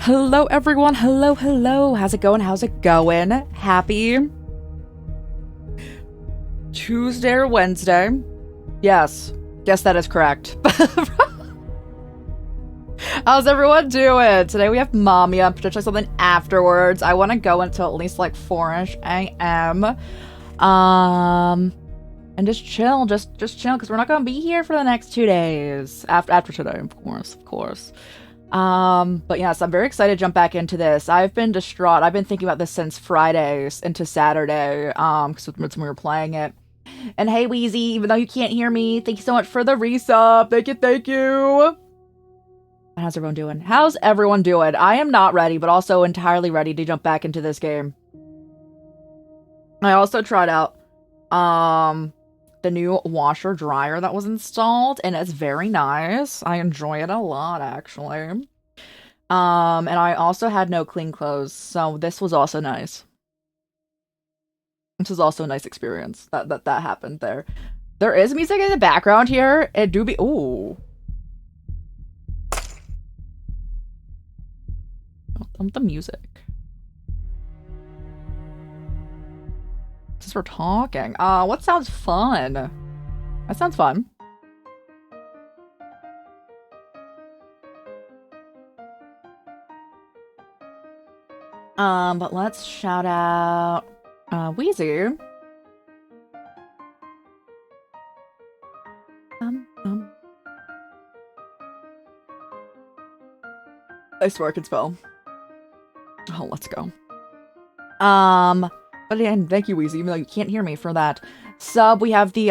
Hello, everyone. Hello, hello. How's it going? How's it going? Happy Tuesday or Wednesday? Yes. Yes, that is correct. How's everyone doing? Today we have Mamiya, potentially something afterwards. I want to go until at least like 4-ish a.m. And just chill, just chill, because we're not gonna be here for the next 2 days. After today, of course. But yes, I'm very excited to jump back into this. I've been distraught. I've been thinking about this since Fridays into Saturday, because when we were playing it. And hey, Wheezy, even though you can't hear me, thank you so much for the resub. Thank you, thank you. How's everyone doing? How's everyone doing? I am not ready, but also entirely ready to jump back into this game. I also tried out, the new washer dryer that was installed, and it's very nice. I enjoy it a lot, actually. And I also had no clean clothes, so this was also nice. This was also a nice experience that happened there. There is music in the background here. It do be ooh. The music. Since we're talking, what sounds fun? That sounds fun. But let's shout out Wheezy. I swear I can spell. Oh, let's go. But again, thank you, Wheezy, even though you can't hear me for that. Sub, we have the,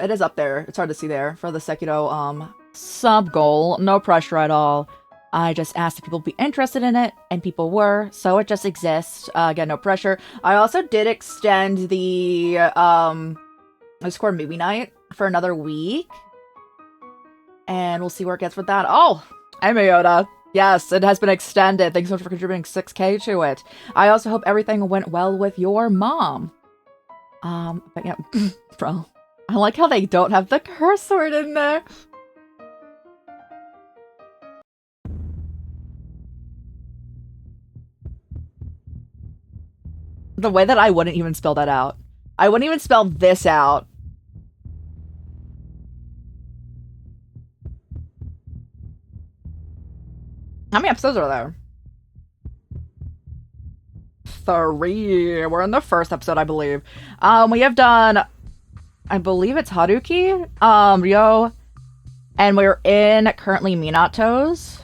it is up there. It's hard to see there for the Sekiro, sub goal. No pressure at all. I just asked if people would be interested in it, and people were, so it just exists. Again, no pressure. I also did extend the, Discord movie night for another week. And we'll see where it gets with that. Oh, I'm Yoda. Yes, it has been extended. Thanks so much for contributing 6K to it. I also hope everything went well with your mom. But yeah, bro. I like how they don't have the curse word in there. The way that I wouldn't even spell that out. I wouldn't even spell this out. How many episodes are there? 3. We're in the first episode, I believe. We have done, I believe it's Haruki, Ryo, and we're in currently Minato's,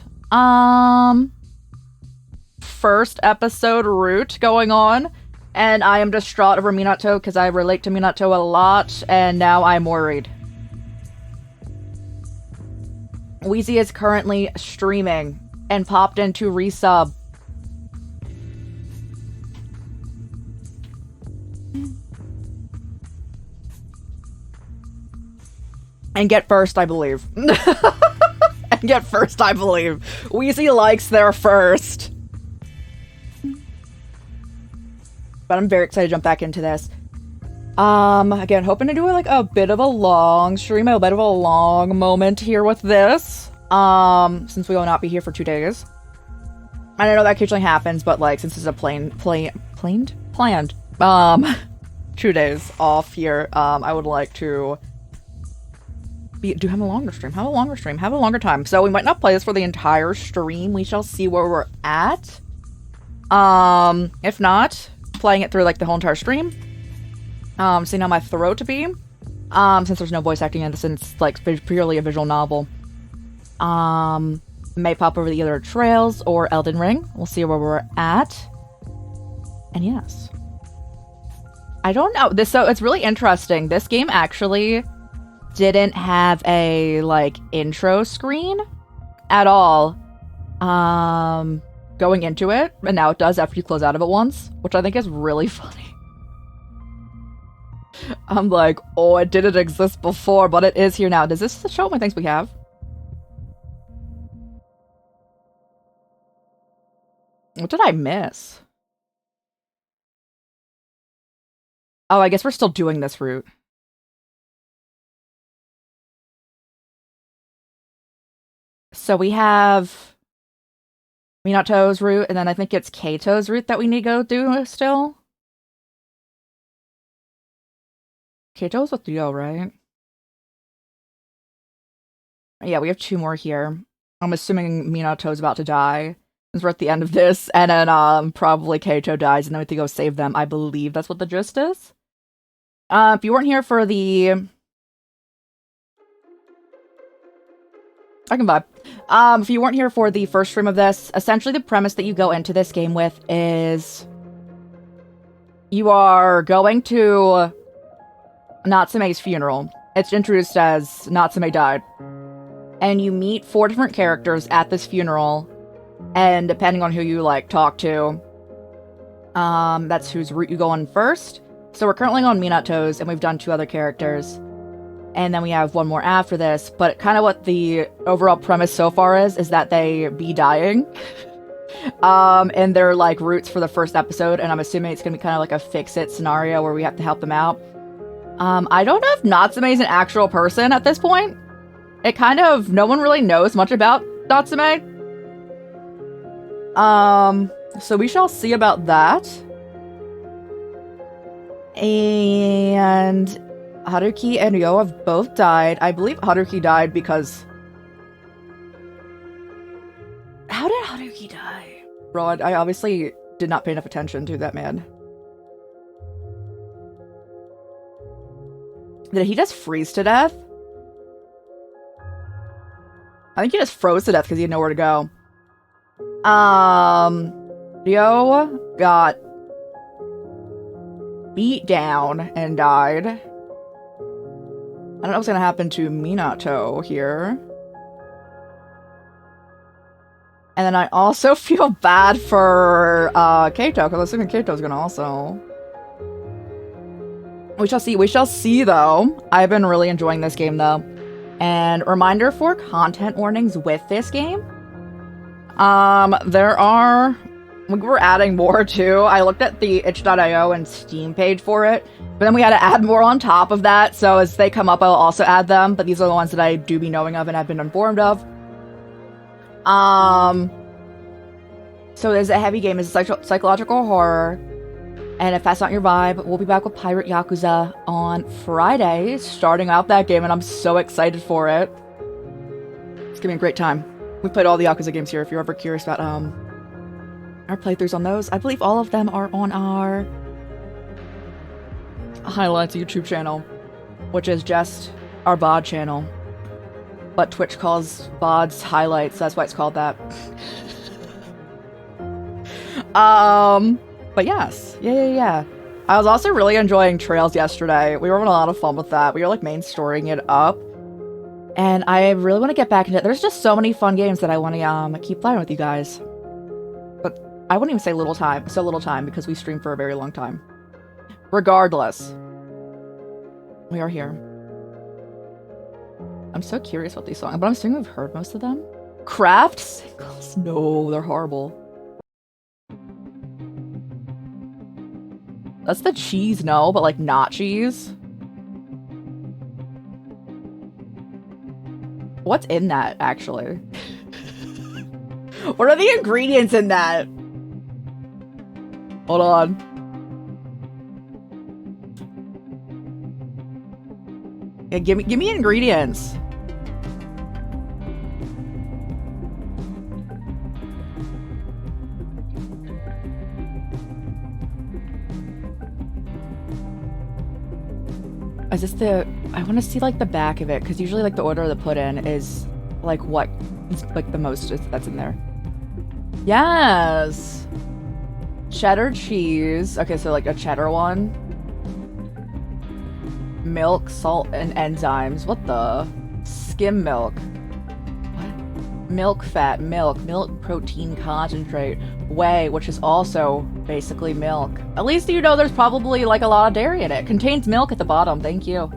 first episode route going on, and I am distraught over Minato because I relate to Minato a lot, and now I'm worried. Wheezy is currently streaming and popped into resub. And get first, I believe. And get first, I believe. Wheezy likes their first. But I'm very excited to jump back into this. Again, hoping to do like a bit of a long stream, a bit of a long moment here with this. Since we will not be here for 2 days. And I know that occasionally happens, but like, since it's a planned, 2 days off here, I would like to have a longer stream, have a longer time. So we might not play this for the entire stream. We shall see where we're at. If not, playing it through like the whole entire stream. Seeing how my throat to be. Since there's no voice acting in this, since it's like purely a visual novel. May pop over the other trails or Elden Ring. We'll see where we're at. And yes. I don't know. So it's really interesting. This game actually didn't have a like intro screen at all going into it, and now it does after you close out of it once, which I think is really funny. I'm like, oh, it didn't exist before, but it is here now. Does this show how many things we have? What did I miss? Oh, I guess we're still doing this route. So we have Minato's route, and then I think it's Keito's route that we need to go do still. Keito's with Rio, right? Yeah, we have 2 more here. I'm assuming Minato's about to die. Since we're at the end of this, and then probably Keito dies, and then we have to go save them. I believe that's what the gist is. If you weren't here for the... I can vibe. If you weren't here for the first stream of this, essentially the premise that you go into this game with is... You are going to Natsume's funeral. It's introduced as Natsume died. And you meet 4 different characters at this funeral, and depending on who you, like, talk to, that's whose route you go on first. So we're currently on Minato's, and we've done 2 other characters. And then we have 1 more after this, but kind of what the overall premise so far is that they be dying. And they're, like, routes for the first episode, and I'm assuming it's gonna be kind of like a fix-it scenario where we have to help them out. I don't know if Natsume's an actual person at this point. It kind of... No one really knows much about Natsume. So we shall see about that. And Haruki and Ryo have both died. I believe Haruki died because... How did Haruki die? Bro, I obviously did not pay enough attention to that man. Did he just freeze to death? I think he just froze to death because he had nowhere to go. Ryo got beat down and died. I don't know what's gonna happen to Minato here. And then I also feel bad for Keito, because I'm assuming Keito's gonna also... We shall see. We shall see, though. I've been really enjoying this game, though. And reminder for content warnings with this game. There are... We're adding more, too. I looked at the itch.io and Steam page for it, but then we had to add more on top of that, so as they come up, I'll also add them, but these are the ones that I do be knowing of and have been informed of. So there's a heavy game. It's a psychological horror, and if that's not your vibe, we'll be back with Pirate Yakuza on Friday, starting out that game, and I'm so excited for it. It's gonna be a great time. We played all the Yakuza games here, if you're ever curious about, our playthroughs on those. I believe all of them are on our Highlights YouTube channel, which is just our VOD channel. But Twitch calls VODs highlights, that's why it's called that. But yes. Yeah. I was also really enjoying Trails yesterday. We were having a lot of fun with that. We were like main storying it up. And I really want to get back into it. There's just so many fun games that I want to keep playing with you guys. But I wouldn't even say little time because we stream for a very long time. Regardless, we are here. I'm so curious about these songs, but I'm assuming we've heard most of them. Craft singles? No, they're horrible. That's the cheese, no, but like not cheese. What's in that, actually? What are the ingredients in that? Hold on. Yeah, give me ingredients. Is this the... I want to see, like, the back of it, because usually, like, the order of the put-in is, like, what is, like, the most that's in there. Yes! Cheddar cheese. Okay, so, like, a cheddar one. Milk, salt, and enzymes. What the? Skim milk. What? Milk fat, milk protein concentrate, whey, which is also basically milk. At least you know there's probably like a lot of dairy in it. Contains milk at the bottom, thank you.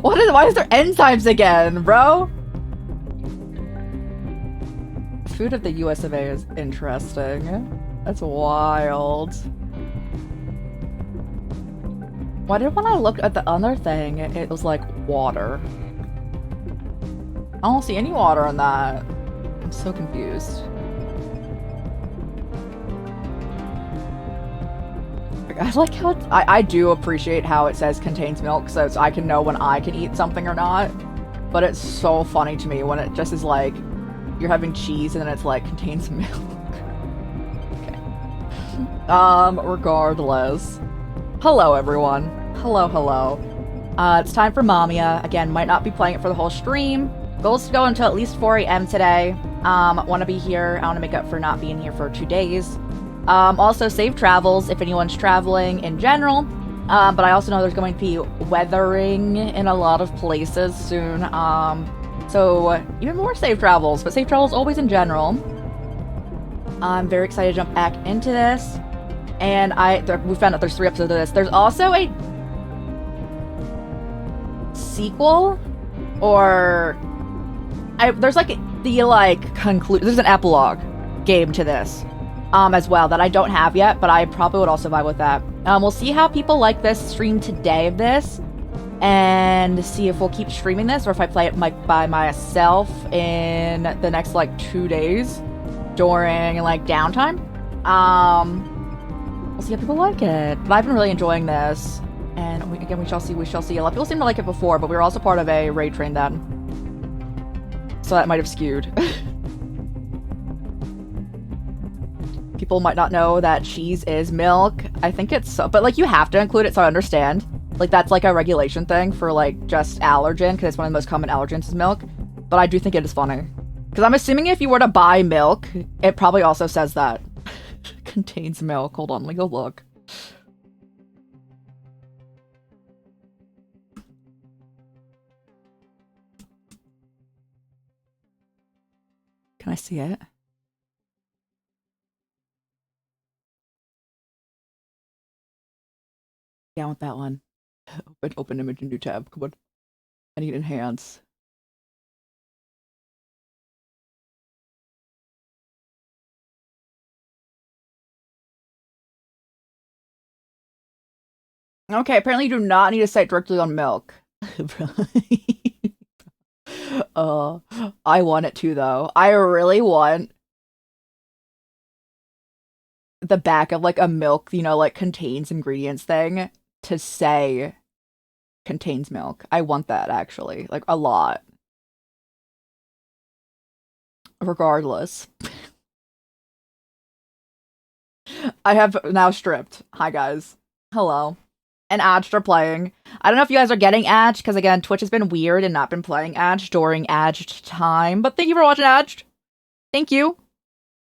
Why is there enzymes again, bro? Food of the US of A is interesting. That's wild. Why did when I looked at the other thing, it was like water? I don't see any water in that. I'm so confused. I like how it's, I do appreciate how it says contains milk, so I can know when I can eat something or not. But it's so funny to me when it just is like, you're having cheese and then it's like, contains milk. Okay. Regardless. Hello, everyone. Hello, hello. It's time for Mamiya. Again, might not be playing it for the whole stream. Goal is to go until at least 4 a.m. today. Want to be here. I want to make up for not being here for 2 days. Also, safe travels if anyone's traveling in general. But I also know there's going to be weathering in a lot of places soon. So even more safe travels, but safe travels always in general. I'm very excited to jump back into this. And we found out there's 3 episodes of this. There's also a sequel, or there's like there's an epilogue game to this as well that I don't have yet, but I probably would also vibe with that. We'll see how people like this stream today of this, and see if we'll keep streaming this or if I play it by myself in the next like 2 days during like downtime. We'll see how people like it, but I've been really enjoying this. And again, we shall see, we shall see. A lot of people seem to like it before, but we were also part of a raid train then. So that might have skewed. People might not know that cheese is milk. I think it's so, but like you have to include it, so I understand. Like that's like a regulation thing for like just allergen, because it's one of the most common allergens is milk. But I do think it is funny. Because I'm assuming if you were to buy milk, it probably also says that. Contains milk. Hold on, let me go look. Can I see it? Yeah, I want that one. Open image, new tab. Come on. I need enhance. Okay, apparently you do not need to cite directly on milk. I want it to though. I really want the back of like a milk, you know, like contains ingredients thing to say contains milk. I want that actually, like a lot. Regardless. I have now stripped. Hi guys. Hello. And Adged are playing. I don't know if you guys are getting Adged, because again, Twitch has been weird and not been playing Adged during Adged time. But thank you for watching Adged. Thank you.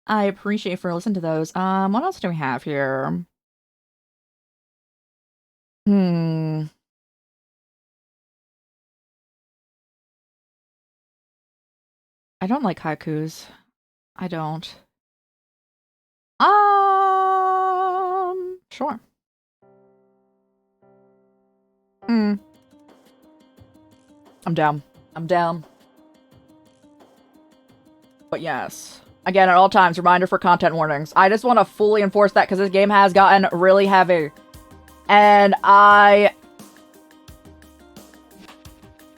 I appreciate for listening to those. What else do we have here? I don't like haikus. I don't. Sure. I'm down. I'm down. But yes. Again, at all times, reminder for content warnings. I just want to fully enforce that because this game has gotten really heavy. And I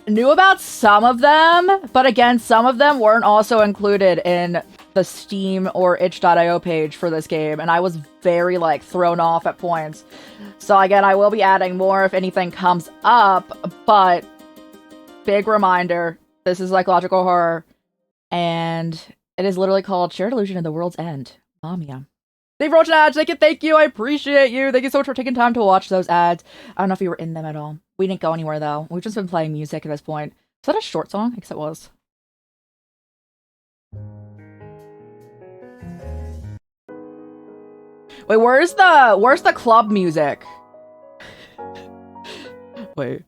knew about some of them, but again, some of them weren't also included in the Steam or itch.io page for this game, and I was very, like, thrown off at points. So again, I will be adding more if anything comes up, but big reminder, this is psychological horror, and it is literally called Shared Illusion of the World's End. Mamiya. Thank you for watching ads. Thank you. I appreciate you. Thank you so much for taking time to watch those ads. I don't know if you were in them at all. We didn't go anywhere, though. We've just been playing music at this point. Is that a short song? I guess it was. Wait, where's the club music? Wait.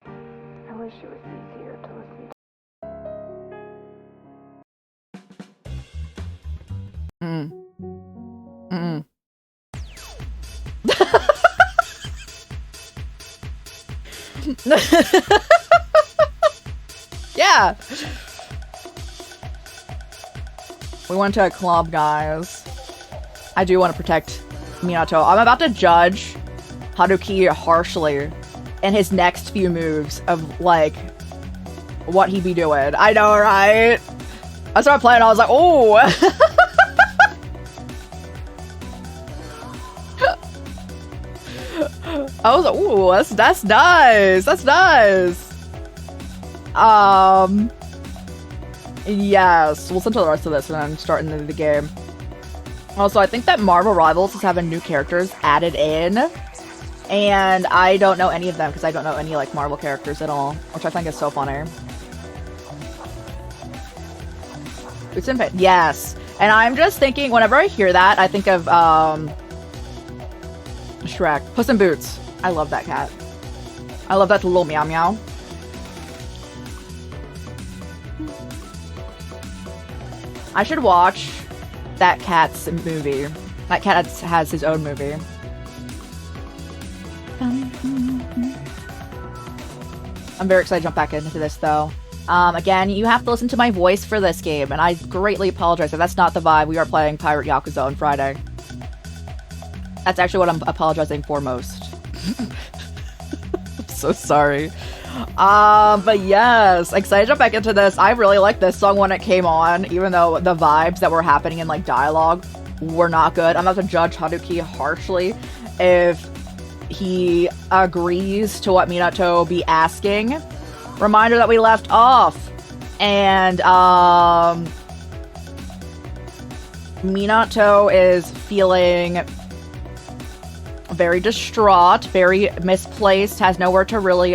I wish it was easier to listen to. Yeah. We went to a club, guys. I do want to protect Minato. I'm about to judge Haruki harshly in his next few moves of, like, what he be doing. I know, right? I started playing, I was like, oh! I was like, ooh, that's nice. That's nice. Yes, we'll listen to the rest of this and then start into the game. Also, I think that Marvel Rivals is having new characters added in, and I don't know any of them because I don't know any like Marvel characters at all, which I think is so funny. Yes, and I'm just thinking whenever I hear that, I think of Shrek, Puss in Boots. I love that cat. I love that little meow meow. I should watch that cat's movie. That cat has his own movie. I'm very excited to jump back into this though. Again, you have to listen to my voice for this game, and I greatly apologize if that's not the vibe. We are playing Pirate Yakuza on Friday. That's actually what I'm apologizing for most. I'm so sorry. But yes, excited to jump back into this. I really liked this song when it came on, even though the vibes that were happening in like dialogue were not good. I'm about to judge Haruki harshly if he agrees to what Minato be asking. Reminder that we left off, and Minato is feeling very distraught, very misplaced, has nowhere to really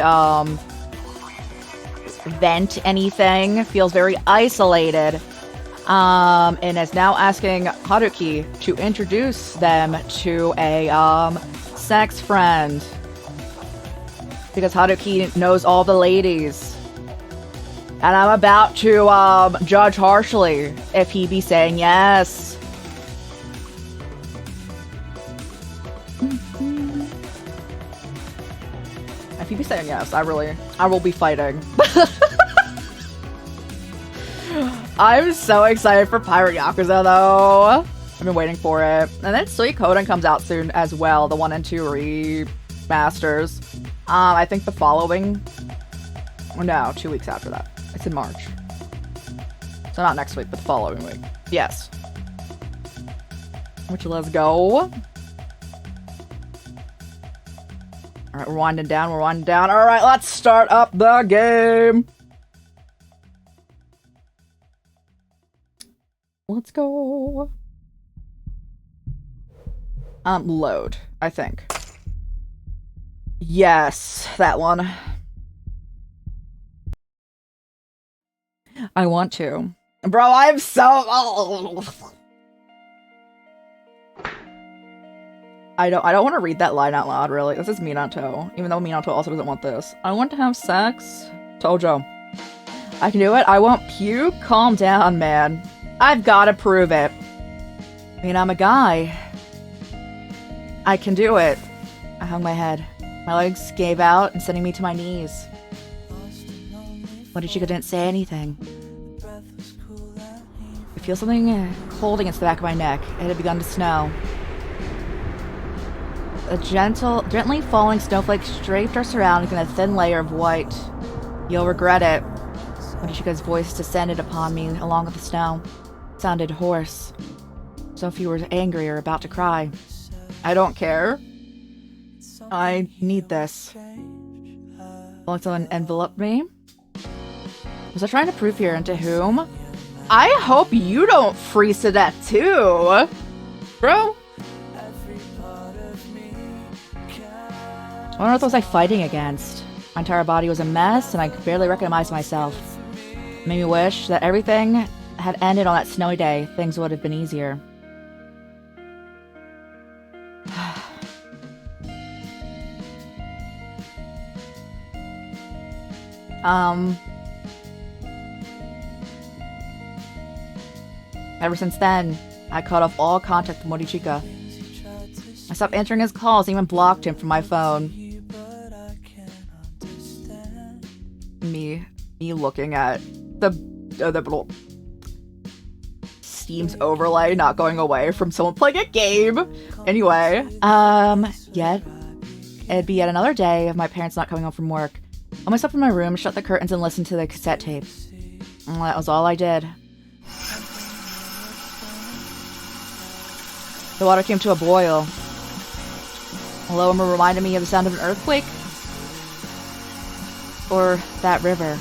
vent anything, feels very isolated, and is now asking Haruki to introduce them to a sex friend, because Haruki knows all the ladies. And I'm about to judge harshly if he be saying yes. If he be saying yes, I will be fighting. I'm so excited for Pirate Yakuza though. I've been waiting for it. And then Suikoden comes out soon as well, the 1 and 2 remasters. I think the following, no, 2 weeks after that. It's in March. So not next week, but the following week. Yes. Which, let's go. Alright, we're winding down, Alright, let's start up the game. Let's go. Load, I think. Yes, that one. I want to. Bro, I'm so... Oh. I don't want to read that line out loud, really. This is Minato, even though Minato also doesn't want this. I want to have sex. Tojo. I can do it. I won't puke. Calm down, man. I've got to prove it. I mean, I'm a guy. I can do it. I hung my head. My legs gave out and sending me to my knees. Mochichika didn't say anything. I feel something cold against the back of my neck. It had begun to snow. A gently falling snowflake draped our surroundings in a thin layer of white. You'll regret it. Mochichika's voice descended upon me along with the snow. It sounded hoarse. So if you were angry or about to cry. I don't care. I need this. Feeling someone enveloped me? Was I trying to prove here and to whom? I hope you don't freeze to death too, bro. What on earth was I fighting against? My entire body was a mess and I could barely recognize myself. It made me wish that everything had ended on that snowy day. Things would have been easier. Ever since then, I cut off all contact with Mochichika. I stopped answering his calls and even blocked him from my phone. Me looking at the Steam's overlay not going away from someone playing a game. Anyway, yet it'd be yet another day of my parents not coming home from work. I myself in my room, shut the curtains, and listened to the cassette tape. And that was all I did. The water came to a boil. A low murmur reminded me of the sound of an earthquake. Or that river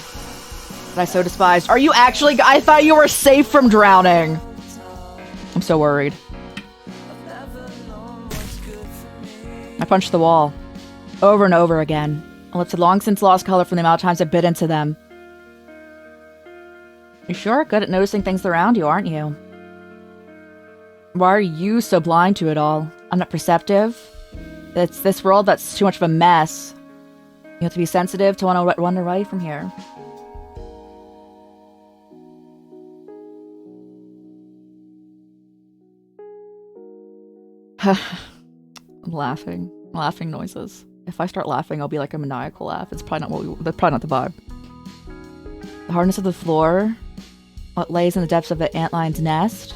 that I so despised. Are you actually? I thought you were safe from drowning. I'm so worried. I punched the wall. Over and over again. My lips had long since lost color from the amount of times I bit into them. You're sure good at noticing things around you, aren't you? Why are you so blind to it all? I'm not perceptive. It's this world that's too much of a mess. You have to be sensitive to want to wander away from here. I'm laughing. Laughing noises. If I start laughing, I'll be like a maniacal laugh. It's probably not that's probably not the vibe. The hardness of the floor, what lays in the depths of the antlion's nest,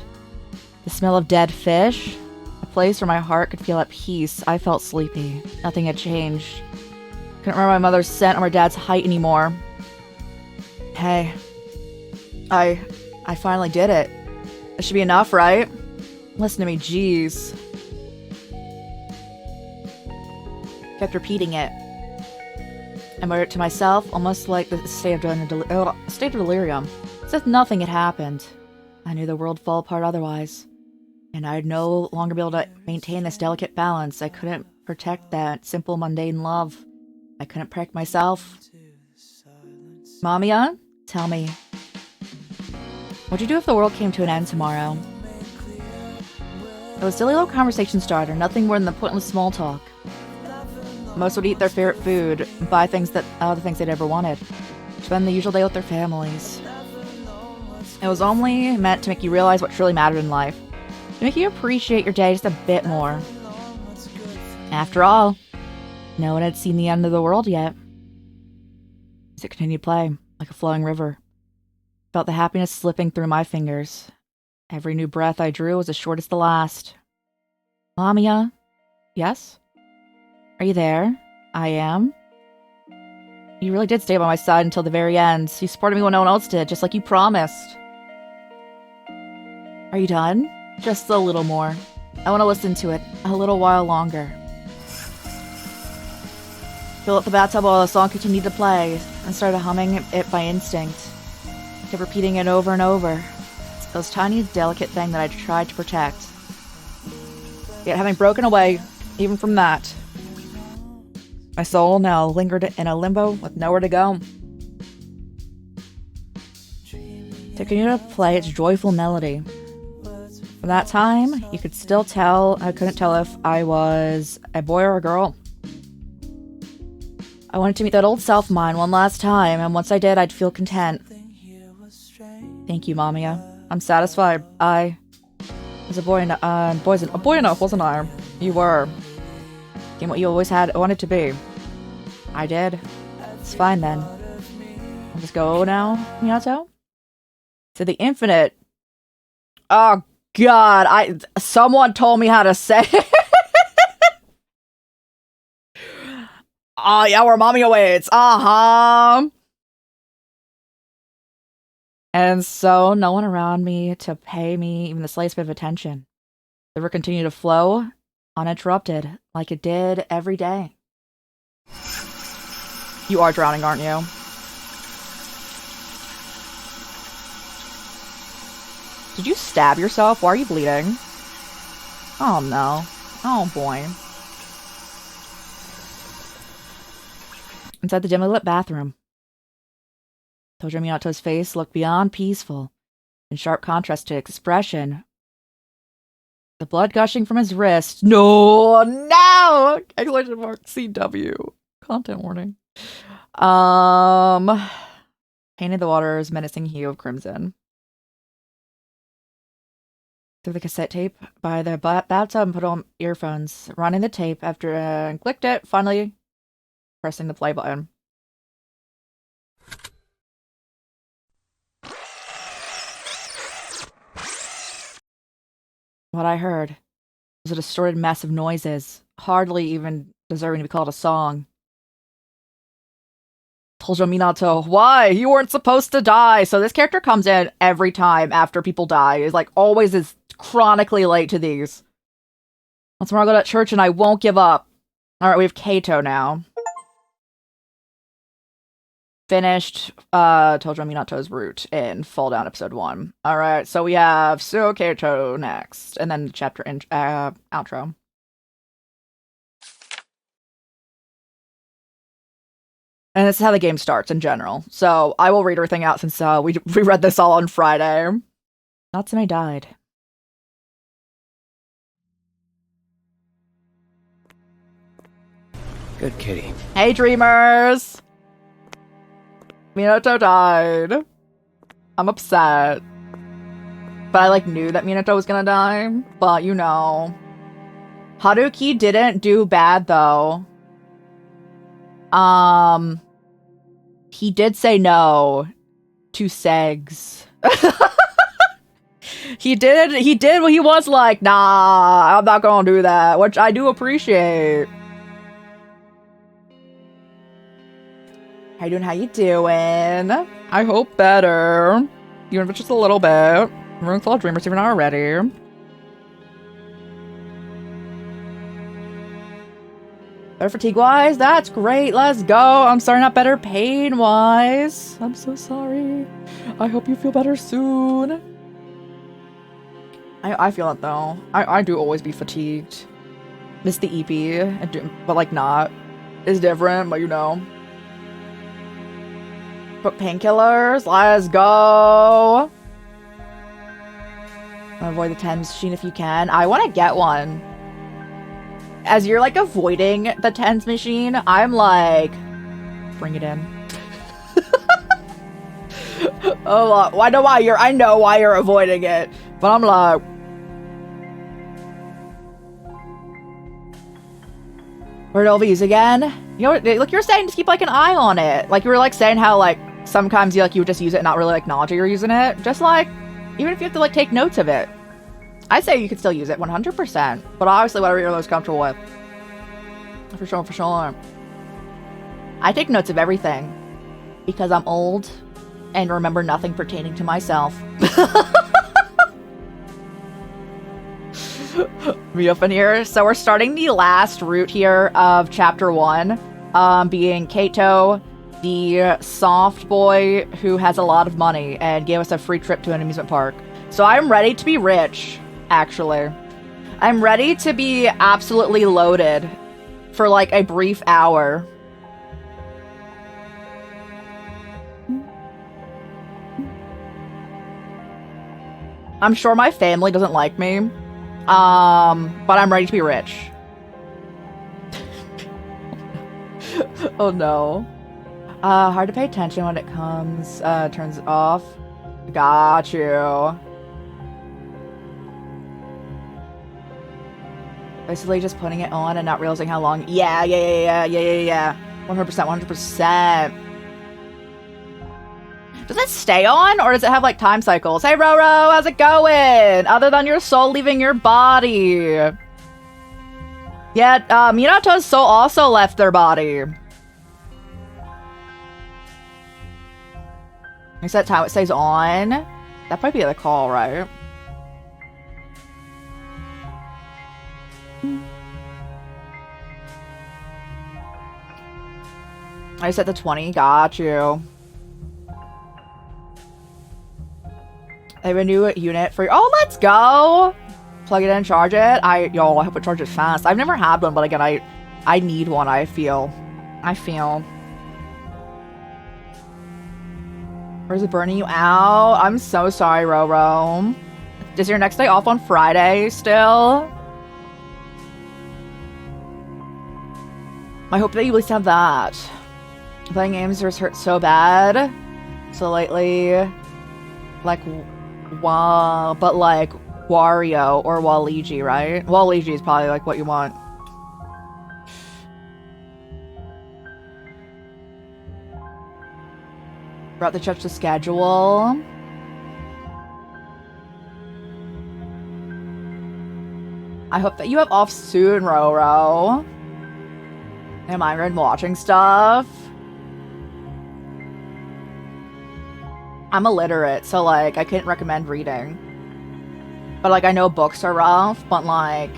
the smell of dead fish, a place where my heart could feel at peace. I felt sleepy. Nothing had changed. Couldn't remember my mother's scent or my dad's height anymore. Hey, I finally did it. It should be enough, right? Listen to me, jeez. Kept repeating it. I muttered to myself, almost like the state of delirium, as if nothing had happened. I knew the world fell apart otherwise, and I'd no longer be able to maintain this delicate balance. I couldn't protect that simple, mundane love. I couldn't protect myself. Mamiya, tell me, what'd you do if the world came to an end tomorrow? It was a silly little conversation starter, nothing more than the pointless small talk. Most would eat their favorite food, buy things that the things they'd ever wanted, spend the usual day with their families. It was only meant to make you realize what truly mattered in life, to make you appreciate your day just a bit more. After all, no one had seen the end of the world yet. As it continued to play, like a flowing river, felt the happiness slipping through my fingers. Every new breath I drew was as short as the last. Mamiya? Yes? Are you there? I am. You really did stay by my side until the very end. You supported me when no one else did, just like you promised. Are you done? Just a little more. I want to listen to it a little while longer. Fill up the bathtub while the song continued to play, and started humming it by instinct. Kept repeating it over and over. It's those tiny, delicate thing that I tried to protect. Yet having broken away, even from that, my soul now lingered in a limbo with nowhere to go. To continue to play its joyful melody. From that time, you could still tell, I couldn't tell if I was a boy or a girl. I wanted to meet that old self of mine one last time, and once I did, I'd feel content. Thank you, Mamiya. I'm satisfied. I was a boy enough, wasn't I? You were. Became what you always had wanted to be. I did. It's fine then. I'll just go now, Miyato? To the infinite. Oh god, someone told me how to say it. Oh yeah, where Mamiya waits. And so, no one around me to pay me even the slightest bit of attention. The river continued to flow, uninterrupted, like it did every day. You are drowning, aren't you? Did you stab yourself? Why are you bleeding? Oh no. Oh boy. Inside the dimly lit bathroom, Toujou Minato's face looked beyond peaceful, in sharp contrast to expression. The blood gushing from his wrist. No! Exclamation mark CW. Content warning. Painted the water's menacing hue of crimson. Threw the cassette tape by the bathtub and put on earphones. Running the tape after clicked it, finally pressing the play button. What I heard was a distorted mess of noises, hardly even deserving to be called a song. Toujou Minato, why? You weren't supposed to die. So this character comes in every time after people die. Is like always is chronically late to these. Once more I'll go to church and I won't give up. Alright, we have Keito now. Finished Toujou Minato's route in Fall Down episode 1. Alright, so we have Keito next. And then the chapter outro. And this is how the game starts in general. So I will read everything out since we read this all on Friday. Natsume died. Good kitty. Hey, dreamers! Minato died. I'm upset. But I, knew that Minato was gonna die. But, you know. Haruki didn't do bad, though. He did say no to Segs. He did what he was like, nah, I'm not gonna do that, which I do appreciate. How you doing? I hope better. Even if it's just a little bit. Room full of dreamers if you're not already. Better fatigue-wise? That's great, let's go! I'm sorry, not better pain-wise. I'm so sorry. I hope you feel better soon. I feel it, though. I do always be fatigued. Miss the EP, but, not. It's different, but you know. Book painkillers, let's go! Avoid the TENS machine if you can. I want to get one. As you're, avoiding the TENS machine, I'm bring it in. Oh, I know why you're avoiding it, but I'm where'd Elvis again? You know, you were saying just keep, an eye on it. You were, saying how, sometimes you, you would just use it and not really, acknowledge that you're using it. Just, even if you have to, take notes of it. I say you could still use it 100%, but obviously whatever you're most comfortable with. For sure. I take notes of everything because I'm old and remember nothing pertaining to myself. Me up in here. So we're starting the last route here of chapter 1, being Keito, the soft boy who has a lot of money and gave us a free trip to an amusement park. So I'm ready to be rich. Actually, I'm ready to be absolutely loaded for a brief hour. I'm sure my family doesn't like me, but I'm ready to be rich. Oh no. Hard to pay attention when it comes, turns off. Got you. Basically just putting it on and not realizing how long. Yeah. 100%. Does it stay on, or does it have, time cycles? Hey, Roro, how's it going? Other than your soul leaving your body. Yeah, Minato's soul also left their body. Is that how it stays on? That might be the call, right? I set the 20. Got you. They have a new unit for you. Oh, let's go! Plug it in, charge it. I hope it charges fast. I've never had one, but again, I need one, I feel. Or is it burning you out? I'm so sorry, Roro. Is your next day off on Friday still? I hope that you at least have that. Playing games just hurt so bad. So lately, Wario or Waluigi, right? Waluigi is probably what you want. Brought the church to schedule. I hope that you have off soon, Roro. Am I been watching stuff? I'm illiterate, so like I couldn't recommend reading. But like I know books are rough, but like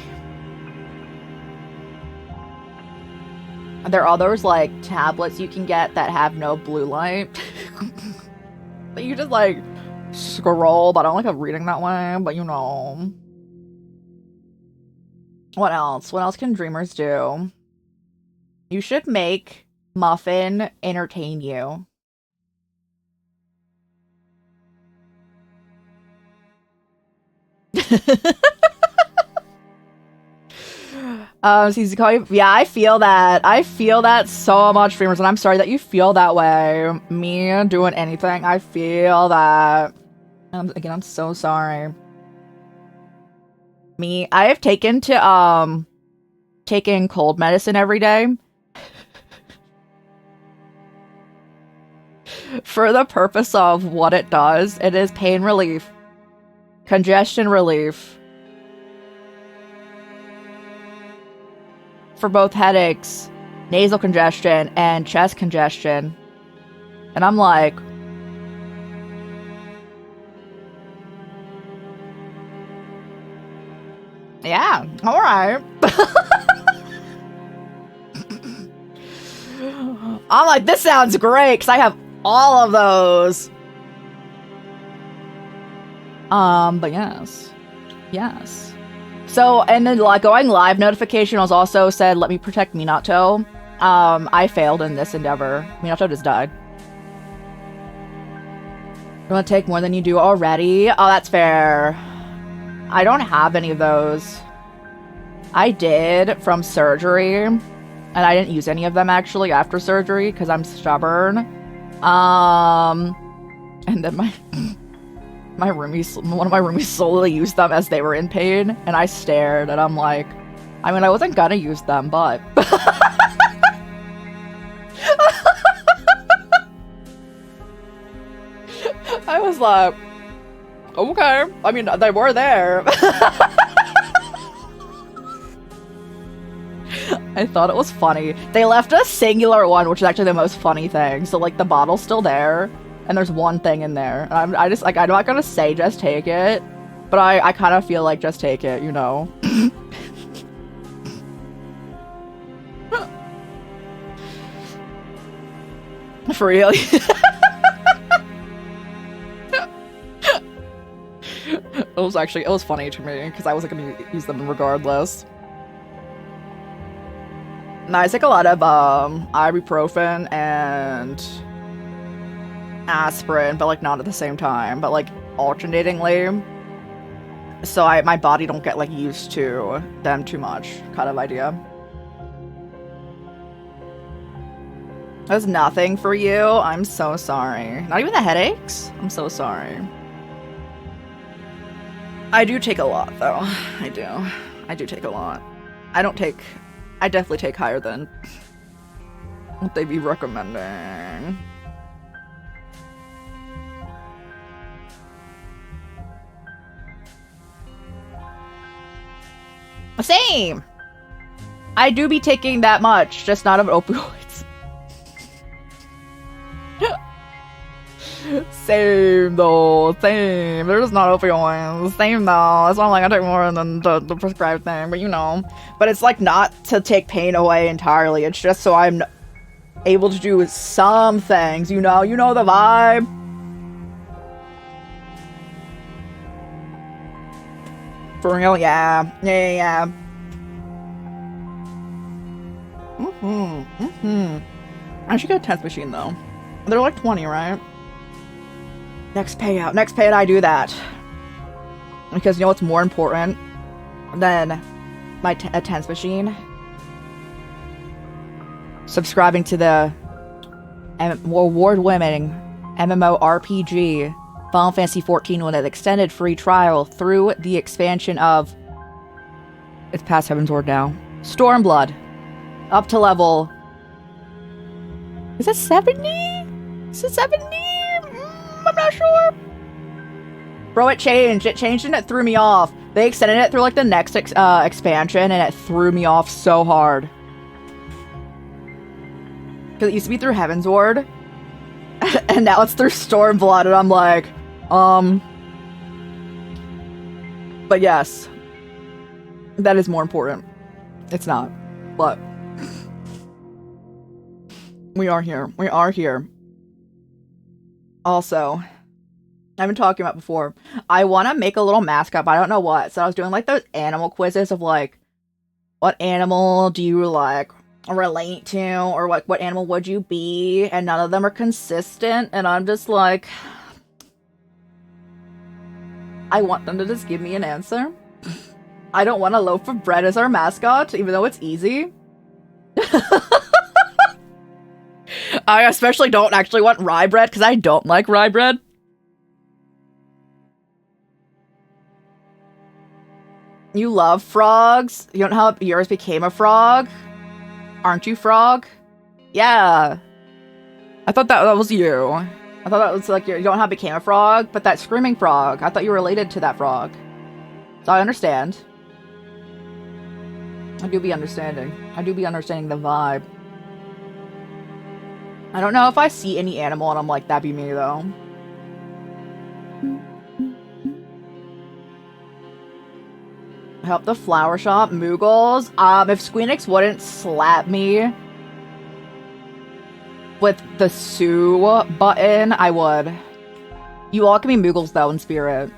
there are others like tablets you can get that have no blue light. That you just like scroll, but I don't like reading that way, but you know. What else? What else can dreamers do? You should make Muffin entertain you. Yeah, I feel that. I feel that so much, dreamers, and I'm sorry that you feel that way. Me doing anything, I feel that. Again, I'm so sorry. Me, I have taken cold medicine every day. For the purpose of what it does, it is pain relief, congestion relief, for both headaches, nasal congestion, and chest congestion. And I'm like, yeah, alright. I'm like, this sounds great, because I have all of those. But yes. Yes. So, and then like going live notification was also said, let me protect Minato. I failed in this endeavor. Minato just died. You want to take more than you do already? Oh, that's fair. I don't have any of those. I did from surgery, and I didn't use any of them actually after surgery because I'm stubborn. And then one of my roomies slowly used them as they were in pain, and I stared, and I'm like, I mean, I wasn't gonna use them, but I was like, okay. I mean, they were there. I thought it was funny. They left a singular one, which is actually the most funny thing. So, like, the bottle's still there, and there's one thing in there. And I just, like, I'm not gonna say just take it, but I kind of feel like just take it, you know? For real? It was funny to me, because I wasn't gonna use them regardless. No, I take a lot of ibuprofen and aspirin, but like not at the same time, but like alternatingly. So my body don't get like used to them too much, kind of idea. That's nothing for you? I'm so sorry. Not even the headaches? I'm so sorry. I do take a lot though. I do take a lot. I definitely take higher than what they be recommending. Same! I do be taking that much, just not of opioids. Same though, same. They're just not opioids. Same though. It's not like I take more than the prescribed thing, but you know. But it's like not to take pain away entirely. It's just so I'm able to do some things, you know. You know the vibe. For real, yeah. Yeah. I should get a 10th machine though. They're like 20, right? Next payout, I do that. Because you know what's more important than a 10th machine? Subscribing to the award-winning MMORPG Final Fantasy XIV with an extended free trial through the expansion of... It's past Heaven's Ward now. Stormblood. Up to level... Is it 70? Is it 70? I'm not sure. Bro, it changed. It changed and it threw me off. They extended it through like the next expansion, and it threw me off so hard. Because it used to be through Heaven's Ward, and now it's through Stormblood, and I'm like, But yes, that is more important. It's not, but we are here. We are here. Also, I've been talking about before, I want to make a little mascot, but I don't know what. So I was doing like those animal quizzes of like, what animal do you like relate to, or what animal would you be? And none of them are consistent, and I'm just like, I want them to just give me an answer. I don't want a loaf of bread as our mascot, even though it's easy. I especially don't actually want rye bread, because I don't like rye bread. You love frogs? You don't know how yours became a frog? Aren't you frog? Yeah. I thought that was you. I thought that was like you don't know how it became a frog, but that screaming frog. I thought you were related to that frog. So I understand. I do be understanding. I do be understanding the vibe. I don't know if I see any animal and I'm like, that'd be me though. Help the flower shop, Moogles. If Squeenix wouldn't slap me with the Sue button, I would. You all can be Moogles though in spirit.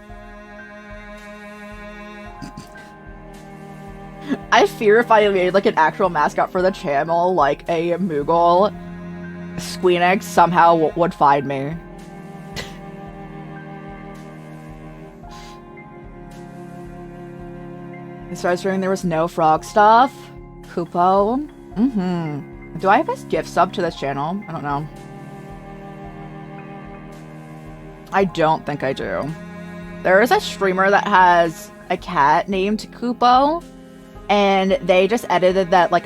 I fear if I made like an actual mascot for the channel, like a Moogle, Squeenix somehow would find me. It started streaming, there was no frog stuff. Kupo. Do I have a gift sub to this channel? I don't know. I don't think I do. There is a streamer that has a cat named Kupo, and they just edited that like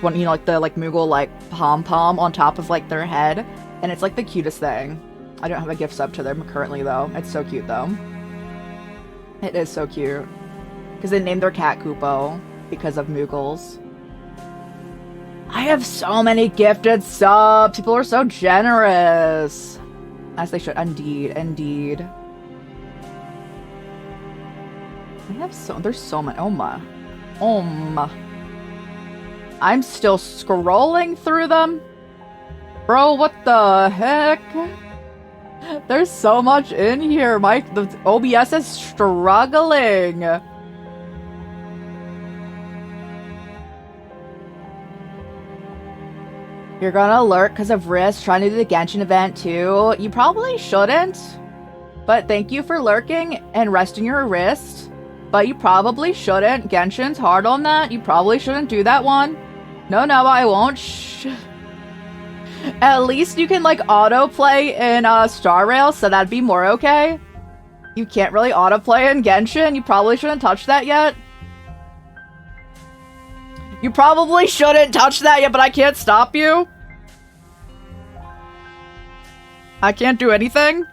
one, you know, like the Moogle like pom-pom on top of like their head, and it's like the cutest thing. I don't have a gift sub to them currently though. It's so cute though. It is so cute. Because they named their cat Kupo because of Moogles. I have so many gifted subs. People are so generous. As they should. Indeed. Indeed. I have there's so many. Oh my. I'm still scrolling through them. Bro, what the heck? There's so much in here. The OBS is struggling. You're gonna lurk because of Wrist trying to do the Genshin event too. You probably shouldn't. But thank you for lurking and resting your wrist. But you probably shouldn't. Genshin's hard on that. You probably shouldn't do that one. No, I won't. Shh. At least you can like autoplay in Star Rail, so that'd be more okay. You can't really autoplay in Genshin. You probably shouldn't touch that yet. You probably shouldn't touch that yet, but I can't stop you. I can't do anything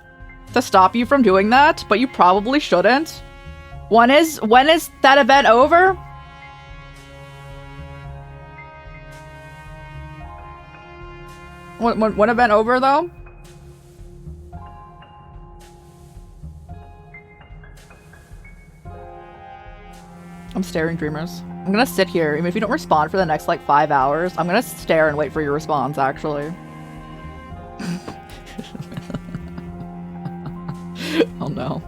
to stop you from doing that, but you probably shouldn't. When is that event over? When event over though? I'm staring, dreamers. I'm gonna sit here. Even if you don't respond for the next like 5 hours, I'm gonna stare and wait for your response, actually. Oh no.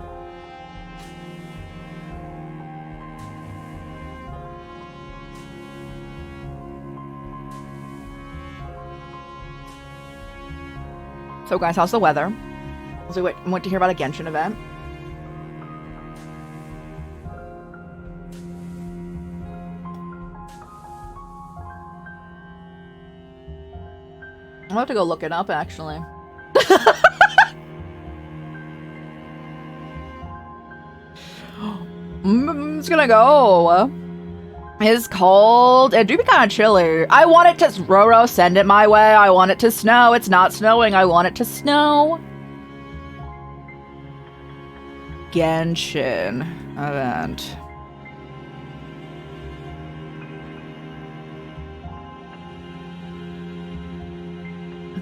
So guys, how's the weather? So wait, I want to hear about a Genshin event. I'm about to go look it up, actually. It's gonna go. It's cold. It do be kind of chilly. I want it to... Roro, send it my way. I want it to snow. It's not snowing. I want it to snow. Genshin event.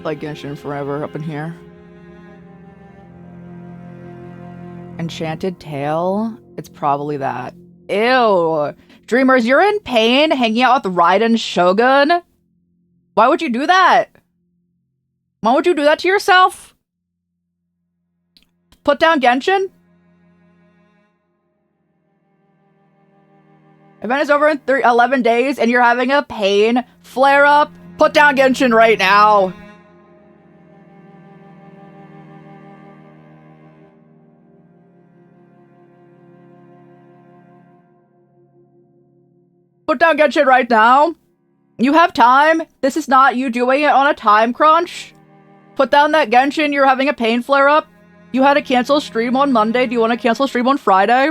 Like Genshin forever up in here. Enchanted Tale? It's probably that. Ew. Dreamers, you're in pain hanging out with Raiden Shogun? Why would you do that? Why would you do that to yourself? Put down Genshin? Event is over in 11 days and you're having a pain flare-up? Put down Genshin right now. Put down Genshin right now. You have time. This is not you doing it on a time crunch. Put down that Genshin. You're having a pain flare-up. You had to cancel stream on Monday. Do you want to cancel stream on Friday?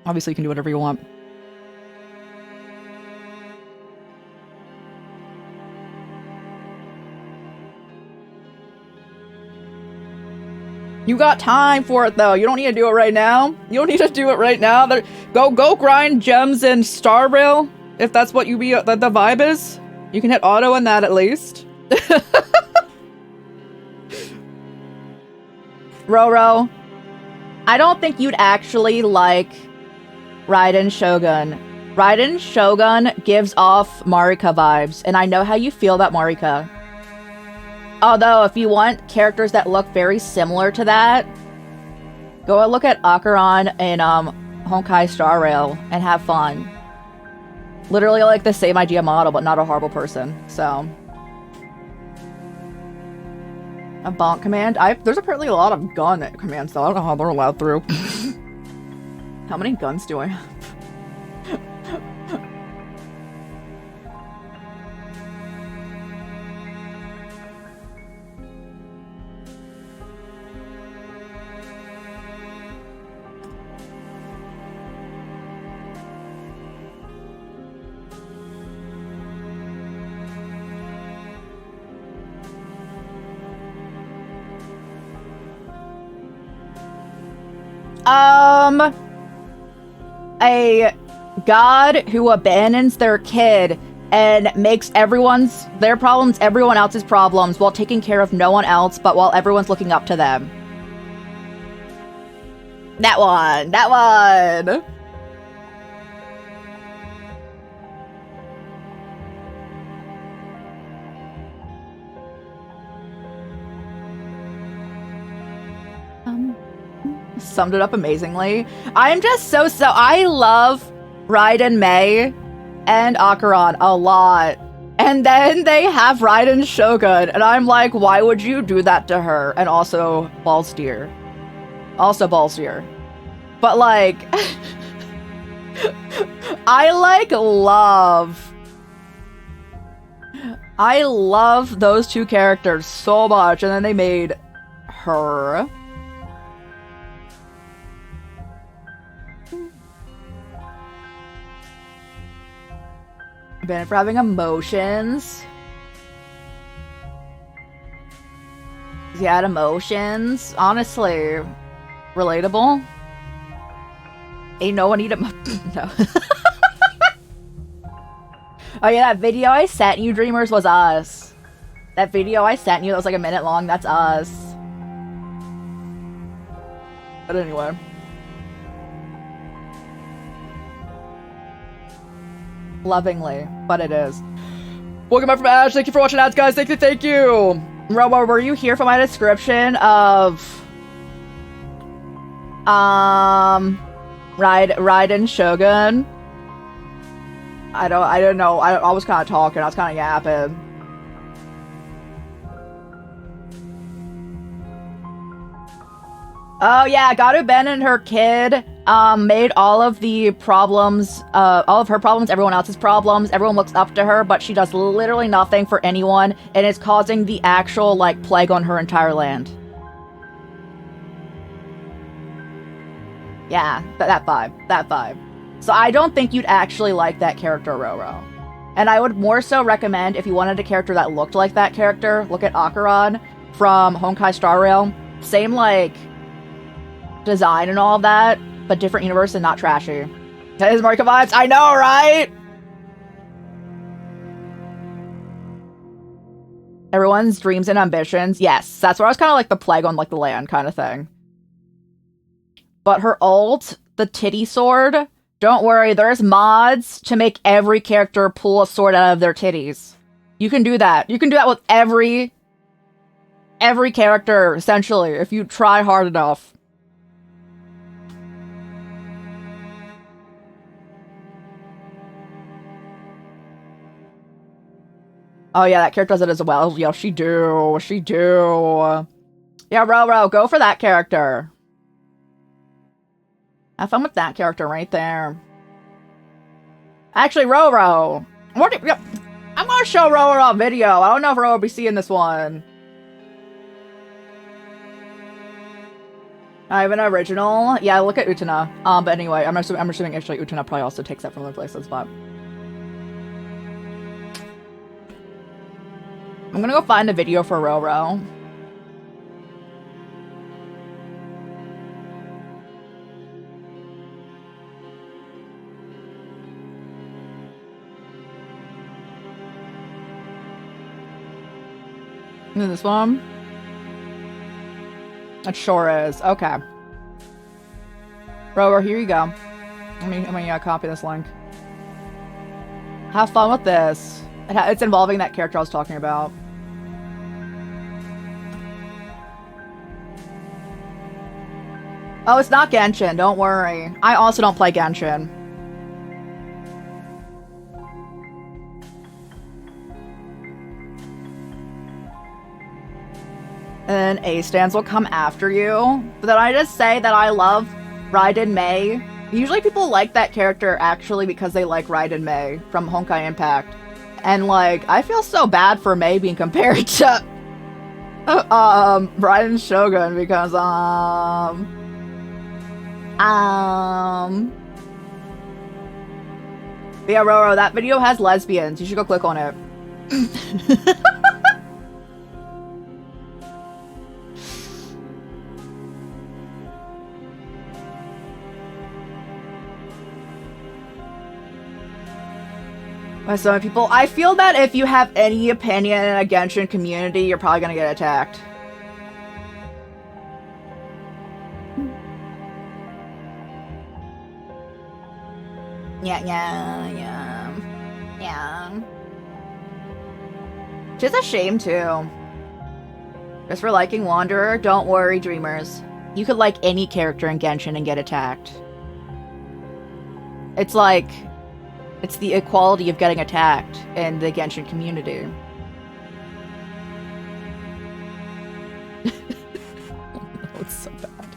Obviously, you can do whatever you want. You got time for it, though. You don't need to do it right now. You don't need to do it right now. Go grind gems in Star Rail, if that's what you be the vibe is. You can hit auto in that at least. Roro, I don't think you'd actually like Raiden Shogun. Raiden Shogun gives off Marika vibes, and I know how you feel about Marika. Although, if you want characters that look very similar to that, go and look at Acheron in Honkai Star Rail and have fun. Literally like the same idea model, but not a horrible person, so. A bonk command? There's apparently a lot of gun commands, though. I don't know how they're allowed through. How many guns do I have? A god who abandons their kid and makes their problems everyone else's problems while taking care of no one else, but while everyone's looking up to them. That one! Summed it up amazingly. I'm just I love Raiden Mei and Acheron a lot. And then they have Raiden Shogun, and I'm like, why would you do that to her? And also Ballsteer. But like, I love those two characters so much, and then they made her. Banned for having emotions. He had emotions. Honestly, relatable. Ain't no one need him. No. Oh yeah, that video I sent you, Dreamers, was us. That video I sent you that was like a minute long, that's us. But anyway. Lovingly, but it is. Welcome back from Ash. Thank you for watching ads, guys. Thank you. Robo, were you here for my description of Raiden Shogun? I don't know. I was kind of talking. I was kind of yapping. Oh yeah, Garu Ben and her kid made all of the problems, all of her problems, everyone else's problems. Everyone looks up to her, but she does literally nothing for anyone, and it's causing the actual, like, plague on her entire land. Yeah, that vibe. So I don't think you'd actually like that character, Roro. And I would more so recommend, if you wanted a character that looked like that character, look at Acheron from Honkai Star Rail. Same, like, design and all of that, but different universe and not trashy. That is Marika vibes. I know, right? Everyone's dreams and ambitions. Yes, that's where I was kind of like the plague on like the land kind of thing. But her ult, the titty sword, don't worry, there's mods to make every character pull a sword out of their titties. You can do that. You can do that with every character, essentially, if you try hard enough. Oh yeah, that character does it as well. Yeah, she do. She do. Yeah, Roro, go for that character. Have fun with that character right there. Actually, Roro. I'm gonna show Roro a video. I don't know if Roro will be seeing this one. I have an original. Yeah, look at Utena. But anyway, I'm assuming actually Utena probably also takes that from other places, but I'm gonna go find a video for Roro. And then this one? It sure is. Okay. Roro, here you go. Let me copy this link. Have fun with this. It's involving that character I was talking about. Oh, it's not Genshin. Don't worry. I also don't play Genshin. And then A-stans will come after you. But then I just say that I love Raiden Mei. Usually people like that character actually because they like Raiden Mei from Honkai Impact. And like, I feel so bad for Mei being compared to Raiden Shogun because yeah, Roro, that video has lesbians. You should go click on it. So many people. I feel that if you have any opinion in a Genshin community, you're probably gonna get attacked. Yeah. Just a shame, too. Just for liking Wanderer, don't worry, Dreamers. You could like any character in Genshin and get attacked. It's like... It's the equality of getting attacked in the Genshin community. It's so bad.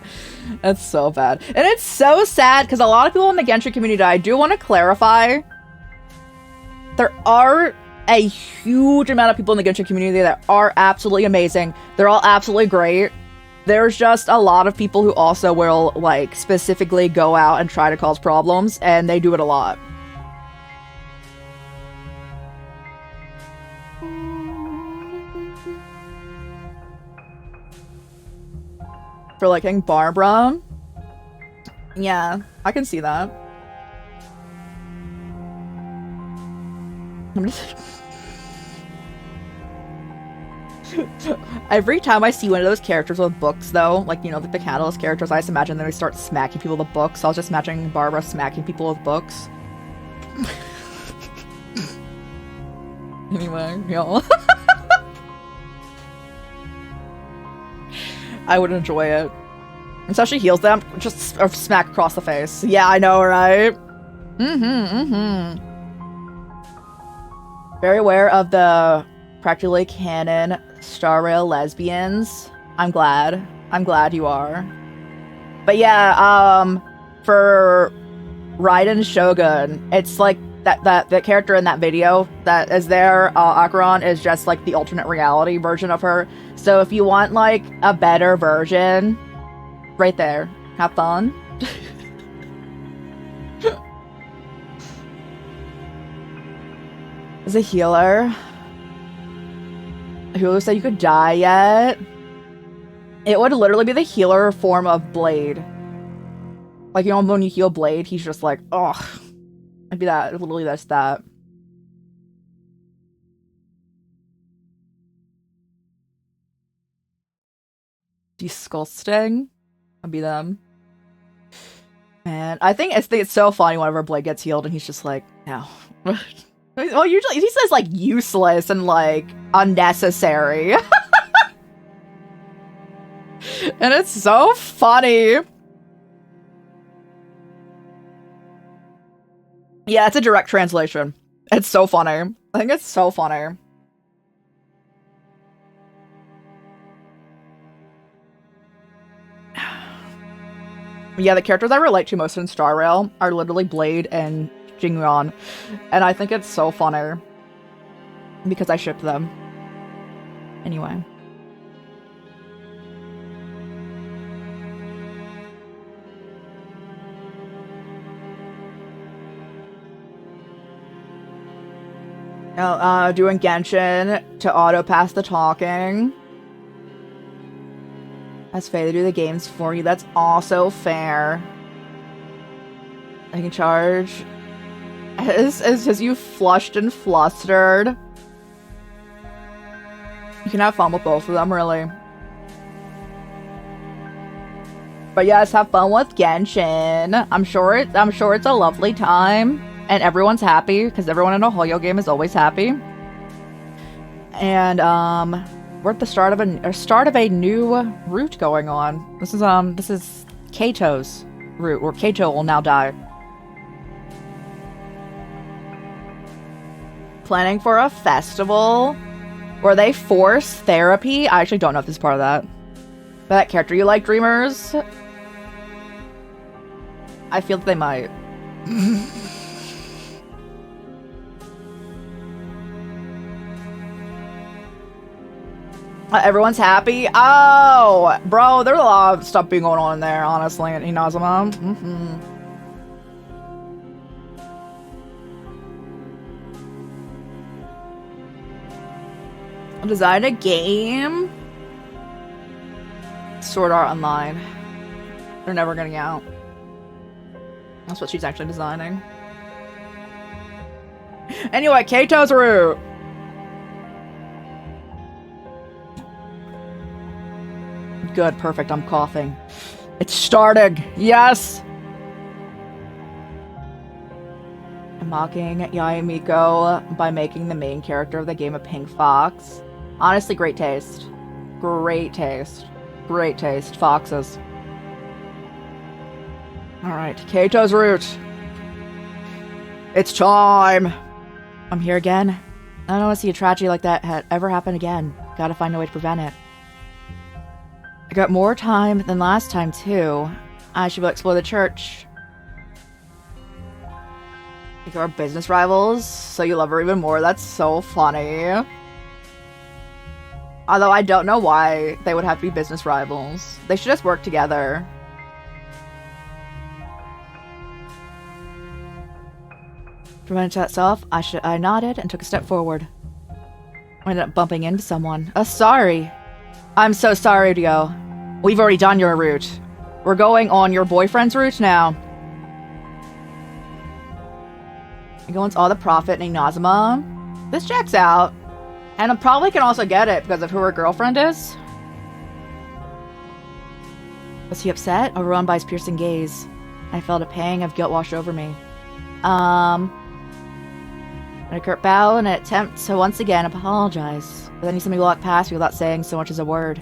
That's so bad. And it's so sad because a lot of people in the Genshin community, I do want to clarify, there are a huge amount of people in the Genshin community that are absolutely amazing. They're all absolutely great. There's just a lot of people who also will, like, specifically go out and try to cause problems, and they do it a lot. For liking Barbara? Yeah, I can see that. Every time I see one of those characters with books, though, like, you know, like the Catalyst characters, I just imagine them they start smacking people with books. So I was just imagining Barbara smacking people with books. Anyway, yeah. I would enjoy it. And so she heals them, just smack across the face. Yeah, I know, right? Very aware of the practically canon Star Rail lesbians. I'm glad. I'm glad you are. But yeah, for Raiden Shogun, it's like that character in that video that is there, Acheron, is just like the alternate reality version of her. So if you want like a better version, right there. Have fun. As a healer, who said you could die yet? It would literally be the healer form of Blade. Like, you know, when you heal Blade, he's just like, ugh. I'd be that, literally that's that. disgusting. I'd be them. And I think it's so funny whenever Blake gets healed and he's just like, no. Well, usually he says like useless and like unnecessary. And it's so funny. Yeah, it's a direct translation. It's so funny. I think it's so funny. Yeah, the characters I relate to most in Star Rail are literally Blade and Jingyan. And I think it's so funny. Because I ship them. Anyway. Doing Genshin to auto-pass the talking. That's fair, they do the games for you. That's also fair. I can charge. As you flushed and flustered. You can have fun with both of them, really. But yes, have fun with Genshin. I'm sure it's a lovely time. And everyone's happy, because everyone in a Hoyo game is always happy. And, we're at the start of a new route going on. This is Keito's route, where Keito will now die. Planning for a festival where they force therapy. I actually don't know if this is part of that. That character you like, Dreamers? I feel that they might. Everyone's happy. Oh, bro, there's a lot of stuff being going on in there, honestly, at Inazuma. Design a game? Sword Art Online. They're never getting out. That's what she's actually designing. Anyway, Keito's route. Good, perfect, I'm coughing. It's starting! Yes! I'm mocking Yaemiko by making the main character of the game a pink fox. Honestly, great taste. Great taste. Great taste. Foxes. Alright, Keito's route. It's time! I'm here again. I don't want to see a tragedy like that ever happen again. Gotta find a way to prevent it. I got more time than last time, too. I should go explore the church. Like our business rivals, so you love her even more. That's so funny. Although I don't know why they would have to be business rivals. They should just work together. Prevent that self, I nodded and took a step forward. I ended up bumping into someone. Sorry. I'm so sorry, Dio. We've already done your route. We're going on your boyfriend's route now. It wants all the profit in Inazuma. This checks out. And I probably can also get it because of who her girlfriend is. Was he upset? Overwhelmed by his piercing gaze. I felt a pang of guilt wash over me. And a curt bow and an attempt to once again apologize. But then he simply walked past me without saying so much as a word.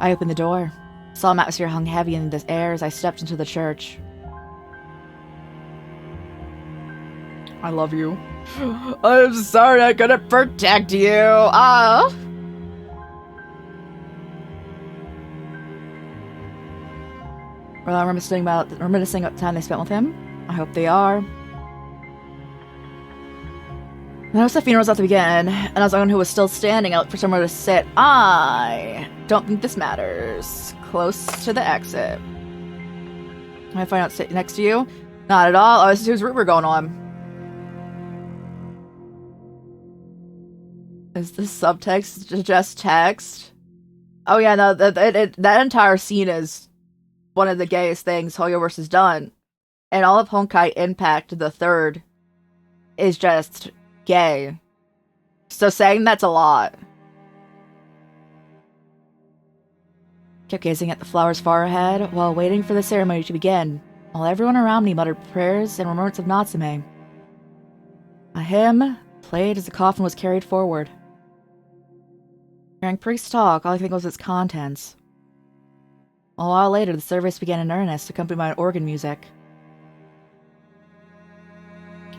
I opened the door. Solemn atmosphere hung heavy in the air as I stepped into the church. I love you. I'm sorry I couldn't protect you. I reminiscing about the time they spent with him. I hope they are. Notice the funeral was about to begin, and as someone who was still standing, I looked for somewhere to sit. I don't think this matters. Close to the exit. Can I find out sit next to you? Not at all. Oh, this is whose route we're going on. Is this subtext just text? Oh yeah, no, that entire scene is one of the gayest things Hoyoverse has done. And all of Honkai Impact the Third is just gay. So saying that's a lot. Kept gazing at the flowers far ahead while waiting for the ceremony to begin, while everyone around me muttered prayers and remembrance of Natsume. A hymn played as the coffin was carried forward. Hearing priests talk, all I could think was its contents. A while later, the service began in earnest, accompanied by organ music.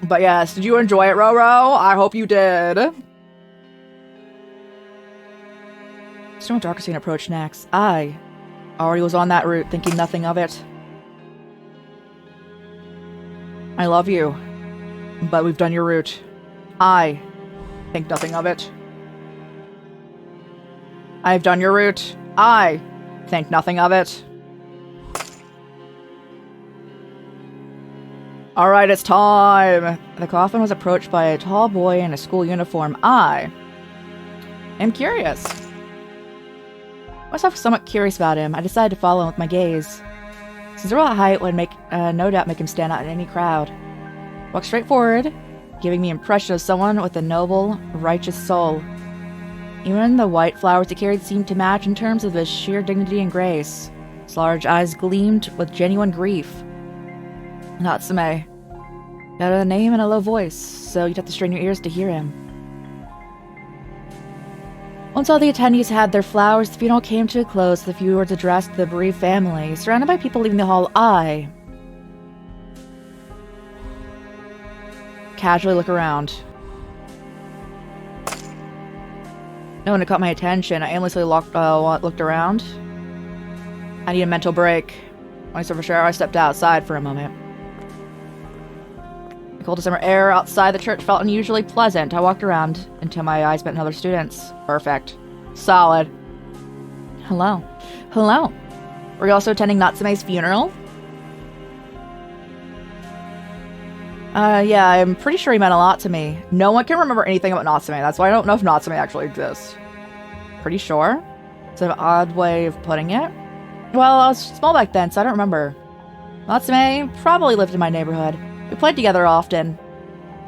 But yes, did you enjoy it, Roro? I hope you did. Still a darker scene approached next. I already was on that route, thinking nothing of it. I love you, but we've done your route. I think nothing of it. I've done your route. I think nothing of it. Alright, it's time! The coffin was approached by a tall boy in a school uniform. I am curious. I was somewhat curious about him. I decided to follow him with my gaze. His real height would no doubt make him stand out in any crowd. Walked straight forward, giving me the impression of someone with a noble, righteous soul. Even the white flowers he carried seemed to match in terms of his sheer dignity and grace. His large eyes gleamed with genuine grief. Natsume. Got a name and a low voice, so you'd have to strain your ears to hear him. Once all the attendees had their flowers, the funeral came to a close with a few words addressed to the bereaved family. Surrounded by people leaving the hall, I casually look around. No one had caught my attention. I aimlessly looked around. I need a mental break. When I saw for sure, I stepped outside for a moment. The cold December air outside the church felt unusually pleasant. I walked around until my eyes met on other students. Perfect. Solid. Hello. Hello. Were you also attending Natsume's funeral? Yeah, I'm pretty sure he meant a lot to me. No one can remember anything about Natsume. That's why I don't know if Natsume actually exists. Pretty sure. It's an odd way of putting it. Well, I was small back then, so I don't remember. Natsume probably lived in my neighborhood. We played together often.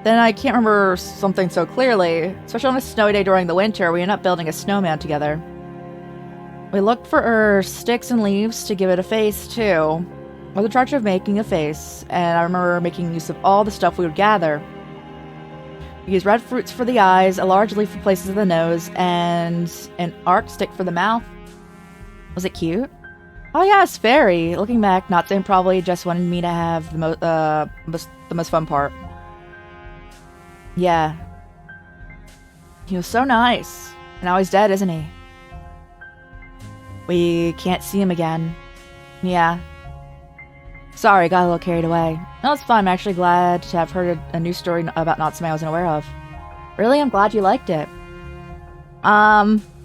Then I can't remember something so clearly. Especially on a snowy day during the winter, we ended up building a snowman together. We looked for sticks and leaves to give it a face, too. With the charge of making a face, and I remember making use of all the stuff we would gather. We used red fruits for the eyes, a large leaf for places of the nose, and an arc stick for the mouth. Was it cute? Oh yeah, it's fairy. Looking back, Natsume probably just wanted me to have the most fun part. Yeah. He was so nice. And now he's dead, isn't he? We can't see him again. Yeah. Sorry, got a little carried away. No, it's fine. I'm actually glad to have heard a new story about Natsume I wasn't aware of. Really? I'm glad you liked it.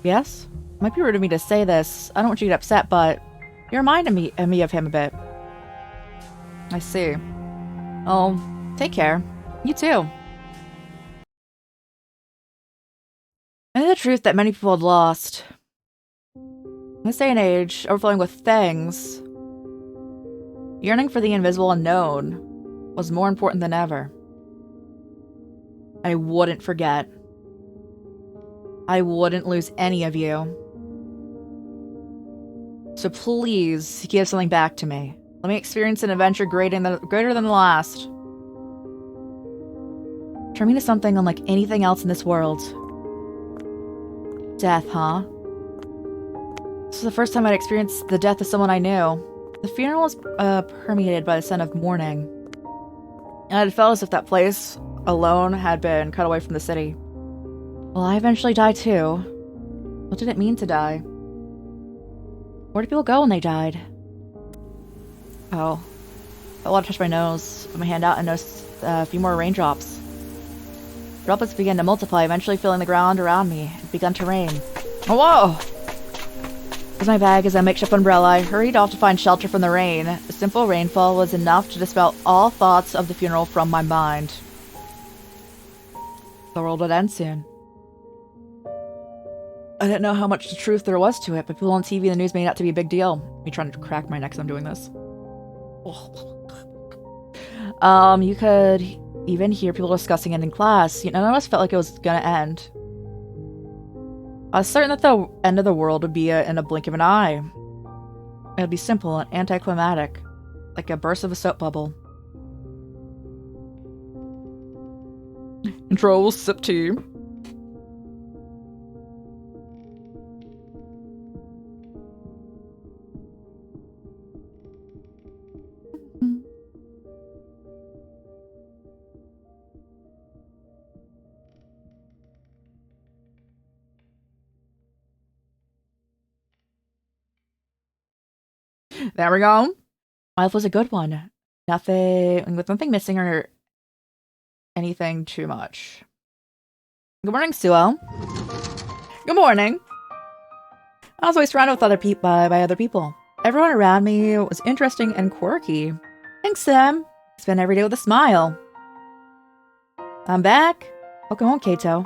Yes? Might be rude of me to say this. I don't want you to get upset, but you reminded me of him a bit. I see. Oh, take care. You too. I knew the truth that many people had lost. In this day and age, overflowing with things, yearning for the invisible unknown was more important than ever. I wouldn't forget. I wouldn't lose any of you. So please, give something back to me. Let me experience an adventure greater than the last. Turn me to something unlike anything else in this world. Death, huh? This was the first time I'd experienced the death of someone I knew. The funeral was permeated by the scent of mourning. And it felt as if that place alone had been cut away from the city. Well, I eventually died too. What did it mean to die? Where did people go when they died? Oh. I want to touch my nose, put my hand out, and noticed a few more raindrops. Droplets began to multiply, eventually filling the ground around me. It began to rain. Oh, whoa! With my bag as a makeshift umbrella, I hurried off to find shelter from the rain. The simple rainfall was enough to dispel all thoughts of the funeral from my mind. The world would end soon. I didn't know how much truth there was to it, but people on TV and the news made it out to be a big deal. Me trying to crack my neck as I'm doing this. You could even hear people discussing it in class. None of us felt like it was gonna end. I was certain that the end of the world would be in a blink of an eye. It'll be simple and anticlimactic, like a burst of a soap bubble. Control, sip tea. There we go. Life was a good one. With nothing missing or anything too much. Good morning, Suo. Good morning. I was always surrounded with other by other people. Everyone around me was interesting and quirky. Thanks, Sam. Spend every day with a smile. I'm back. Welcome home, Keito.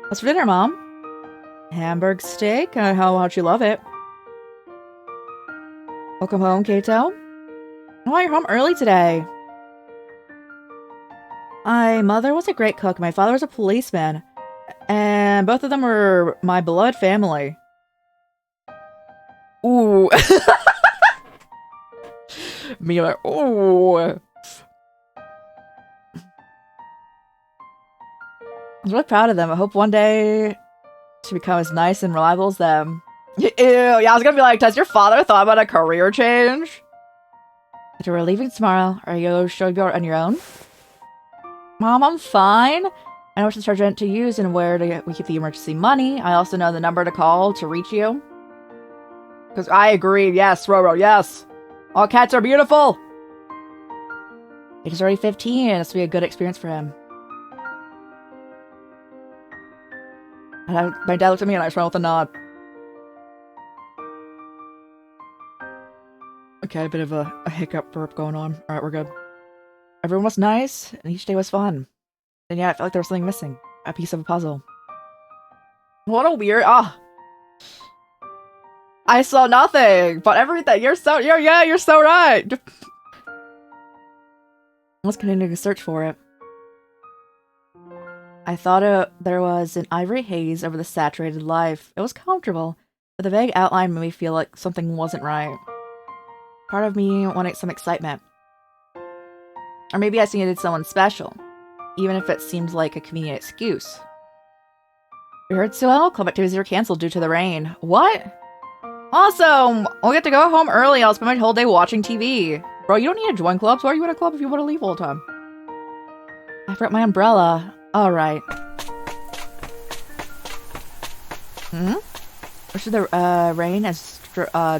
What's for dinner, Mom? Hamburg steak? How'd you love it? Welcome home, Keito. Oh, you're home early today. My mother was a great cook. My father was a policeman. And both of them were my beloved family. Ooh. Me like, ooh. I was really proud of them. I hope one day to become as nice and reliable as them. Ew, yeah, I was gonna be like, has your father thought about a career change? After we're leaving tomorrow, are you sure you're on your own? Mom, I'm fine. I know which detergent to use and where we keep the emergency money. I also know the number to call to reach you. Because I agree, yes, Roro, yes. All cats are beautiful. He's already 15, this will be a good experience for him. And my dad looked at me and I smiled with a nod. Okay, a bit of a hiccup burp going on. Alright, we're good. Everyone was nice, and each day was fun. And yeah, I felt like there was something missing. A piece of a puzzle. What a weird... I saw nothing, but everything. You're so right. I was continuing to search for it. I thought there was an ivory haze over the saturated life. It was comfortable, but the vague outline made me feel like something wasn't right. Part of me wanted some excitement. Or maybe I just needed someone special, even if it seemed like a convenient excuse. We heard Suel club activities were cancelled due to the rain. What? Awesome! I'll get to go home early. I'll spend my whole day watching TV. Bro, you don't need to join clubs. Why are you in a club if you want to leave all the time? I forgot my umbrella. Alright. Or should the rain as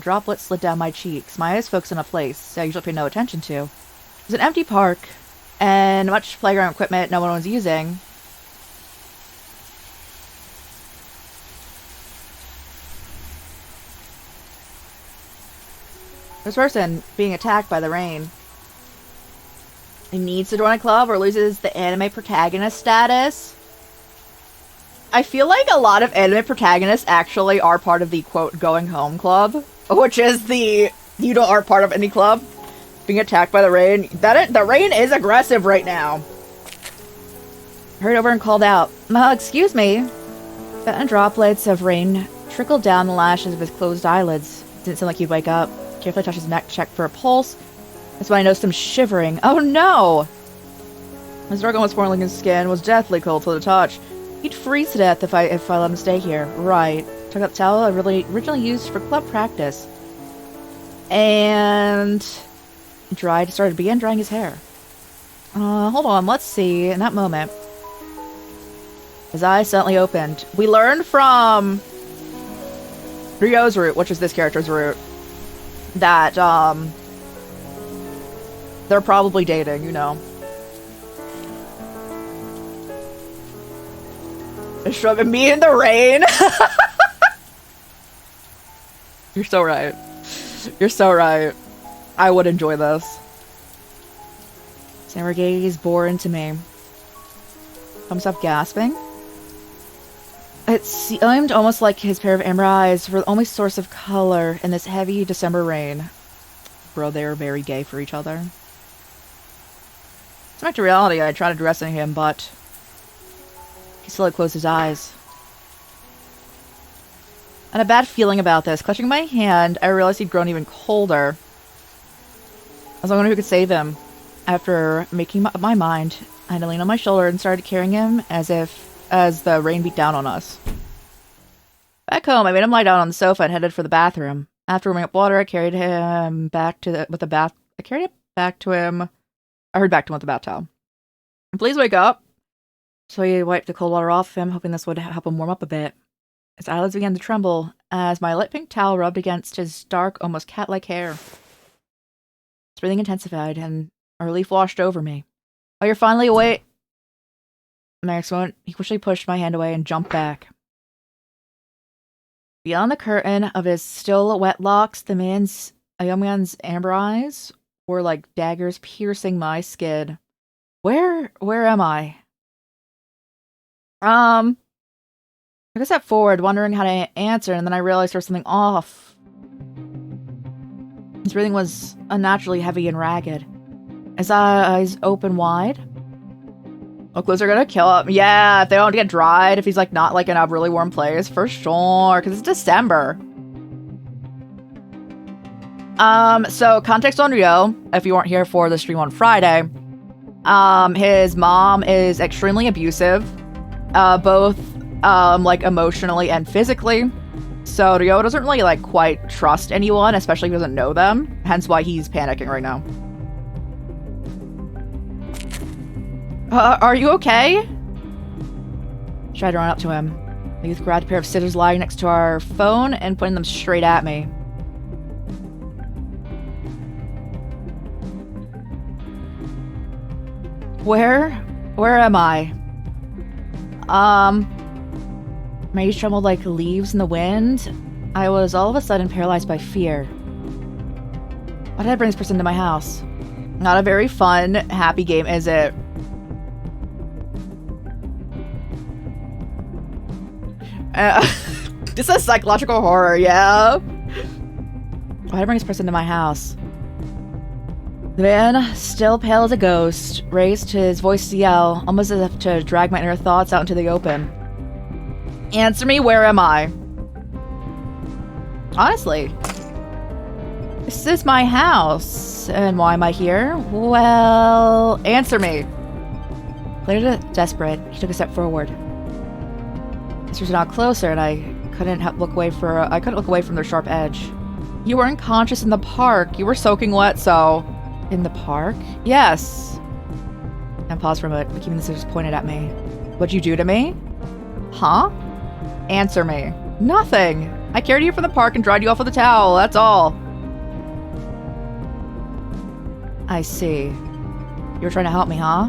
droplets slid down my cheeks. My eyes focused on a place I usually pay no attention to. It was an empty park, and much playground equipment no one was using. This person being attacked by the rain. He needs to join a club or loses the anime protagonist status. I feel like a lot of anime protagonists actually are part of the, quote, going home club. Which is the, you aren't part of any club. Being attacked by the rain. The rain is aggressive right now. I hurried over and called out, excuse me. Faint droplets of rain trickled down the lashes of his closed eyelids. Didn't seem like he'd wake up. Carefully touched his neck to check for a pulse. That's when I noticed him shivering. Oh no! His dark, almost foreign-looking skin was deathly cold to the touch. He'd freeze to death if I let him stay here. Right. Took out the towel I originally used for club practice. And began drying his hair. Hold on, let's see. In that moment, his eyes suddenly opened. We learned from Ryo's route, which is this character's route, that, they're probably dating, you know. Me in the rain? You're so right. You're so right. I would enjoy this. Summer gaze bore into me. Comes up gasping. It seemed almost like his pair of amber eyes were the only source of color in this heavy December rain. Bro, they were very gay for each other. Back to reality, I tried addressing him, but he still had closed his eyes. I had a bad feeling about this. Clutching my hand, I realized he'd grown even colder. I was wondering who could save him. After making up my mind, I had to lean on my shoulder and started carrying him as the rain beat down on us. Back home, I made him lie down on the sofa and headed for the bathroom. After warming up water, I carried him back to him with the bath towel. Please wake up. So he wiped the cold water off him, hoping this would help him warm up a bit. His eyelids began to tremble as my light pink towel rubbed against his dark, almost cat-like hair. His breathing intensified, and a relief washed over me. Oh, you're finally awake. The next moment, he quickly pushed my hand away and jumped back. Beyond the curtain of his still wet locks, a young man's amber eyes were like daggers piercing my skin. Where am I? I took a step forward, wondering how to answer, and then I realized there was something off. His breathing was unnaturally heavy and ragged. His eyes open wide. Oh, clothes are gonna kill him. Yeah, if they don't get dried, if he's like not like in a really warm place, for sure, because it's December. So context on Rio, if you weren't here for the stream on Friday, his mom is extremely abusive, both like emotionally and physically. So Rio doesn't really like quite trust anyone, especially if he doesn't know them. Hence why he's panicking right now. Are you okay? Tried to run up to him. The youth grabbed a pair of scissors lying next to our phone and pointed them straight at me. Where am I? My knees trembled like leaves in the wind. I was all of a sudden paralyzed by fear. Why did I bring this person into my house? Not a very fun, happy game, is it? This is psychological horror, yeah? Why did I bring this person into my house? The man, still pale as a ghost, raised his voice to yell, almost as if to drag my inner thoughts out into the open. Answer me, where am I? Honestly, this is my house. And why am I here? Well, answer me. Later, desperate, he took a step forward. This was now closer, and I couldn't look away from their sharp edge. You were unconscious in the park. You were soaking wet, so... In the park? Yes. And paused for a moment, keeping the scissors pointed at me. What'd you do to me? Huh? Answer me. Nothing. I carried you from the park and dried you off with a towel, that's all. I see. You were trying to help me, huh?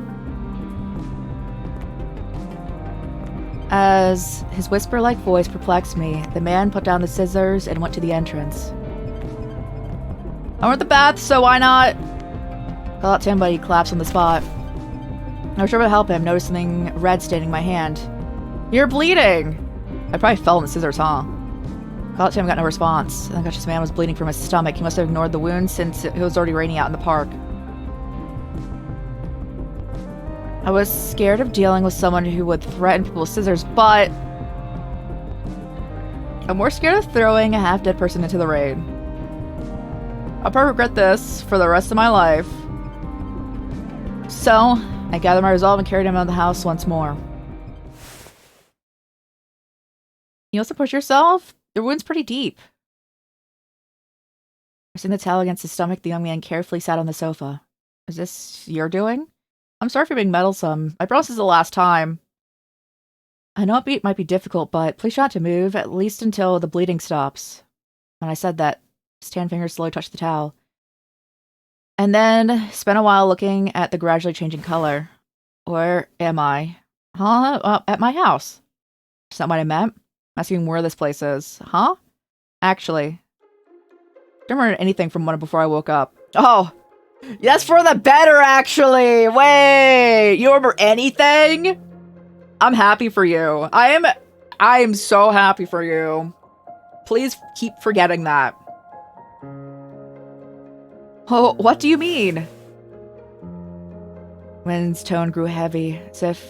As his whisper-like voice perplexed me, the man put down the scissors and went to the entrance. I want the bath, so why not? Call out to him, but he collapsed on the spot. I was sure to help him, noticed something red staining my hand. You're bleeding! I probably fell in the scissors, huh? Called out to him, got no response. The unconscious man was bleeding from his stomach. He must have ignored the wound since it was already raining out in the park. I was scared of dealing with someone who would threaten people with scissors, but... I'm more scared of throwing a half-dead person into the rain. I'll probably regret this for the rest of my life. So, I gathered my resolve and carried him out of the house once more. You also push yourself? The wound's pretty deep. Pressing the towel against his stomach, the young man carefully sat on the sofa. Is this your doing? I'm sorry for being meddlesome. I promise this is the last time. I know it might be difficult, but please try not to move, at least until the bleeding stops. When I said that, his tan fingers slowly touched the towel. And then spent a while looking at the gradually changing color. Where am I? Huh? At my house. Is that what I meant? I'm asking where this place is. Huh? Actually, I don't remember anything from before I woke up. Oh! That's for the better, actually! Wait! You remember anything? I'm happy for you. I am so happy for you. Please keep forgetting that. Oh, what do you mean? Wynn's tone grew heavy, as if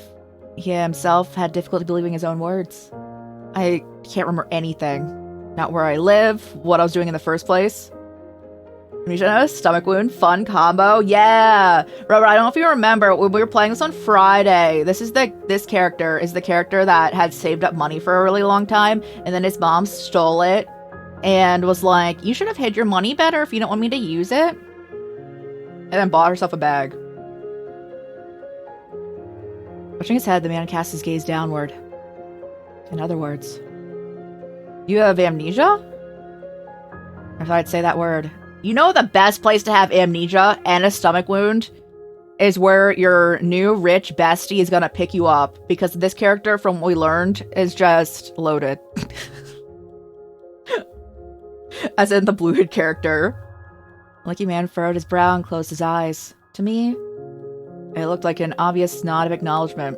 he himself had difficulty believing his own words. I can't remember anything. not where I live, what I was doing in the first place. Amnesia, stomach wound, fun combo. Yeah! Robert, I don't know if you remember, when we were playing this on Friday, this character is the character that had saved up money for a really long time, and then his mom stole it, and was like, you should have hid your money better if you don't want me to use it. And then bought herself a bag. Touching his head, the man cast his gaze downward. In other words, you have amnesia? I thought I'd say that word. You know the best place to have amnesia and a stomach wound is where your new rich bestie is gonna pick you up, because this character, from what we learned, is just loaded. As in the blue-hood character. Lucky man furrowed his brow and closed his eyes. To me, it looked like an obvious nod of acknowledgement.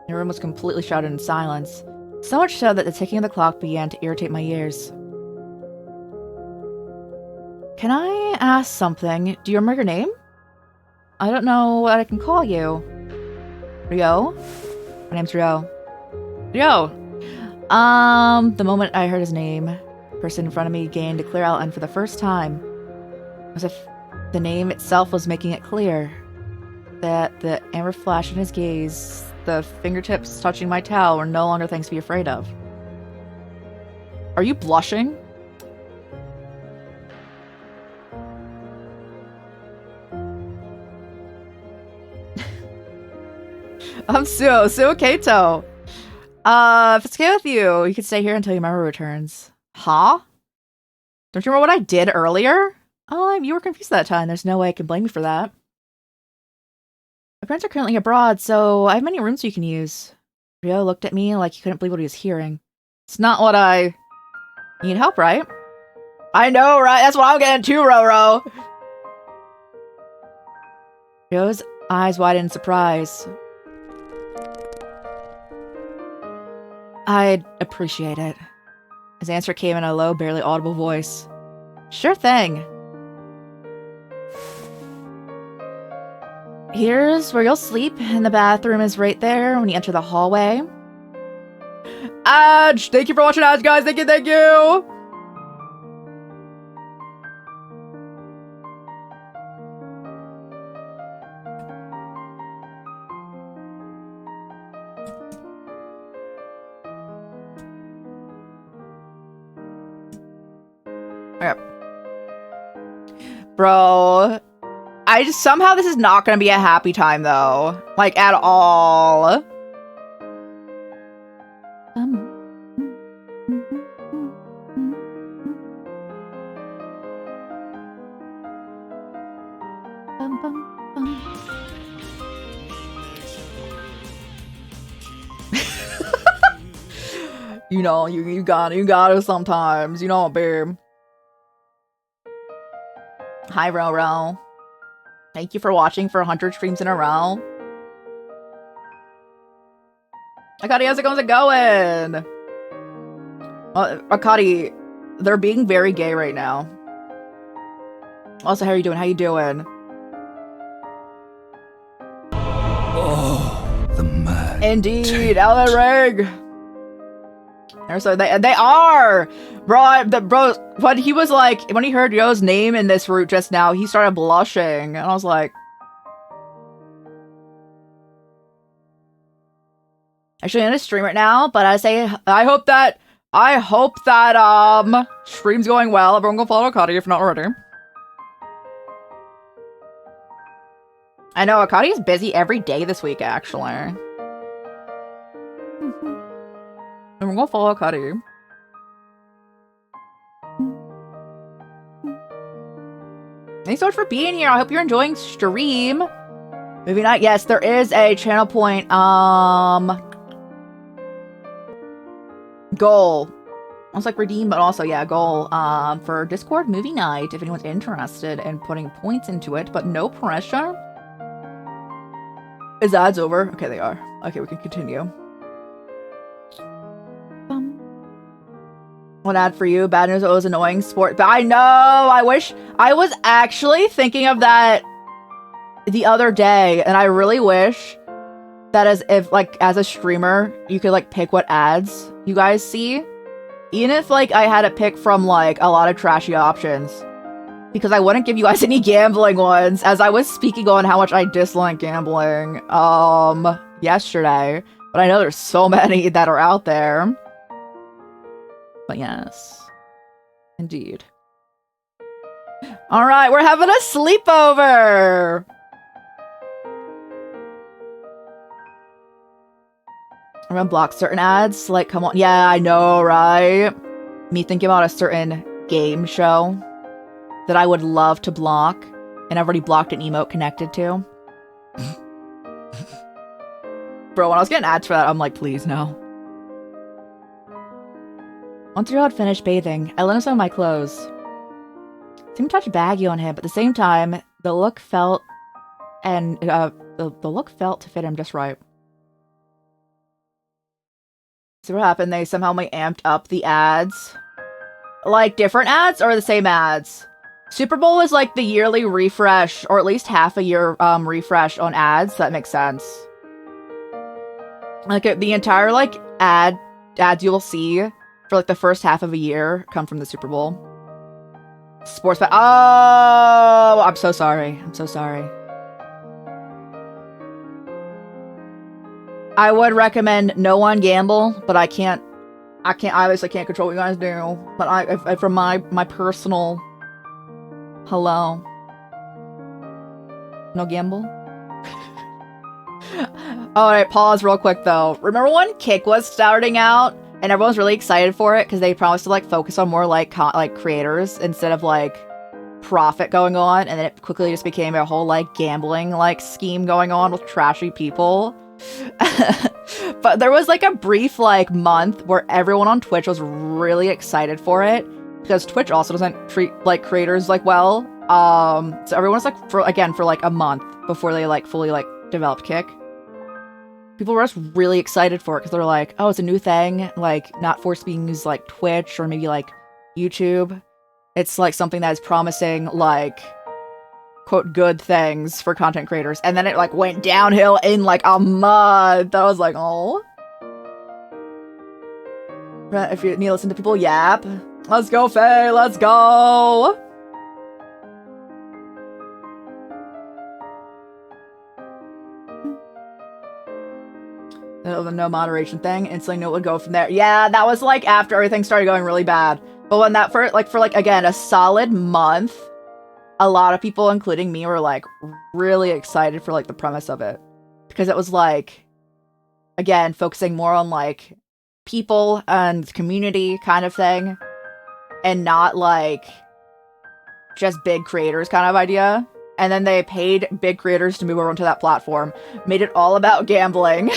The room was completely shrouded in silence, so much so that the ticking of the clock began to irritate my ears. Can I ask something? Do you remember your name? I don't know what I can call you. Ryo? My name's Ryo. Ryo! The moment I heard his name, the person in front of me gained a clear outline for the first time. As if the name itself was making it clear. That the amber flash in his gaze, the fingertips touching my towel, were no longer things to be afraid of. Are you blushing? I'm Keito. If it's okay with you, you can stay here until your memory returns. Huh? Don't you remember what I did earlier? Oh, you were confused that time. There's no way I can blame you for that. My parents are currently abroad, so I have many rooms you can use. Ryo looked at me like he couldn't believe what he was hearing. It's not what I... You need help, right? I know, right? That's what I'm getting too, Roro. Ryo's eyes widened in surprise. I'd appreciate it. His answer came in a low, barely audible voice. Sure thing. Here's where you'll sleep, and the bathroom is right there when you enter the hallway. Adge! Thank you for watching, Adge, guys! Thank you! Okay. Bro... somehow this is not gonna be a happy time, though. Like, at all. You know, you got it sometimes. You know, babe. Hi, Roro. Thank you for watching for 100 streams in a row. Akari, how's it going? Akari, they're being very gay right now. Also, how are you doing? How you doing? Oh, the mad. Indeed, Ellen Rig. So they are, bro. When he was like, when he heard Yo's name in this route just now, he started blushing, and I was like, actually in a stream right now. But I hope that stream's going well. Everyone go follow Akari if not already. I know Akari is busy every day this week, actually. And we're gonna follow Akari. Thanks so much for being here. I hope you're enjoying stream. Movie night. Yes, there is a channel point goal. Almost like redeem, but also yeah, goal for Discord movie night if anyone's interested in putting points into it, but no pressure. Is ads over? Okay, they are. Okay, we can continue. One ad for you. Bad news, it was annoying sport. But I know, I wish I was actually thinking of that the other day, and I really wish that as a streamer, you could like pick what ads you guys see. Even if, like, I had to pick from, like, a lot of trashy options. Because I wouldn't give you guys any gambling ones, as I was speaking on how much I dislike gambling, yesterday. But I know there's so many that are out there. But yes. Indeed. Alright, we're having a sleepover! I'm gonna block certain ads. Like, come on. Yeah, I know, right? Me thinking about a certain game show that I would love to block, and I've already blocked an emote connected to. Bro, when I was getting ads for that, I'm like, please, no. Once Rod finished bathing, I lent him some of my clothes. Seemed to touch baggy on him, but at the same time, the look felt to fit him just right. See what happened? They somehow amped up the ads. Like, different ads or the same ads? Super Bowl is like the yearly refresh, or at least half a year refresh on ads. So that makes sense. Like, the entire, like, ads you will see for, like, the first half of a year come from the Super Bowl. Sports bet. Oh, I'm so sorry. I'm so sorry. I would recommend no one gamble, but I obviously can't control what you guys do. But I from my personal, hello, no gamble. Alright, pause real quick though. Remember when Kick was starting out and everyone was really excited for it because they promised to like focus on more like creators instead of like profit going on, and then it quickly just became a whole like gambling like scheme going on with trashy people. But there was like a brief like month where everyone on Twitch was really excited for it because Twitch also doesn't treat like creators like well. So everyone's like for like a month before they like fully like developed Kick. People were just really excited for it because they're like, oh, it's a new thing, like not forced being used like Twitch or maybe like YouTube. It's like something that is promising like quote good things for content creators, and then it like went downhill in like a month. I was like, oh. If you need to listen to people yap, let's go, Faye, let's go. The no moderation thing, instantly knew it would go from there. Yeah, that was like after everything started going really bad. But when that for like again a solid month, a lot of people, including me, were like really excited for like the premise of it. Because it was like, again, focusing more on like people and community kind of thing. And not like just big creators kind of idea. And then they paid big creators to move over onto that platform. Made it all about gambling.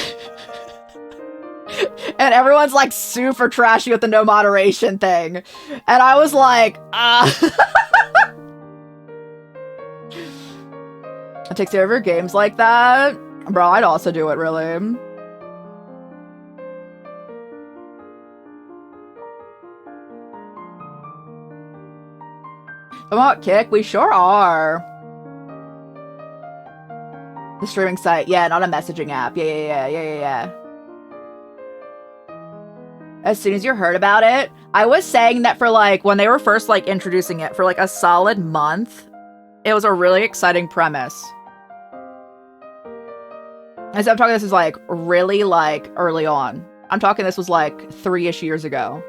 And everyone's like super trashy with the no moderation thing. And I was like, It takes over games like that. Bro, I'd also do it, really. Come on, Kick, we sure are. The streaming site, yeah, not a messaging app. Yeah. As soon as you heard about it, I was saying that for like, when they were first like introducing it, for like a solid month, it was a really exciting premise. And so I'm talking this is like really like early on. I'm talking this was like 3-ish years ago.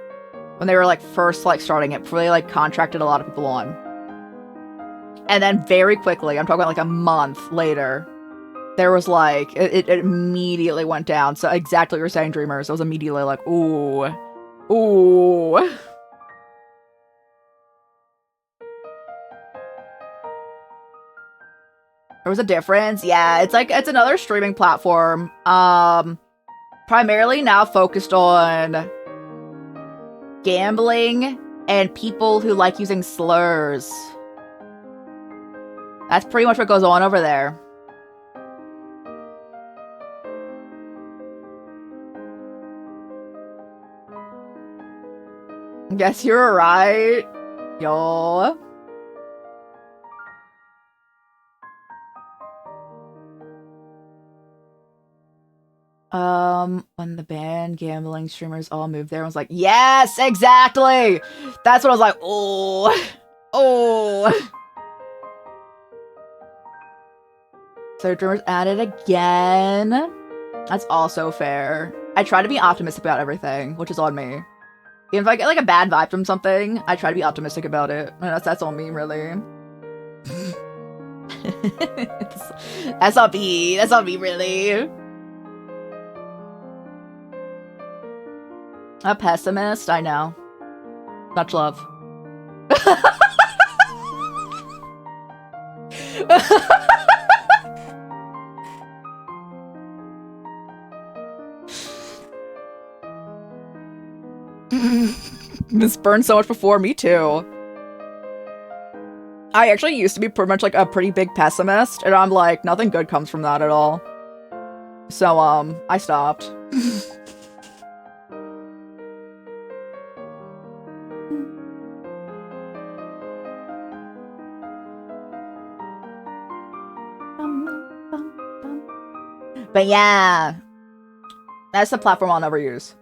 When they were like first like starting it, before they like contracted a lot of people on. And then very quickly, I'm talking about like a month later, there was like, it immediately went down. So exactly what you're saying, Dreamers. I was immediately like, ooh. There was a difference. Yeah, it's like, it's another streaming platform. Primarily now focused on gambling and people who like using slurs. That's pretty much what goes on over there. Guess you're right. Yo. When the band gambling streamers all moved there, I was like, yes, exactly! That's what I was like, oh, oh. So dreamers added again. That's also fair. I try to be optimistic about everything, which is on me. Even if I get like a bad vibe from something, I try to be optimistic about it. And that's on me, really. That's not me. That's not me, really. A pessimist? I know. Much love. This burned so much before me too. I actually used to be pretty much like a pretty big pessimist, and I'm like, nothing good comes from that at all. So, I stopped. But yeah, that's the platform I'll never use.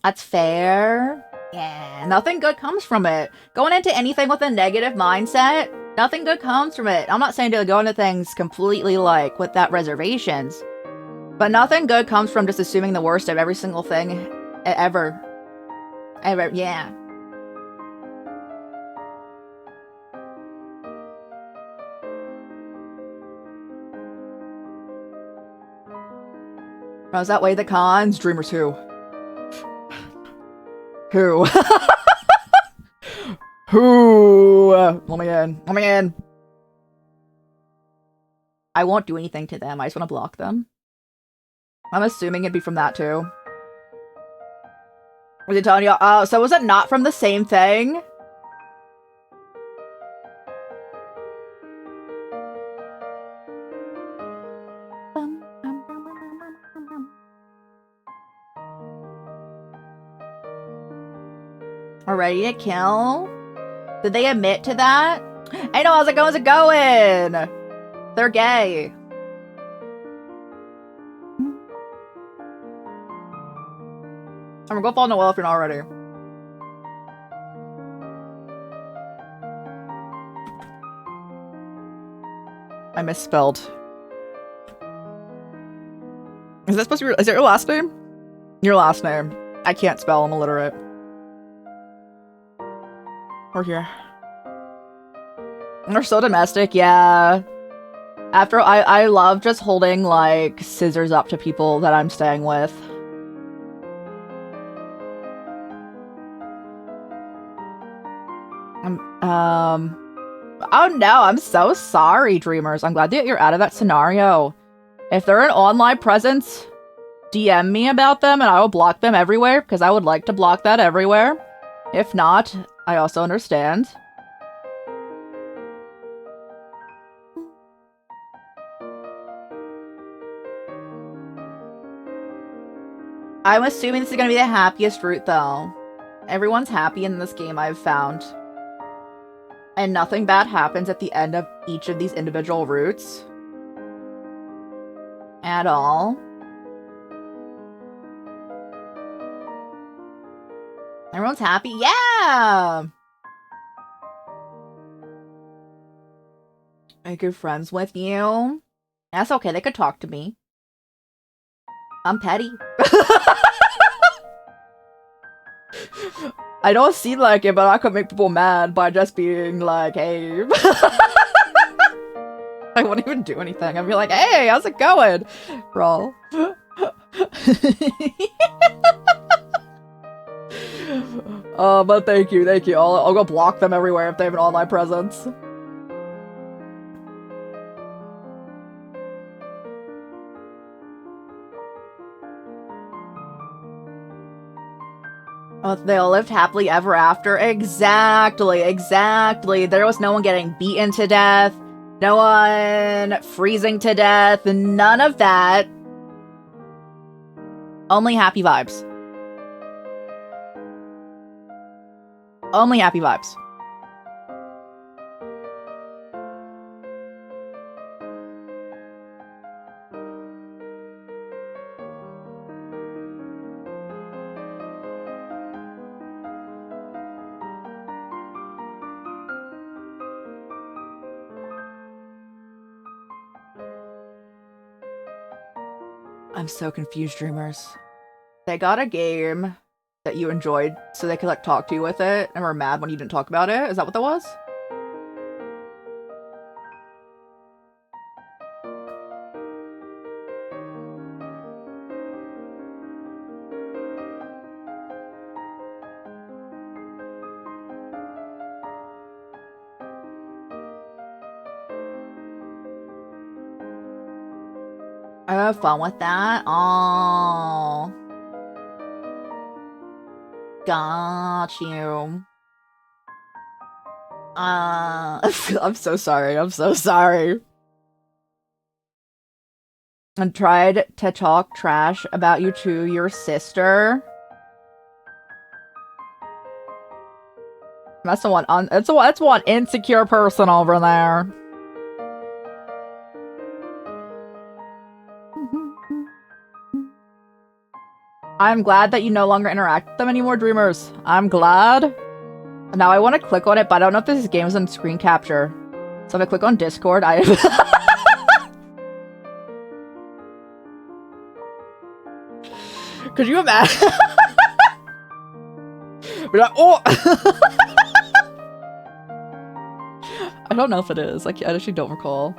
That's fair. Yeah, nothing good comes from it. Going into anything with a negative mindset, nothing good comes from it. I'm not saying to go into things completely like without reservations, but nothing good comes from just assuming the worst of every single thing ever. Ever, yeah. Does that weigh the cons? Dreamers who? Who? Who? Let me in. Let me in. I won't do anything to them. I just want to block them. I'm assuming it'd be from that too. Was he telling you? Oh, so was it not from the same thing? We're ready to kill? Did they admit to that? I know, how's it going? They're gay. I'm gonna go fall in the well if you're not ready. I misspelled. Is that supposed to be- is it your last name? Your last name. I can't spell, I'm illiterate. We're here. They're so domestic, yeah. After I love just holding like scissors up to people that I'm staying with. Oh no, I'm so sorry, dreamers. I'm glad that you're out of that scenario. If they're an online presence, DM me about them and I will block them everywhere because I would like to block that everywhere. If not, I also understand. I'm assuming this is gonna be the happiest route, though. Everyone's happy in this game, I've found. And nothing bad happens at the end of each of these individual routes. At all. Everyone's happy? Yeah! Are good friends with you? That's okay, they could talk to me. I'm petty. I don't seem like it, but I could make people mad by just being like, hey. I won't even do anything. I'd be like, hey, how's it going? Bro. But thank you. I'll go block them everywhere if they have an online presence. Oh, they all lived happily ever after. Exactly. There was no one getting beaten to death. No one freezing to death. None of that. Only happy vibes. Only happy vibes. I'm so confused, dreamers. They got a game that you enjoyed so they could like talk to you with it and were mad when you didn't talk about it? Is that what that was? I have fun with that. Oh, got you. I'm so sorry. I'm so sorry. And tried to talk trash about you to your sister. That's the one. That's one insecure person over there. I'm glad that you no longer interact with them anymore, dreamers. I'm glad. Now I want to click on it, but I don't know if this game is on screen capture. So if I click on Discord, I... Could you imagine? Oh! I don't know if it is. Like, I actually don't recall.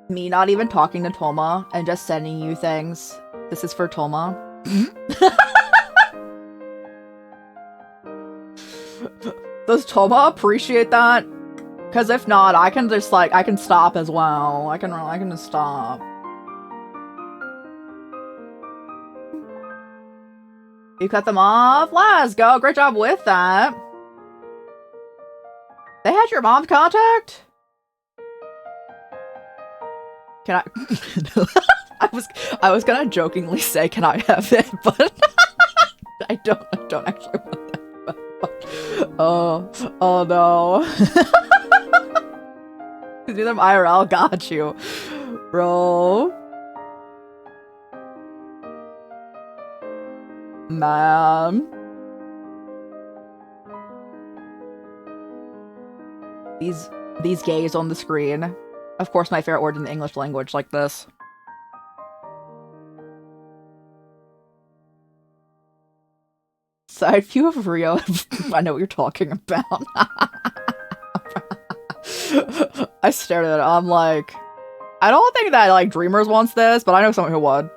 Me not even talking to Toma and just sending you things. This is for Toma. Does Toma appreciate that? Because if not, I can just like, I can stop as well. I can just stop. You cut them off? Let's go. Great job with that. They had your mom's contact? Can I? I was gonna jokingly say, can I have it? But I don't actually want that. Oh no. Do them IRL, got you. Bro. Man. These gays on the screen. Of course, my favorite word in the English language, like this. Side view of Rio. I know what you're talking about. I stared at it. I'm like, I don't think that like Dreamers wants this, but I know someone who would.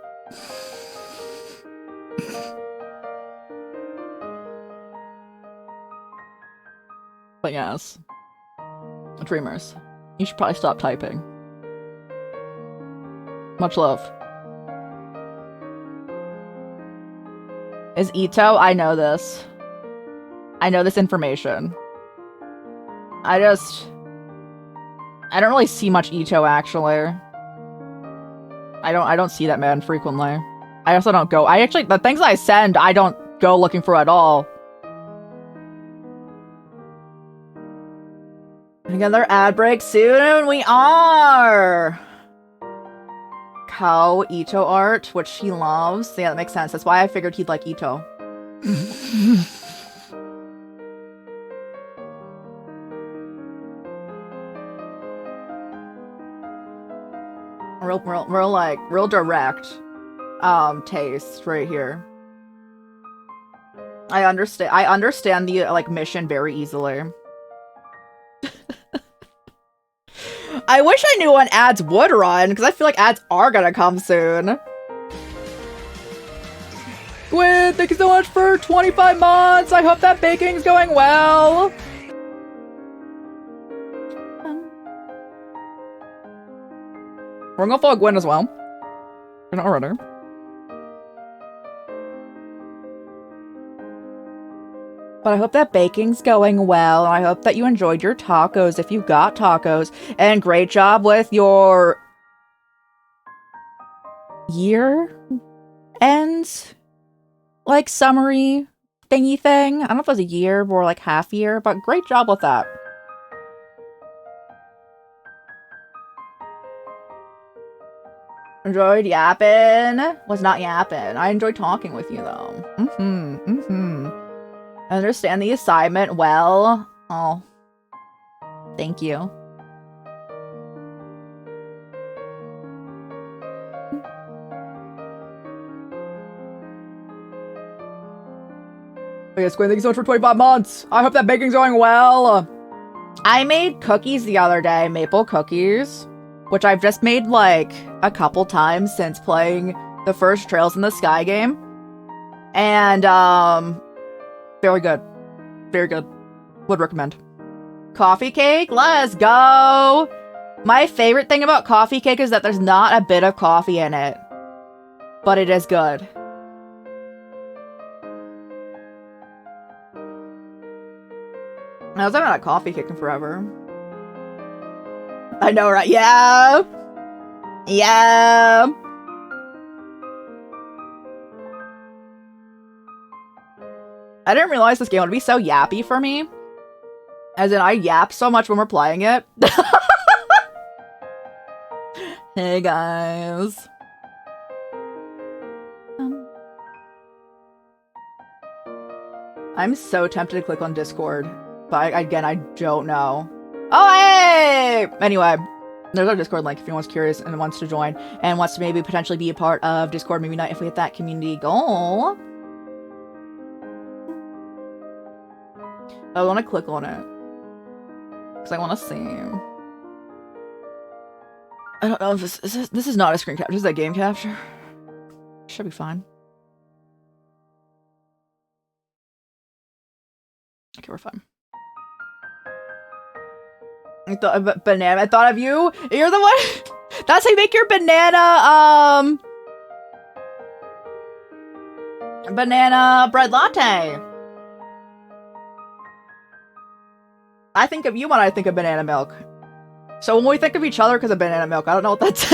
But yes, Dreamers, you should probably stop typing. Much love. Is Ito? I know this. I know this information. I don't really see much Ito, actually. I don't see that man frequently. I also don't go- the things I send, I don't go looking for at all. Another ad break soon, we are! Kao Ito art, which he loves. Yeah, that makes sense. That's why I figured he'd like Ito. real direct taste right here. I understand the like mission very easily. I wish I knew when ads would run, because I feel like ads are gonna come soon. Gwyn, thank you so much for 25 months! I hope that baking's going well! We're gonna follow Gwen as well. You're not already. But I hope that baking's going well, and I hope that you enjoyed your tacos if you got tacos. And great job with your year ends, like, summary thingy thing. I don't know if it was a year or like half year, but great job with that. Enjoyed yapping? Was not yapping. I enjoyed talking with you though. And understand the assignment well. Oh. Thank you. Yes, Gwen, thank you so much for 25 months. I hope that baking's going well. I made cookies the other day, maple cookies, which I've just made like a couple times since playing the first Trails in the Sky game. And, very good. Very good. Would recommend. Coffee cake? Let's go! My favorite thing about coffee cake is that there's not a bit of coffee in it. But it is good. I was having a coffee cake in forever. I know, right? Yeah! Yeah! I didn't realize this game would be so yappy for me. As in, I yap so much when we're playing it. Hey, guys. I'm so tempted to click on Discord. But again, I don't know. Oh, hey! Anyway, there's our Discord link if anyone's curious and wants to join. And wants to maybe potentially be a part of Discord maybe not if we hit that community goal. I want to click on it. Because I want to see. I don't know if this is not a screen capture. This is a game capture. Should be fine. Okay, we're fine. I thought banana. I thought of you. You're the one. That's how you make your banana. Banana bread latte. I think of you when I think of banana milk. So when we think of each other because of banana milk, I don't know what that's.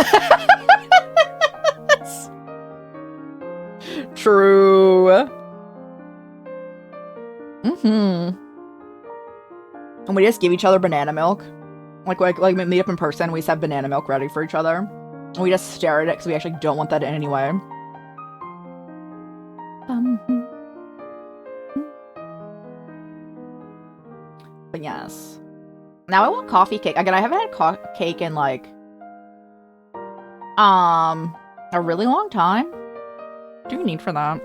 True. And we just give each other banana milk. Like meet up in person, we just have banana milk ready for each other. And we just stare at it because we actually don't want that in any way. But yes. Now I want coffee cake. Again, I haven't had cake in like a really long time. What do you need for that?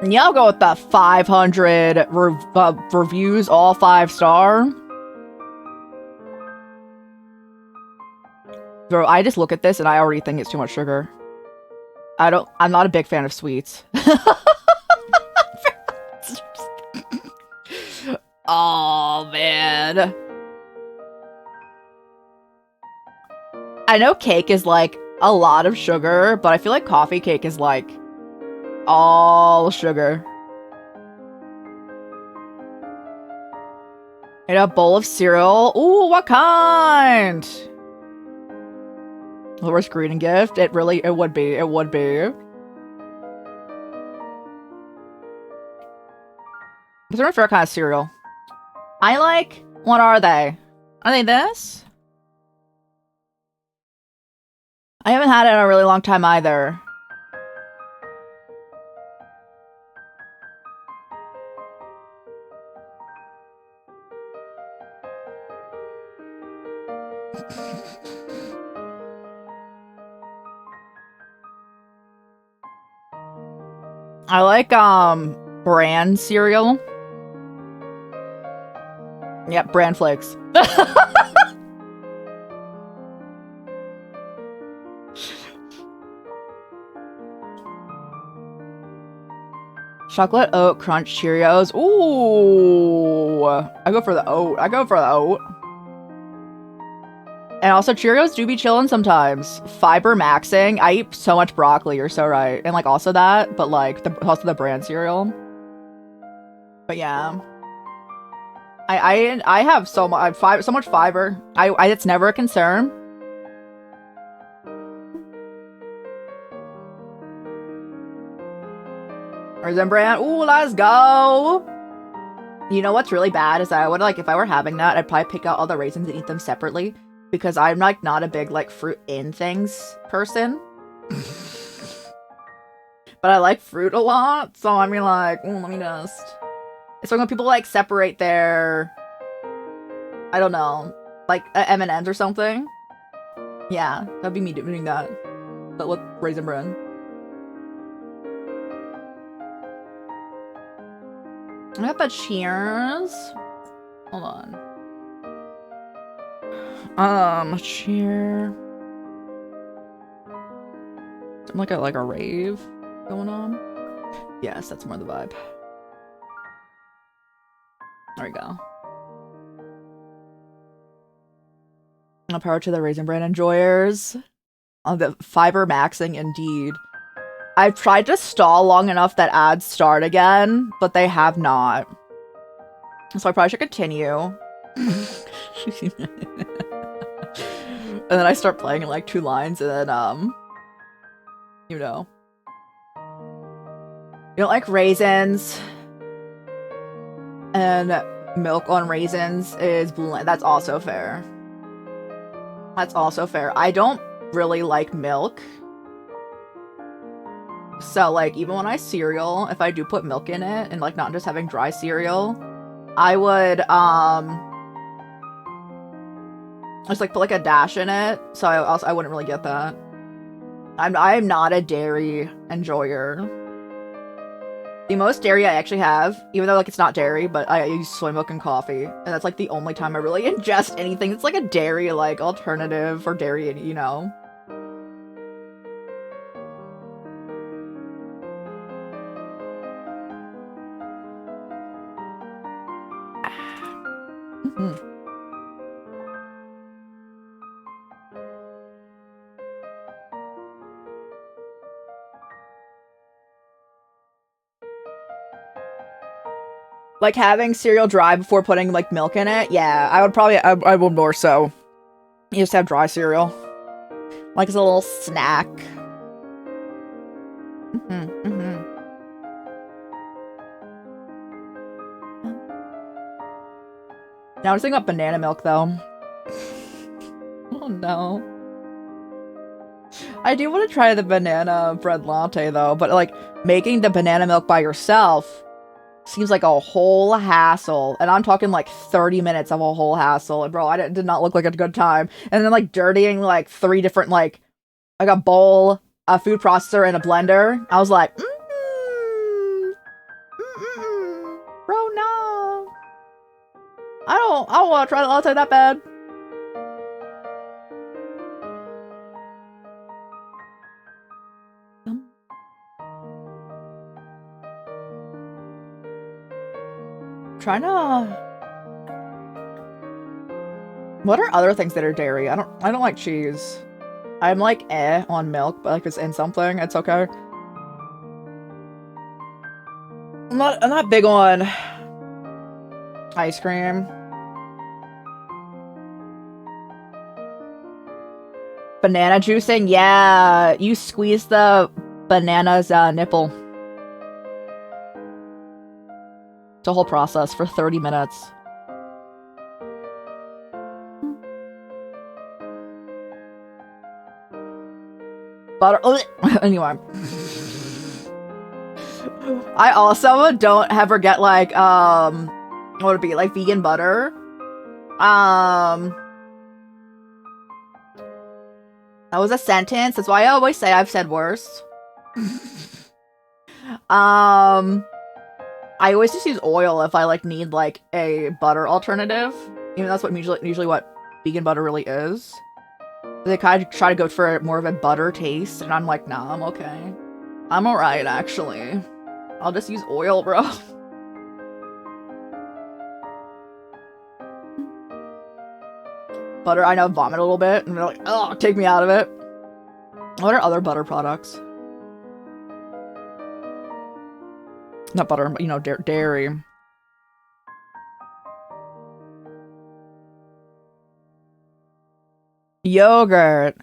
Yeah, I'll go with the 500 reviews, all 5-star. Bro, I just look at this and I already think it's too much sugar. I'm not a big fan of sweets. Oh, man. I know cake is like a lot of sugar, but I feel like coffee cake is like all sugar. And a bowl of cereal. Ooh, what kind? The worst greeting gift? It would be. It would be. What's my favorite kind of cereal? I like... What are they? Are they this? I haven't had it in a really long time either. I like, bran cereal. Yep, bran flakes. Chocolate oat crunch Cheerios. Ooh. I go for the oat. And also, Cheerios do be chillin' sometimes. Fiber maxing. I eat so much broccoli, you're so right. And, like, also that, but, like, also the bran cereal. But, yeah. I have so much fiber. It's never a concern. Raisin bran. Ooh, let's go! You know what's really bad is that I would, like, if I were having that, I'd probably pick out all the raisins and eat them separately. because I'm like not a big like fruit in things person. But I like fruit a lot, so I mean like, let me just. So when people like separate their, I don't know, like M&Ms or something. Yeah, that'd be me doing that. But with Raisin Bran. I got the cheers. Hold on. Cheer. Something like a rave going on. Yes, that's more the vibe. There we go. A power to the Raisin Bran enjoyers. On the fiber maxing, indeed. I've tried to stall long enough that ads start again, but they have not. So I probably should continue. And then I start playing in like 2 lines, and then, you know. You don't like raisins. And milk on raisins is bland. That's also fair. That's also fair. I don't really like milk. So, like, even when I cereal, if I do put milk in it, and, like, not just having dry cereal, I would, just, like, put, like, a dash in it. So I wouldn't really get that. I'm not a dairy enjoyer. The most dairy I actually have, even though, like, it's not dairy, but I use soy milk and coffee. And that's, like, the only time I really ingest anything. It's, like, a dairy, like, alternative for dairy, you know? Like, having cereal dry before putting, like, milk in it? Yeah, I would probably, I would more so. You just have dry cereal. Like, as a little snack. Now I was thinking about banana milk, though. Oh, no. I do want to try the banana bread latte, though, but, like, making the banana milk by yourself seems like a whole hassle. And I'm talking, like, 30 minutes of a whole hassle. And, bro, I did not look like a good time. And then, like, dirtying, like, 3 different, like a bowl, a food processor, and a blender. I was like, bro, no. I don't want to try the latte that bad. Trying to. What are other things that are dairy? I don't like cheese. I'm like on milk, but like if it's in something, it's okay. I'm not big on ice cream. Banana juicing? Yeah, you squeeze the banana's nipple. It's a whole process for 30 minutes. Butter. Anyway. I also don't ever get like, what would it be? Like vegan butter. That was a sentence. That's why I always say I've said worse. I always just use oil if I like need like a butter alternative. Even that's what usually what vegan butter really is. They kind of try to go for more of a butter taste, and I'm like, nah, I'm okay. I'm alright, actually. I'll just use oil, bro. Butter, I know, vomit a little bit, and they're like, oh, take me out of it. What are other butter products? Not butter, but, you know, dairy. Yogurt.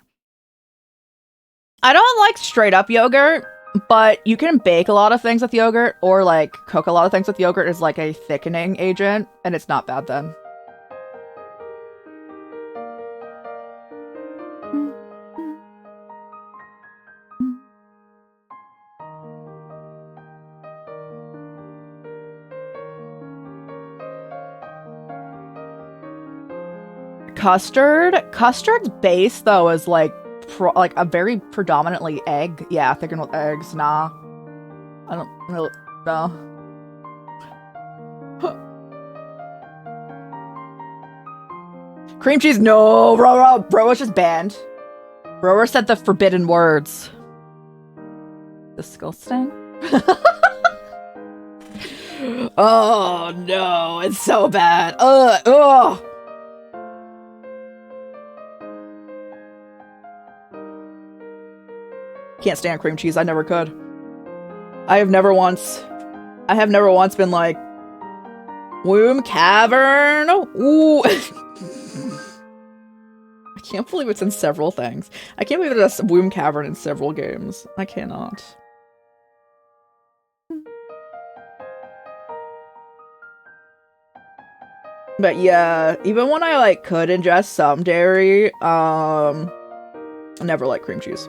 I don't like straight up yogurt, but you can bake a lot of things with yogurt, or like cook a lot of things with yogurt as like a thickening agent, and it's not bad then. Custard's base though is like a very predominantly egg. Yeah, thickened with eggs. Nah, I don't really know. Cream cheese, no, bro was just banned. Rower said the forbidden words. Disgusting. Oh no, it's so bad. Ugh. Can't stand cream cheese. I never could. I have never once been like, womb cavern. Ooh. I can't believe it's in several things. I can't believe there's a womb cavern in several games. I cannot. But yeah, even when I like could ingest some dairy, I never liked cream cheese.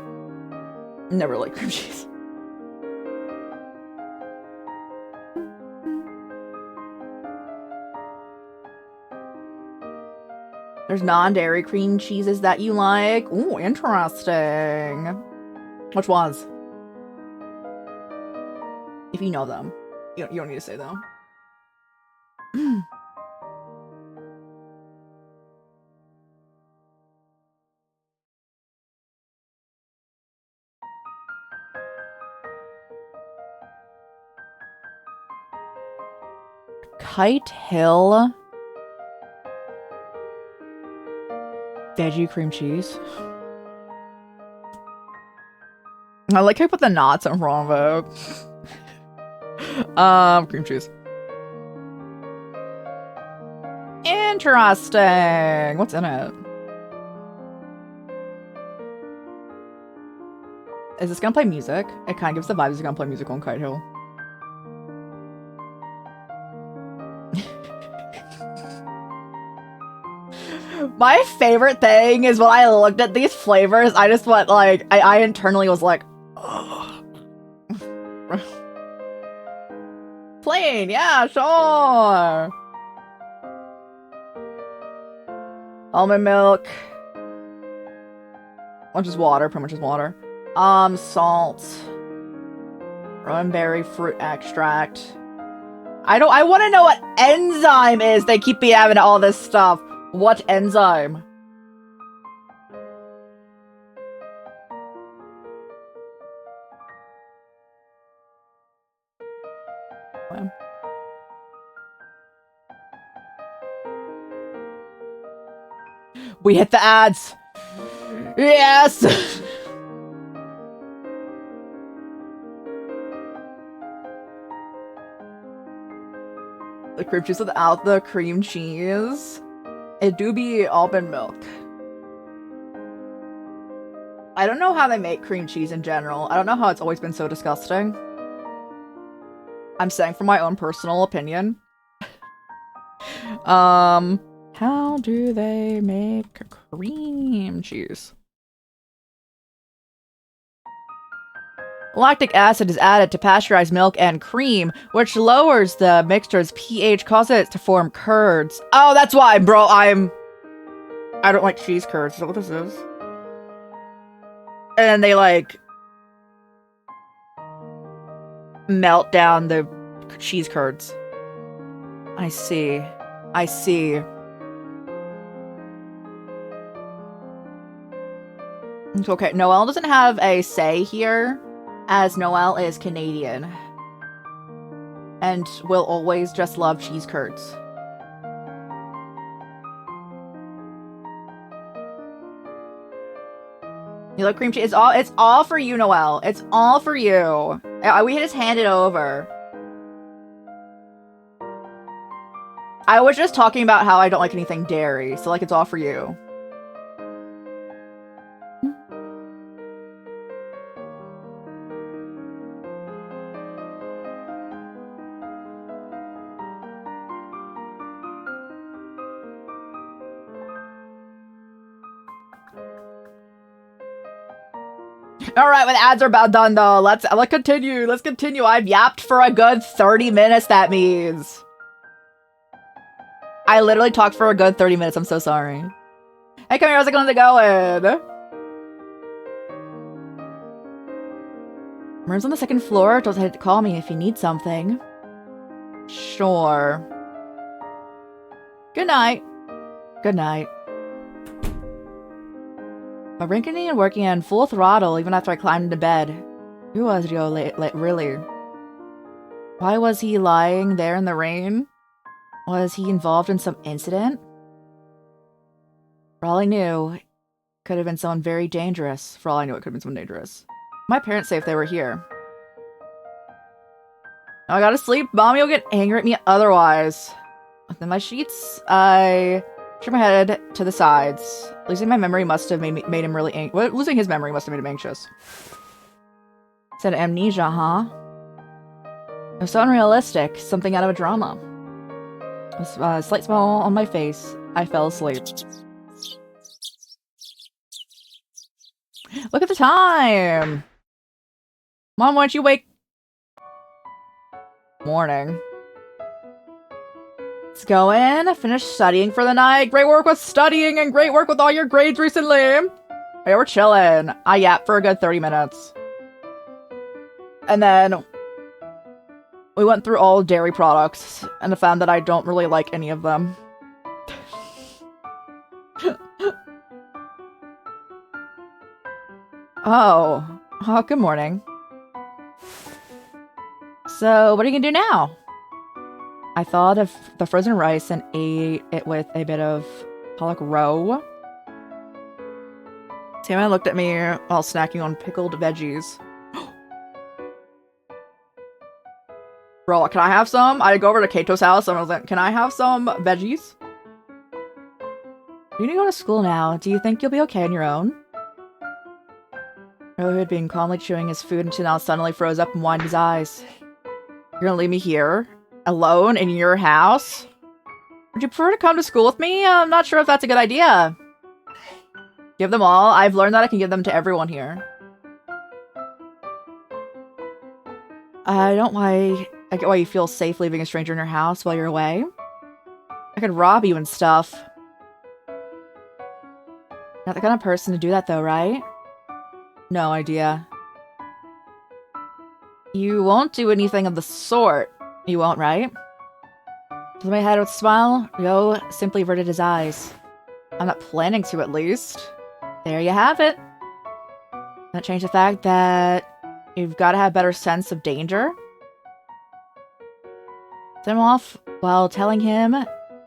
Never liked cream cheese. There's non-dairy cream cheeses that you like. Ooh, interesting. Which ones? If you know them. You don't need to say them. Kite Hill veggie cream cheese. I like how I put the knots in front of it. Cream cheese. Interesting. What's in it? Is this gonna play music? It kind of gives the vibes it's gonna play music on Kite Hill. My favorite thing is when I looked at these flavors, I just went like, I internally was like, oh. Plain, yeah, sure. Almond milk. Which is water, pretty much is water. Salt. Rowan fruit extract. I want to know what enzyme is. They keep me having all this stuff. What enzyme? We hit the ads. Yes. The cream cheese without the cream cheese. It do be almond milk. I don't know how they make cream cheese in general. I don't know how it's always been so disgusting. I'm saying from my own personal opinion. How do they make cream cheese? Lactic acid is added to pasteurized milk and cream, which lowers the mixture's pH, causing it to form curds. Oh, that's why, bro. I don't like cheese curds. Is that what this is? And they, like, melt down the cheese curds. I see. I see. Okay, Noelle doesn't have a say here, as Noelle is Canadian. And will always just love cheese curds. You love cream cheese? It's all for you, Noelle. It's all for you. We just hand it over. I was just talking about how I don't like anything dairy, so like it's all for you. Alright, well, the ads are about done though. Let's continue. Let's continue. I've yapped for a good 30 minutes, that means. I literally talked for a good 30 minutes. I'm so sorry. Hey, come here, how's it going? Room's on the second floor. Don't hesitate to call me if you need something. Sure. Good night. Good night. But rinking and working in full throttle even after I climbed into bed. Who was Rio really? Why was he lying there in the rain? Was he involved in some incident? For all I knew, it could have been someone very dangerous. For all I knew, it could have been someone dangerous. My parents say if they were here. Now I gotta sleep. Mommy will get angry at me otherwise. Within my sheets, I turn my head to the sides. Losing my memory must have made him really anxious. Losing his memory must have made him anxious. Said amnesia, huh? It was so unrealistic. Something out of a drama. With a slight smile on my face, I fell asleep. Look at the time! Mom, why don't you wake? Morning. Let's go in, finish studying for the night. Great work with studying and great work with all your grades recently. Yeah, we're chilling. I yapped for a good 30 minutes. And then we went through all dairy products and found that I don't really like any of them. Oh, good morning. So, what are you gonna do now? I thought of the frozen rice and ate it with a bit of pollock roe. Tama looked at me while snacking on pickled veggies. Bro, can I have some? I go over to Keito's house and I was like, can I have some veggies? You're gonna go to school now. Do you think you'll be okay on your own? Ro, who had been calmly chewing his food until now suddenly froze up and widened his eyes. You're gonna leave me here? Alone? In your house? Would you prefer to come to school with me? I'm not sure if that's a good idea. Give them all. I've learned that I can give them to everyone here. I get why you feel safe leaving a stranger in your house while you're away. I could rob you and stuff. Not the kind of person to do that though, right? No idea. You won't do anything of the sort. You won't, right? To my head with a smile, Ryo simply averted his eyes. I'm not planning to, at least. There you have it. That changed the fact that you've got to have a better sense of danger. Sent him off while telling him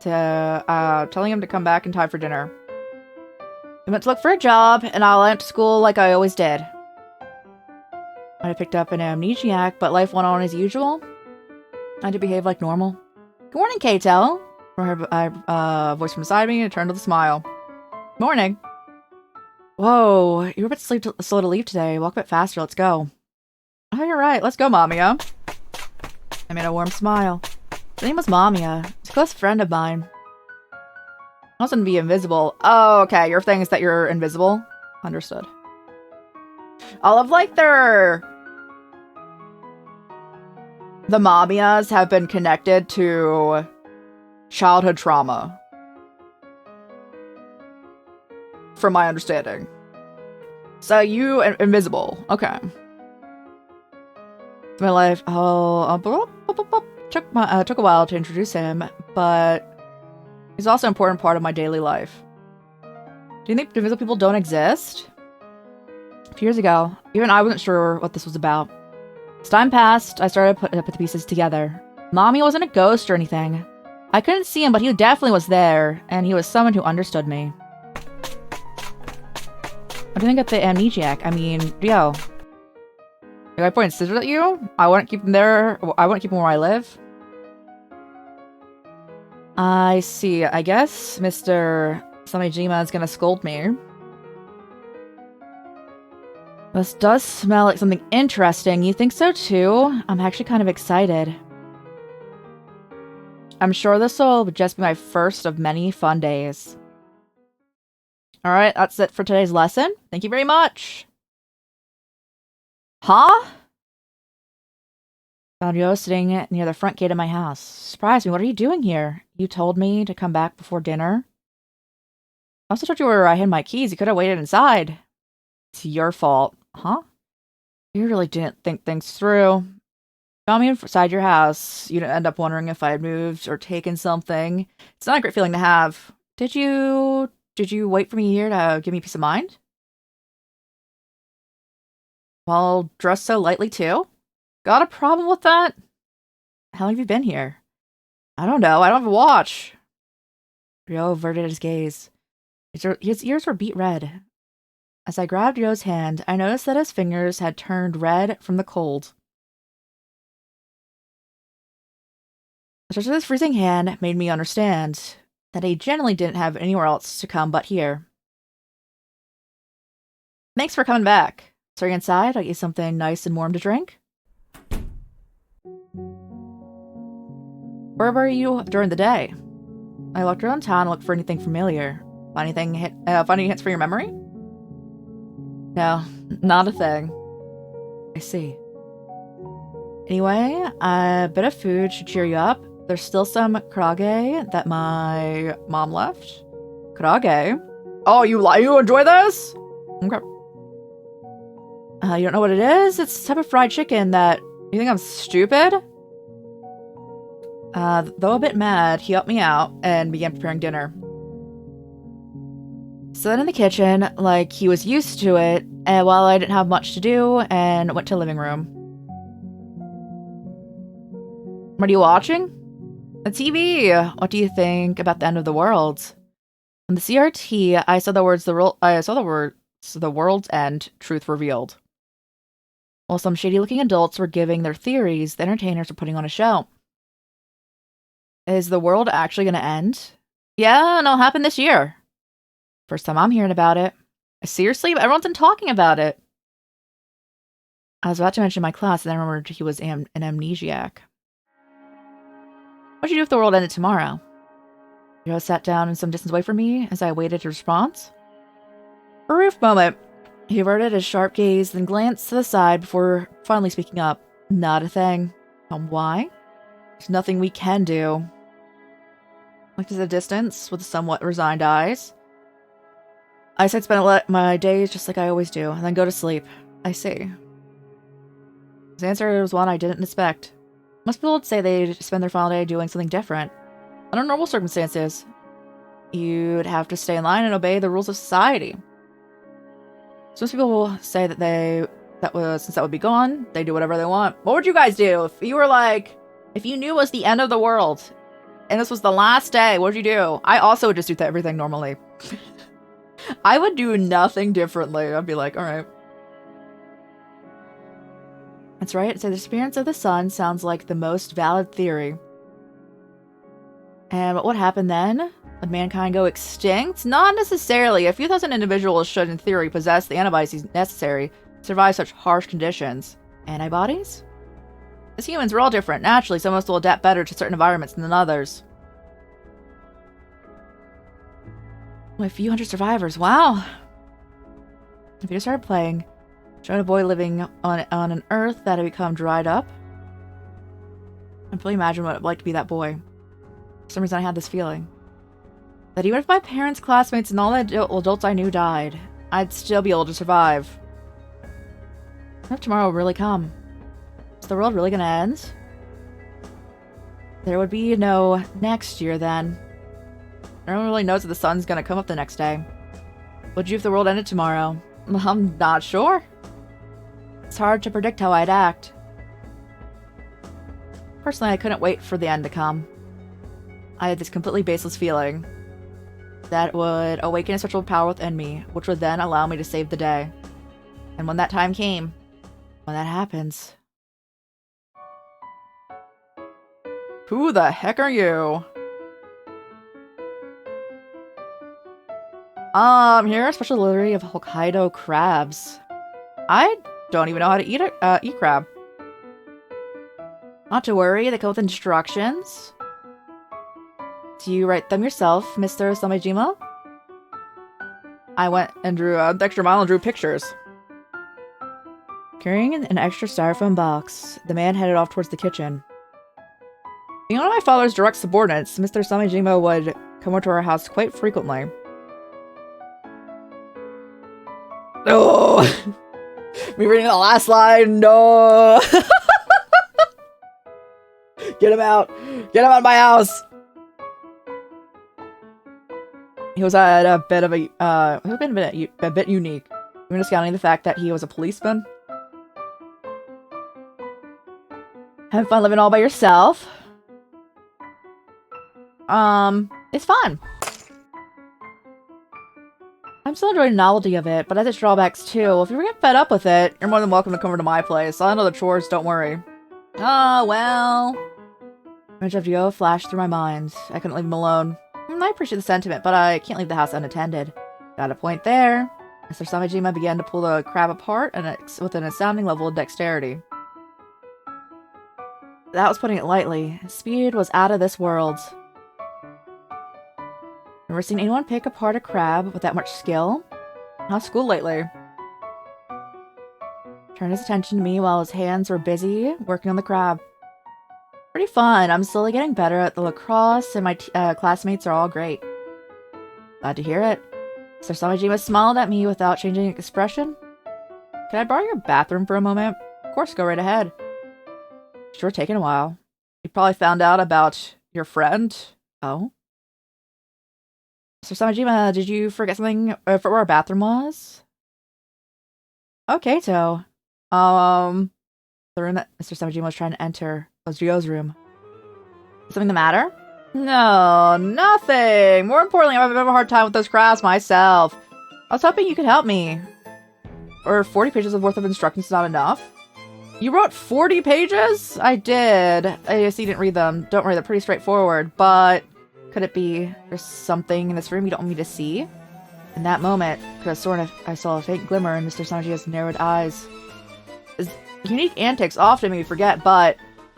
to come back in time for dinner. I went to look for a job, and I went to school like I always did. I had picked up an amnesiac, but life went on as usual. I had to behave like normal. Good morning, Keito. From her voice from beside me, and turned with a smile. Morning. Whoa, you were a bit slow to leave today. Walk a bit faster, let's go. Oh, you're right. Let's go, Mamiya. I made a warm smile. Her name was Mamiya. She's a close friend of mine. I wasn't be invisible. Oh, okay. Your thing is that you're invisible. Understood. All of, like, the Mamiyas have been connected to childhood trauma. From my understanding. So you invisible. Okay. My life. Took a while to introduce him, but he's also an important part of my daily life. Do you think invisible people don't exist? A few years ago, even I wasn't sure what this was about. As time passed, I started to put the pieces together. Mamiya wasn't a ghost or anything. I couldn't see him, but he definitely was there, and he was someone who understood me. What do you think of the amnesiac? I mean, Ryo. If I point scissors at you, I wouldn't keep them there. I wouldn't keep them where I live. I see. I guess Mr. Samijima is gonna scold me. This does smell like something interesting. You think so too? I'm actually kind of excited. I'm sure this will just be my first of many fun days. Alright, that's it for today's lesson. Thank you very much! Huh? Found Ryo sitting near the front gate of my house. Surprise me, what are you doing here? You told me to come back before dinner. also told you where I hid my keys. You could have waited inside. It's your fault. Huh? You really didn't think things through. Found me inside your house. You didn't end up wondering if I had moved or taken something. It's not a great feeling to have. Did you wait for me here to give me peace of mind? Well, dressed so lightly too? Got a problem with that? How long have you been here? I don't know. I don't have a watch. Ryo averted his gaze. His ears were beet red. As I grabbed Ryo's hand, I noticed that his fingers had turned red from the cold. The touch of his freezing hand made me understand that he generally didn't have anywhere else to come but here. Thanks for coming back. So you're inside? I'll get you something nice and warm to drink? Where were you during the day? I walked around town and looked for anything familiar. Find any hints for your memory? No, not a thing. I see. Anyway, a bit of food should cheer you up. There's still some karage that my mom left. Karage? Oh, you enjoy this? Okay. You don't know what it is? It's a type of fried chicken that... You think I'm stupid? Though a bit mad, he helped me out and began preparing dinner. So then in the kitchen, like he was used to it, and while I didn't have much to do, and went to the living room. What are you watching? A TV. What do you think about the end of the world? On the CRT, I saw the words the world's end, truth revealed. While some shady-looking adults were giving their theories, the entertainers were putting on a show. Is the world actually going to end? Yeah, and it'll happen this year. First time I'm hearing about it. Seriously? Everyone's been talking about it. I was about to mention my class, and then I remembered he was an amnesiac. What'd you do if the world ended tomorrow? Joe sat down in some distance away from me as I awaited his response. For a brief moment, he averted his sharp gaze, then glanced to the side before finally speaking up. Not a thing. Why? There's nothing we can do. Looked at the distance with somewhat resigned eyes. I said spend my days just like I always do, and then go to sleep. I see. His answer was one I didn't expect. Most people would say they spend their final day doing something different. Under normal circumstances, you'd have to stay in line and obey the rules of society. So most people will say that since that would be gone, they do whatever they want. What would you guys do if you were like, if you knew it was the end of the world and this was the last day? What would you do? I also would just do everything normally. I would do nothing differently. I'd be like, all right. That's right. So the disappearance of the sun sounds like the most valid theory. And what would happen then? Would mankind go extinct? Not necessarily. A few thousand individuals should, in theory, possess the antibodies necessary to survive such harsh conditions. Antibodies? As humans, we're all different. Naturally, some of us will adapt better to certain environments than others. Only a few hundred survivors. Wow. The video started playing. Showed a boy living on an earth that had become dried up. I can fully imagine what it would like to be that boy. For some reason, I had this feeling. That even if my parents, classmates, and all the adults I knew died, I'd still be able to survive. What if tomorrow will really come? Is the world really gonna end? There would be no next year then. No one really knows if the sun's gonna come up the next day. What'd you do if the world ended tomorrow? I'm not sure. It's hard to predict how I'd act. Personally, I couldn't wait for the end to come. I had this completely baseless feeling that would awaken a sexual power within me, which would then allow me to save the day. And when that time came, when that happens... Who the heck are you? Here, a special delivery of Hokkaido crabs. I don't even know how to eat crab. Not to worry, they come with instructions. Do you write them yourself, Mr. Samejima? I went and drew an extra mile and drew pictures. Carrying an extra styrofoam box, the man headed off towards the kitchen. Being one of my father's direct subordinates, Mr. Samejima would come over to our house quite frequently. No! Me reading the last line, no! Get him out! Get him out of my house! He was at a bit of a bit unique. Even discounting the fact that he was a policeman. Having fun living all by yourself. It's fun. I'm still enjoying the novelty of it, but it has its drawbacks too. If you ever get fed up with it, you're more than welcome to come over to my place. I'll handle the chores, don't worry. Oh, well. Image of Yo flashed through my mind. I couldn't leave him alone. I appreciate the sentiment, but I can't leave the house unattended. Got a point there. Mr. Samejima began to pull the crab apart and with an astounding level of dexterity. That was putting it lightly. His speed was out of this world. Never seen anyone pick apart a crab with that much skill? How's school lately? Turned his attention to me while his hands were busy working on the crab. Pretty fun. I'm slowly getting better at the lacrosse, and my classmates are all great. Glad to hear it. Mr. Samejima smiled at me without changing expression. Can I borrow your bathroom for a moment? Of course, go right ahead. Sure, taking a while. You probably found out about your friend. Oh? Mr. Samejima, did you forget something for where our bathroom was? Oh, Keito. The room that Mr. Samejima was trying to enter was Ryo's room. Is something the matter? No, nothing. More importantly, I'm having a hard time with those crafts myself. I was hoping you could help me. Or 40 pages worth of instructions is not enough? You wrote 40 pages? I did. I guess you didn't read them. Don't worry, they're pretty straightforward. But could it be there's something in this room you don't want me to see? In that moment, I saw a faint glimmer in Mr. Sanji's narrowed eyes. His unique antics often make me forget, but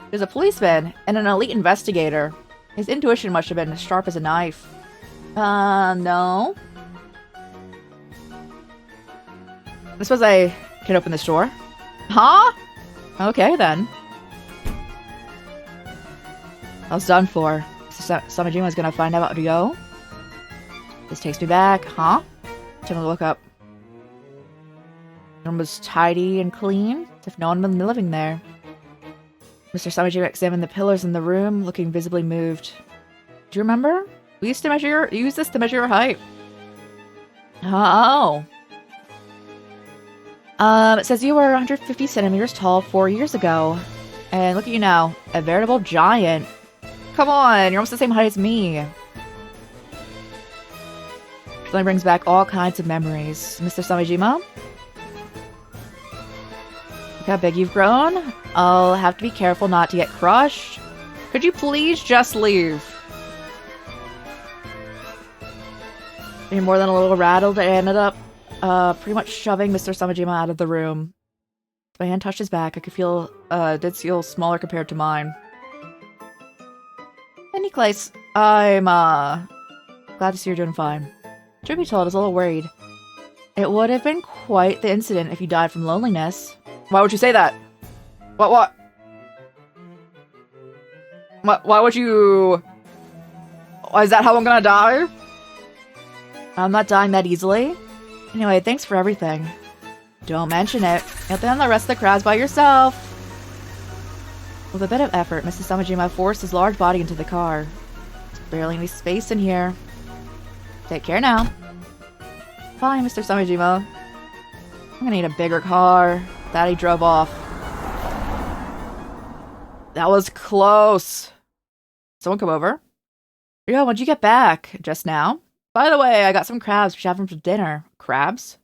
there's a policeman and an elite investigator. His intuition must have been as sharp as a knife. No. I suppose I can open this door. Huh? Okay, then. I was done for. Samejima was gonna find out about Ryo. This takes me back, huh? Time to look up. The room was tidy and clean, as if no one had been living there. Mr. Samejima examined the pillars in the room, looking visibly moved. Do you remember? We used to use this to measure your height. Oh. It says you were 150 centimeters tall 4 years ago. And look at you now, a veritable giant. Come on, you're almost the same height as me. Really brings back all kinds of memories. Mr. Samejima? Look how big you've grown. I'll have to be careful not to get crushed. Could you please just leave? You're more than a little rattled. I ended up pretty much shoving Mr. Samejima out of the room. My hand touched his back. I could feel, did feel smaller compared to mine. Any case, I'm, glad to see you're doing fine. Truth be told, I was a little worried. It would have been quite the incident if you died from loneliness. Why would you say that? What? Why would you... Is that how I'm gonna die? I'm not dying that easily. Anyway, thanks for everything. Don't mention it. You'll have the rest of the crowds by yourself. With a bit of effort, Mrs. Samejima forced his large body into the car. There's barely any space in here. Take care now. Bye, Mr. Samejima. I'm gonna need a bigger car. Daddy drove off. That was close. Someone come over. Yeah, when'd you get back? Just now? By the way, I got some crabs. We should have them for dinner. Crabs?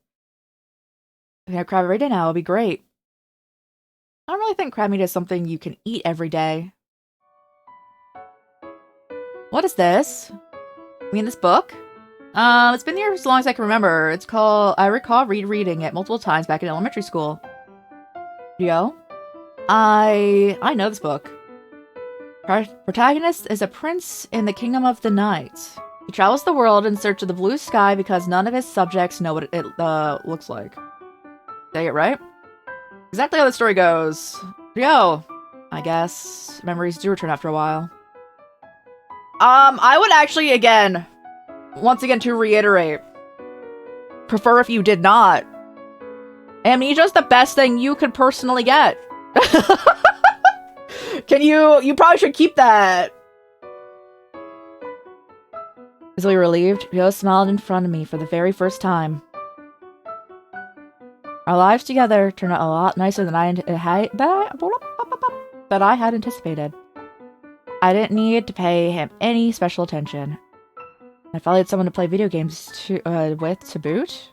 If I had crab every day now, it'd be great. I don't really think crab meat is something you can eat every day. What is this? You mean this book? It's been here as long as I can remember. It's called... I recall reading it multiple times back in elementary school. Yo? I know this book. Protagonist is a prince in the kingdom of the night. He travels the world in search of the blue sky because none of his subjects know what it looks like. Did I get it right? Exactly how the story goes. Yo, I guess. Memories do return after a while. I would actually, once again to reiterate, prefer if you did not. Amnesia's the best thing you could personally get. You probably should keep that. Visibly relieved, Joe smiled in front of me for the very first time. Our lives together turned out a lot nicer than I had anticipated. I didn't need to pay him any special attention. I finally had someone to play video games with to boot.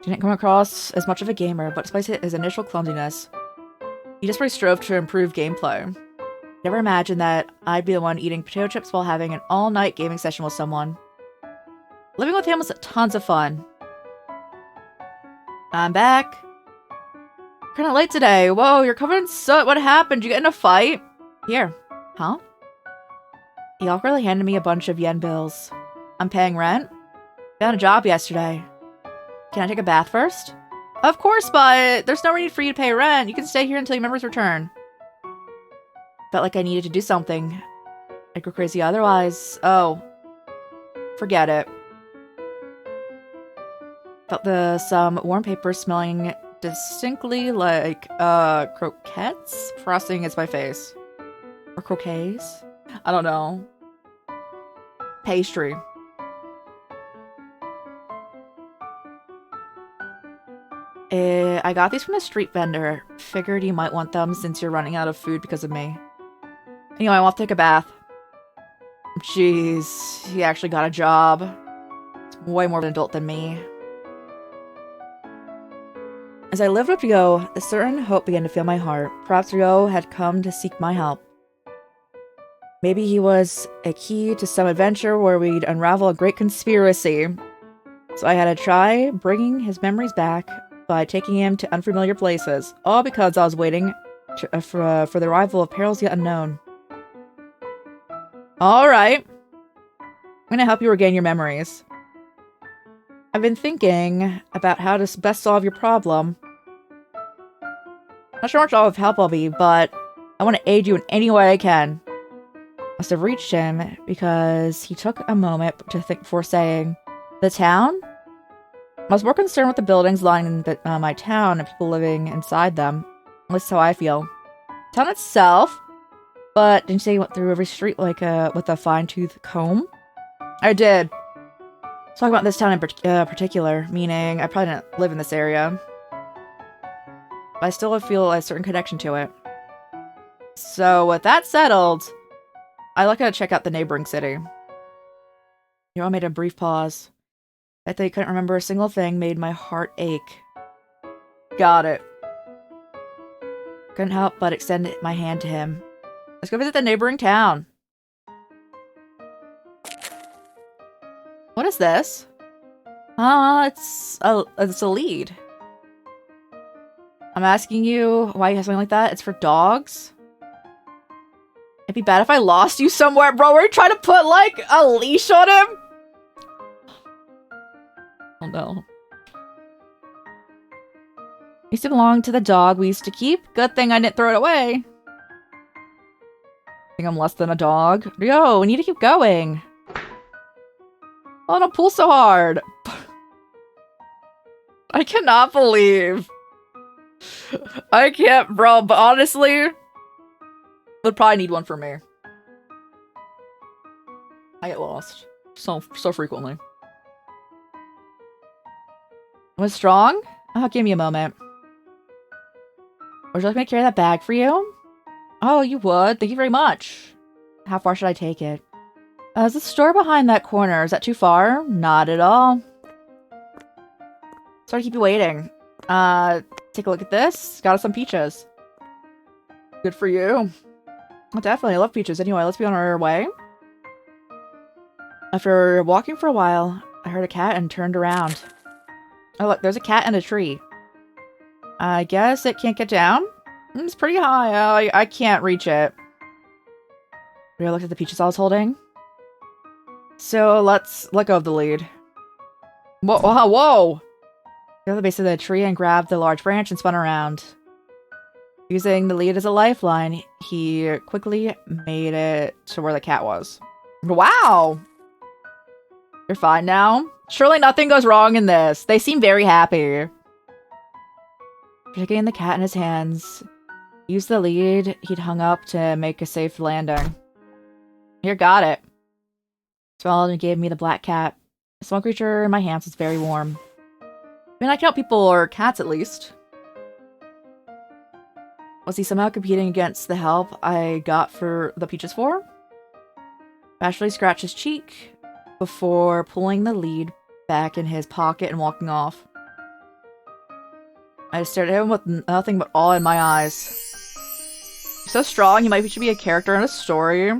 Didn't come across as much of a gamer, but despite his initial clumsiness, he just really strove to improve gameplay. Never imagined that I'd be the one eating potato chips while having an all-night gaming session with someone. Living with him was tons of fun. I'm back. Kinda late today. Whoa, you're covered in soot. What happened? Did you get in a fight? Here. Huh? He awkwardly handed me a bunch of yen bills. I'm paying rent. Found a job yesterday. Can I take a bath first? Of course, but there's no need for you to pay rent. You can stay here until your members return. Felt like I needed to do something. I'd go crazy otherwise. Oh. Forget it. Felt some warm paper smelling distinctly like, croquettes frosting against my face. Or croquets? I don't know. Pastry. I got these from a street vendor. Figured you might want them since you're running out of food because of me. Anyway, I want to take a bath. Jeez, he actually got a job. He's way more of an adult than me. As I lived with Ryo, a certain hope began to fill my heart. Perhaps Ryo had come to seek my help. Maybe he was a key to some adventure where we'd unravel a great conspiracy. So I had to try bringing his memories back by taking him to unfamiliar places, all because I was waiting for the arrival of perils yet unknown. Alright. I'm gonna help you regain your memories. I've been thinking about how to best solve your problem. Not sure how much help I'll be, but I want to aid you in any way I can. Must have reached him because he took a moment to think before saying, "The town?" I was more concerned with the buildings lining my town and people living inside them. At least how I feel. Town itself? But didn't you say you went through every street like with a fine-tooth comb? I did. Talking about this town in particular, meaning I probably didn't live in this area. But I still feel a certain connection to it. So with that settled, I'd like to check out the neighboring city. Nero made a brief pause. I thought he couldn't remember a single thing made my heart ache. Got it. Couldn't help but extend my hand to him. Let's go visit the neighboring town. What is this? It's a lead. I'm asking you why you have something like that. It's for dogs. It'd be bad if I lost you somewhere, bro. Are you trying to put like a leash on him? Oh no. Used to belong to the dog we used to keep. Good thing I didn't throw it away. Think I'm less than a dog? Yo, we need to keep going. Oh, don't pull so hard. I cannot believe. I can't, bro, but honestly, would probably need one for me. I get lost so frequently. Was strong? Oh, give me a moment. Would you like me to carry that bag for you? Oh, you would? Thank you very much. How far should I take it? Is the store behind that corner? Is that too far? Not at all. Sorry to keep you waiting. Take a look at this. Got us some peaches. Good for you. Oh, definitely. I love peaches. Anyway, let's be on our way. After walking for a while, I heard a cat and turned around. Oh, look, there's a cat in a tree. I guess it can't get down? It's pretty high. I can't reach it. Rhea looked at the peaches I was holding. So let's let go of the lead. Whoa, whoa, whoa! Go to the base of the tree and grabbed the large branch and spun around. Using the lead as a lifeline, he quickly made it to where the cat was. Wow! You're fine now? Surely nothing goes wrong in this. They seem very happy. Taking the cat in his hands, used the lead he'd hung up to make a safe landing. Here, got it. Swallowed and gave me the black cat. The small creature in my hands was very warm. I mean, I can help people, or cats at least. Was he somehow competing against the help I got for the peaches for? Casually scratched his cheek before pulling the lead back in his pocket and walking off. I just stared at him with nothing but awe in my eyes. He's so strong, he should be a character in a story.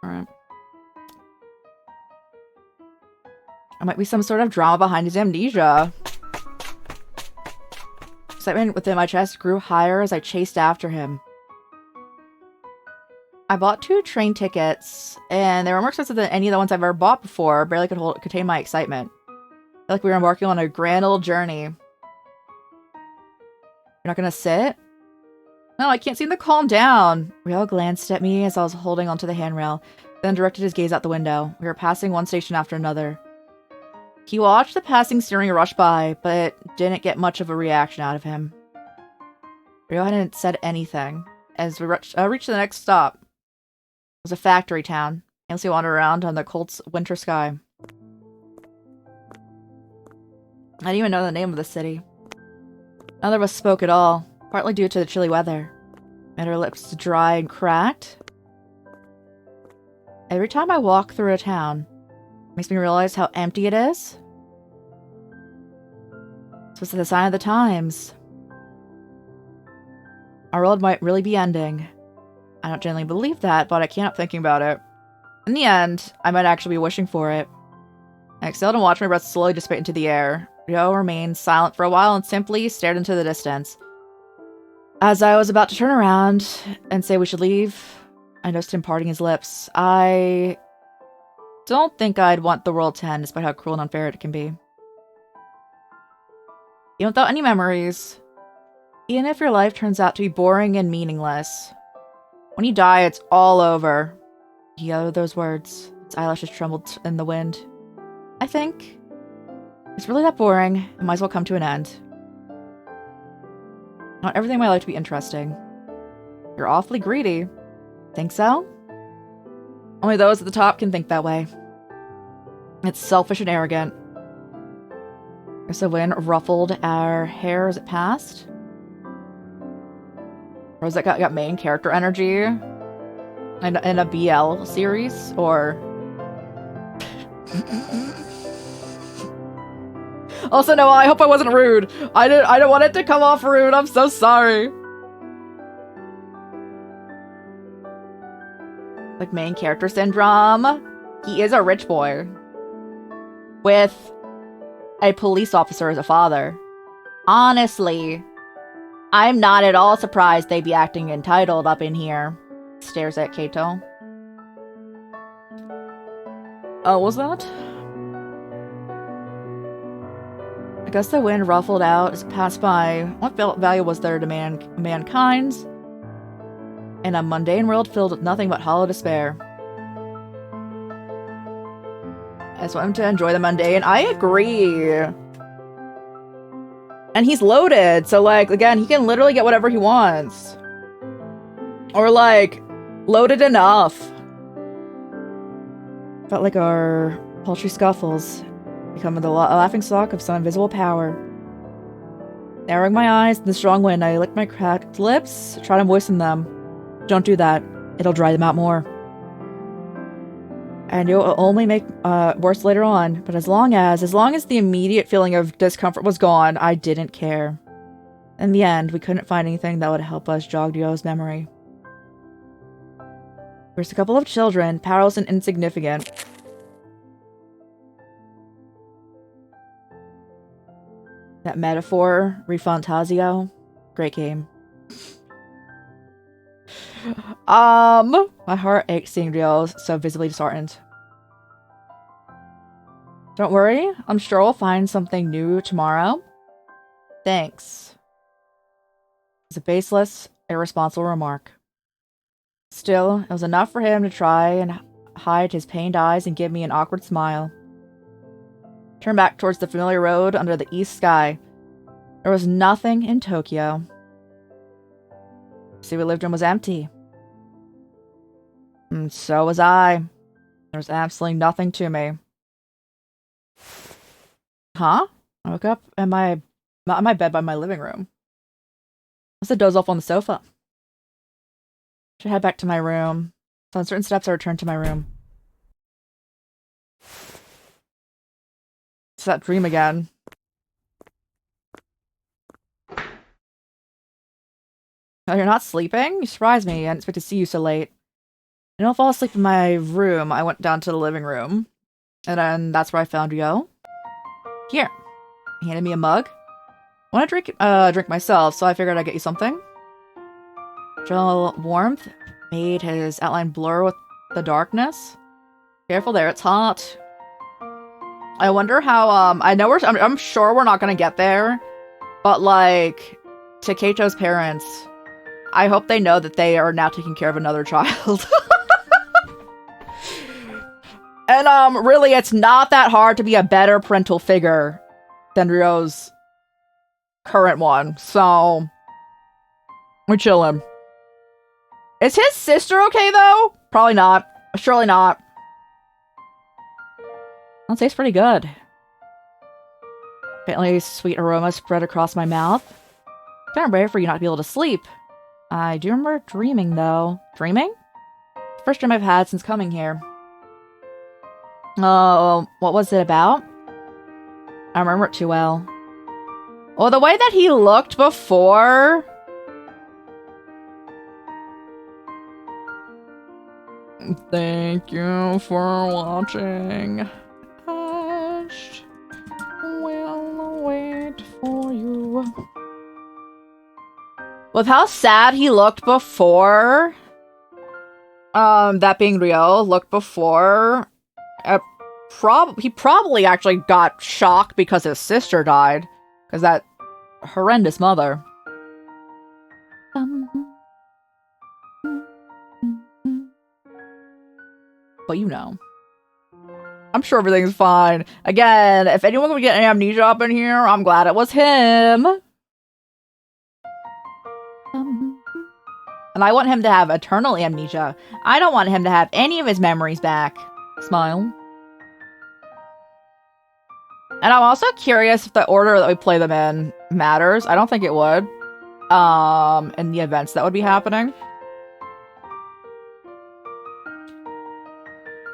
Alright. There might be some sort of drama behind his amnesia. Excitement within my chest grew higher as I chased after him. I bought 2 train tickets, and they were more expensive than any of the ones I've ever bought before. Barely could contain my excitement. I feel like we were embarking on a grand old journey. You're not gonna sit? No, I can't seem to calm down. Riel glanced at me as I was holding onto the handrail, then directed his gaze out the window. We were passing one station after another. He watched the passing steering rush by, but didn't get much of a reaction out of him. Riel hadn't said anything. As we reached the next stop, it was a factory town. Aimlessly wandered around on the cold winter sky. I didn't even know the name of the city. Neither of us spoke at all, partly due to the chilly weather. Made our lips dry and cracked. Every time I walk through a town, it makes me realize how empty it is. This was the sign of the times. Our world might really be ending. I don't generally believe that, but I can't help thinking about it. In the end, I might actually be wishing for it. I exhaled and watched my breath slowly dissipate into the air. Rio remained silent for a while and simply stared into the distance. As I was about to turn around and say we should leave, I noticed him parting his lips. I don't think I'd want the world to end, despite how cruel and unfair it can be. Even without any memories, even if your life turns out to be boring and meaningless, when you die, it's all over. He uttered those words. His eyelashes trembled in the wind. I think it's really that boring. It might as well come to an end. I want everything in my life to be interesting. You're awfully greedy. Think so? Only those at the top can think that way. It's selfish and arrogant. As the wind ruffled our hair as it passed. Or has that got main character energy in a BL series? Or... Also, no, I hope I wasn't rude. I don't want it to come off rude. I'm so sorry. Like main character syndrome. He is a rich boy. With a police officer as a father. Honestly, I'm not at all surprised they'd be acting entitled up in here. Stares at Keito. Oh, was that? I guess the wind ruffled out as it passed by. What value was there to mankind? In a mundane world filled with nothing but hollow despair. I just want him to enjoy the mundane. I agree. And he's loaded, so like, again, he can literally get whatever he wants. Or like, loaded enough. Felt like our paltry scuffles become the laughing stock of some invisible power. Narrowing my eyes in the strong wind, I licked my cracked lips, try to moisten them. Don't do that. It'll dry them out more. And it will only make worse later on. But as long as the immediate feeling of discomfort was gone, I didn't care. In the end, we couldn't find anything that would help us jog Ryo's memory. We're just a couple of children, powerless and insignificant. That metaphor, Refantasio, great game. My heart aches seeing Ryo so visibly disheartened. Don't worry, I'm sure we'll find something new tomorrow. Thanks. was a baseless, irresponsible remark. Still, it was enough for him to try and hide his pained eyes and give me an awkward smile. Turned back towards the familiar road under the east sky. There was nothing in Tokyo. The city we lived in was empty. And so was I. There was absolutely nothing to me. Huh? I woke up in not in my bed, but in my living room. I must have dozed off on the sofa. Should head back to my room. So on certain steps, I returned to my room. It's that dream again. Oh, you're not sleeping? You surprised me. I didn't expect to see you so late. I don't fall asleep in my room. I went down to the living room. And then that's where I found Ryo. Here. He handed me a mug. I want to drink myself, so I figured I'd get you something. Gentle warmth made his outline blur with the darkness. Careful there, it's hot. I wonder how, I'm sure we're not gonna get there, but like, to Keito's parents, I hope they know that they are now taking care of another child. And, really, it's not that hard to be a better parental figure than Ryo's current one, so we're chilling. Is his sister okay, though? Probably not. Surely not. That tastes pretty good. Faintly sweet aroma spread across my mouth. It's kind of rare for you not to be able to sleep. I do remember dreaming, though. Dreaming? First dream I've had since coming here. Oh, what was it about? I remember it too well. Well, the way that he looked before... Thank you for watching. Hushed. We'll wait for you. With how sad he looked before... that being Ryo, looked before... he probably actually got shocked because his sister died. Because that horrendous mother. But you know. I'm sure everything's fine. Again, if anyone would get any amnesia up in here, I'm glad it was him. And I want him to have eternal amnesia. I don't want him to have any of his memories back. Smile. And I'm also curious if the order that we play them in matters. I don't think it would. In the events that would be happening.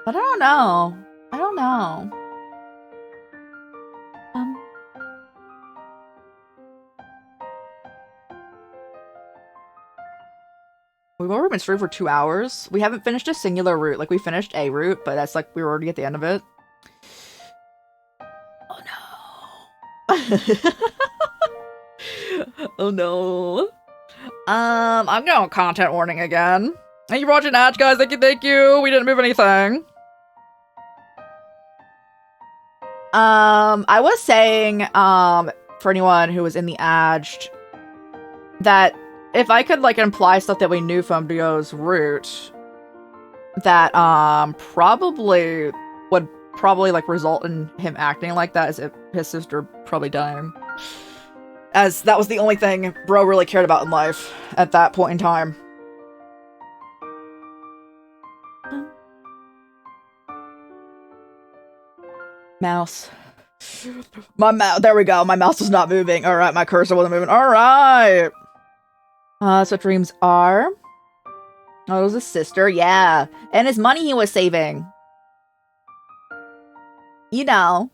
But I don't know. I don't know. We've already been streaming for 2 hours. We haven't finished a singular route. Like, we finished a route, but that's like we were already at the end of it. Oh no. Oh no. I'm going content warning again. Thank you for watching ads, guys. Thank you. We didn't move anything. I was saying, for anyone who was in the adged, that if I could, like, imply stuff that we knew from Ryo's route, that, probably would like, result in him acting like that, as if his sister probably dying. As that was the only thing bro really cared about in life at that point in time. Mouse. My mouse. There we go. My mouse was not moving. Alright, my cursor wasn't moving. Alright. That's what dreams are. Oh, it was his sister. Yeah. And his money he was saving. You know.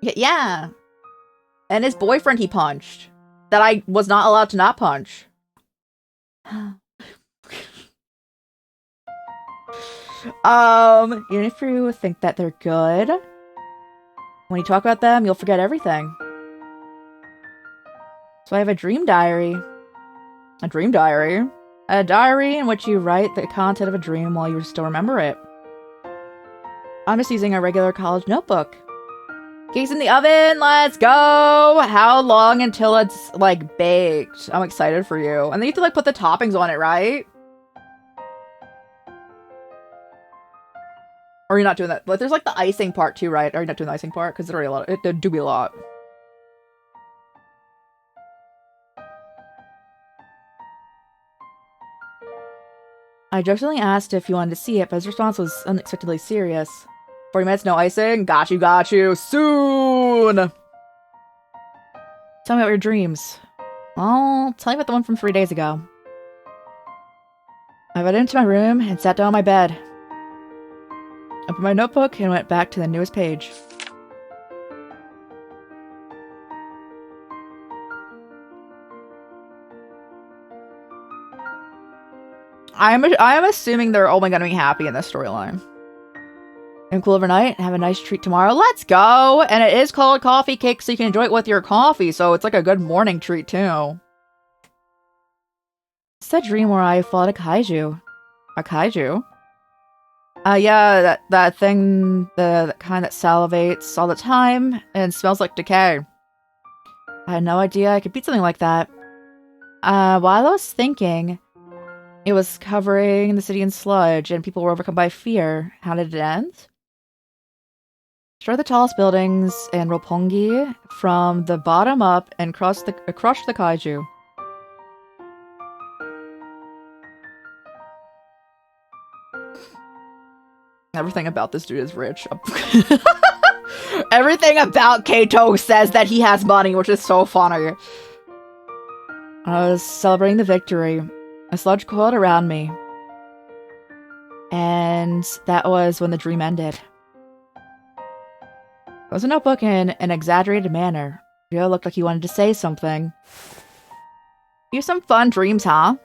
Yeah. And his boyfriend he punched. That I was not allowed to not punch. Even if you think that they're good, when you talk about them, you'll forget everything. So I have a dream diary. A dream diary? A diary in which you write the content of a dream while you still remember it. I'm just using a regular college notebook. Cake's in the oven. Let's go. How long until it's like baked? I'm excited for you. And then you have to like put the toppings on it, right? Or you're not doing that? But there's like the icing part too, right? Are you not doing the icing part? Because there's already a lot. There do be a lot. I jokingly asked if you wanted to see it, but his response was unexpectedly serious. 40 minutes, no icing? Got you. Soon! Tell me about your dreams. I'll tell you about the one from 3 days ago. I went into my room and sat down on my bed. Opened my notebook and went back to the newest page. I am assuming they're only going to be happy in this storyline. And cool overnight and have a nice treat tomorrow. Let's go! And it is called coffee cake, so you can enjoy it with your coffee. So it's like a good morning treat too. It's that dream where I fought a kaiju. A kaiju? Yeah, that thing, the kind that salivates all the time and smells like decay. I had no idea I could beat something like that. While I was thinking, it was covering the city in sludge and people were overcome by fear. How did it end? Destroy the tallest buildings in Roppongi from the bottom up and crush the kaiju. Everything about this dude is rich. Everything about Keito says that he has money, which is so funny. I was celebrating the victory. A sludge coiled around me. And that was when the dream ended. It was a notebook in an exaggerated manner. Rio looked like he wanted to say something. You have some fun dreams, huh?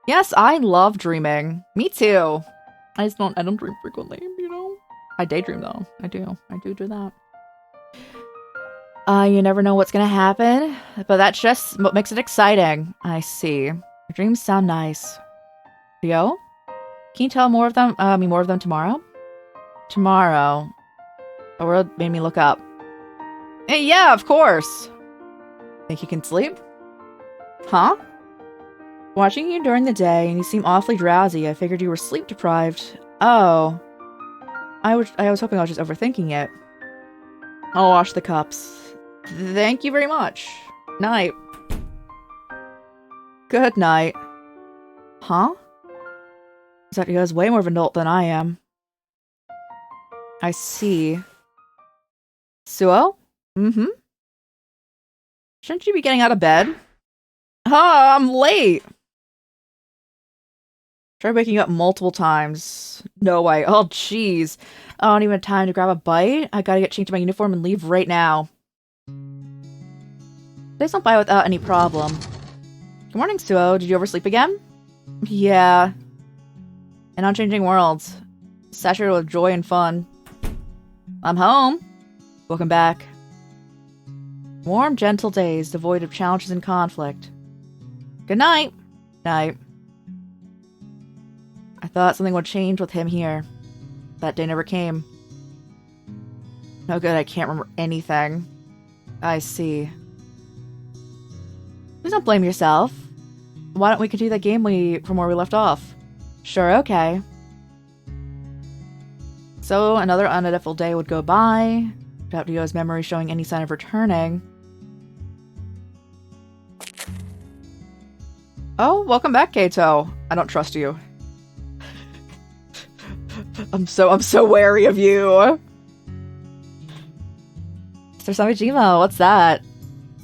Yes, I love dreaming. Me too. I don't dream frequently, you know? I daydream though. I do that. You never know what's gonna happen, but that's just what makes it exciting. I see. Your dreams sound nice. Rio? Can you tell more of them tomorrow? Tomorrow. The world made me look up. Hey, yeah, of course. Think you can sleep? Huh? Watching you during the day and you seem awfully drowsy, I figured you were sleep deprived. Oh. I was hoping I was just overthinking it. I'll wash the cups. Thank you very much. Night. Good night. Huh? Zetsuko is way more of an adult than I am. I see. Suo? Mm-hmm. Shouldn't you be getting out of bed? I'm late. Tried waking you up multiple times. No way. Oh, jeez. I don't even have time to grab a bite. I gotta get changed to my uniform and leave right now. Days went by without any problem. Good morning, Suo. Did you oversleep again? Yeah. An unchanging world. Saturated with joy and fun. I'm home. Welcome back. Warm, gentle days, devoid of challenges and conflict. Good night. Night. I thought something would change with him here. That day never came. No good, I can't remember anything. I see. Please don't blame yourself. Why don't we continue that game from where we left off? Sure, okay. So, another uneventful day would go by, without Ryo's memory showing any sign of returning. Oh, welcome back, Keito. I don't trust you. I'm so wary of you. Mr. Samijima, what's that?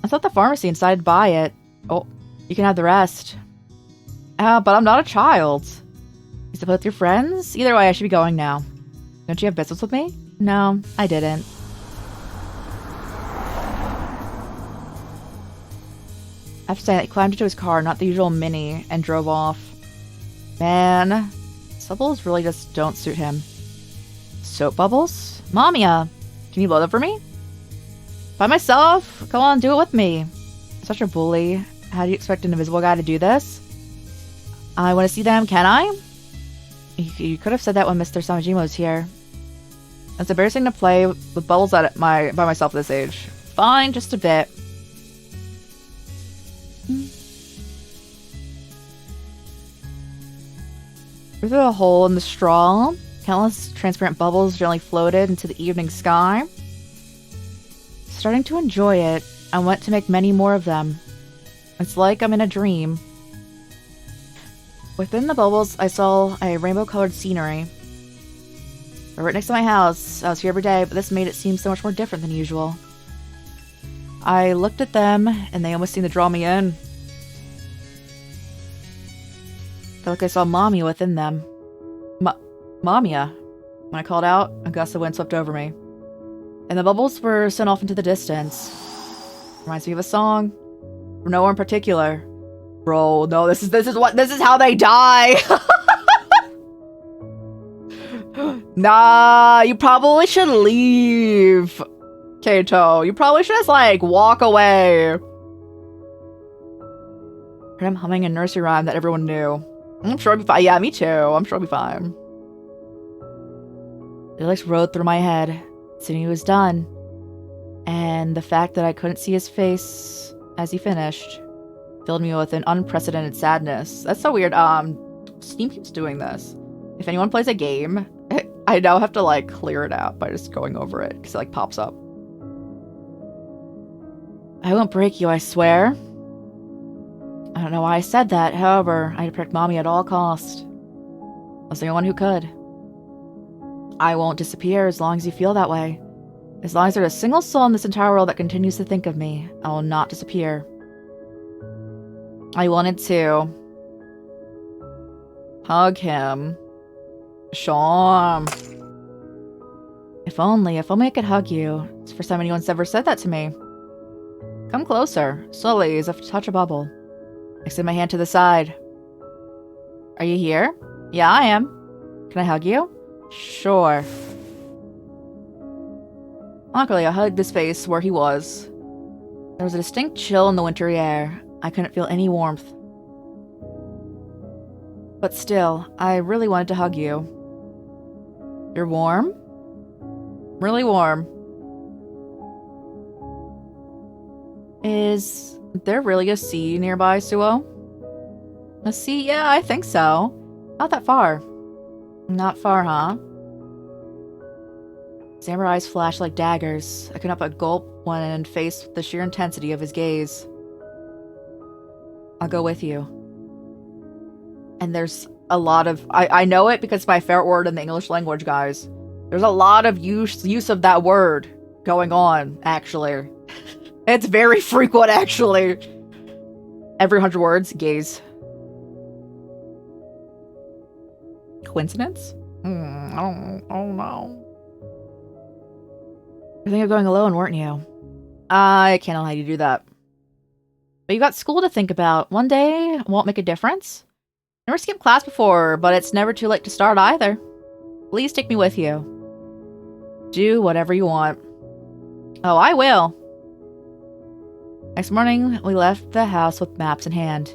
I thought the pharmacy and decided to buy it. Oh, you can have the rest. But I'm not a child. You still play with your friends? Either way, I should be going now. Don't you have business with me? No, I didn't. I have to say, I climbed into his car, not the usual Mini, and drove off. Man, soap bubbles really just don't suit him. Soap bubbles? Mamiya! Can you blow them for me? By myself? Come on, do it with me. Such a bully. How do you expect an invisible guy to do this? I want to see them, can I? You could have said that when Mr. Samijima was here. It's embarrassing to play with bubbles by myself at this age. Fine, just a bit. Through a hole in the straw, countless transparent bubbles gently floated into the evening sky. Starting to enjoy it, I went to make many more of them. It's like I'm in a dream. Within the bubbles, I saw a rainbow-colored scenery. They're right next to my house. I was here every day, but this made it seem so much more different than usual. I looked at them, and they almost seemed to draw me in. I felt like I saw Mamiya within them. Mamiya. When I called out, a gust of wind swept over me. And the bubbles were sent off into the distance. Reminds me of a song. From nowhere in particular. Bro, no, this is how they die! Nah, you probably should leave, Keito. You probably should just, like, walk away. Heard him humming a nursery rhyme that everyone knew. I'm sure it'll be fine. Yeah, me too. I'm sure it'll be fine. It like rode through my head. Soon he was done. And the fact that I couldn't see his face as he finished filled me with an unprecedented sadness. That's so weird. Steam keeps doing this. If anyone plays a game, I now have to, like, clear it out by just going over it, because it, like, pops up. I won't break you, I swear. I don't know why I said that, however, I had to protect Mommy at all cost. I was the only one who could. I won't disappear as long as you feel that way. As long as there's a single soul in this entire world that continues to think of me, I will not disappear. I wanted to hug him. Sean. If only I could hug you. It's the first time anyone's ever said that to me. Come closer, slowly, as if to touch a bubble. I extend my hand to the side. Are you here? Yeah, I am. Can I hug you? Sure. Luckily, I hugged his face where he was. There was a distinct chill in the wintry air. I couldn't feel any warmth. But still, I really wanted to hug you. You're warm? Really warm. Is there really a sea nearby, Suo? A sea? Yeah, I think so. Not that far. Not far, huh? His amber eyes flashed like daggers. I could not but gulp when faced with the sheer intensity of his gaze. I'll go with you. And there's a lot of... I know it because it's my favorite word in the English language, guys. There's a lot of use of that word going on, actually. It's very frequent, actually. Every 100 words, gaze. Coincidence? Oh no. You're thinking of going alone, weren't you? I can't allow you to do that. But you got school to think about. One day won't make a difference. Never skipped class before, but it's never too late to start either. Please take me with you. Do whatever you want. Oh, I will. Next morning, we left the house with maps in hand.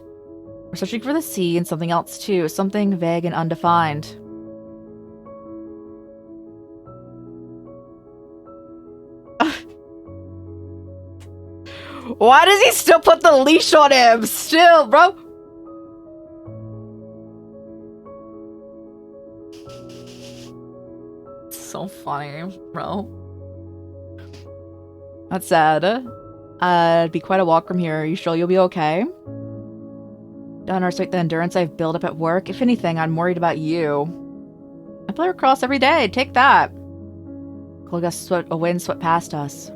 We're searching for the sea and something else too, something vague and undefined. Why does he still put the leash on him? Still, bro. So funny, bro. That's sad. It'd be quite a walk from here. Are you sure you'll be okay? Don't underestimate the endurance I've built up at work. If anything, I'm worried about you. I play lacrosse every day. Take that. Cold gusts of wind swept past us.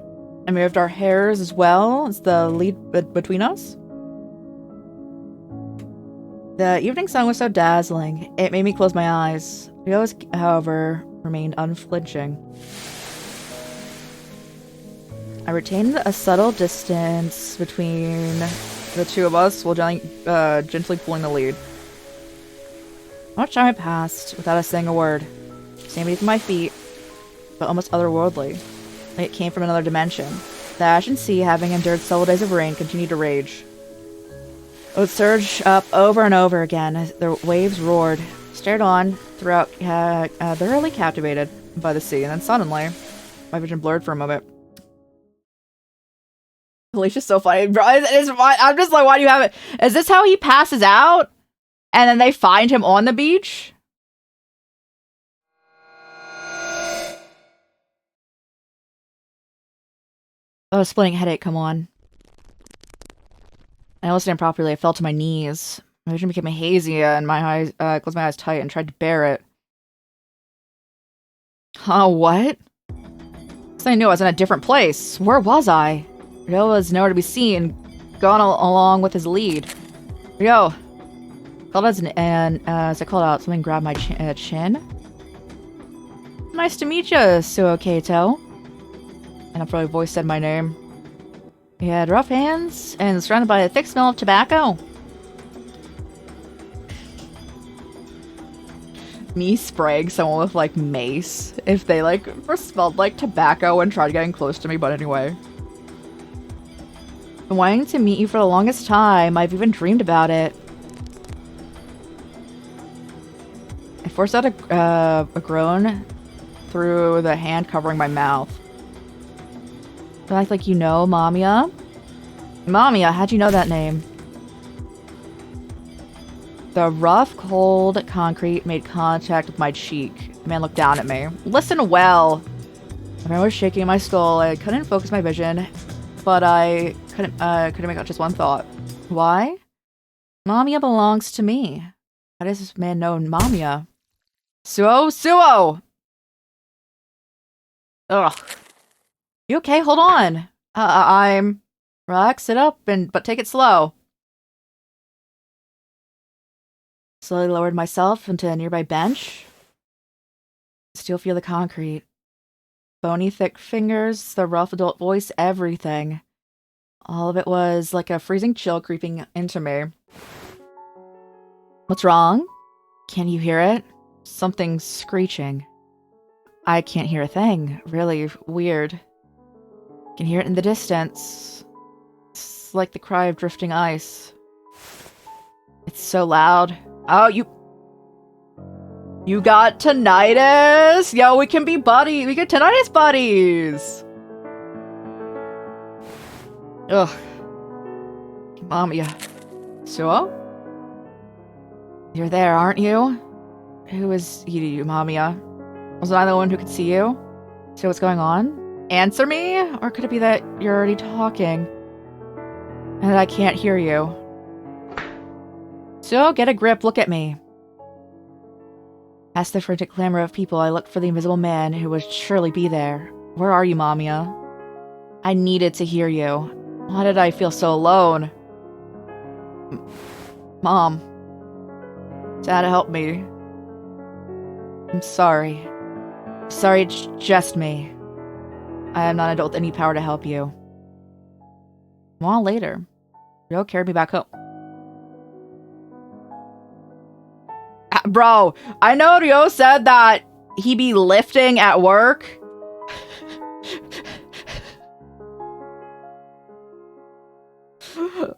I moved our hairs as well as the lead between us. The evening sun was so dazzling, it made me close my eyes. We always, however, remained unflinching. I retained a subtle distance between the two of us while gently pulling the lead. How much time had passed without us saying a word. Standing beneath my feet, but almost otherworldly. Like it came from another dimension. The ashen sea, having endured several days of rain, continued to rage. It would surge up over and over again as the waves roared. Stared on throughout, thoroughly captivated. by the sea, and then suddenly, my vision blurred for a moment. Alicia's so funny, bro. It's fine. I'm just like, why do you have it? Is this how he passes out? And then they find him on the beach? Oh, splitting headache, come on. I listened improperly. I fell to my knees. My vision became hazy, and my eyes, closed my eyes tight and tried to bear it. Huh, what? So I knew I was in a different place. Where was I? Ryo was nowhere to be seen, gone along with his lead. Ryo! Called as as I called out, something grabbed my chin. Nice to meet you, Suo Keito. And a familiar voice said my name. He had rough hands and surrounded by a thick smell of tobacco. Me spraying someone with, like, mace if they, like, first smelled like tobacco and tried getting close to me, but anyway. Been wanting to meet you for the longest time. I've even dreamed about it. I forced out a groan through the hand covering my mouth. I act like you know Mamiya? Mamiya, how'd you know that name? The rough, cold concrete made contact with my cheek. The man looked down at me. Listen well! I was shaking my skull. I couldn't focus my vision, but I couldn't make out just one thought. Why? Mamiya belongs to me. How does this man know Mamiya? Suo! Ugh. You okay? Hold on. I'm... Relax, sit up, but take it slow. Slowly lowered myself into a nearby bench. Still feel the concrete. Bony, thick fingers, the rough adult voice, everything. All of it was like a freezing chill creeping into me. What's wrong? Can you hear it? Something's screeching. I can't hear a thing. Really weird. Can hear it in the distance. It's like the cry of drifting ice. It's so loud. Oh, you got tinnitus? Yo, we can be buddies. We get tinnitus buddies. Ugh. Mamiya. Suo? You're there, aren't you? Who is you, Mamiya? Was I the one who could see you? See what's going on? Answer me? Or could it be that you're already talking and that I can't hear you? So, get a grip, look at me. Past the frantic clamor of people, I looked for the invisible man who would surely be there. Where are you, Mamiya? I needed to hear you. Why did I feel so alone? Mom. Dad, help me. I'm sorry. Sorry, it's just me. I am not an adult with any power to help you. A while later, Ryo carried me back home. Bro, I know Ryo said that he be lifting at work.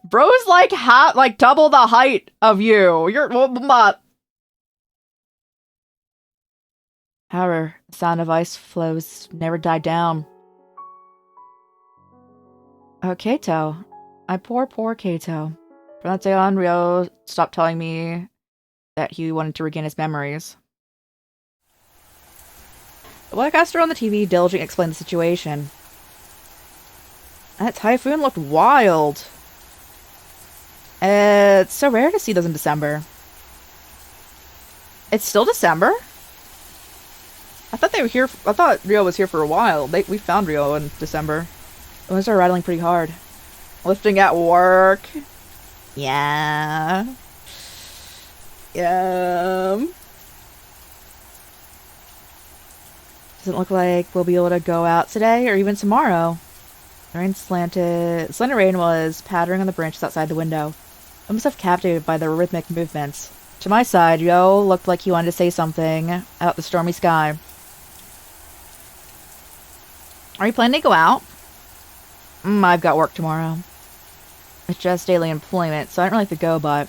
Bro's like double the height of you. You're However, the sound of ice flows never died down. Oh, Keito. My poor Keito. From that day on, Ryo stopped telling me that he wanted to regain his memories. The broadcaster on the TV diligently explained the situation. That typhoon looked wild. It's so rare to see those in December. It's still December? I thought they were here. I thought Ryo was here for a while. We found Ryo in December. The winds are rattling pretty hard. Lifting at work. Yeah. Doesn't look like we'll be able to go out today or even tomorrow. The slender rain was pattering on the branches outside the window. I was captivated by the rhythmic movements. To my side, Ryo looked like he wanted to say something out the stormy sky. Are you planning to go out? I've got work tomorrow. It's just daily employment, so I don't really have to go, but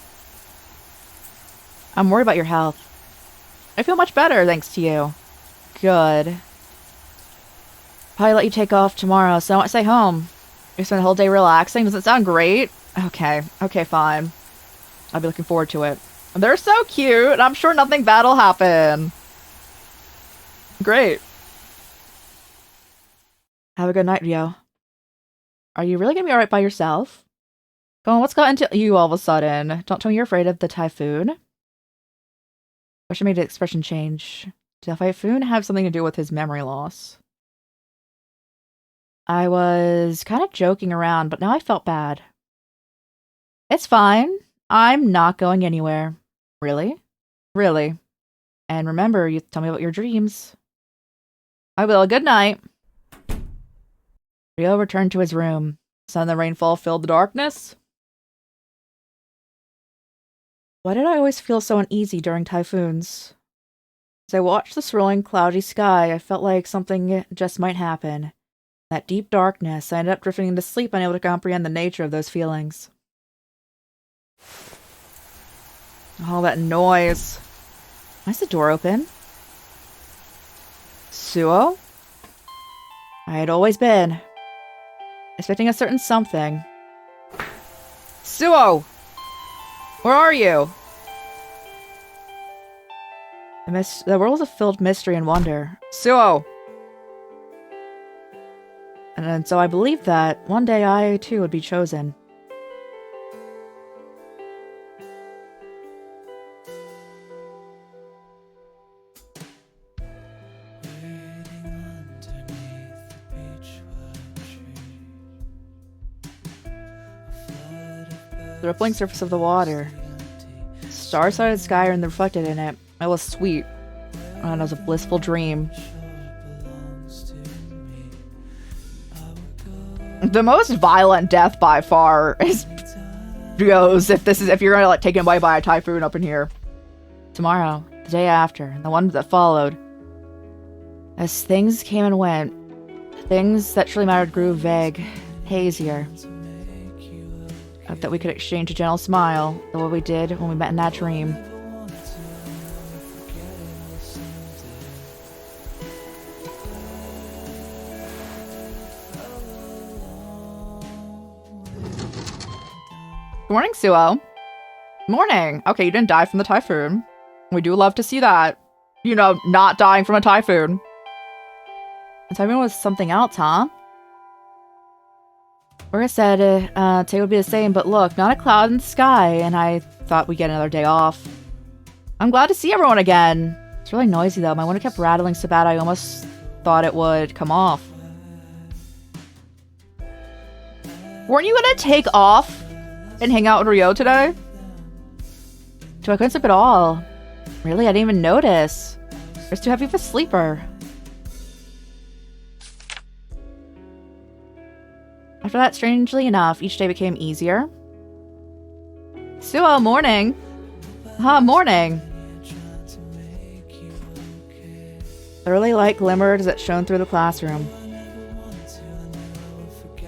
I'm worried about your health. I feel much better, thanks to you. good. Probably let you take off tomorrow, so I want to stay home. You spend the whole day relaxing. Doesn't sound great. Okay. Okay, fine. I'll be looking forward to it. They're so cute. I'm sure nothing bad will happen. Great. Have a good night, Rio. Are you really gonna be alright by yourself? Go on, what's got into you all of a sudden? Don't tell me you're afraid of the typhoon. Question made the expression change. Did the typhoon have something to do with his memory loss? I was kind of joking around, but now I felt bad. It's fine. I'm not going anywhere. Really? Really. And remember, you tell me about your dreams. I will. Good night. Rio returned to his room. Sun and the rainfall filled the darkness. Why did I always feel so uneasy during typhoons? As I watched the swirling, cloudy sky, I felt like something just might happen. That deep darkness, I ended up drifting into sleep, unable to comprehend the nature of those feelings. All that noise. Why is the door open? Suo? I had always been expecting a certain something. Suo! Where are you? The world is filled with mystery and wonder. Suo! And so I believed that one day I, too, would be chosen. The rippling surface of the water. Star-studded sky and reflected in it. It was sweet. And it was a blissful dream. The most violent death by far is goes if you're gonna like taken away by a typhoon up in here. Tomorrow, the day after, and the one that followed. As things came and went, things that truly mattered grew vague, hazier. That we could exchange a gentle smile, the way we did when we met in that dream. Good morning, Suo. Morning. Okay, you didn't die from the typhoon. We do love to see that. You know, not dying from a typhoon. The typhoon was something else, huh? Like I said, today would be the same, but look, not a cloud in the sky, and I thought we'd get another day off. I'm glad to see everyone again. It's really noisy, though. My window kept rattling so bad I almost thought it would come off. Weren't you gonna take off and hang out with Rio today? So I couldn't sleep at all. Really, I didn't even notice. I was too heavy of a sleeper. After that, strangely enough, each day became easier. Suo, morning. Morning. The early light glimmered as it shone through the classroom.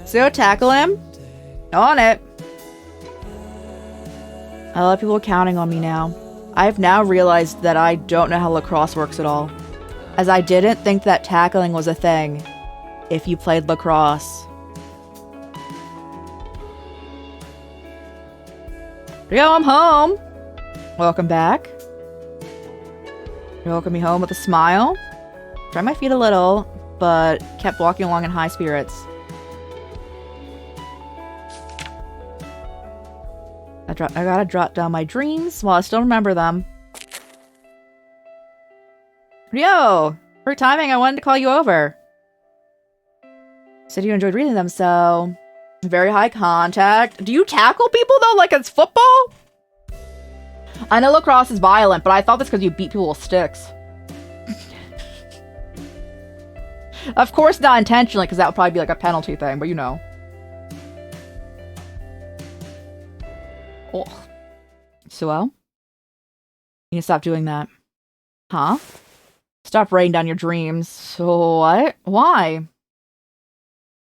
Suo, tackle him. On it. A lot of people are counting on me now. I've now realized that I don't know how lacrosse works at all, as I didn't think that tackling was a thing if you played lacrosse. Rio, I'm home! Welcome back. You welcome me home with a smile. Tried my feet a little, but kept walking along in high spirits. I gotta jot down my dreams while I still remember them. Rio! For timing, I wanted to call you over. Said you enjoyed reading them, so... Very high contact. Do you tackle people, though, like it's football? I know lacrosse is violent, but I thought that's because you beat people with sticks. Of course not intentionally, because that would probably be like a penalty thing, but you know. Oh. Suo? You need to stop doing that. Huh? Stop writing down your dreams. So what? Why?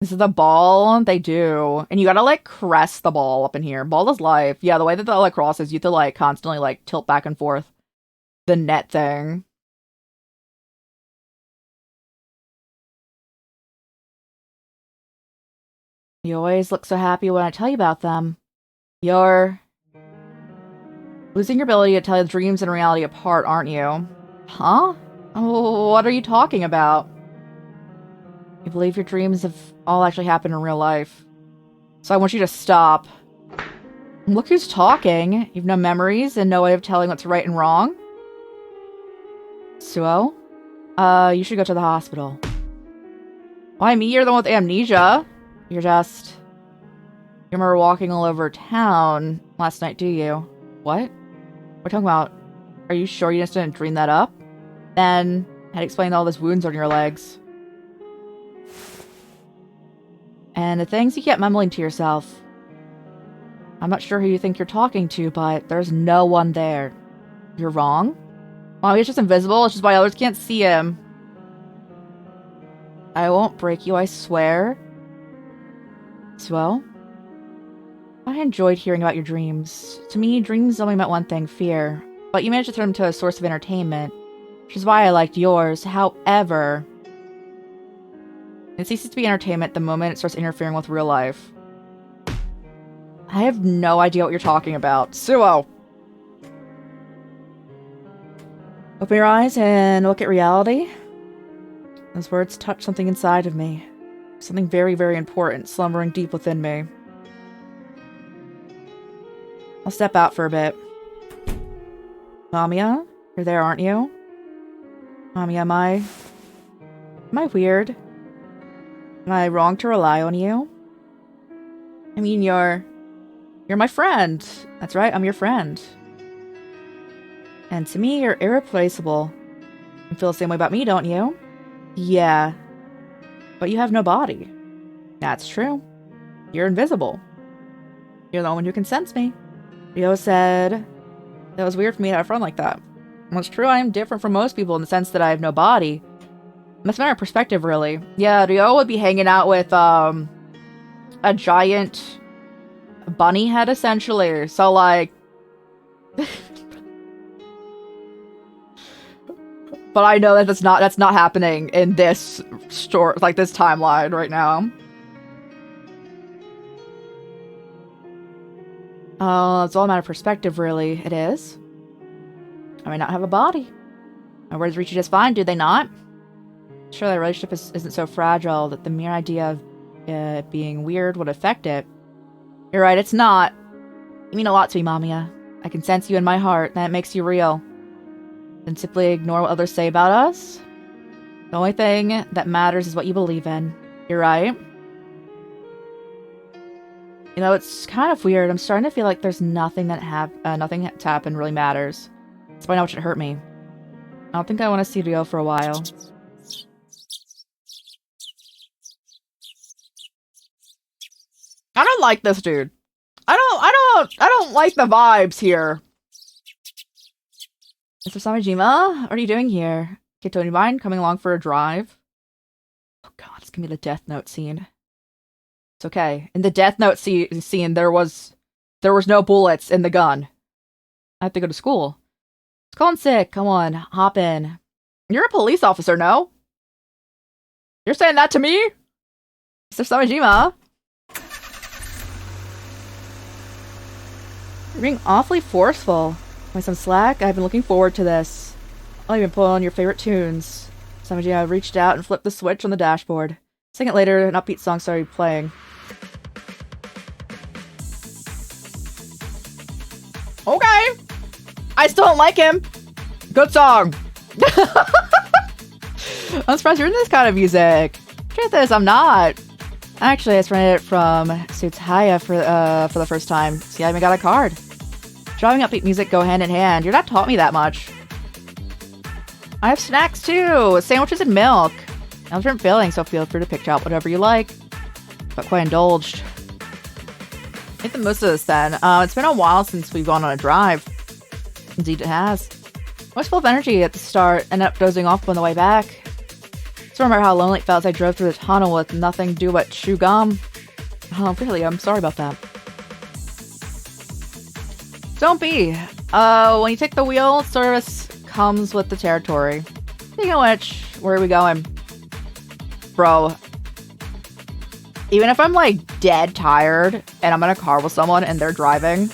This is the ball? They do. And you gotta, like, crest the ball up in here. Ball is life. Yeah, the way that the lacrosse is, you have to, like, constantly, like, tilt back and forth. The net thing. You always look so happy when I tell you about them. You're losing your ability to tell the dreams and reality apart, aren't you? Huh? What are you talking about? You believe your dreams have all actually happened in real life. So I want you to stop. Look who's talking. You've no memories and no way of telling what's right and wrong. Suo? You should go to the hospital. Why me? You're the one with amnesia. You remember walking all over town last night, do you? What? What are you talking about? Are you sure you just didn't dream that up? Then I'd explained all those wounds on your legs. And the things you kept mumbling to yourself. I'm not sure who you think you're talking to, but there's no one there. You're wrong? Well, he's just invisible, it's just why others can't see him. I won't break you, I swear. Swell? I enjoyed hearing about your dreams. To me, dreams only meant one thing, fear. But you managed to turn them into a source of entertainment. Which is why I liked yours. However, it ceases to be entertainment the moment it starts interfering with real life. I have no idea what you're talking about. Suo! Open your eyes and look at reality. Those words touch something inside of me. Something very, very important slumbering deep within me. I'll step out for a bit. Mamiya? You're there, aren't you? Mamiya, am I weird? Am I wrong to rely on you? I mean, you're my friend. That's right, I'm your friend. And to me, you're irreplaceable. You feel the same way about me, don't you? Yeah. But you have no body. That's true. You're invisible. You're the only one who can sense me. Ryo said that was weird for me to have a friend like that. Well, it's true, I am different from most people in the sense that I have no body. That's a matter of perspective, really. Yeah, Ryo would be hanging out with, a giant bunny head, essentially. So, like... But I know that that's not happening in this story, like this timeline right now. It's all a matter of perspective, really. It is. I may not have a body. My words reach you just fine, do they not? Sure, the relationship isn't so fragile that the mere idea of it being weird would affect it. You're right, it's not. You mean a lot to me, Mamiya. I can sense you in my heart, and that makes you real. Then simply ignore what others say about us? The only thing that matters is what you believe in. You're right. You know, it's kind of weird. I'm starting to feel like there's nothing that's happened really matters. That's why I know it should hurt me. I don't think I want to see Ryo for a while. I don't like this dude. I don't like the vibes here. Mr. Samijima, what are you doing here? Keito, do you mind coming along for a drive? Oh god, it's gonna be the Death Note scene. It's okay. In the Death Note scene, there was no bullets in the gun. I have to go to school. It's calling sick. Come on, hop in. You're a police officer, no? You're saying that to me? Mr. Samijima? You're being awfully forceful. Want some slack? I've been looking forward to this. I'll even pull on your favorite tunes. Samijima reached out and flipped the switch on the dashboard. A second later, an upbeat song started playing. Okay! I still don't like him! Good song! I'm surprised you're into this kind of music. Truth is, I'm not. Actually, I just rented it from Tsutaya for the first time. See, I even got a card. Driving upbeat music go hand in hand. You're not taught me that much. I have snacks too! Sandwiches and milk. I have different feelings, so feel free to pick out whatever you like. But quite indulged. Make the most of this then. It's been a while since we've gone on a drive. Indeed it has. I was full of energy at the start, ended up dozing off on the way back. Still remember how lonely it felt as I drove through the tunnel with nothing to do but chew gum. Oh, really, I'm sorry about that. Don't be. When you take the wheel, service comes with the territory. Speaking of which, where are we going? Bro. Even if I'm like dead tired and I'm in a car with someone and they're driving,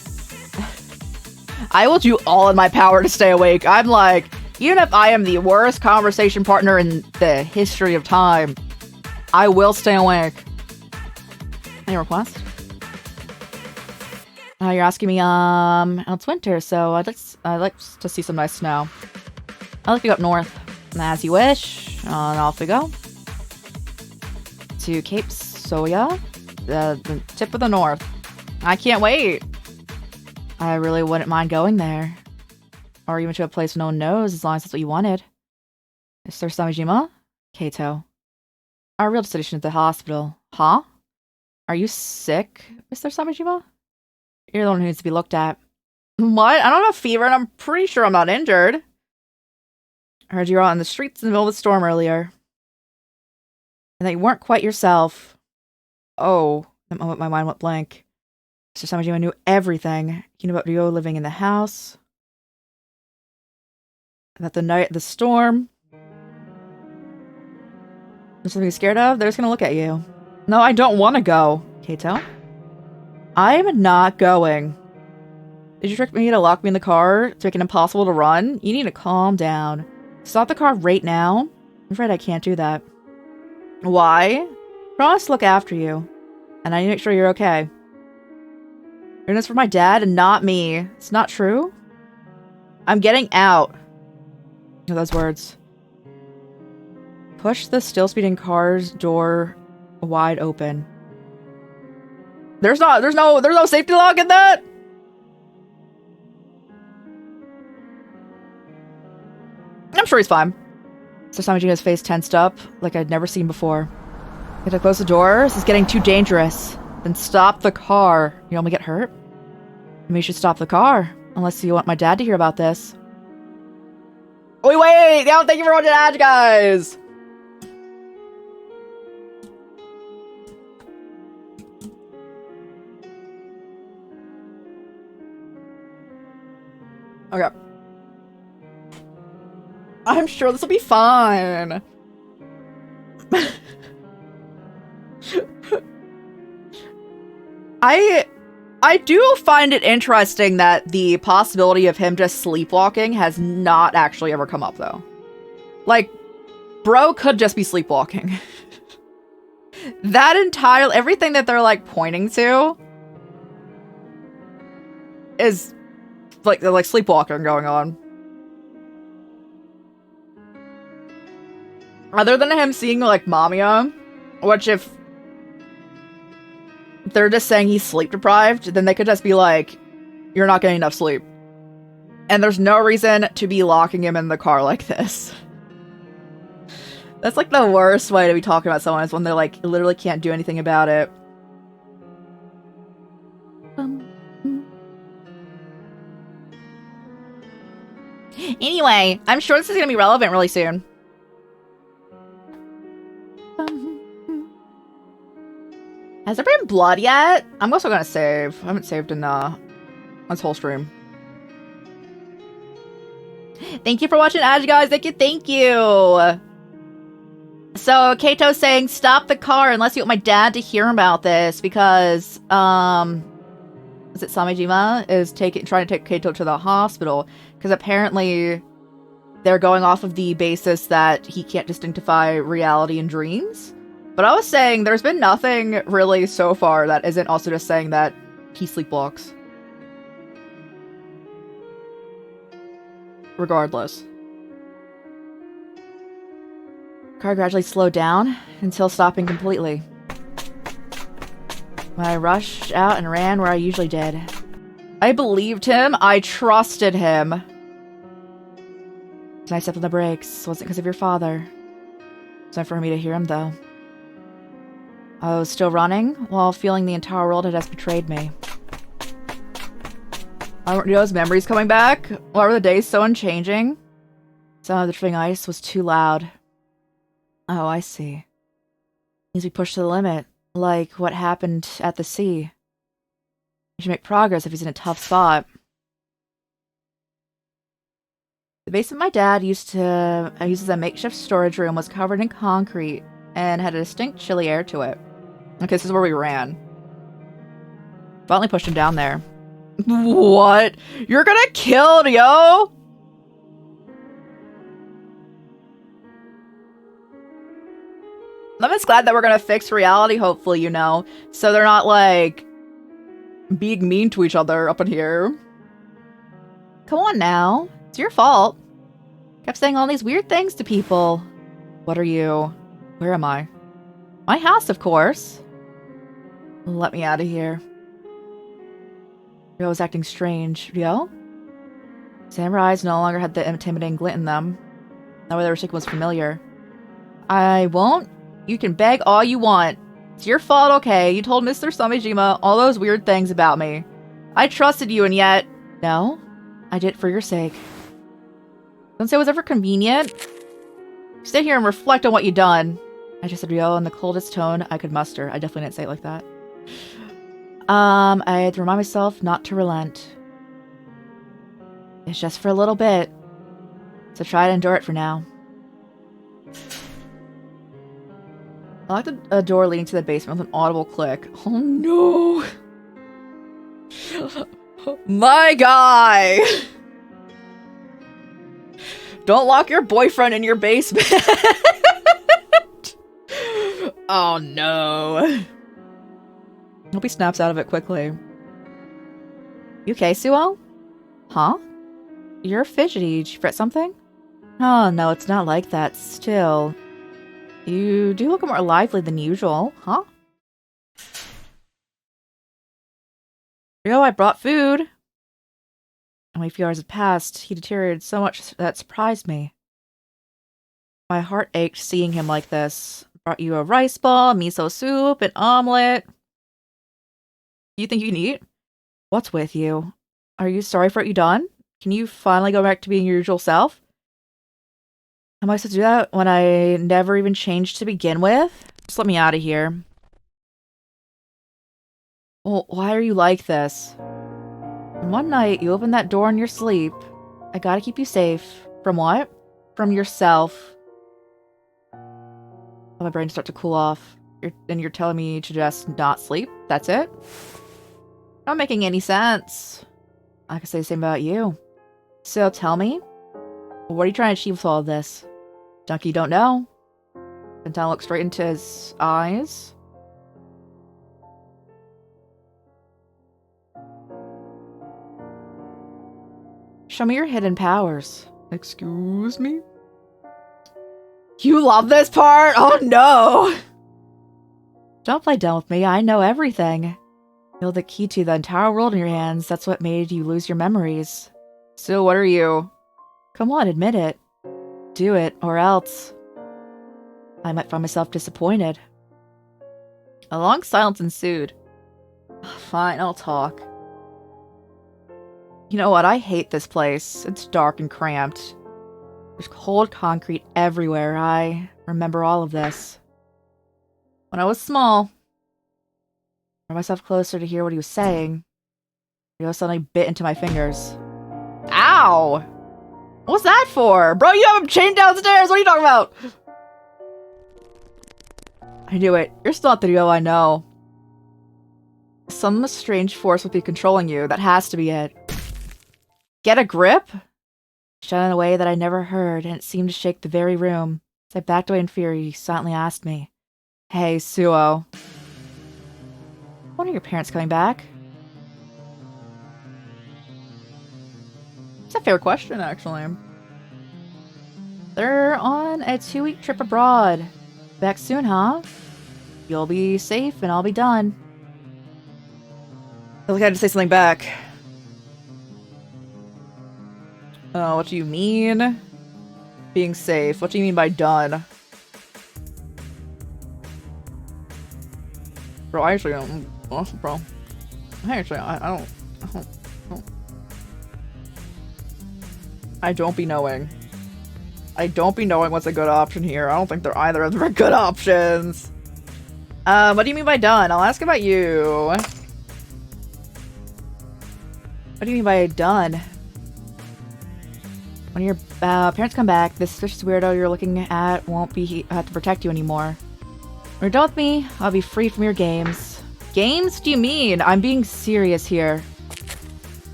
I will do all in my power to stay awake. I'm like, even if I am the worst conversation partner in the history of time, I will stay awake. Any request? You're asking me, it's winter, so I'd like to see some nice snow. I'd like to go up north. As you wish. And off we go. To Cape Soya, the tip of the north. I can't wait. I really wouldn't mind going there. Or even to a place no one knows, as long as that's what you wanted. Mr. Samijima? Keito. Our real destination is the hospital. Huh? Are you sick, Mr. Samijima? You're the one who needs to be looked at. What? I don't have fever and I'm pretty sure I'm not injured. I heard you were out on the streets in the middle of the storm earlier. And that you weren't quite yourself. Oh, that moment my mind went blank. Mr. Samijima knew everything. He knew about Ryo living in the house. About the night, the storm. There's something you're scared of? They're just gonna look at you. No, I don't want to go, Keito. I'm not going. Did you trick me to lock me in the car to make it impossible to run? You need to calm down. Stop the car right now. I'm afraid I can't do that. Why? Promise to look after you. And I need to make sure you're okay. You're doing this for my dad and not me. It's not true. I'm getting out. Know those words. Push the still speeding car's door wide open. There's no safety lock in that? I'm sure he's fine. So Samijima's face tensed up like I'd never seen before. You have to close the door. This is getting too dangerous. Then stop the car. You want me to get hurt? Maybe you should stop the car. Unless you want my dad to hear about this. Wait! Yeah, thank you for watching Edge, guys! Okay. I'm sure this will be fine. I do find it interesting that the possibility of him just sleepwalking has not actually ever come up, though. Like, bro could just be sleepwalking. That entire... everything that they're, like, pointing to is, like, they're, like, sleepwalking going on. Other than him seeing, like, Mamiya, which if they're just saying he's sleep deprived, then they could just be like, you're not getting enough sleep. And there's no reason to be locking him in the car like this. That's like the worst way to be talking about someone, is when they like literally can't do anything about it. Anyway, I'm sure this is gonna be relevant really soon. Has there been blood yet? I'm also gonna save. I haven't saved in this whole stream. Thank you for watching, Ash, guys. Thank you. So Keito's saying, stop the car unless you want my dad to hear about this, because is it Samijima is trying to take Keito to the hospital, because apparently they're going off of the basis that he can't distinctify reality and dreams. But I was saying there's been nothing really so far that isn't also just saying that he sleepwalks. Regardless. Car gradually slowed down until stopping completely. When I rushed out and ran where I usually did. I believed him. I trusted him. And I stepped on the brakes. It wasn't because of your father. It's time for me to hear him, though. I was still running, while feeling the entire world had just betrayed me. Aren't those memories coming back? Why were the days so unchanging? Sound of the drifting ice was too loud. Oh, I see. Means we pushed to the limit, like what happened at the sea. We should make progress if he's in a tough spot. The basement my dad used as a makeshift storage room was covered in concrete and had a distinct chilly air to it. Okay, this is where we ran. Finally pushed him down there. What? You're gonna kill, yo? I'm just glad that we're gonna fix reality, hopefully, you know. So they're not, like, being mean to each other up in here. Come on now. It's your fault. Kept saying all these weird things to people. What are you? Where am I? My house, of course. Let me out of here. Ryo was acting strange. Ryo? Samurai eyes no longer had the intimidating glint in them. That way their shaking was familiar. I won't. You can beg all you want. It's your fault, okay? You told Mr. Samejima all those weird things about me. I trusted you, and yet... No, I did it for your sake. Don't say it was ever convenient. Stay here and reflect on what you've done. I just said Ryo in the coldest tone I could muster. I definitely didn't say it like that. I had to remind myself not to relent. It's just for a little bit. So try to endure it for now. I locked a door leading to the basement with an audible click. Oh no! My guy! Don't lock your boyfriend in your basement! Oh no. Hope he snaps out of it quickly. You okay, Suo? Huh? You're fidgety. Did you fret something? Oh, no, it's not like that. Still. You do look more lively than usual, huh? Ryo, I brought food. Only a few hours had passed. He deteriorated so much that surprised me. My heart ached seeing him like this. Brought you a rice ball, miso soup, an omelet. You think you can eat? What's with you? Are you sorry for what you done? Can you finally go back to being your usual self? Am I supposed to do that when I never even changed to begin with? Just let me out of here. Well, why are you like this? One night, you opened that door in your sleep. I gotta keep you safe. From what? From yourself. My brain starts to cool off. You're telling me to just not sleep? That's it? Not making any sense. I could say the same about you. So tell me, what are you trying to achieve with all of this? Junkie don't know. Santana looks straight into his eyes. Show me your hidden powers. Excuse me? You love this part? Oh no! Don't play dumb with me, I know everything. You held the key to the entire world in your hands. That's what made you lose your memories. So what are you? Come on, admit it. Do it, or else. I might find myself disappointed. A long silence ensued. Fine, I'll talk. You know what? I hate this place. It's dark and cramped. There's cold concrete everywhere. I remember all of this. When I was small, I brought myself closer to hear what he was saying. He suddenly bit into my fingers. Ow! What's that for? Bro, you have him chained downstairs! What are you talking about? I knew it. You're still not the Ryo I know. Some strange force would be controlling you. That has to be it. Get a grip? Shut in a way that I never heard, and it seemed to shake the very room. As I backed away in fear, he silently asked me, Hey, Suo. When are your parents coming back? It's a fair question, actually. They're on a 2-week trip abroad. Back soon, huh? You'll be safe and I'll be done. I feel like I had to say something back. Oh, what do you mean? Being safe. What do you mean by done? Bro, I actually don't... Oh, bro. I don't be knowing. I don't be knowing what's a good option here. I don't think they're either of them are good options. What do you mean by done? I'll ask about you. What do you mean by done? When your parents come back, this suspicious weirdo you're looking at won't be have to protect you anymore. When you're done with me, I'll be free from your games. Games? What do you mean? I'm being serious here.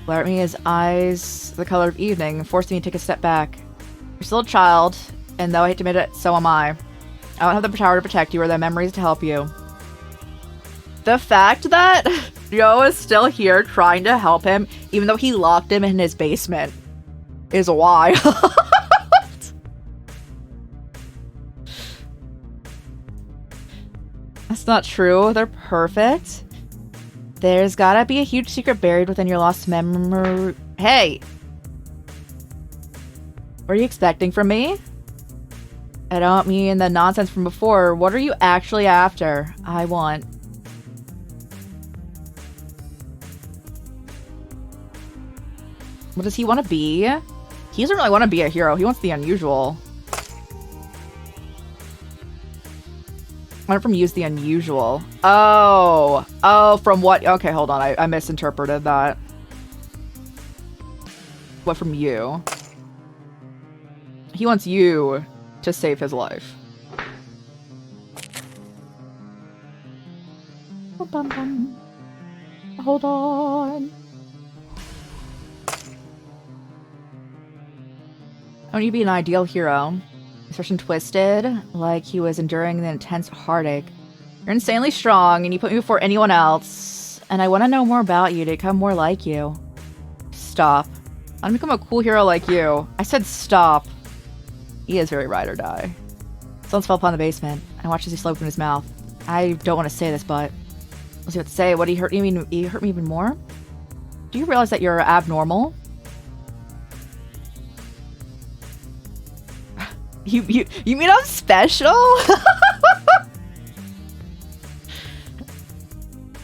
Glare at me, his eyes the color of evening, forcing me to take a step back. You're still a child, and though I hate to admit it, so am I. I don't have the power to protect you or the memories to help you. The fact that Joe is still here trying to help him, even though he locked him in his basement, is wild. That's not true. They're perfect. There's gotta be a huge secret buried within your lost memory. Hey! What are you expecting from me? I don't mean the nonsense from before. What are you actually after? I want... What does he want to be? He doesn't really want to be a hero. He wants the unusual. I went from use the unusual. Oh. Oh, from what? Okay, hold on. I misinterpreted that. What from you? He wants you to save his life. Hold on. I want you to be an ideal hero. Expression twisted, like he was enduring an intense heartache. You're insanely strong, and you put me before anyone else. And I want to know more about you to become more like you. Stop. I want to become a cool hero like you. I said stop. He is very ride or die. Someone fell upon the basement. I watched as he slowed open his mouth. I don't want to say this, but... What's he about to say? What, he hurt you? He hurt me even more? Do you realize that you're abnormal? You mean I'm special?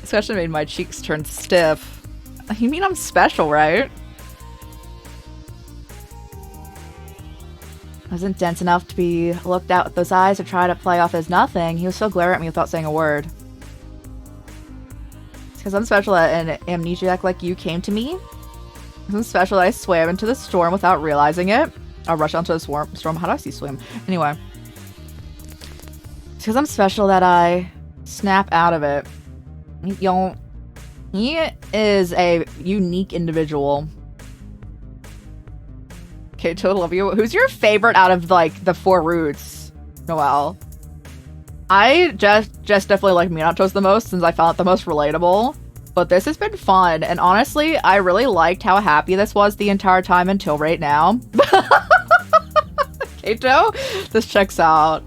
This question made my cheeks turn stiff. You mean I'm special, right? I wasn't dense enough to be looked at with those eyes or try to play off as nothing. He was still glaring at me without saying a word. It's because I'm special that an amnesiac like you came to me. I'm special that I swam into the storm without realizing it. I'll rush onto the storm. How do I see swim? Anyway. It's because I'm special that I snap out of it. He is a unique individual. Keito, love you. Who's your favorite out of, like, the four roots, Noelle? I just definitely like Minato's the most since I found it the most relatable. But this has been fun. And honestly, I really liked how happy this was the entire time until right now. Keito, this checks out.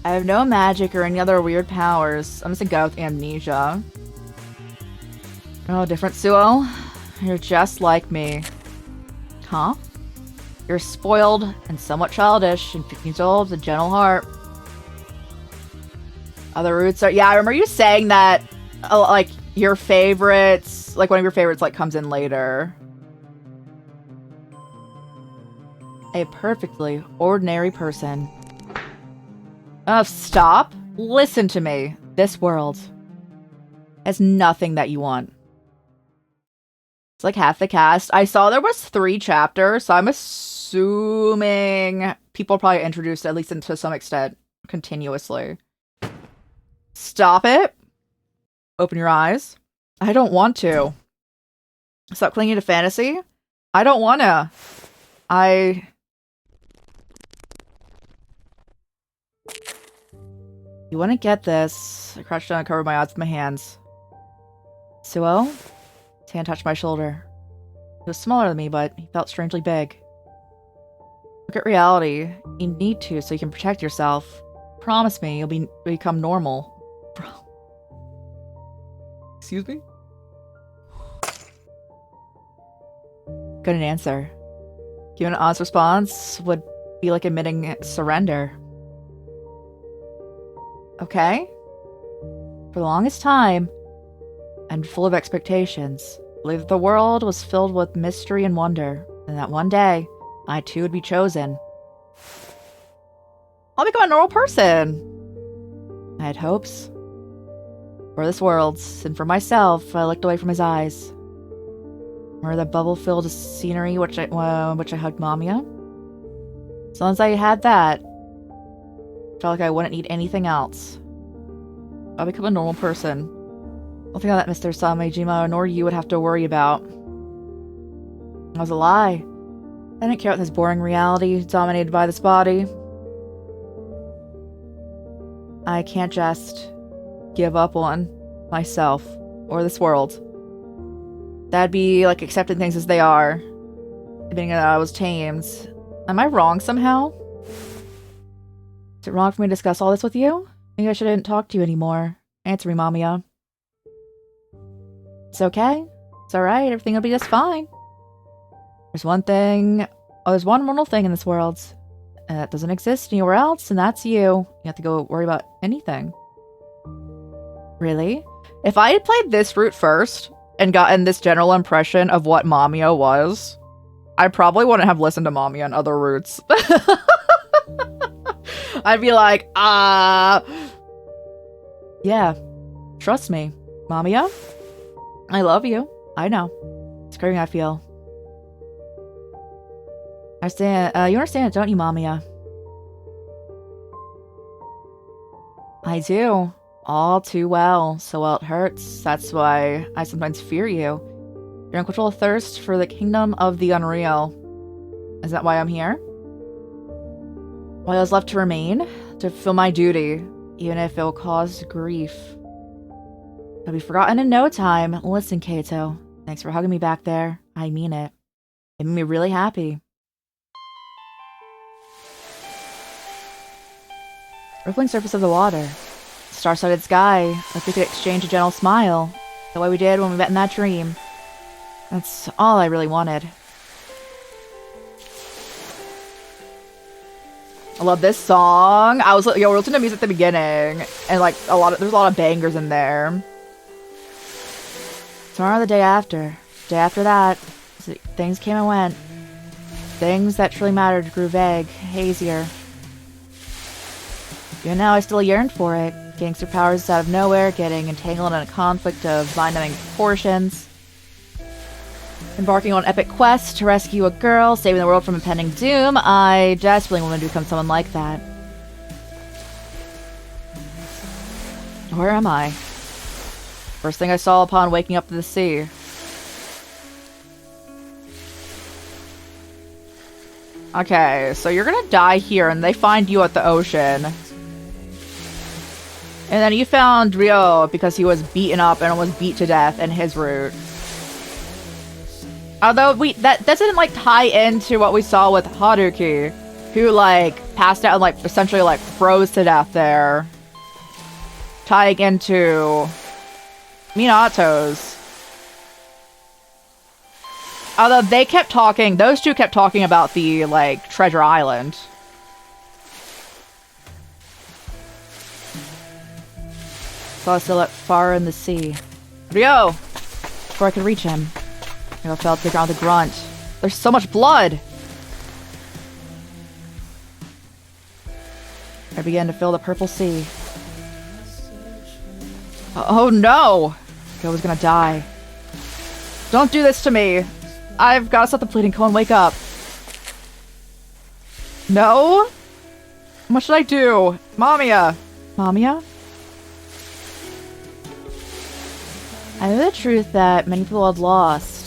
I have no magic or any other weird powers. I'm just gonna go with amnesia. Oh, different Suo? You're just like me. Huh? You're spoiled and somewhat childish and 15 years old with a gentle heart. Other roots are... Yeah, I remember you saying that, like, your favorites... Like, one of your favorites, like, comes in later. A perfectly ordinary person. Oh, stop. Listen to me. This world has nothing that you want. It's like half the cast. I saw there was 3 chapters, so I'm assuming people probably introduced at least to some extent continuously. Stop it. Open your eyes. I don't want to. Stop clinging to fantasy. I don't wanna. You wouldn't get this. I crouched down and covered my eyes with my hands. Suo? His hand touched my shoulder. He was smaller than me, but he felt strangely big. Look at reality. You need to so you can protect yourself. Promise me you'll become normal. Excuse me? Couldn't answer. Giving an honest response would be like admitting surrender. Okay? For the longest time, and full of expectations, I believed that the world was filled with mystery and wonder, and that one day, I too would be chosen. I'll become a normal person! I had hopes. For this world, and for myself, I looked away from his eyes. Or the bubble-filled scenery, which I hugged Mamiya. As long as I had that, I felt like I wouldn't need anything else. I'll become a normal person. Nothing that Mr. Samejima nor you would have to worry about. It was a lie. I didn't care about this boring reality dominated by this body. I can't just give up on myself or this world. That'd be like accepting things as they are. Admitting that I was tamed. Am I wrong somehow? Is it wrong for me to discuss all this with you? Maybe I shouldn't talk to you anymore. Answer me, Mamiya. It's okay. It's alright. Everything will be just fine. There's one thing... Oh, there's one mortal thing in this world. And that doesn't exist anywhere else, and that's you. You have to go worry about anything. Really? If I had played this route first, and gotten this general impression of what Mamiya was, I probably wouldn't have listened to Mamiya on other routes. I'd be like, yeah, trust me, Mamiya. I love you. I know. It's crazy I feel. I understand. You understand it, don't you, Mamiya? I do. All too well. So well it hurts. That's why I sometimes fear you. Your unquenchable thirst for the kingdom of the unreal. Is that why I'm here? Why I was left to remain? To fulfill my duty, even if it will cause grief. It'll be forgotten in no time. Listen, Keito. Thanks for hugging me back there. I mean it. It made me really happy. Rippling surface of the water. Star-studded sky. Like we could exchange a gentle smile. The way we did when we met in that dream. That's all I really wanted. I love this song. I was we were listening to music at the beginning, and like there's a lot of bangers in there. Tomorrow, the day after that, things came and went. Things that truly mattered grew vague, hazier. Even now, I still yearned for it. Getting superpowers out of nowhere, getting entangled in a conflict of mind-numbing proportions. Embarking on an epic quest to rescue a girl, saving the world from impending doom. I desperately wanted to become someone like that. Where am I? First thing I saw upon waking up to the sea. Okay, so you're gonna die here and they find you at the ocean. And then you found Ryo because he was beaten up and almost beat to death in his route. Although that doesn't like tie into what we saw with Haruki, who like passed out and like essentially like froze to death there. Tying into Minato's. Although they kept talking, those two kept talking about the like treasure island. Saw a silhouette far in the sea. Ryo! Before I could reach him, I fell to the ground with a grunt. There's so much blood! I began to fill the purple sea. Oh no! I was gonna die. Don't do this to me! I've gotta stop the bleeding. Come on, wake up. No? What should I do? Mamiya! Mamiya? I know the truth that many people have lost.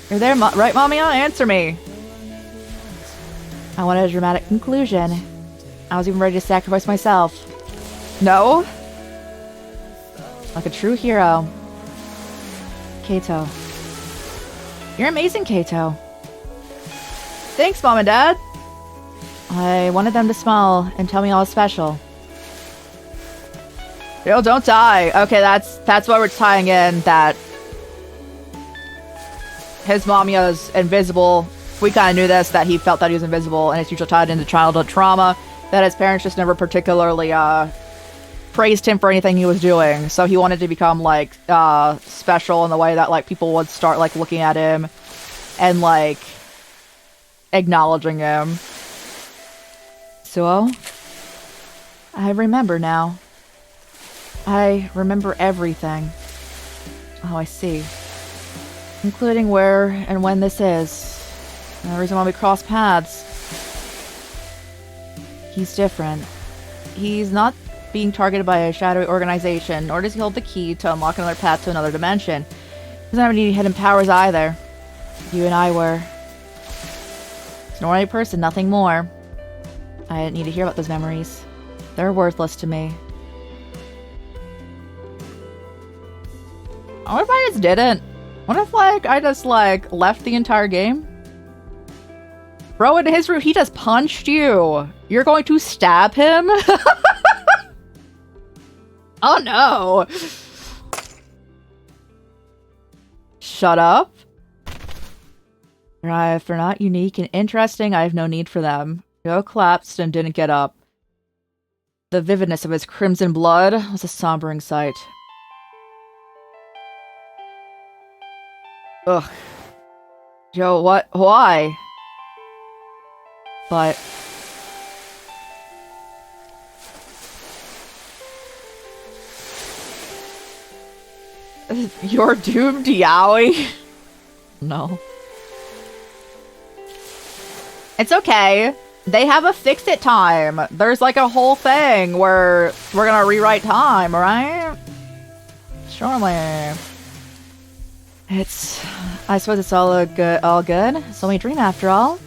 You're there, right, Mamiya? Answer me. I wanted a dramatic conclusion. I was even ready to sacrifice myself. No? Like a true hero. Keito. You're amazing, Keito. Thanks, Mom and Dad. I wanted them to smile and tell me I was special. Yo, don't die. Okay, that's why we're tying in that his Mamiya's invisible. We kind of knew this, that he felt that he was invisible, and it's usually tied into childhood trauma, that his parents just never particularly praised him for anything he was doing. So he wanted to become like special in the way that like people would start like looking at him and like acknowledging him. So I remember now. I remember everything. Oh, I see. Including where and when this is. And the reason why we cross paths. He's different. He's not being targeted by a shadowy organization, nor does he hold the key to unlock another path to another dimension. He doesn't have any hidden powers either. You and I were. He's an ordinary person, nothing more. I didn't need to hear about those memories. They're worthless to me. What if I just didn't? What if, like, I just, like, left the entire game? Bro, in his room, he just punched you. You're going to stab him? Oh no! Shut up. If they're not unique and interesting, I have no need for them. Joe collapsed and didn't get up. The vividness of his crimson blood was a sombering sight. Ugh. Joe, what? Why? But... You're doomed, Yaoi? No. It's okay. They have a fix-it time. There's like a whole thing where we're gonna rewrite time, right? Surely. I suppose it's all good. It's only a dream after all.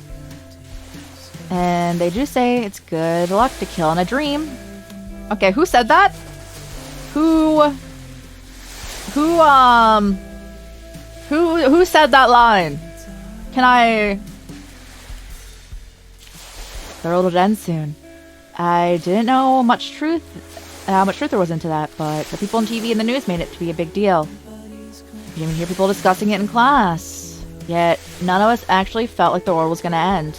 And they do say it's good luck to kill in a dream. Okay, who said that? Who said that line? Can I... The world will end soon. I didn't know how much truth there was into that, but the people on TV and the news made it to be a big deal. You even hear people discussing it in class. Yet, none of us actually felt like the world was gonna end.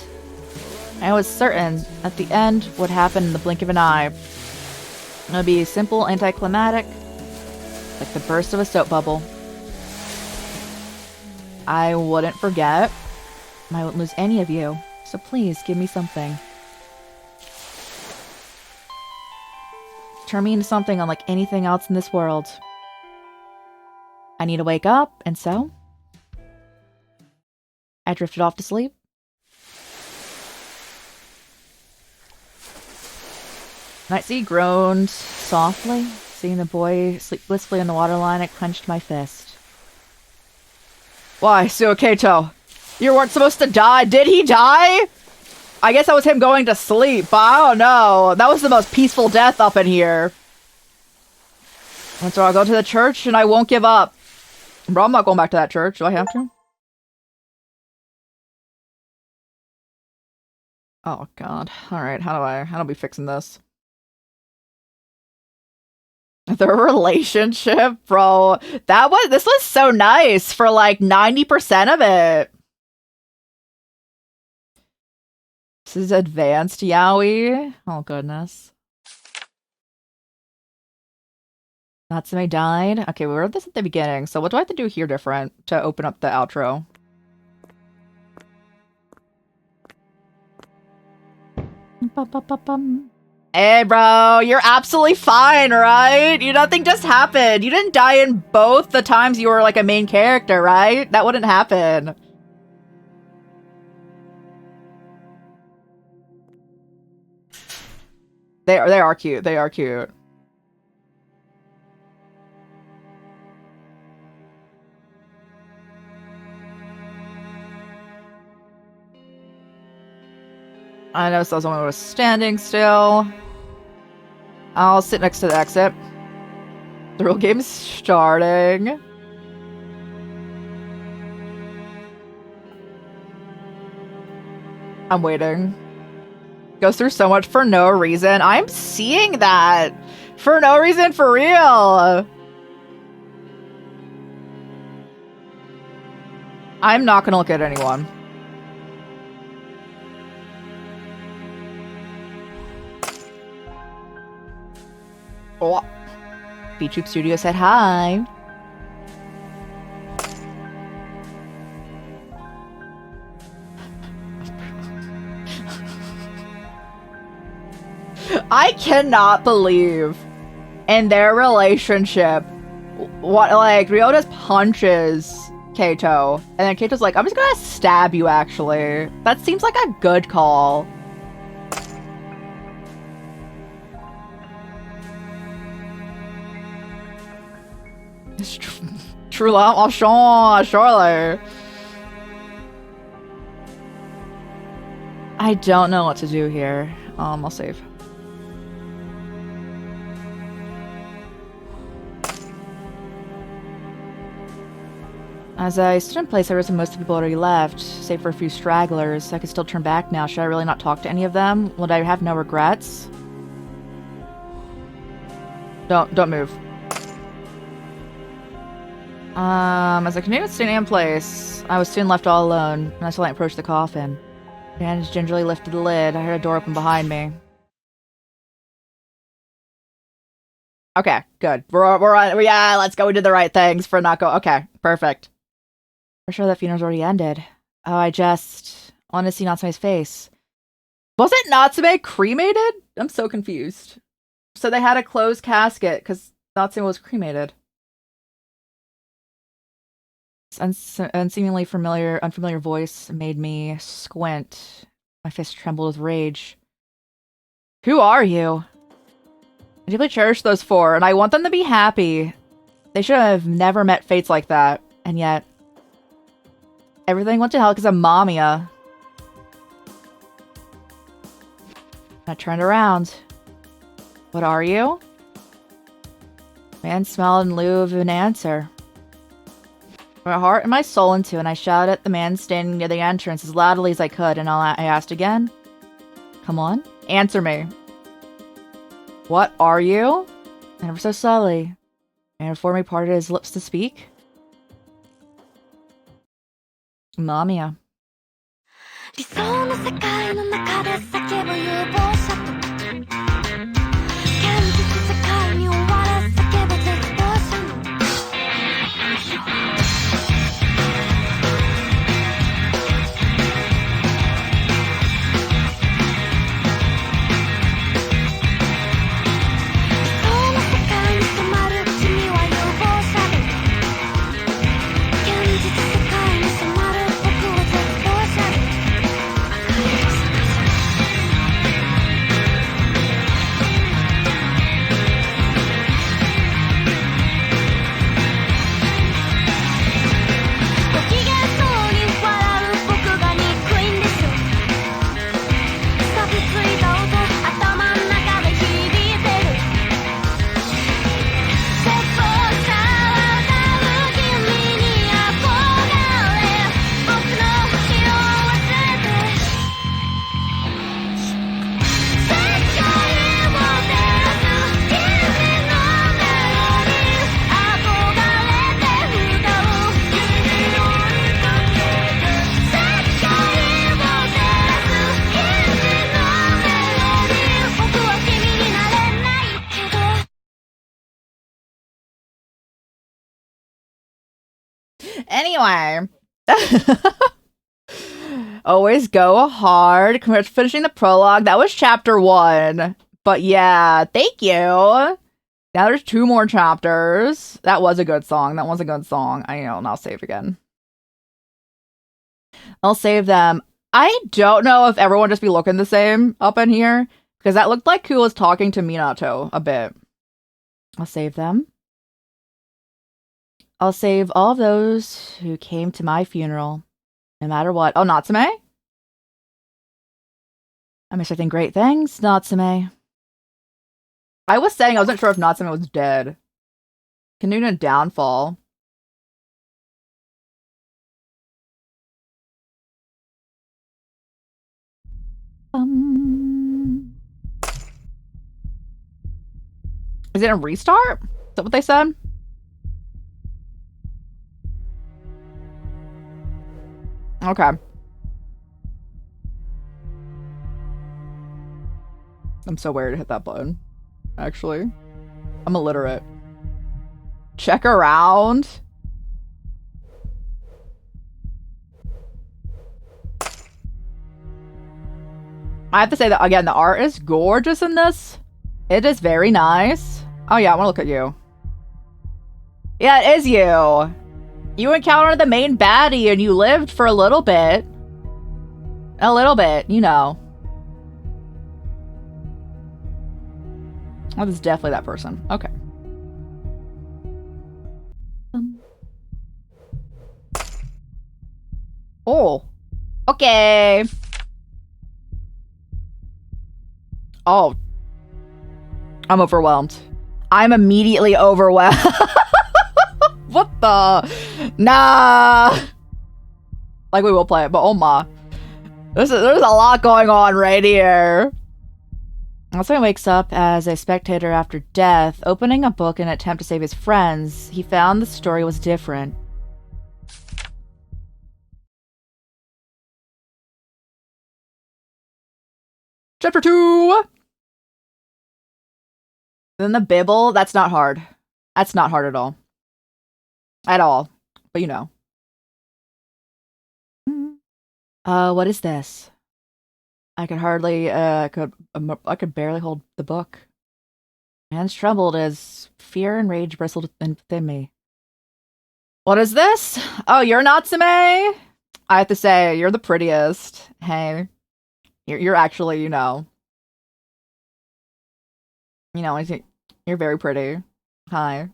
I was certain that the end would happen in the blink of an eye. It would be simple, anticlimactic, like the burst of a soap bubble. I wouldn't forget. I wouldn't lose any of you. So please, give me something. Turn me into something unlike anything else in this world. I need to wake up, and so... I drifted off to sleep. Nightsea groaned softly. Seeing the boy sleep blissfully on the waterline, I clenched my fist. Why, Keito? You weren't supposed to die. Did he die? I guess that was him going to sleep, but I don't know. That was the most peaceful death up in here. And so I'll go to the church and I won't give up. Bro, I'm not going back to that church. Do I have to? Oh god. Alright, how do we fixing this? Their relationship, bro. This was so nice for like 90% of it. This is advanced yaoi. Oh goodness. Natsume died. Okay, we wrote this at the beginning, so what do I have to do here different to open up the outro? Hey, bro, you're absolutely fine, right? Nothing just happened. You didn't die in both the times you were like a main character, right? That wouldn't happen. They are cute. They are cute. I noticed that someone was standing still. I'll sit next to the exit. The real game's starting. I'm waiting. Goes through so much for no reason. I'm seeing that! For no reason, for real! I'm not gonna look at anyone. Oh. B-Troop Studio said hi. I cannot believe in their relationship what, like, Ryo just punches Keito. And then Keito's like, I'm just gonna stab you, actually. That seems like a good call. It's true love, surely. I don't know what to do here. I'll save. As I stood in place, I realized most of the people already left, save for a few stragglers. I could still turn back now. Should I really not talk to any of them? Would I have no regrets? Don't move. As I continued staying in place, I was soon left all alone, and I slowly approached the coffin. My hands gingerly lifted the lid. I heard a door open behind me. Okay, good. We're on. Yeah, let's go. We did the right things for not go. Okay, perfect. For sure that funeral's already ended. Oh, I just want to see Natsume's face. Wasn't Natsume cremated? I'm so confused. So they had a closed casket because Natsume was cremated. Unseemingly unfamiliar voice made me squint. My fist trembled with rage. Who are you? I deeply cherish those four, and I want them to be happy. They should have never met fates like that, and yet everything went to hell because of Mamiya. I turned around. What are you? Man smiled in lieu of an answer. My heart and my soul into, and I shouted at the man standing near the entrance as loudly as I could, and I asked again. Come on, answer me. What are you? And ever so slowly, and before me parted his lips to speak. Mamiya. Anyway. Always go hard. Congrats for finishing the prologue. That was chapter 1. But yeah, thank you. Now there's 2 more chapters. That was a good song. That was a good song. I know, and I'll save again. I'll save them. I don't know if everyone just be looking the same up in here, because that looked like who was talking to Minato a bit. I'll save them. I'll save all of those who came to my funeral, no matter what. Oh, Natsume? I'm expecting great things, Natsume. I was saying I wasn't sure if Natsume was dead. Continuing downfall. Is it a restart? Is that what they said? Okay. I'm so worried to hit that button. Actually. I'm illiterate. Check around. I have to say that, again, the art is gorgeous in this. It is very nice. Oh yeah, I want to look at you. Yeah, it is you. You encountered the main baddie and you lived for a little bit. A little bit, you know. That is definitely that person. Okay. Oh. Okay. Oh. I'm overwhelmed. I'm immediately overwhelmed. What the? Nah. Like, we will play it, but oh my. There's a lot going on right here. Natsume wakes up as a spectator after death, opening a book in an attempt to save his friends. He found the story was different. Chapter 2! Then the Bibble, that's not hard. That's not hard at all. At all. But you know. What is this? I could hardly, I could barely hold the book. My hands trembled as fear and rage bristled within me. What is this? Oh, you're Natsume? I have to say, you're the prettiest. Hey. You're actually, you know, I think you're very pretty. Hi.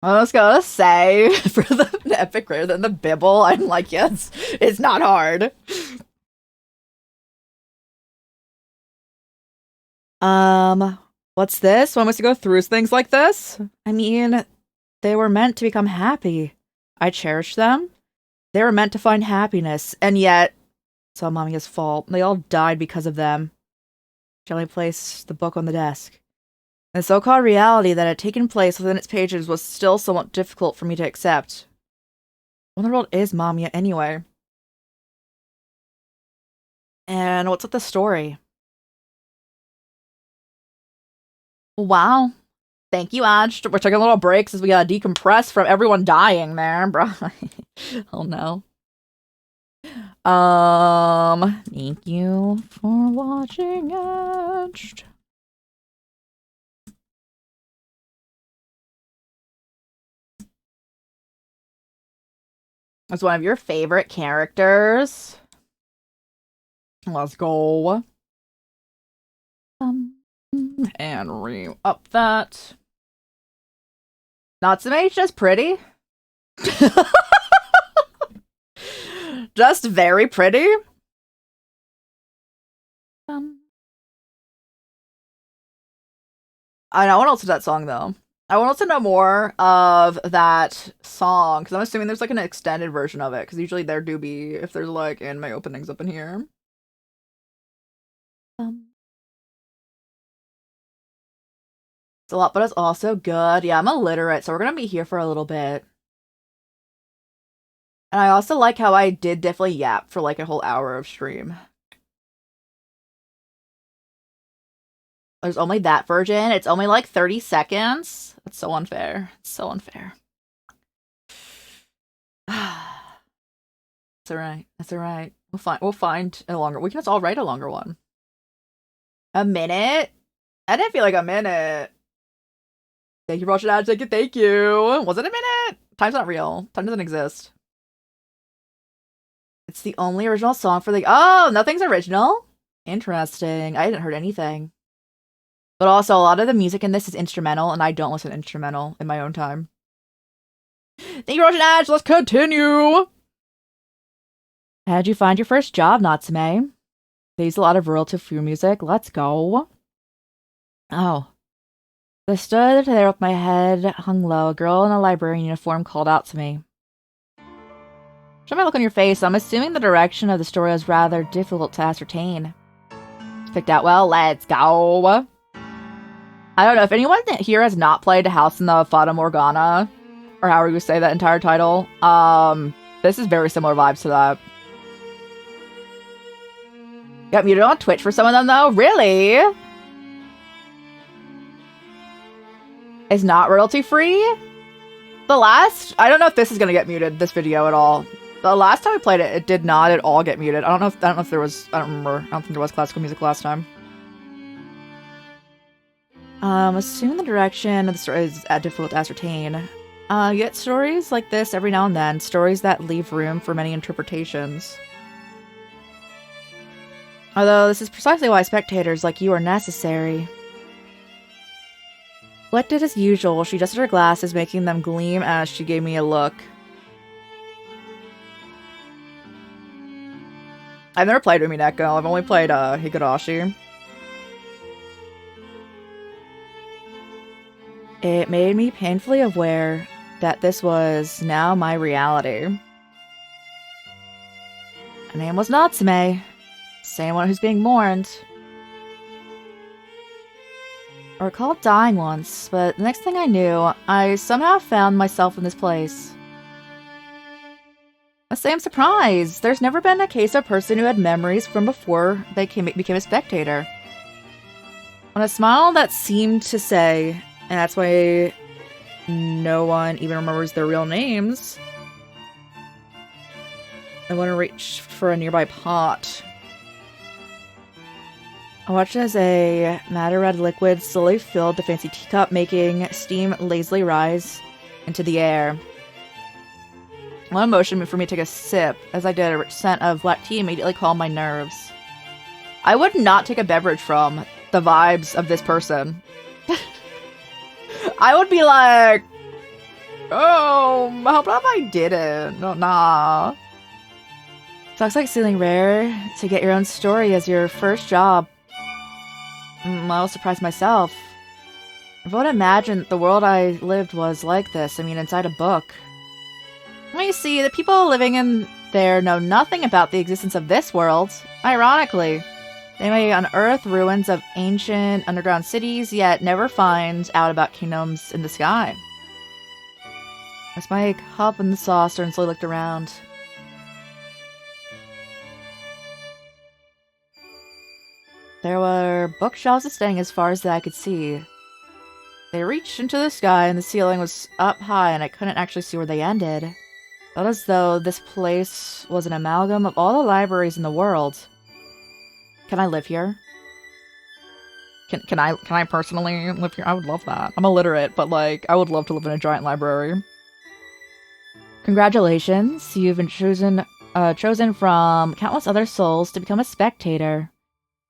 I was gonna say, for the epic greater than the Bibble, I'm like, yes, it's not hard. What's this? One wants to go through things like this? I mean, they were meant to become happy. I cherish them. They were meant to find happiness, and yet, it's all Mamiya's fault. They all died because of them. Jelly placed the book on the desk. The so-called reality that had taken place within its pages was still somewhat difficult for me to accept. What in the world is Mamiya anyway? And what's with the story? Wow. Thank you, Aj. We're taking a little break as we gotta decompress from everyone dying there, bro. Oh no. Thank you for watching, Aj. That's one of your favorite characters. Let's go. And re-up that. Natsume's just pretty. Just very pretty. I know what else is that song though. I want to know more of that song because I'm assuming there's like an extended version of it because usually there do be if there's like anime openings up in here. It's a lot, but it's also good. Yeah, I'm illiterate, so we're gonna be here for a little bit. And I also like how I did definitely yap for like a whole hour of stream. There's only that version. It's only like 30 seconds. That's so unfair. It's so unfair. That's alright. That's alright. We'll find a longer. We can just all write a longer one. A minute? I didn't feel like a minute. Thank you for watching ad ticket. Thank you. Was it a minute? Time's not real. Time doesn't exist. It's the only original song for the. Oh, nothing's original. Interesting. I hadn't heard anything. But also, a lot of the music in this is instrumental, and I don't listen to instrumental in my own time. Thank you for watching ads. Let's continue. How'd you find your first job, Natsume? They use a lot of royalty-free music. Let's go. Oh. As I stood there with my head hung low, a girl in a librarian uniform called out to me. Show my look on your face. I'm assuming the direction of the story was rather difficult to ascertain. Picked out well. Let's go. I don't know if anyone here has not played House in the Fata Morgana, or however you say that entire title. This is very similar vibes to that. Got muted on Twitch for some of them though? Really? It's not royalty free? I don't know if this is gonna get muted, this video at all. The last time I played it, it did not at all get muted. I don't know if there was, I don't remember. I don't think there was classical music last time. Assume the direction of the story is difficult to ascertain. You get stories like this every now and then, stories that leave room for many interpretations. Although this is precisely why spectators like you are necessary. Collected as usual, she adjusted her glasses, making them gleam as she gave me a look. I've never played Umineko, I've only played Higurashi. It made me painfully aware that this was now my reality. Her name was Natsume, same one who's being mourned. I recall dying once, but the next thing I knew, I somehow found myself in this place. I say I'm surprised. There's never been a case of a person who had memories from before they became a spectator. On a smile that seemed to say, and that's why no one even remembers their real names, I want to reach for a nearby pot. I watched as a madder red liquid slowly filled the fancy teacup, making steam lazily rise into the air. One motion for me to take a sip. As I did, a rich scent of black tea immediately calmed my nerves. I would not take a beverage from the vibes of this person. I would be like, oh, how about if I didn't? No, nah. Sucks like feeling rare to get your own story as your first job. I was surprised myself. I would imagine the world I lived was like this. I mean, inside a book. Well, you see, the people living in there know nothing about the existence of this world. Ironically, they may unearth ruins of ancient underground cities, yet never find out about kingdoms in the sky. As my cup in the saucer and slowly looked around. There were bookshelves extending as far as the eye could see. They reached into the sky and the ceiling was up high and I couldn't actually see where they ended. It felt as though this place was an amalgam of all the libraries in the world. Can I live here? Can I personally live here? I would love that. I'm illiterate, but like, I would love to live in a giant library. Congratulations, you've been chosen from countless other souls to become a spectator.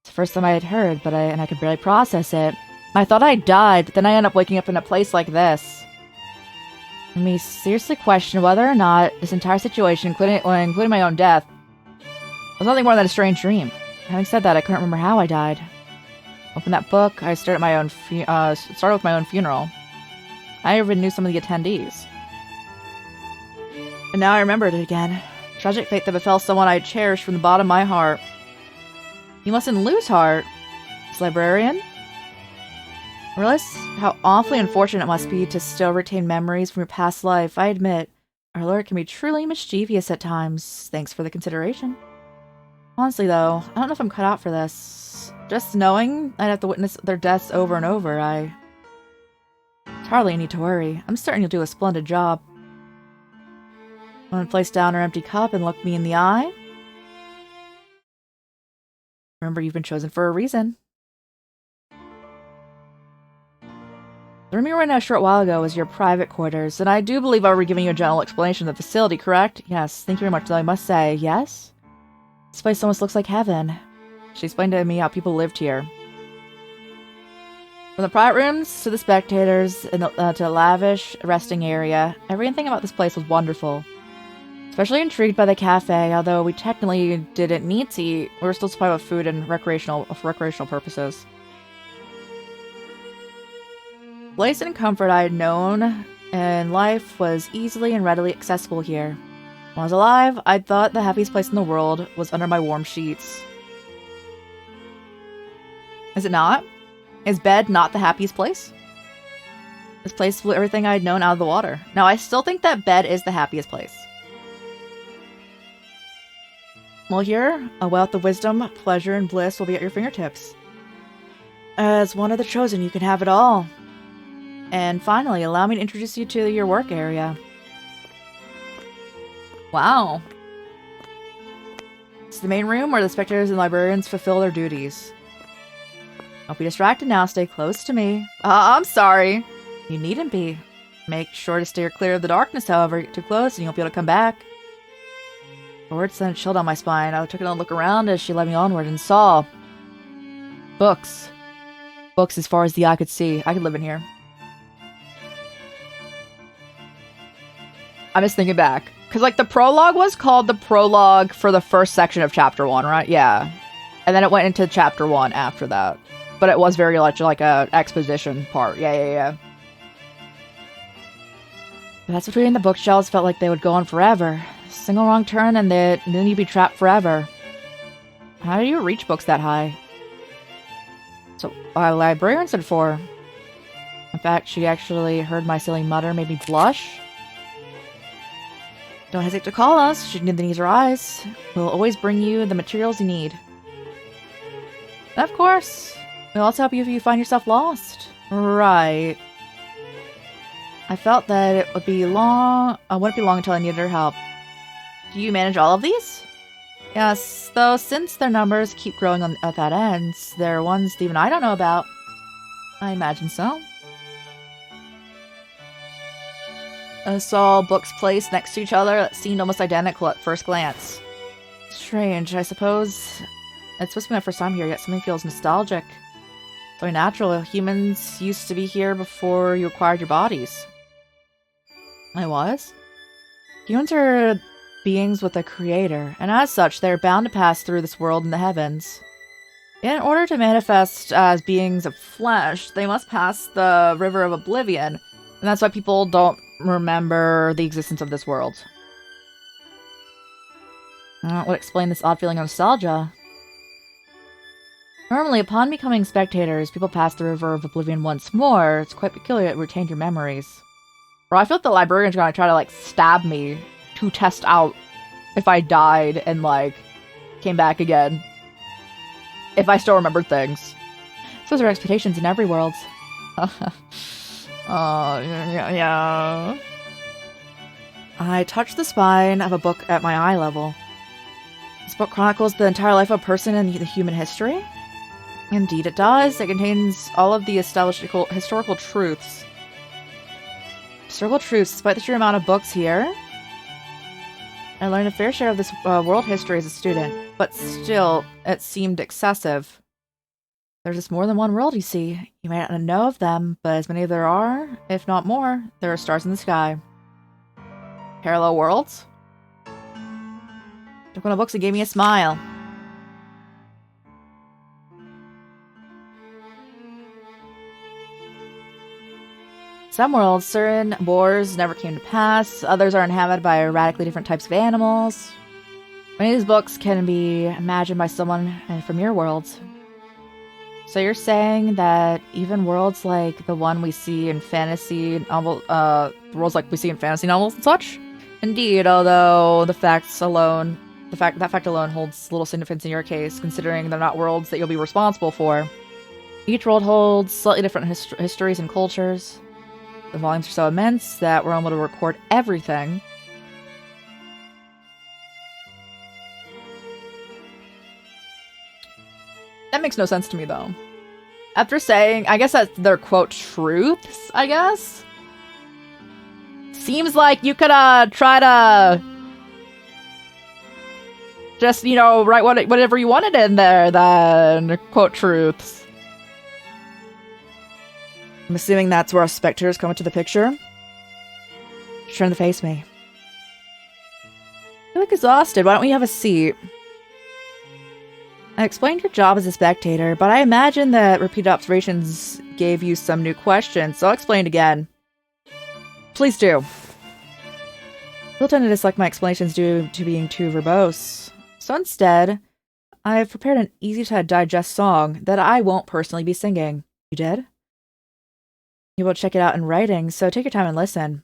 It's the first time I had heard, but I could barely process it. I thought I died, but then I ended up waking up in a place like this. It made me seriously question whether or not this entire situation, including my own death, was nothing more than a strange dream. Having said that, I couldn't remember how I died. Opened that book, I started with my own funeral. I even knew some of the attendees. And now I remembered it again. Tragic fate that befell someone I cherished from the bottom of my heart. You mustn't lose heart, this librarian. I realize how awfully unfortunate it must be to still retain memories from your past life. I admit, our Lord can be truly mischievous at times. Thanks for the consideration. Honestly, though, I don't know if I'm cut out for this. Just knowing I'd have to witness their deaths over and over, there's hardly any need to worry. I'm certain you'll do a splendid job. Woman placed down her empty cup and looked me in the eye. Remember, you've been chosen for a reason. The room you were in a short while ago was your private quarters, and I do believe I were giving you a general explanation of the facility, correct? Yes, thank you very much, though I must say, yes? This place almost looks like heaven. She explained to me how people lived here. From the private rooms to the spectators and to a lavish resting area, everything about this place was wonderful. Especially intrigued by the cafe, although we technically didn't need to eat, we were still supplied with food and for recreational purposes. Place and comfort I had known in life was easily and readily accessible here. When I was alive, I thought the happiest place in the world was under my warm sheets. Is it not? Is bed not the happiest place? This place blew everything I had known out of the water. Now, I still think that bed is the happiest place. Well, here, a wealth of wisdom, pleasure, and bliss will be at your fingertips. As one of the chosen, you can have it all. And finally, allow me to introduce you to your work area. Wow. It's the main room where the spectators and librarians fulfill their duties. Don't be distracted now. Stay close to me. I'm sorry. You needn't be. Make sure to steer clear of the darkness, however. Get too close and you won't be able to come back. The words sent a chill down my spine. I took another look around as she led me onward and saw... books. Books as far as the eye could see. I could live in here. I'm just thinking back. Because, like, the prologue was called the prologue for the first section of Chapter 1, right? Yeah. And then it went into Chapter 1 after that. But it was very much like a exposition part. Yeah. But that's between the bookshelves felt like they would go on forever. Single wrong turn and then you'd be trapped forever. How do you reach books that high? So, librarian said for. In fact, she actually heard my silly mutter, made me blush. Don't hesitate to call us. She neither needs her eyes. We'll always bring you the materials you need. And of course, we'll also help you if you find yourself lost. Right. I felt that it would be long. Wouldn't be long until I needed her help. Do you manage all of these? Yes, though since their numbers keep growing at that end, there are ones that even I don't know about. I imagine so. I saw books placed next to each other that seemed almost identical at first glance. Strange, I suppose. It's supposed to be my first time here, yet something feels nostalgic. So natural. Humans used to be here before you acquired your bodies. I was? Humans are beings with a creator, and as such, they are bound to pass through this world and the heavens. In order to manifest as beings of flesh, they must pass the River of Oblivion, and that's why people don't remember the existence of this world. That would explain this odd feeling of nostalgia. Normally, upon becoming spectators, people pass the River of Oblivion once more. It's quite peculiar to retain your memories. Bro, I feel like the librarian's gonna try to, like, stab me to test out if I died and, like, came back again. If I still remembered things. So are expectations in every world. Yeah. I touched the spine of a book at my eye level. This book chronicles the entire life of a person in the human history. Indeed it does. It contains all of the established historical truths. Historical truths, despite the sheer amount of books here. I learned a fair share of this world history as a student, but still, it seemed excessive. There's just more than one world, you see. You may not know of them, but as many as there are, if not more, there are stars in the sky. Parallel worlds? Took one of the books and gave me a smile. Some worlds, certain wars never came to pass. Others are inhabited by radically different types of animals. Many of these books can be imagined by someone from your world. So you're saying that even worlds like the one we see in fantasy novels, worlds like we see in fantasy novels and such? Indeed, although that fact alone holds little significance in your case, considering they're not worlds that you'll be responsible for. Each world holds slightly different histories and cultures. The volumes are so immense that we're able to record everything. That makes no sense to me, though. After saying, I guess that's their quote truths, I guess? Seems like you could, try to just, you know, write whatever you wanted in there, then quote truths. I'm assuming that's where our spectators come into the picture. She's trying to face me. You look exhausted. Why don't we have a seat? I explained your job as a spectator, but I imagine that repeated observations gave you some new questions, so I'll explain it again. Please do. You'll tend to dislike my explanations due to being too verbose. So instead, I've prepared an easy-to-digest song that I won't personally be singing. You did? You will check it out in writing, so take your time and listen.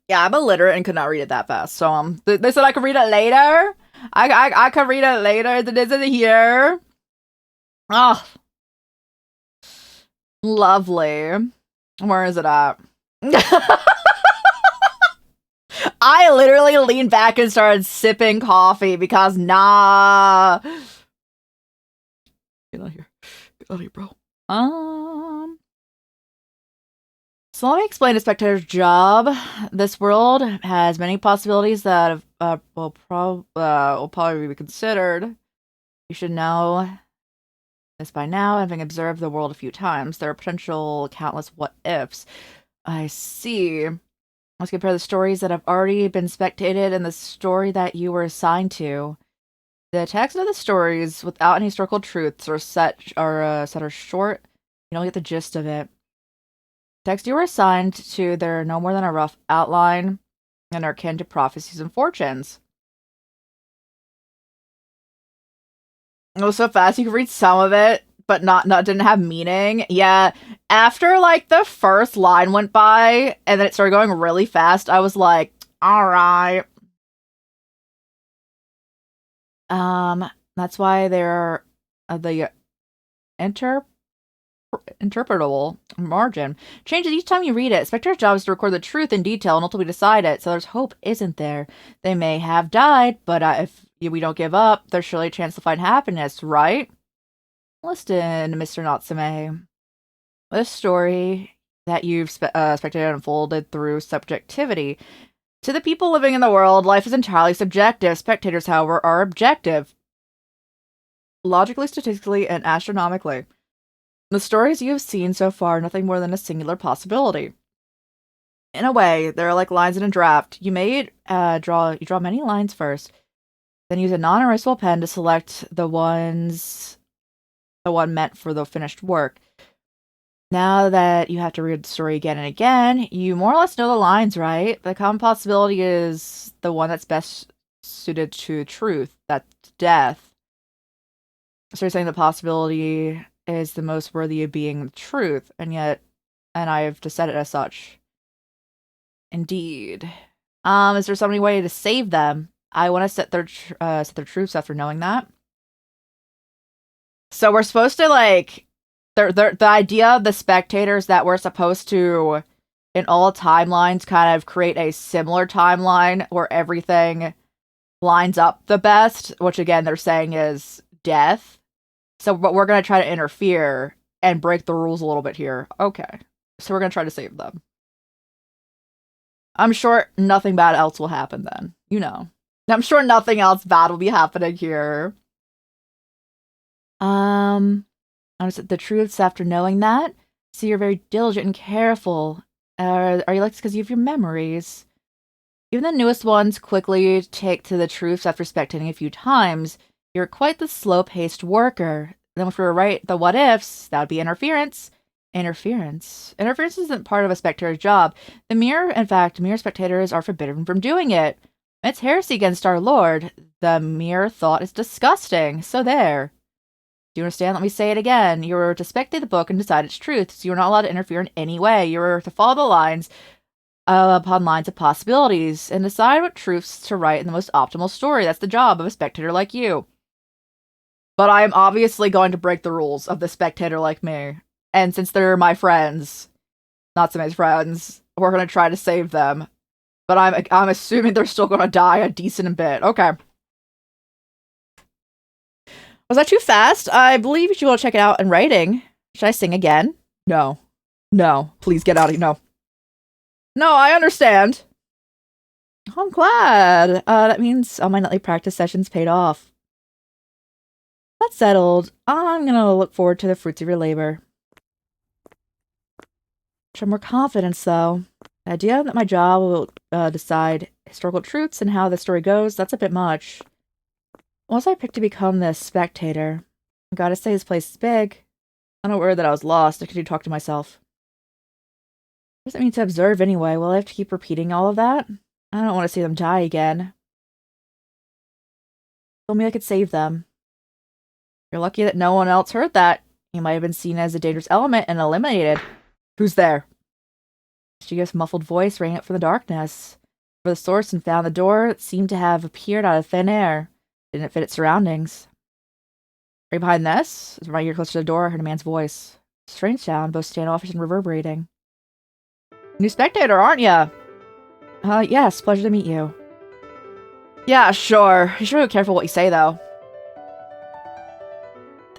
Yeah, I'm illiterate and could not read it that fast. So they said I could read it later. I could read it later. That isn't here. Oh, lovely. Where is it at? I literally leaned back and started sipping coffee because nah. Get out of here. Get out of here, bro. So let me explain a spectator's job. This world has many possibilities that will probably be considered. You should know this by now, having observed the world a few times. There are potential countless what-ifs. I see. Let's compare the stories that have already been spectated and the story that you were assigned to. The text of the stories, without any historical truths, are set short. You don't get the gist of it. Text you were assigned to, they're no more than a rough outline and are akin to prophecies and fortunes. It was so fast you could read some of it, but not didn't have meaning. Yeah, after like the first line went by and then it started going really fast, I was like, all right. That's why they're the interpretable margin changes each time you read it. Spectre's job is to record the truth in detail and ultimately decide it. So there's hope, isn't there? They may have died, but if we don't give up, there's surely a chance to find happiness, right? Listen, Mr. Natsume. This story that you've spectated unfolded through subjectivity. To the people living in the world, life is entirely subjective. Spectators, however, are objective. Logically, statistically, and astronomically. The stories you have seen so far are nothing more than a singular possibility. In a way, they're like lines in a draft. You may draw many lines first, then use a non-erasable pen to select the one meant for the finished work. Now that you have to read the story again and again, you more or less know the lines, right? The common possibility is the one that's best suited to truth. That's death. So you're saying the possibility is the most worthy of being the truth, and I have to set it as such. Indeed. Is there some way to save them? I want to set their truths after knowing that. So we're supposed to like the idea of the spectators that we're supposed to in all timelines kind of create a similar timeline where everything lines up the best, which again they're saying is death. So, but we're going to try to interfere and break the rules a little bit here. Okay. So we're going to try to save them. I'm sure nothing bad else will happen then. You know. I'm sure nothing else bad will be happening here. I was the truths after knowing that. So you're very diligent and careful. Are you like this because you have your memories? Even the newest ones quickly take to the truths after spectating a few times. You're quite the slow-paced worker. Then if we were right, the what-ifs, that would be interference. Interference isn't part of a spectator's job. Mere spectators are forbidden from doing it. It's heresy against our Lord. The mere thought is disgusting. So there. Do you understand? Let me say it again. You were to spectate the book and decide its truth, so you're not allowed to interfere in any way. You were to follow the lines upon lines of possibilities and decide what truths to write in the most optimal story. That's the job of a spectator like you. But I am obviously going to break the rules of the spectator like me. And since they're my friends, not some of my friends, we're going to try to save them. But I'm assuming they're still going to die a decent bit. Okay. Was that too fast? I believe you should go check it out in writing. Should I sing again? No. No. Please get out of here. No. No, I understand. Oh, I'm glad. That means all my nightly practice sessions paid off. That's settled. I'm gonna look forward to the fruits of your labor. Show more confidence, though. The idea that my job will decide historical truths and how the story goes, that's a bit much. Once I picked to become this spectator, I gotta say this place is big. I'm not worried that I was lost. I could talk to myself. What does it mean to observe anyway? Will I have to keep repeating all of that? I don't want to see them die again. Told me I could save them. You're lucky that no one else heard that. You might have been seen as a dangerous element and eliminated. Who's there? Mischievous muffled voice rang out from the darkness. For the source and found the door that seemed to have appeared out of thin air. Didn't fit its surroundings. Right behind this, as my ear close to the door, I heard a man's voice. Strange sound, both standoffish and reverberating. New spectator, aren't ya? Yes, pleasure to meet you. Yeah, sure. You should be careful what you say, though.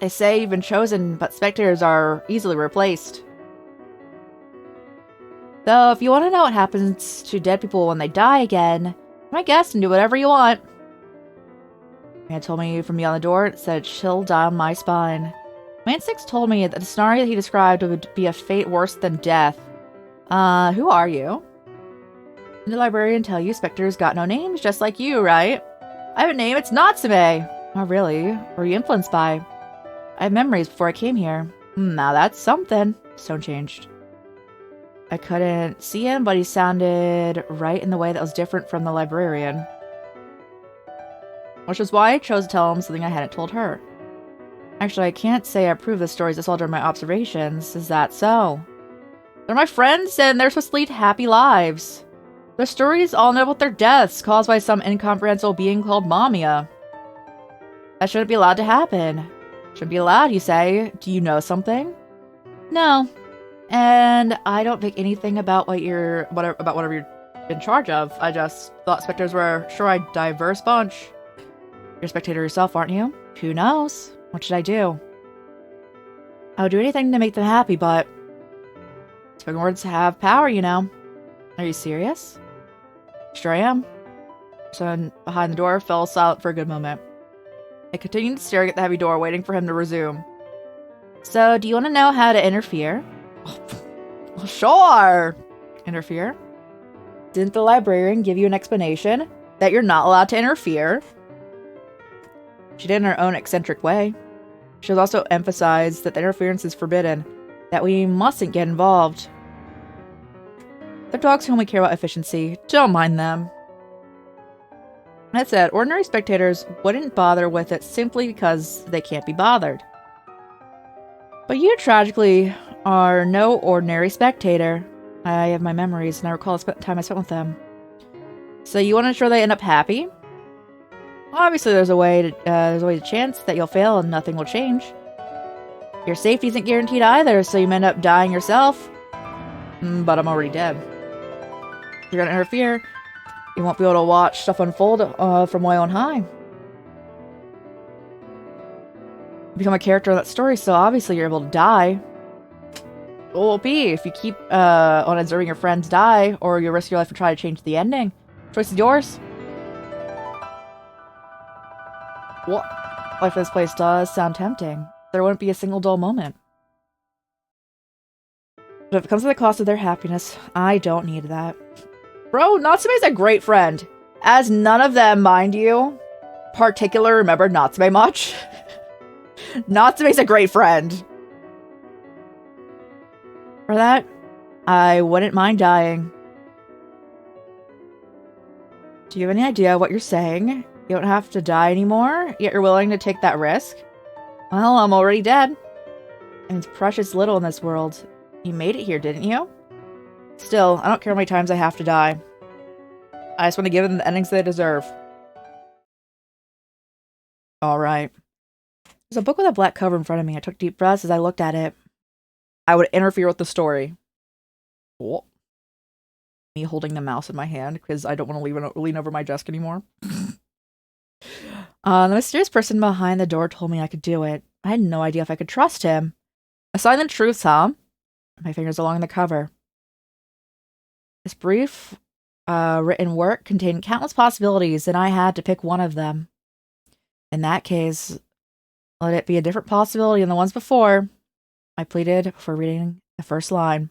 They say you've been chosen, but spectators are easily replaced. Though, if you want to know what happens to dead people when they die again, be my guest and do whatever you want. Man told me from beyond the door, it said chill down my spine. My instincts told me that the scenario that he described would be a fate worse than death. Who are you? Did the librarian tell you specters got no names, just like you, right? I have a name, it's Natsume! Oh, really? Were you influenced by? I have memories before I came here. Now that's something. Stone changed. I couldn't see him, but he sounded right in the way that was different from the librarian. Which is why I chose to tell him something I hadn't told her. Actually, I can't say I approve the stories I saw during my observations. Is that so? They're my friends, and they're supposed to lead happy lives. Their stories all know about their deaths caused by some incomprehensible being called Mamiya. That shouldn't be allowed to happen. Shouldn't be allowed, you say. Do you know something? No. And I don't think anything about whatever you're in charge of. I just thought specters were a diverse bunch. You're a spectator yourself, aren't you? Who knows? What should I do? I would do anything to make them happy, but spoken words have power, you know. Are you serious? Sure I am. Someone behind the door fell silent for a good moment. I continued staring at the heavy door, waiting for him to resume. So, do you want to know how to interfere? Well, sure! Interfere? Didn't the librarian give you an explanation that you're not allowed to interfere? She did in her own eccentric way. She has also emphasized that the interference is forbidden, that we mustn't get involved. They're dogs who only care about efficiency. Don't mind them. That said, ordinary spectators wouldn't bother with it simply because they can't be bothered. But you, tragically, are no ordinary spectator. I have my memories, and I recall the time I spent with them. So you want to ensure they end up happy? Obviously, there's always a chance that you'll fail and nothing will change. Your safety isn't guaranteed either, so you may end up dying yourself. But I'm already dead. If you're gonna interfere, you won't be able to watch stuff unfold from way on high. You become a character in that story, so obviously you're able to die. What will it be if you keep on observing your friends die, or you risk your life and try to change the ending? Choice is yours. What? Life in this place does sound tempting. There wouldn't be a single dull moment. But if it comes at the cost of their happiness, I don't need that. Bro, Natsume's a great friend. As none of them, mind you, particularly remember Natsume much. Natsume's a great friend. For that, I wouldn't mind dying. Do you have any idea what you're saying? You don't have to die anymore, yet you're willing to take that risk? Well, I'm already dead. And it's precious little in this world. You made it here, didn't you? Still, I don't care how many times I have to die. I just want to give them the endings they deserve. Alright. There's a book with a black cover in front of me. I took deep breaths as I looked at it. I would interfere with the story. Cool. Me holding the mouse in my hand because I don't want to lean over my desk anymore. The mysterious person behind the door told me I could do it. I had no idea if I could trust him. Assign the truths, huh? My fingers along the cover. This brief, written work contained countless possibilities, and I had to pick one of them. In that case, let it be a different possibility than the ones before. I pleaded before reading the first line.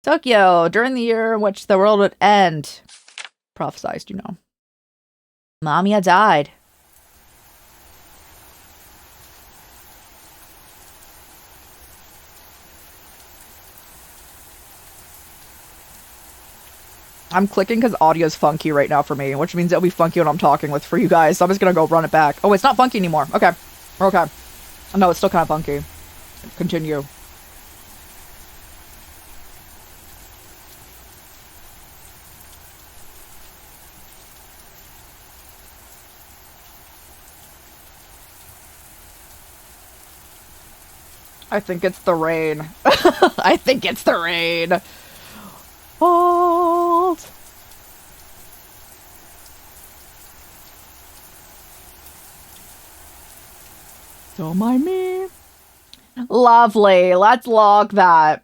Tokyo, during the year in which the world would end. Prophesized, you know. Mamiya died. I'm clicking because audio's funky right now for me, which means it'll be funky when I'm talking for you guys, so I'm just gonna go run it back. Oh, it's not funky anymore. Okay. We're okay. No, it's still kind of funky. Continue. I think it's the rain. I think it's the rain. Hold. Don't mind me. Lovely. Let's log that.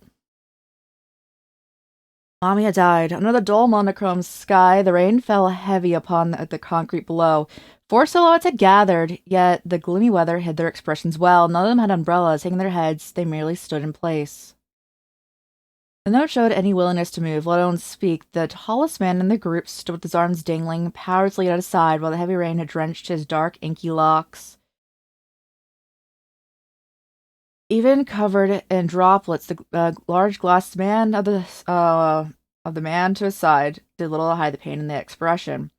Mamiya died. Under the dull monochrome sky, the rain fell heavy upon the concrete below. 4 silhouettes had gathered, yet the gloomy weather hid their expressions well. None of them had umbrellas hanging their heads. They merely stood in place. The note showed any willingness to move, let alone speak. The tallest man in the group stood with his arms dangling powerlessly at his side, while the heavy rain had drenched his dark, inky locks. Even covered in droplets, the large glass man of the man to his side did little to hide the pain in the expression.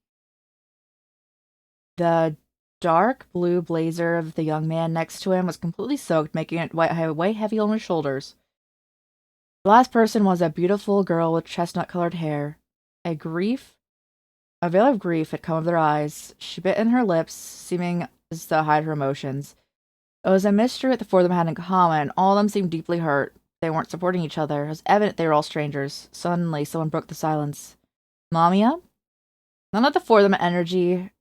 The dark blue blazer of the young man next to him was completely soaked, making it weigh heavy on his shoulders. The last person was a beautiful girl with chestnut-colored hair. A veil of grief had come over their eyes. She bit in her lips, seeming as to hide her emotions. It was a mystery what the four of them had in common. All of them seemed deeply hurt. They weren't supporting each other. It was evident they were all strangers. Suddenly, someone broke the silence. Mamiya? None of the four of them had energy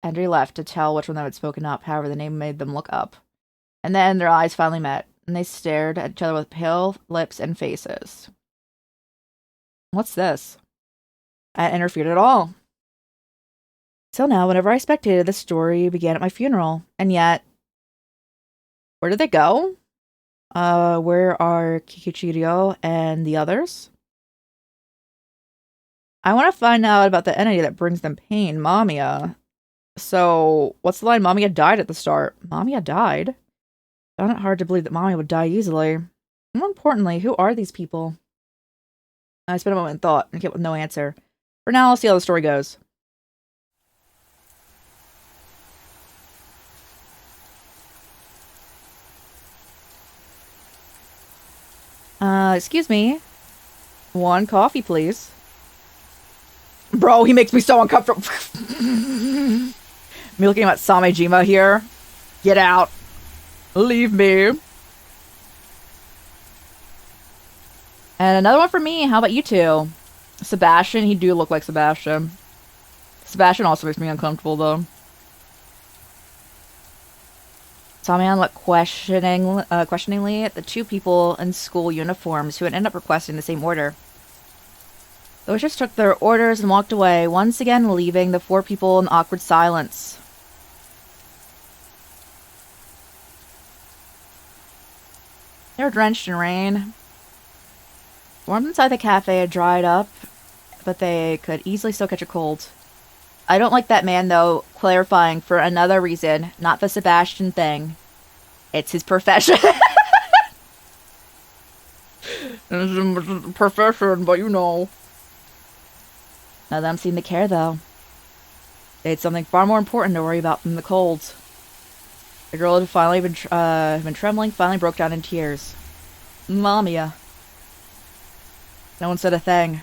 left to tell which one of them had spoken up. However, the name made them look up. And then their eyes finally met, and they stared at each other with pale lips and faces. What's this? I hadn't interfered at all. Till now, whenever I spectated, the story began at my funeral. And yet... Where did they go? Where are Kikichiryo and the others? I want to find out about the entity that brings them pain, Mamiya. So, what's the line? Mamiya died at the start. Mamiya died? I found it hard to believe that Mamiya would die easily. More importantly, who are these people? I spent a moment in thought and came up with no answer. For now, I'll see how the story goes. Excuse me. 1 coffee, please. Bro, he makes me so uncomfortable. Me looking at Samejima here. Get out. Leave me. And another one for me. How about you two? Sebastian, he do look like Sebastian. Sebastian also makes me uncomfortable, though. Samian looked questioningly at the 2 people in school uniforms who had ended up requesting the same order. The waitress took their orders and walked away, once again leaving the 4 people in awkward silence. They were drenched in rain. The warmth inside the cafe had dried up, but they could easily still catch a cold. I don't like that man, though, clarifying for another reason, not the Sebastian thing. It's his profession. It's his profession, but you know. None of them seemed to care, though. They had something far more important to worry about than the cold. The girl who had finally been trembling finally broke down in tears. Mamiya. No one said a thing.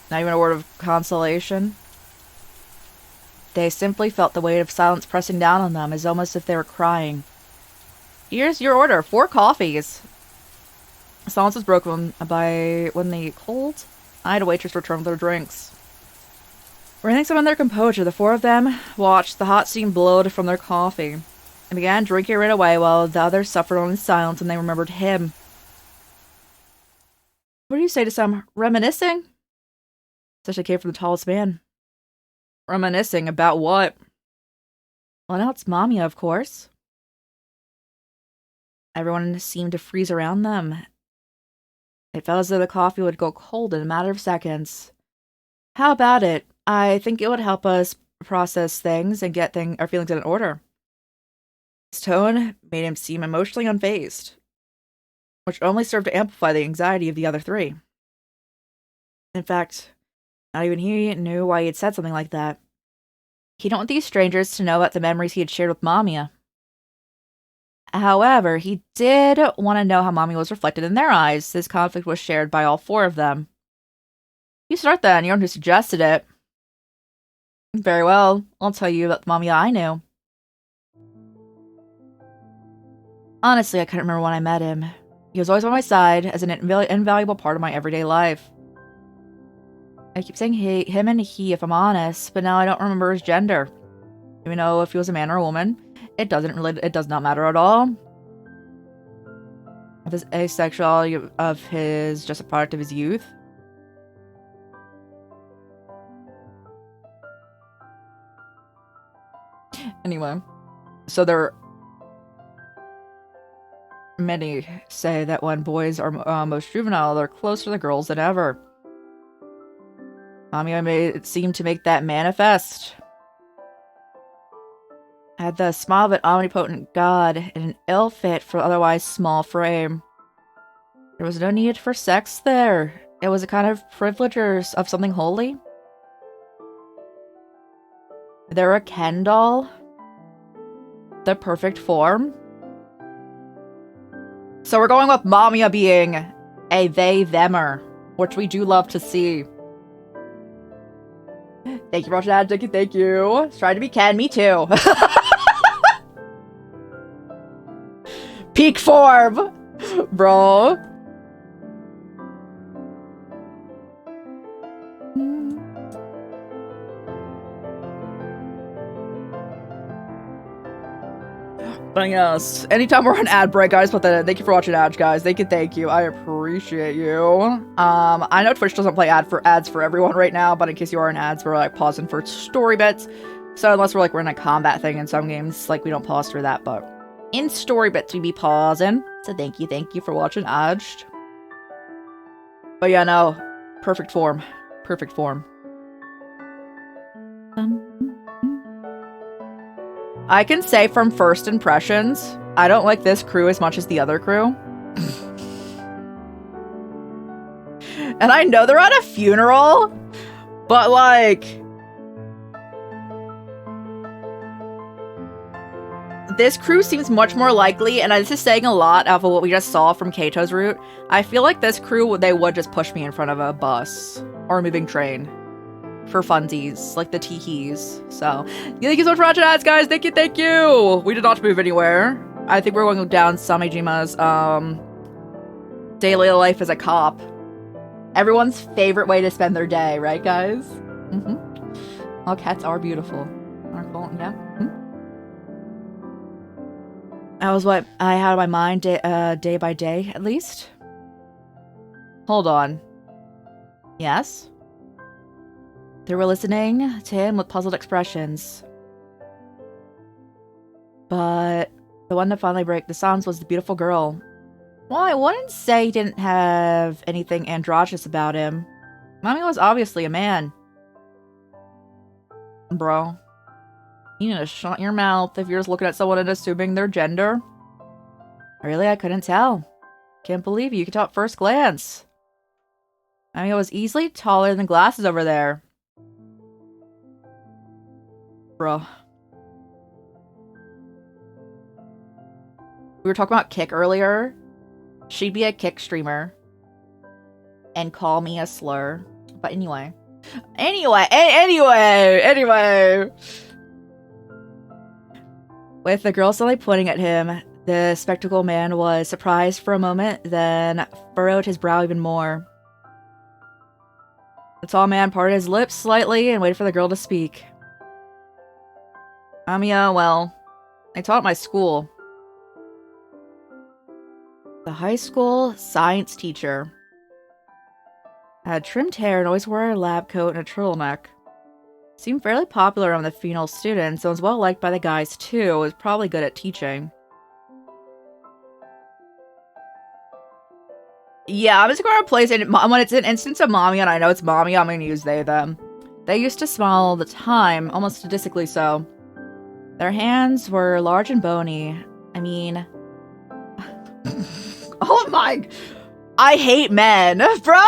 Not even a word of consolation. They simply felt the weight of silence pressing down on them, as almost if they were crying. Here's your order. 4 coffees. Silence was broken when the cold-eyed waitress returned with their drinks. Breathing some of their composure, the 4 of them watched the hot steam blowed from their coffee and began drinking right away, while the others suffered only silence and they remembered him. What do you say to some reminiscing? Such a came from the tallest man. Reminiscing about what? Well, now it's Mamiya, of course. Everyone seemed to freeze around them. It felt as though the coffee would go cold in a matter of seconds. How about it? I think it would help us process things and get our feelings in order. His tone made him seem emotionally unfazed, which only served to amplify the anxiety of the other 3. In fact, not even he knew why he had said something like that. He didn't want these strangers to know about the memories he had shared with Mamiya. However, he did want to know how Mamiya was reflected in their eyes. This conflict was shared by all 4 of them. You start then. You're the one who suggested it. Very well. I'll tell you about the Mamiya I knew. Honestly, I couldn't remember when I met him. He was always by my side as an invaluable part of my everyday life. I keep saying him and he if I'm honest, but now I don't remember his gender. Even though if he was a man or a woman, it does not matter at all. This asexuality of his just a product of his youth. Anyway, so many say that when boys are most juvenile, they're closer to the girls than ever. Mamiya made it seem to make that manifest. Had the smile of an omnipotent god and an ill fit for otherwise small frame. There was no need for sex there. It was a kind of privilege of something holy. They're a Ken doll. The perfect form. So we're going with Mamiya being a they-themer, which we do love to see. Thank you for watching that, Dickie. Thank you. Trying to be Ken. Me too. Peak form, bro. But yes, anytime we're on ad break, guys, but thank you for watching ads, guys. Thank you. I appreciate you. I know Twitch doesn't play ads for everyone right now, but in case you are in ads, we're like pausing for story bits. So unless we're in a combat thing in some games, we don't pause for that, but in story bits we be pausing. So thank you for watching ads. But yeah, no, perfect form. I can say from first impressions, I don't like this crew as much as the other crew. And I know they're at a funeral, but this crew seems much more likely, and this is saying a lot of what we just saw from Keito's route. I feel like this crew, they would just push me in front of a bus or a moving train. For funsies, like the teehees. So, thank you so much for watching ads, guys. Thank you. We did not move anywhere. I think we're going down Samijima's daily life as a cop. Everyone's favorite way to spend their day, right, guys? All cats are beautiful. Yeah. That was what I had in my mind day by day, at least. Hold on. Yes? They were listening to him with puzzled expressions. But the one to finally break the silence was the beautiful girl. Well, I wouldn't say he didn't have anything androgynous about him. Mamiya was obviously a man. Bro. You need to shut your mouth if you're just looking at someone and assuming their gender. Really, I couldn't tell. Can't believe you could tell at first glance. Mamiya was easily taller than the glasses over there. Bro. We were talking about Kick earlier. She'd be a Kick streamer. And call me a slur. But anyway. Anyway. With the girl suddenly pointing at him, the spectacled man was surprised for a moment, then furrowed his brow even more. The tall man parted his lips slightly and waited for the girl to speak. Mamiya, well, I taught at my school. The high school science teacher. Had trimmed hair and always wore a lab coat and a turtleneck. Seemed fairly popular among the female students and was well liked by the guys too. Was probably good at teaching. Yeah, I'm just going to replace it when it's an instance of Mamiya and I know it's Mamiya, I'm going to use they, them. They used to smile all the time, almost statistically so. Their hands were large and bony. I mean... oh my... I hate men, bro!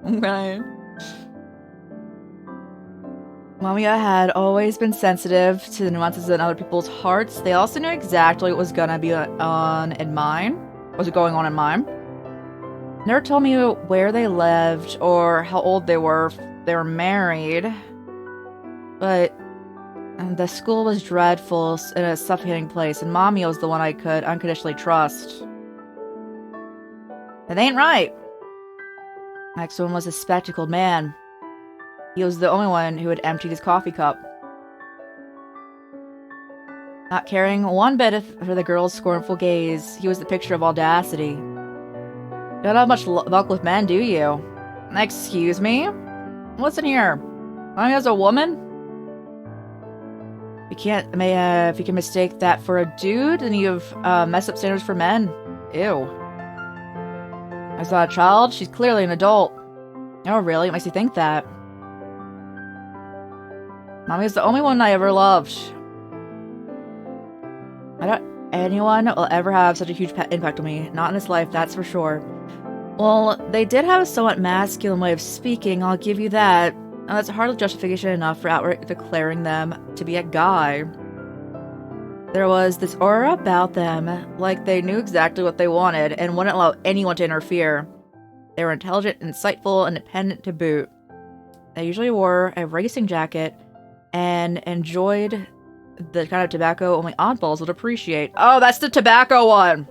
Okay. Mamiya had always been sensitive to the nuances in other people's hearts. They also knew exactly what was gonna be on in mine. What was going on in mine. Never told me where they lived or how old they were if they were married. But the school was dreadful in a suffocating place, and Mamiya was the one I could unconditionally trust. It ain't right. Next one was a spectacled man. He was the only one who had emptied his coffee cup. Not caring one bit for the girl's scornful gaze, he was the picture of audacity. You don't have much luck with men, do you? Excuse me? What's in here? I as a woman? If you can mistake that for a dude, then you've messed up standards for men. Ew. I saw a child. She's clearly an adult. Oh, really? It makes you think that. Mommy's the only one I ever loved. I doubt anyone will ever have such a huge impact on me. Not in this life, that's for sure. Well, they did have a somewhat masculine way of speaking, I'll give you that. And that's hardly justification enough for outright declaring them to be a guy. There was this aura about them, like they knew exactly what they wanted and wouldn't allow anyone to interfere. They were intelligent, insightful, independent to boot. They usually wore a racing jacket and enjoyed the kind of tobacco only oddballs would appreciate. Oh, that's the tobacco one!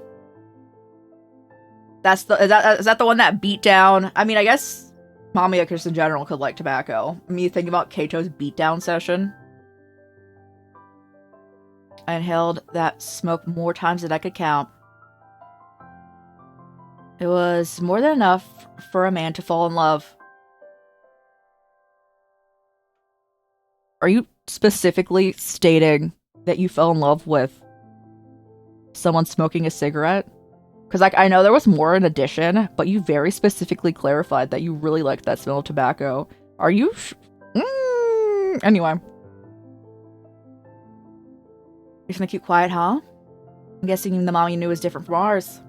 Is that the one that beat down? I mean, I guess Mamiya just in general could like tobacco. I mean, you think about Keito's beatdown session. I inhaled that smoke more times than I could count. It was more than enough for a man to fall in love. Are you specifically stating that you fell in love with someone smoking a cigarette? Because, like, I know there was more in addition, but you very specifically clarified that you really liked that smell of tobacco. Are you Anyway. You're just gonna keep quiet, huh? I'm guessing the mom you knew was different from ours.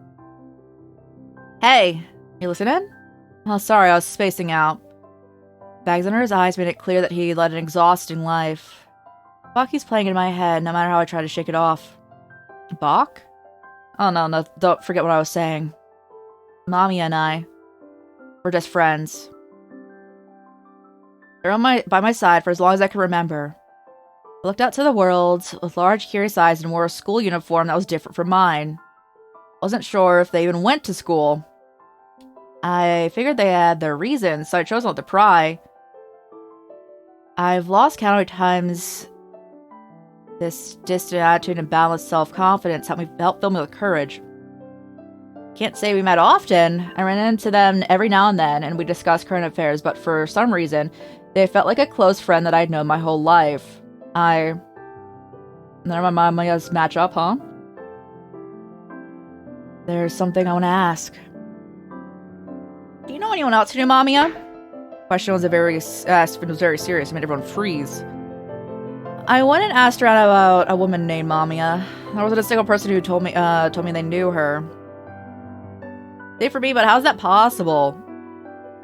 Hey, you listening? Oh, sorry, I was spacing out. Bags under his eyes made it clear that he led an exhausting life. Bach keeps playing in my head, no matter how I try to shake it off. Bach? Oh, no, don't forget what I was saying. Mamiya and I, we're just friends. They're by my side for as long as I can remember. I looked out to the world with large, curious eyes and wore a school uniform that was different from mine. Wasn't sure if they even went to school. I figured they had their reasons, so I chose not to pry. I've lost count of times this distant attitude and balanced self-confidence helped fill me with courage. Can't say we met often. I ran into them every now and then, and we discussed current affairs, but for some reason, they felt like a close friend that I'd known my whole life. None of my Mamiya's match up, huh? There's something I want to ask. Do you know anyone else who knew Mamiya? The question was very serious. It made everyone freeze. I went and asked around about a woman named Mamiya. There wasn't a single person who told me they knew her. Say for me, but how's that possible?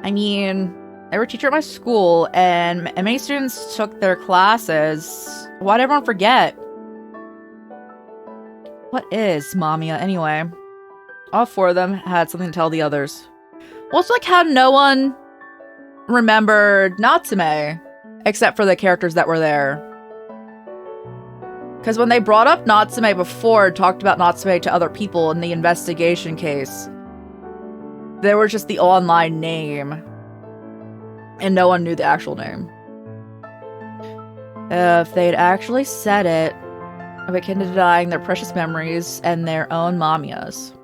I mean, they were a teacher at my school, and many students took their classes. Why'd everyone forget? What is Mamiya, anyway? All four of them had something to tell the others. Well, it's like how no one remembered Natsume, except for the characters that were there. Because when they brought up Natsume before, talked about Natsume to other people in the investigation case, there was just the online name, and no one knew the actual name. If they'd actually said it, I'm akin to denying their precious memories and their own Mamiyas.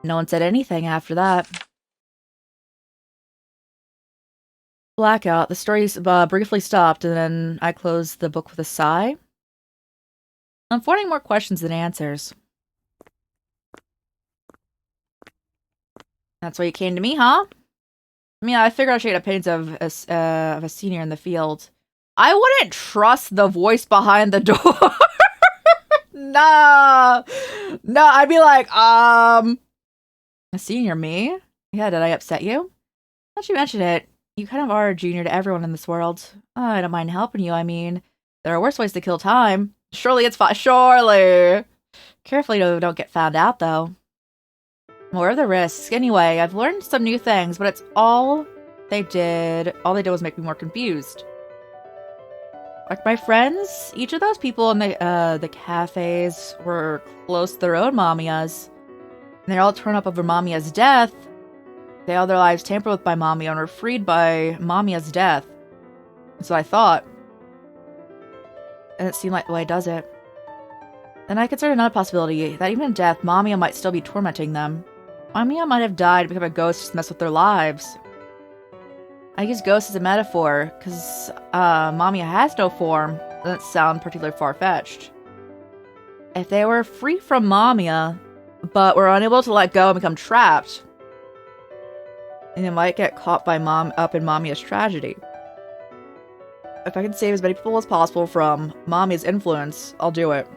No one said anything after that. Blackout. The story briefly stopped, and then I closed the book with a sigh. I'm finding more questions than answers. That's why you came to me, huh? I mean, I figured I should get opinions of a senior in the field. I wouldn't trust the voice behind the door. Nah. No, I'd be like, a senior, me? Yeah, did I upset you? Now that you mention it, you kind of are a junior to everyone in this world. I don't mind helping you, I mean, there are worse ways to kill time. Surely it's fine. Surely. Carefully don't get found out, though. More of the risks. Anyway, I've learned some new things, but it's all they did was make me more confused. Like my friends, each of those people in the cafes were close to their own Mamiyas. And they all torn up over Mamiya's death. They all their lives tampered with by Mamiya and were freed by Mamiya's death. So I thought. And it seemed like the way it does it. Then I considered another possibility, that even in death, Mamiya might still be tormenting them. Mamiya might have died to become a ghost to mess with their lives. I use ghost as a metaphor, because Mamiya has no form. Doesn't sound particularly far-fetched. If they were free from Mamiya, but were unable to let go and become trapped, and they might get caught by up in Mamiya's tragedy. If I can save as many people as possible from Mamiya's influence, I'll do it.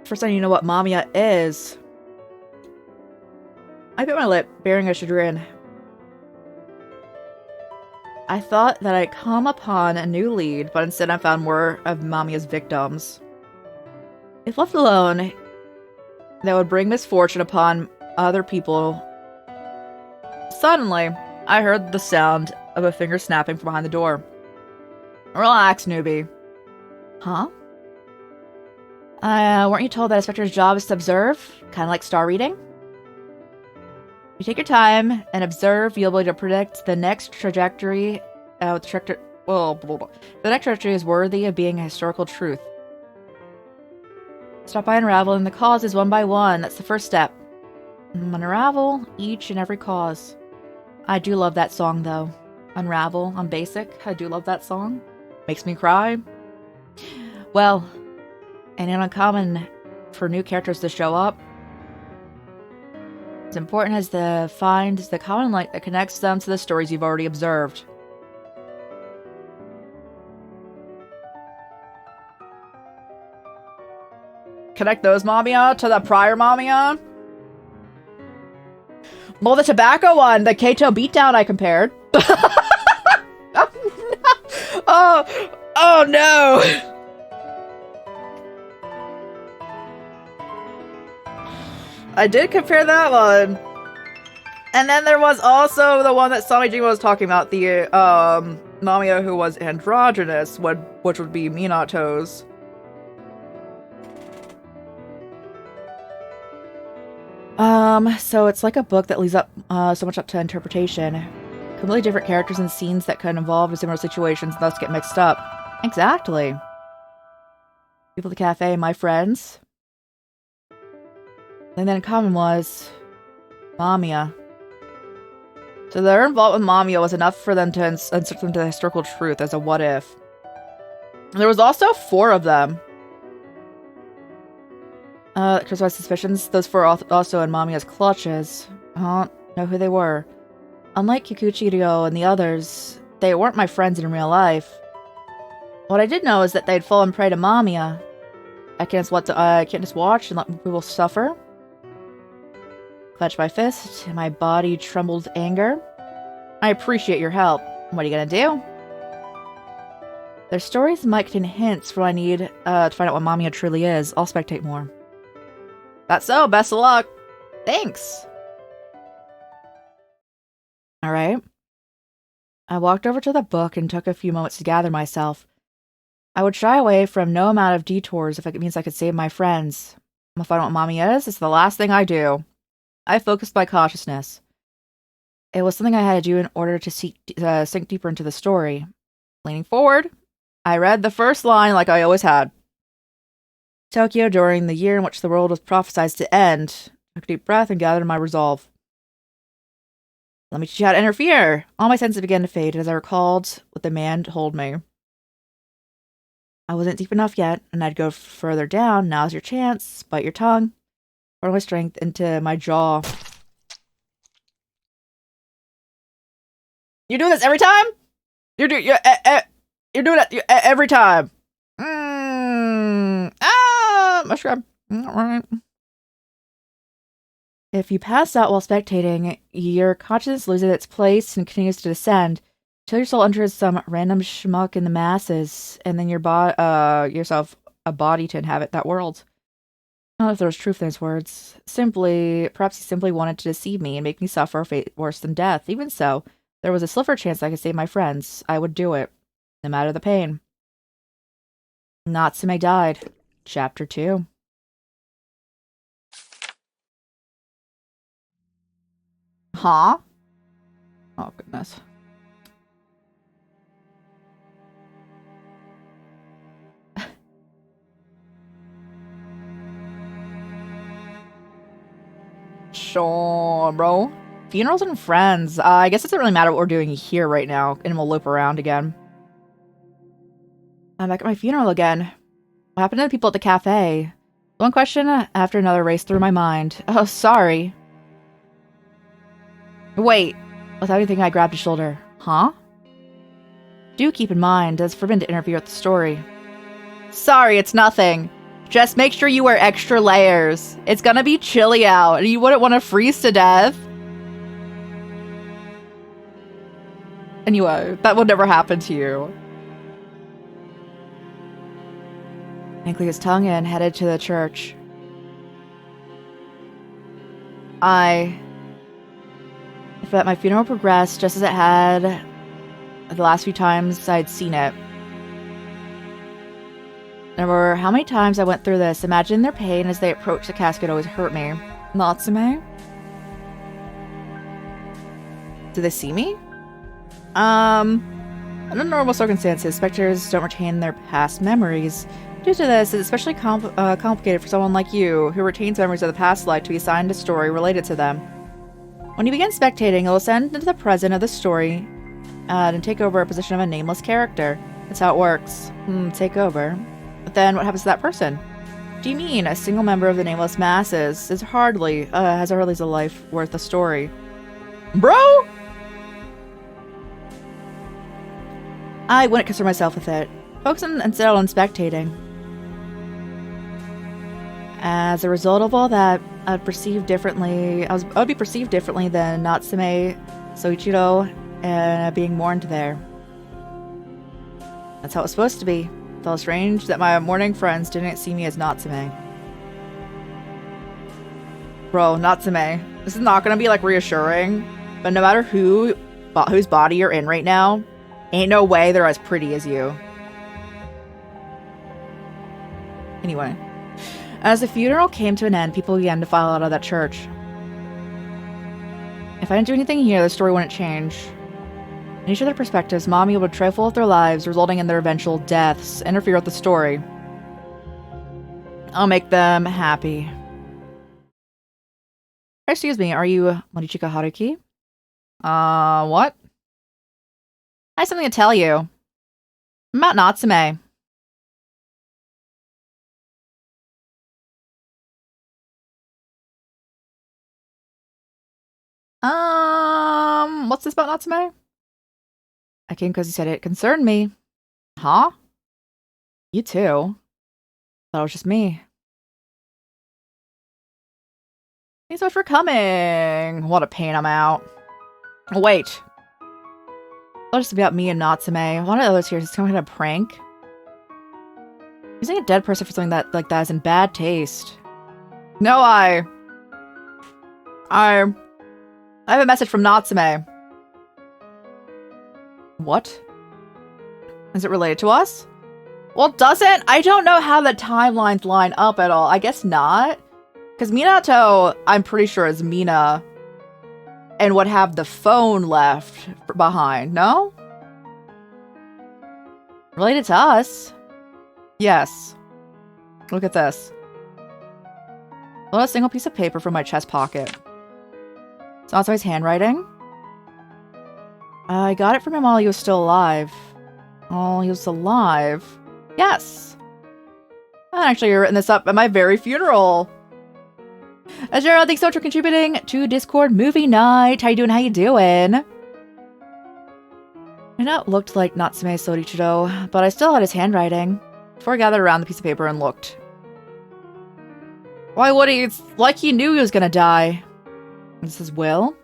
First I need to know what Mamiya is. I bit my lip, bearing a chagrin. I thought that I'd come upon a new lead, but instead I found more of Mamiya's victims. If left alone, that would bring misfortune upon other people. Suddenly, I heard the sound of a finger snapping from behind the door. Relax, newbie. Huh? Weren't you told that a specter's job is to observe? Kinda like star reading? If you take your time and observe, you'll be able to predict the next trajectory. The next trajectory is worthy of being a historical truth. Start by unraveling the causes one by one. That's the first step. Unravel each and every cause. I do love that song, though. Unravel on Basic. I do love that song. Makes me cry. Well, and it's uncommon for new characters to show up. It's important as to find the common link that connects them to the stories you've already observed. Connect those Mamiya to the prior Mamiya? Well, the tobacco one, the Keito beatdown I compared. Oh no! I did compare that one. And then there was also the one that Samijima was talking about, the Mamiya who was androgynous, which would be Minato's. So it's like a book that leaves up so much up to interpretation. Completely different characters and scenes that could involve in similar situations and thus get mixed up. Exactly. People at the cafe, my friends. And then in common was Mamiya. So their involvement with Mamiya was enough for them to insert them to the historical truth as a what if. And there was also 4 of them. Because my suspicions, those 4 also in Mamiya's clutches. I don't know who they were. Unlike Kikuchi-ryo and the others, they weren't my friends in real life. What I did know is that they'd fallen prey to Mamiya. I can't just watch and let people suffer. Clenched my fist, and my body trembled with anger. I appreciate your help. What are you gonna do? Their stories might contain hints for what I need to find out what Mamiya truly is. I'll spectate more. That's so. Best of luck. Thanks. Alright. I walked over to the book and took a few moments to gather myself. I would shy away from no amount of detours if it means I could save my friends. I'm gonna find out what Mamiya is. It's the last thing I do. I focused my consciousness. It was something I had to do in order to sink deeper into the story. Leaning forward, I read the first line like I always had. Tokyo, during the year in which the world was prophesied to end. I took a deep breath and gathered my resolve. Let me teach you how to interfere. All my senses began to fade as I recalled what the man told me. I wasn't deep enough yet, and I'd go further down. Now's your chance. Bite your tongue. Pour my strength into my jaw. You do this every time? You're doing it every time. Mushroom. Alright. If you pass out while spectating, your consciousness loses its place and continues to descend till your soul enters some random schmuck in the masses, and then yourself a body to inhabit that world. I don't know if there was truth in his words. Perhaps he simply wanted to deceive me and make me suffer a fate worse than death. Even so, there was a sliver chance I could save my friends. I would do it, no matter the pain. Natsume died. Chapter 2. Huh? Oh, goodness. Sure, bro. Funerals and friends. I guess it doesn't really matter what we're doing here right now, and we'll loop around again. I'm back at my funeral again. What happened to the people at the cafe? One question after another raced through my mind. Oh, sorry. Wait. Without anything, I grabbed his shoulder. Huh? Do keep in mind, it's forbidden to interfere with the story. Sorry, it's nothing. Just make sure you wear extra layers. It's gonna be chilly out, and you wouldn't want to freeze to death. Anyway, that would never happen to you. Inkly his tongue and headed to the church. If my funeral progressed just as it had the last few times I'd seen it. No matter how many times I went through this, imagining their pain as they approached the casket always hurt me. Natsume? Do they see me? Under normal circumstances, specters don't retain their past memories. Due to this, it's especially complicated for someone like you, who retains memories of the past life, to be assigned a story related to them. When you begin spectating, it will ascend into the present of the story and take over a position of a nameless character. That's how it works. Take over. But then what happens to that person? What do you mean? A single member of the nameless masses has hardly a life worth a story. Bro! I wouldn't concern myself with it. Focus instead on spectating. As a result of all that, I would be perceived differently than Natsume, Soichiro, and being mourned there. That's how it was supposed to be. It felt strange that my mourning friends didn't see me as Natsume. Bro, Natsume, this is not gonna be like reassuring, but no matter whose body you're in right now, ain't no way they're as pretty as you. Anyway. As the funeral came to an end, people began to file out of that church. If I didn't do anything here, the story wouldn't change. In each of their perspectives, Mamiya would trifle with their lives, resulting in their eventual deaths, interfere with the story. I'll make them happy. Excuse me, are you Morichika Haruki? What? I have something to tell you. I'm about Natsume. What's this about Natsume? I came because you said it concerned me. Huh? You too. Thought it was just me. Thanks so much for coming. What a pain, I'm out. Oh, wait. Thought just about me and Natsume. One of the others here is some kind of prank. Using a dead person for something like that is in bad taste. No, I have a message from Natsume. What? Is it related to us? Well, doesn't? I don't know how the timelines line up at all. I guess not. Because Minato, I'm pretty sure, is Mina and would have the phone left behind, no? Related to us? Yes. Look at this. Not a single piece of paper from my chest pocket. It's Natsume's handwriting. I got it from him while he was still alive. Oh, he was alive. Yes. I actually written this up at my very funeral. Gerald, thanks so much for contributing to Discord Movie Night. How you doing? How you doing? I know it looked like Natsume Sorichiro, but I still had his handwriting. Before I gathered around the piece of paper and looked. Why would he? It's like he knew he was gonna die. This is Will.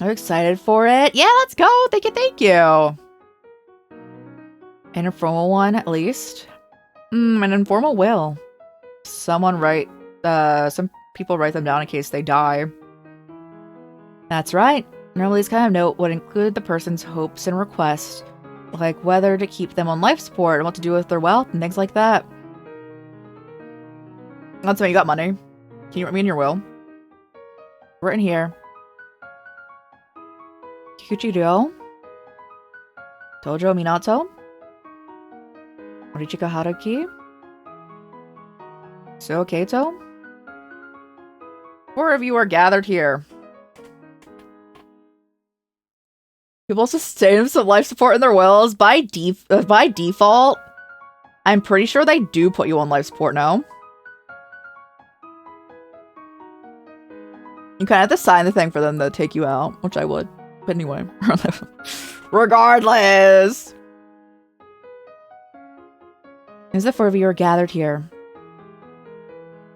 I'm excited for it. Yeah, let's go. Thank you, thank you. An informal one, at least. An informal will. Some people write them down in case they die. That's right. Normally this kind of note would include the person's hopes and requests. like whether to keep them on life support and what to do with their wealth and things like that. That's why you got money. Can you write me in your will? Written here. Kikuchiro. Tojo Minato. Morichika Haruki. So Keito. 4 of you are gathered here. People sustain some life support in their wills by default. I'm pretty sure they do put you on life support now. You kind of have to sign the thing for them to take you out, which I would. But anyway. Regardless! Is the 4 of you are gathered here?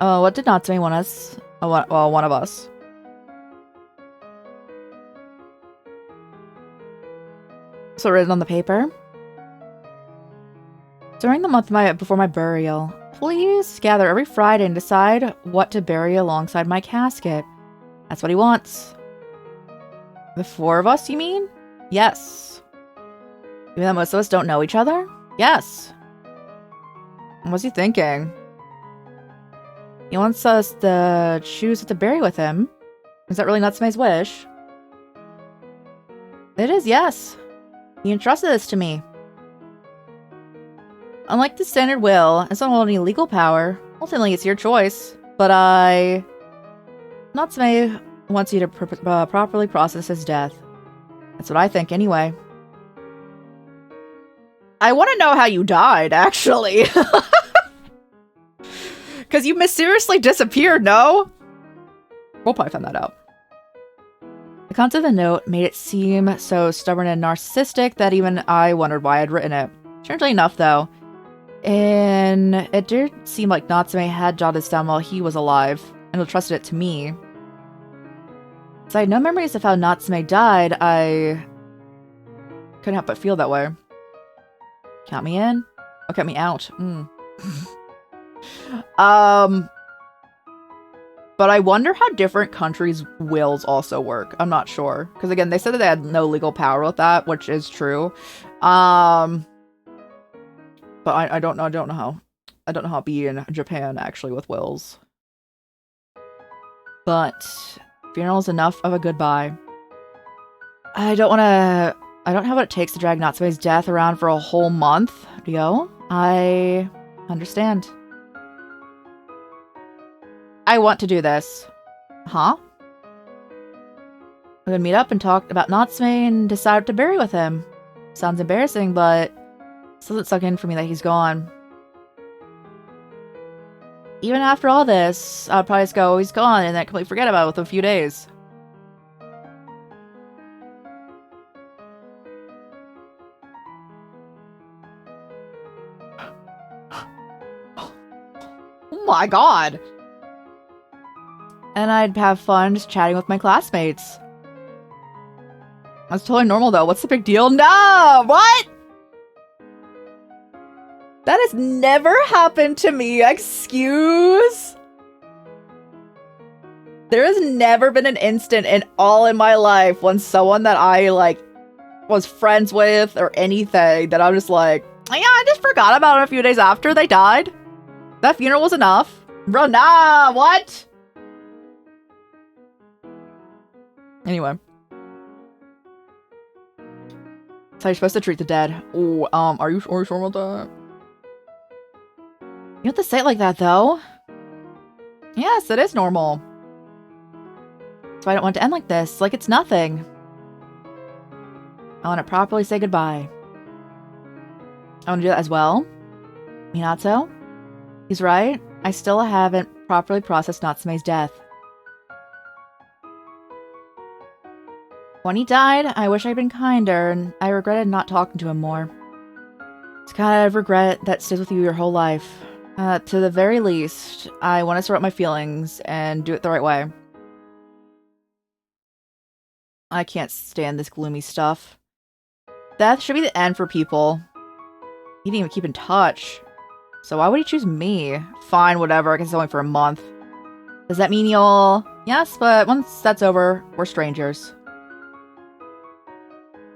Oh, what did Natsume want us? Well, one of us. So written on the paper. During the month before my burial, please gather every Friday and decide what to bury alongside my casket. That's what he wants. The 4 of us, you mean? Yes. Even though most of us don't know each other? Yes. What's he thinking? He wants us to choose what to bury with him. Is that really Natsume's wish? It is, yes. He entrusted this to me. Unlike the standard will, it doesn't hold any legal power. Ultimately, it's your choice. But Natsume wants you to properly process his death. That's what I think, anyway. I want to know how you died, actually. Because you mysteriously disappeared, no? We'll probably find that out. The content of the note made it seem so stubborn and narcissistic that even I wondered why I'd written it. Strangely enough, though, and it did seem like Natsume had jotted this down while he was alive, and entrusted it to me. So I had no memories of how Natsume died. I couldn't help but feel that way. Count me in? Oh, count me out. But I wonder how different countries' wills also work. I'm not sure. Because again, they said that they had no legal power with that, which is true. But I don't know. I don't know how it'd be in Japan, actually, with wills. But funeral's enough of a goodbye. I don't have what it takes to drag Natsume's death around for a whole month, Ryo. I understand. I want to do this. Huh? We're gonna meet up and talk about Natsume and decide what to bury with him. Sounds embarrassing, but it doesn't suck in for me that he's gone. Even after all this, I'd probably just go, oh, he's gone, and then completely forget about it within a few days. Oh my god! And I'd have fun just chatting with my classmates. That's totally normal, though. What's the big deal? No! What? That has never happened to me. Excuse? There has never been an instant in my life when someone that I, like, was friends with or anything that I'm just like, yeah, I just forgot about it a few days after they died. That funeral was enough. Bro, nah, what? Anyway. That's how you're supposed to treat the dead. Oh, are you sure about that? You don't have to say it like that, though. Yes, it is normal. That's why I don't want it to end like this. Like it's nothing. I want to properly say goodbye. I want to do that as well. Minato? He's right. I still haven't properly processed Natsume's death. When he died, I wish I'd been kinder, and I regretted not talking to him more. It's kind of regret that stays with you your whole life. To the very least, I want to sort out my feelings and do it the right way. I can't stand this gloomy stuff. Death should be the end for people. He didn't even keep in touch. So why would he choose me? Fine, whatever, I guess it's only for a month. Does that mean you'll... Yes, but once that's over, we're strangers.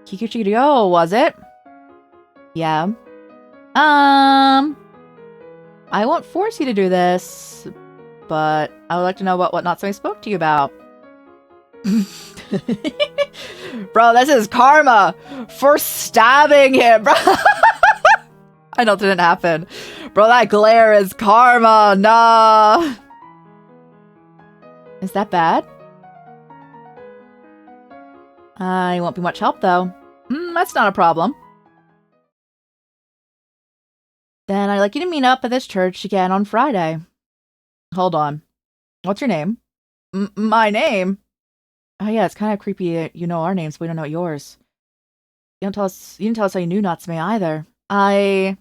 Kikuchi Ryo, was it? Yeah. I won't force you to do this, but I would like to know what Natsume spoke to you about. Bro, this is karma for stabbing him, bro. I know it didn't happen. Bro, that glare is karma. Nah. Is that bad? I won't be much help, though. That's not a problem. Then I'd like you to meet up at this church again on Friday. Hold on. What's your name? My name? Oh yeah, it's kind of creepy. You know our names, but we don't know yours. You didn't tell us how you knew Natsume either. What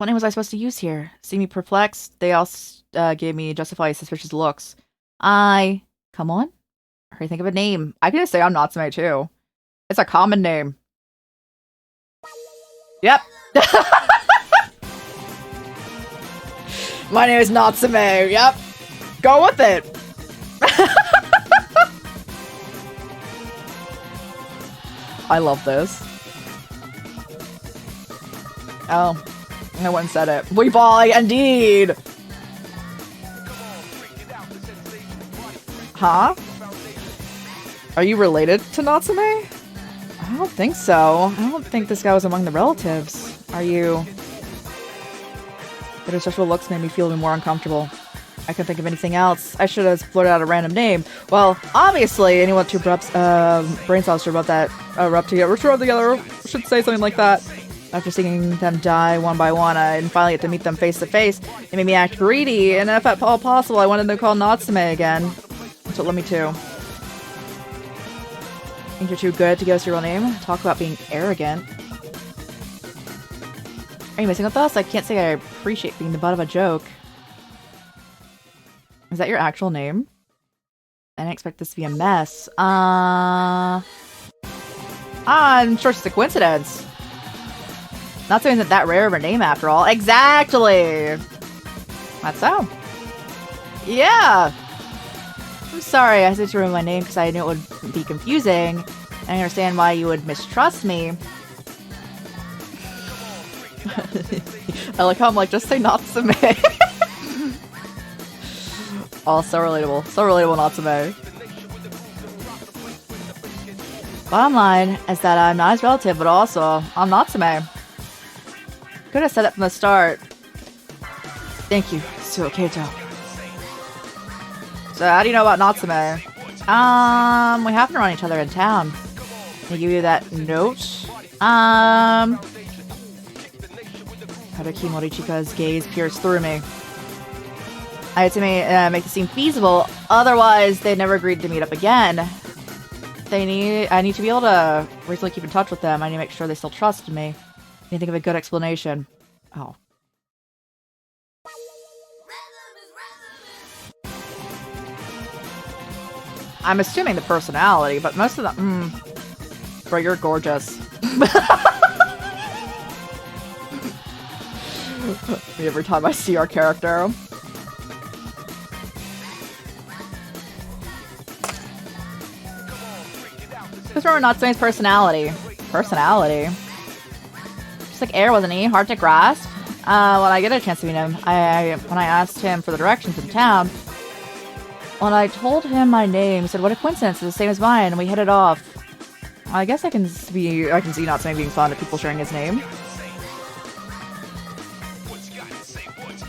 name was I supposed to use here? See me perplexed? They all gave me justified suspicious looks. Come on. Hurry, think of a name. I can just say I'm Natsume too. It's a common name. Yep. My name is Natsume. Yep. Go with it. I love this. Oh, no one said it. We boy, indeed. Huh? Are you related to Natsume? I don't think so. I don't think this guy was among the relatives. Are you? But his sexual looks made me feel even more uncomfortable. I couldn't think of anything else. I should have blurted out a random name. Well, obviously, anyone two brain cells should rub together. Should say something like that. After seeing them die one by one, I didn't finally get to meet them face to face. It made me act greedy, and if at all possible, I wanted to call Natsume again. So let me too. Think you're too good to give us your real name? Talk about being arrogant. Are you messing with us? I can't say I appreciate being the butt of a joke. Is that your actual name? I didn't expect this to be a mess. I'm sure it's a coincidence. Natsume isn't that rare of a name after all. Exactly! That's so. Yeah! I'm sorry, I hesitated to ruin my name because I knew it would be confusing. I understand why you would mistrust me. I like how I'm like, just say Natsume. Oh, so relatable. So relatable, Natsume. Bottom line is that I'm not his relative, but also, I'm Natsume. Could have said that from the start. Thank you, Keito. So, how do you know about Natsume? We happen to run each other in town. Can I give you that note? Haruki Morichika's gaze pierced through me. I had to make this seem feasible, otherwise they'd never agreed to meet up again. I need to be able to reasonably keep in touch with them. I need to make sure they still trust me. I need to think of a good explanation. Oh. I'm assuming the personality, but most of them... Bro, you're gorgeous. Every time I see our character. What's wrong with Natsume's personality? Personality? Just like air, wasn't he? Hard to grasp? When I get a chance to meet him, when I asked him for the directions in town, when I told him my name, he said, "What a coincidence, it's the same as mine," and we hit it off. I guess I can see Natsume being fond of people sharing his name.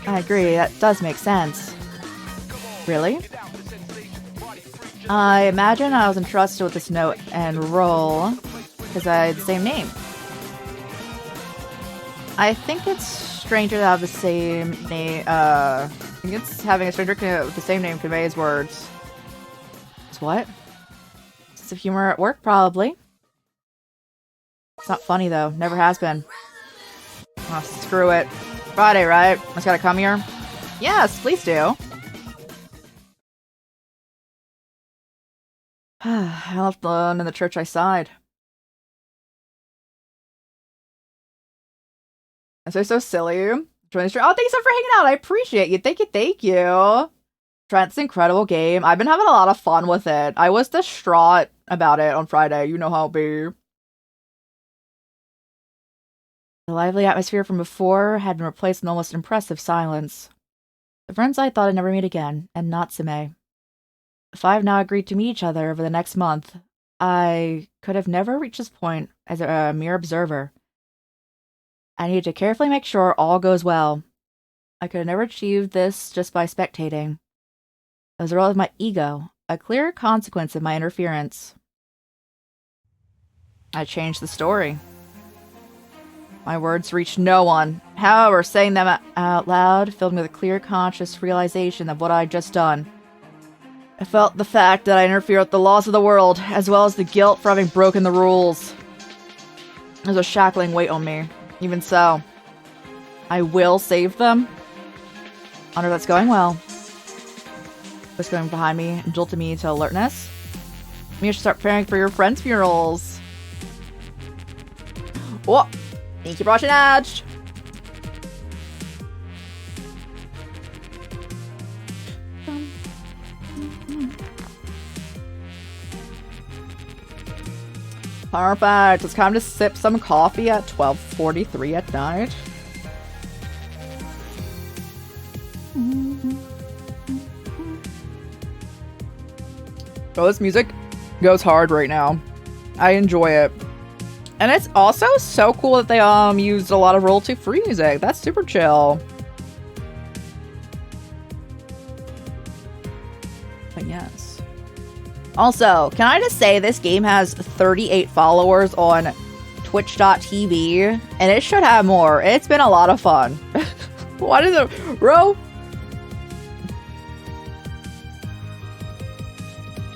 I agree, that does make sense. Really? I imagine I was entrusted with this note and role because I had the same name. I think it's stranger to have the same name. I think it's having a stranger with the same name conveys words. It's what? Sense of humor at work, probably. It's not funny though. Never has been. Oh, screw it. Friday, right? I just gotta come here? Yes, please do. I left alone in the church I sighed. Is so silly? Join the stream. Oh, thanks for hanging out. I appreciate you. Thank you, thank you. Trent's incredible game. I've been having a lot of fun with it. I was distraught about it on Friday. You know how it be. The lively atmosphere from before had been replaced with an almost impressive silence. The friends I thought I'd never meet again, and Natsume. The five now agreed to meet each other over the next month. I could have never reached this point as a mere observer. I needed to carefully make sure all goes well. I could have never achieved this just by spectating. It was a result of my ego, a clear consequence of my interference. I changed the story. My words reached no one. However, saying them out loud filled me with a clear, conscious realization of what I had just done. I felt the fact that I interfered with the laws of the world, as well as the guilt for having broken the rules. There's a shackling weight on me. Even so, I will save them. Honor, that's going well. What's going behind me and jolted me to alertness? You should start preparing for your friends' funerals. Oh, thank you for watching, Edge. Perfect. It's time to sip some coffee at 12:43 at night. Oh, this music goes hard right now. I enjoy it. And it's also so cool that they used a lot of royalty-free music. That's super chill. But yes. Also, can I just say this game has 38 followers on twitch.tv, and it should have more. It's been a lot of fun. What is it? Bro?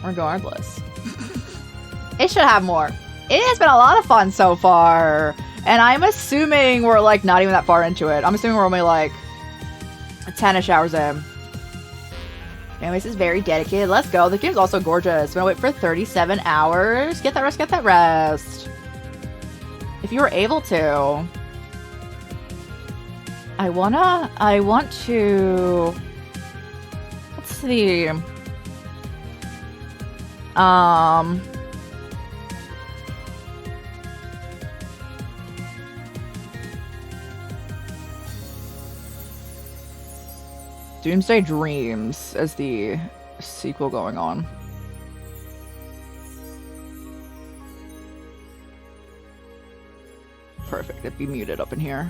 Regardless. It should have more. It has been a lot of fun so far. And I'm assuming we're like not even that far into it. I'm assuming we're only like 10-ish hours in. Anyways, it's very dedicated. Let's go. The game's also gorgeous. I'm gonna wait for 37 hours. Get that rest, get that rest. If you were able to. I want to... Let's see. Doomsday Dreams as the sequel going on. Perfect. It'd be muted up in here.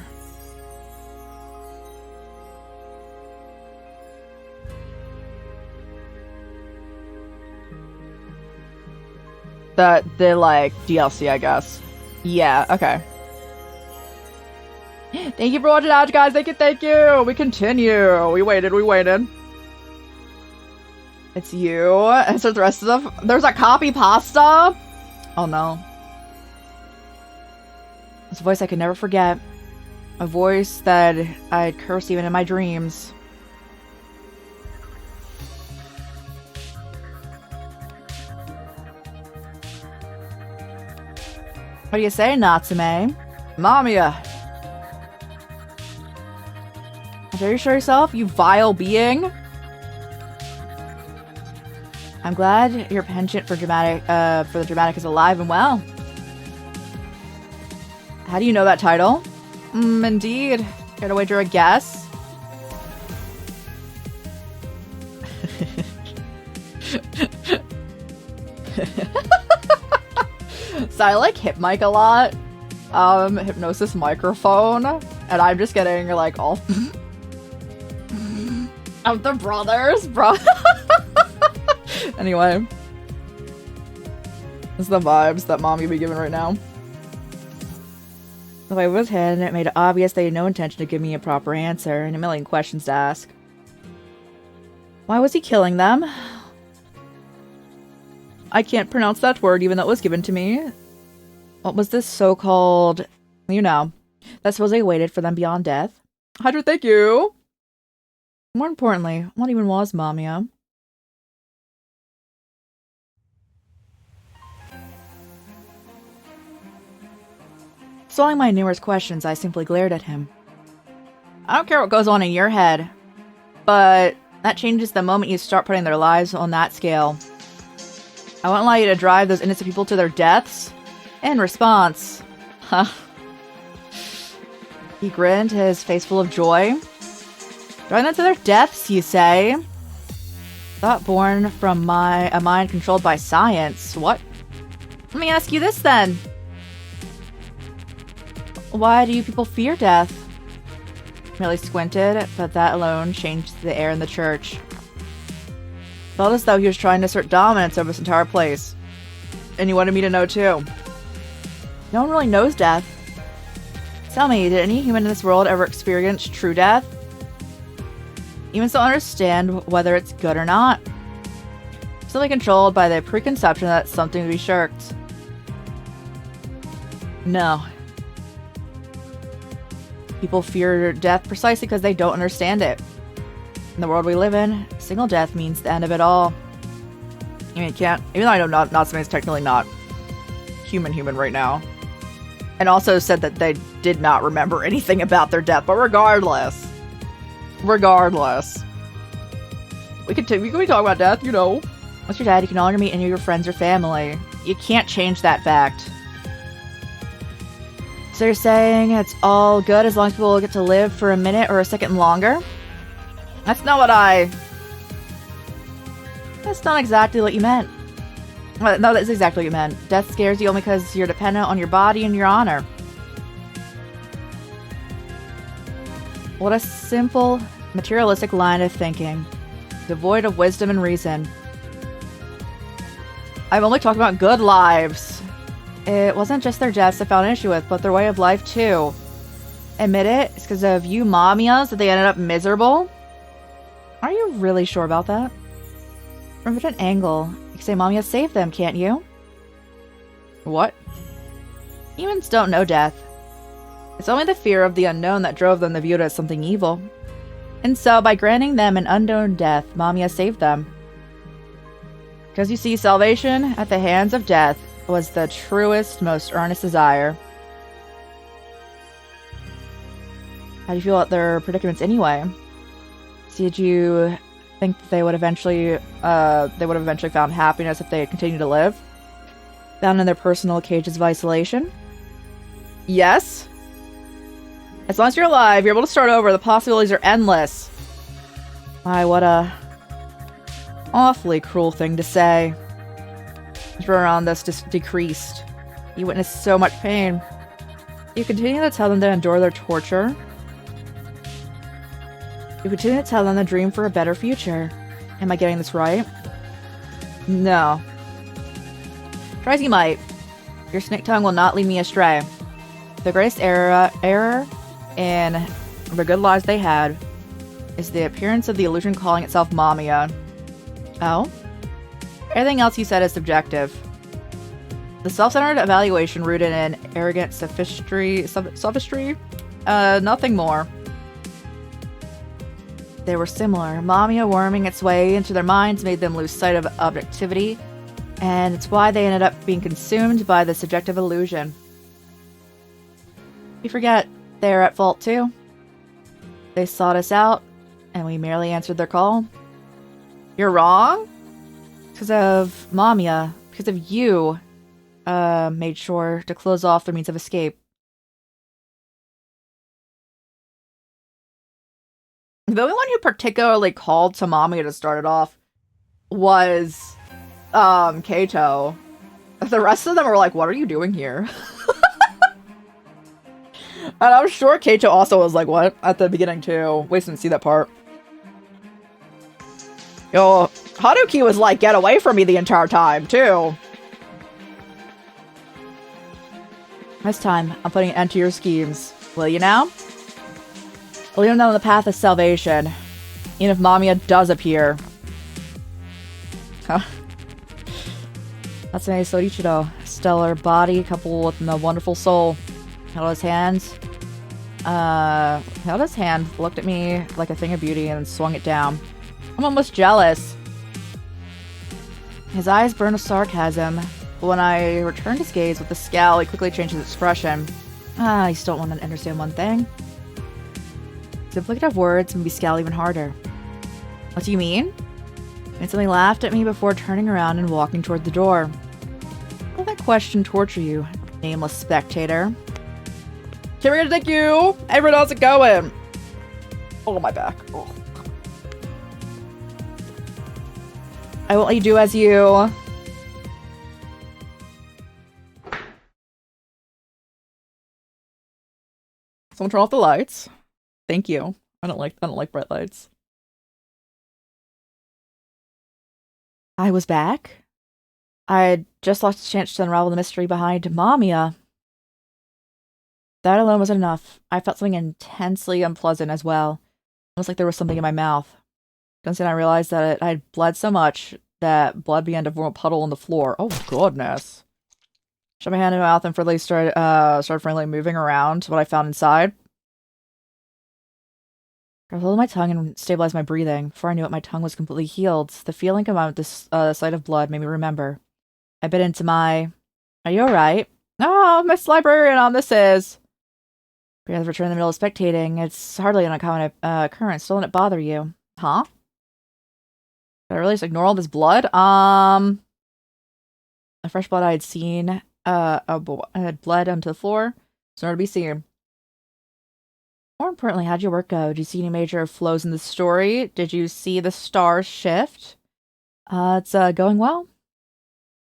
The like DLC, I guess. Yeah, okay. Thank you for watching out, guys. Thank you. We continue. We waited. It's you. And so the rest of the... There's a copy pasta? Oh, no. It's a voice I could never forget. A voice that I'd curse even in my dreams. What do you say, Natsume? Mamiya. Are you sure yourself, you vile being? I'm glad your penchant for the dramatic is alive and well. How do you know that title? Indeed. Care to wager a guess? So I like Hip Mic a lot. Hypnosis microphone. And I'm just getting like all of the brothers, bro. Anyway. This is the vibes that Mom could be giving right now. The way it was hid, it made it obvious they had no intention to give me a proper answer and a million questions to ask. Why was he killing them? I can't pronounce that word even though it was given to me. What was this so-called, you know, that supposedly waited for them beyond death? Hydra, thank you! More importantly, what even was Mamiya? Stalling my numerous questions, I simply glared at him. I don't care what goes on in your head, but that changes the moment you start putting their lives on that scale. I won't allow you to drive those innocent people to their deaths. In response, He grinned, his face full of joy. Join them to their deaths, you say? Thought born from a mind controlled by science. What? Let me ask you this then. Why do you people fear death? Merely squinted, but that alone changed the air in the church. Felt as though he was trying to assert dominance over this entire place. And he wanted me to know too. No one really knows death. Tell me, did any human in this world ever experience true death? Humans don't understand whether it's good or not. Simply controlled by the preconception that it's something to be shirked. No. People fear death precisely because they don't understand it. In the world we live in, a single death means the end of it all. I mean, it can't, even though I know Natsume is technically not human right now. And also said that they did not remember anything about their death, but regardless. We can talk about death, you know. Once you're dead, you can no longer meet any of your friends or family. You can't change that fact. So you're saying it's all good as long as people get to live for a minute or a second longer? That's not exactly what you meant. No, that's exactly what you meant. Death scares you only because you're dependent on your body and your honor. What a simple, materialistic line of thinking. Devoid of wisdom and reason. I'm only talking about good lives. It wasn't just their deaths I found an issue with, but their way of life too. Admit it, it's because of you Mamiyas that they ended up miserable? Are you really sure about that? From a different angle, you can say Mamiya saved them, can't you? What? Humans don't know death. It's only the fear of the unknown that drove them to view it as something evil. And so, by granting them an unknown death, Mamiya saved them. Because you see, salvation at the hands of death was the truest, most earnest desire. How do you feel about their predicaments anyway? Did you think that they would have eventually found happiness if they had continued to live? Found in their personal cages of isolation? Yes. As long as you're alive, you're able to start over. The possibilities are endless. My, what a awfully cruel thing to say. Around this decreased. You witnessed so much pain. You continue to tell them to endure their torture. You continue to tell them to dream for a better future. Am I getting this right? No. Try as you might, your snake tongue will not lead me astray. The greatest error in the good lives they had is the appearance of the illusion calling itself Mamiya. Oh? Everything else you said is subjective. The self-centered evaluation rooted in arrogant sophistry, nothing more. They were similar. Mamiya worming its way into their minds made them lose sight of objectivity, and it's why they ended up being consumed by the subjective illusion. We forget they are at fault too. They sought us out, and we merely answered their call. You're wrong? Because of Mamiya, because of you, made sure to close off their means of escape. The only one who particularly called to Mamiya to start it off was, Keito. The rest of them were like, what are you doing here? And I'm sure Keito also was like, what? At the beginning too. Wait, didn't see that part. Yo, Haruki was like, get away from me the entire time, too. This time, I'm putting an end to your schemes. Will you now? We'll lead them down the path of salvation. Even if Mamiya does appear. Huh. That's nice, Sorichiro. Stellar body coupled with a wonderful soul. Held his hand, looked at me like a thing of beauty, and then swung it down. I'm almost jealous. His eyes burned with sarcasm, but when I returned his gaze with a scowl, he quickly changed his expression. I still don't want to understand one thing. Duplicative words made me scowl even harder. What do you mean? And suddenly laughed at me before turning around and walking toward the door. Let that question torture you, nameless spectator. Carrie, thank you! Everyone, how's it going? Oh, my back. Oh. I won't let you do as you. Someone turn off the lights. Thank you. I don't like bright lights. I was back. I had just lost a chance to unravel the mystery behind Mamiya. That alone wasn't enough. I felt something intensely unpleasant as well. Almost like there was something in my mouth. Then I realized that I had bled so much that blood began to form a puddle on the floor. Oh, goodness. Shut my hand in my mouth and Fridley started friendly moving around what I found inside. I rolled my tongue and stabilized my breathing. Before I knew it, my tongue was completely healed. The feeling about the sight of blood made me remember. I bit into my... Are you alright? Oh, Miss Librarian, this is... We have returned in the middle of spectating. It's hardly an uncommon occurrence. Don't let it bother you. Huh? Did I really just ignore all this blood? A fresh blood I had seen, had bled onto the floor. It's nowhere to be seen. More importantly, how'd your work go? Did you see any major flows in the story? Did you see the stars shift? It's going well.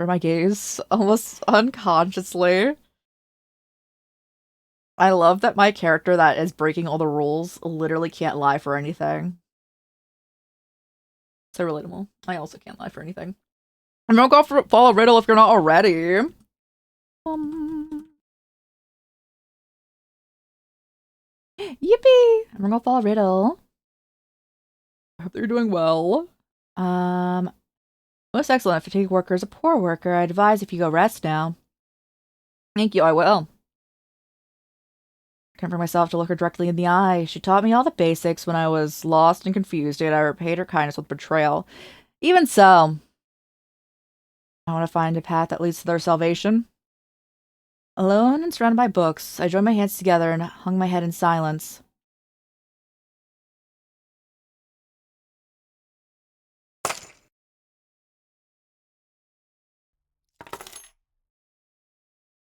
For my gaze, almost unconsciously. I love that my character that is breaking all the rules literally can't lie for anything. So relatable. I also can't lie for anything. I'm gonna go follow Riddle if you're not already. Yippee! I'm gonna go follow Riddle. I hope that you're doing well. Most excellent. Fatigue worker is a poor worker. I advise if you go rest now. Thank you, I will. I can't bring myself to look her directly in the eye. She taught me all the basics when I was lost and confused, yet I repaid her kindness with betrayal. Even so, I want to find a path that leads to their salvation. Alone and surrounded by books, I joined my hands together and hung my head in silence.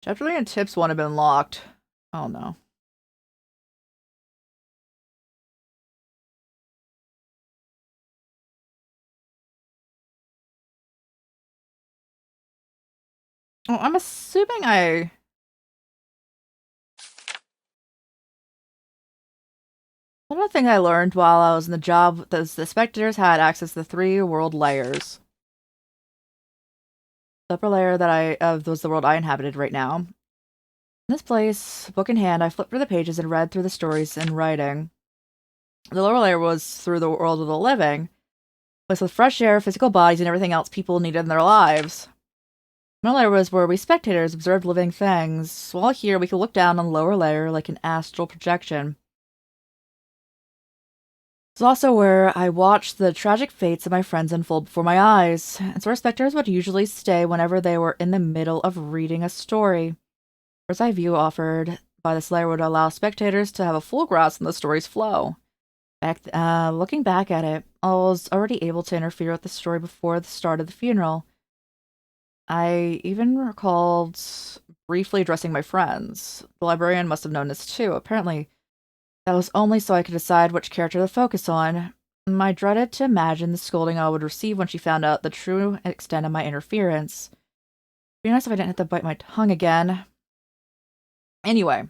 Chapter 3 and Tips 1 have been locked. Oh no. Oh, I'm assuming One of the things I learned while I was in the job was the spectators had access to the 3 world layers. The upper layer that was the world I inhabited right now. In this place, book in hand, I flipped through the pages and read through the stories in writing. The lower layer was through the world of the living, place with fresh air, physical bodies, and everything else people needed in their lives. The middle layer was where we spectators observed living things, while here we could look down on the lower layer like an astral projection. It's also where I watched the tragic fates of my friends unfold before my eyes. It's where spectators would usually stay whenever they were in the middle of reading a story. The bird's eye view offered by this layer would allow spectators to have a full grasp on the story's flow. Looking back at it, I was already able to interfere with the story before the start of the funeral. I even recalled briefly addressing my friends. The librarian must have known this too. Apparently, that was only so I could decide which character to focus on. I dreaded to imagine the scolding I would receive when she found out the true extent of my interference. It'd be nice if I didn't have to bite my tongue again. Anyway,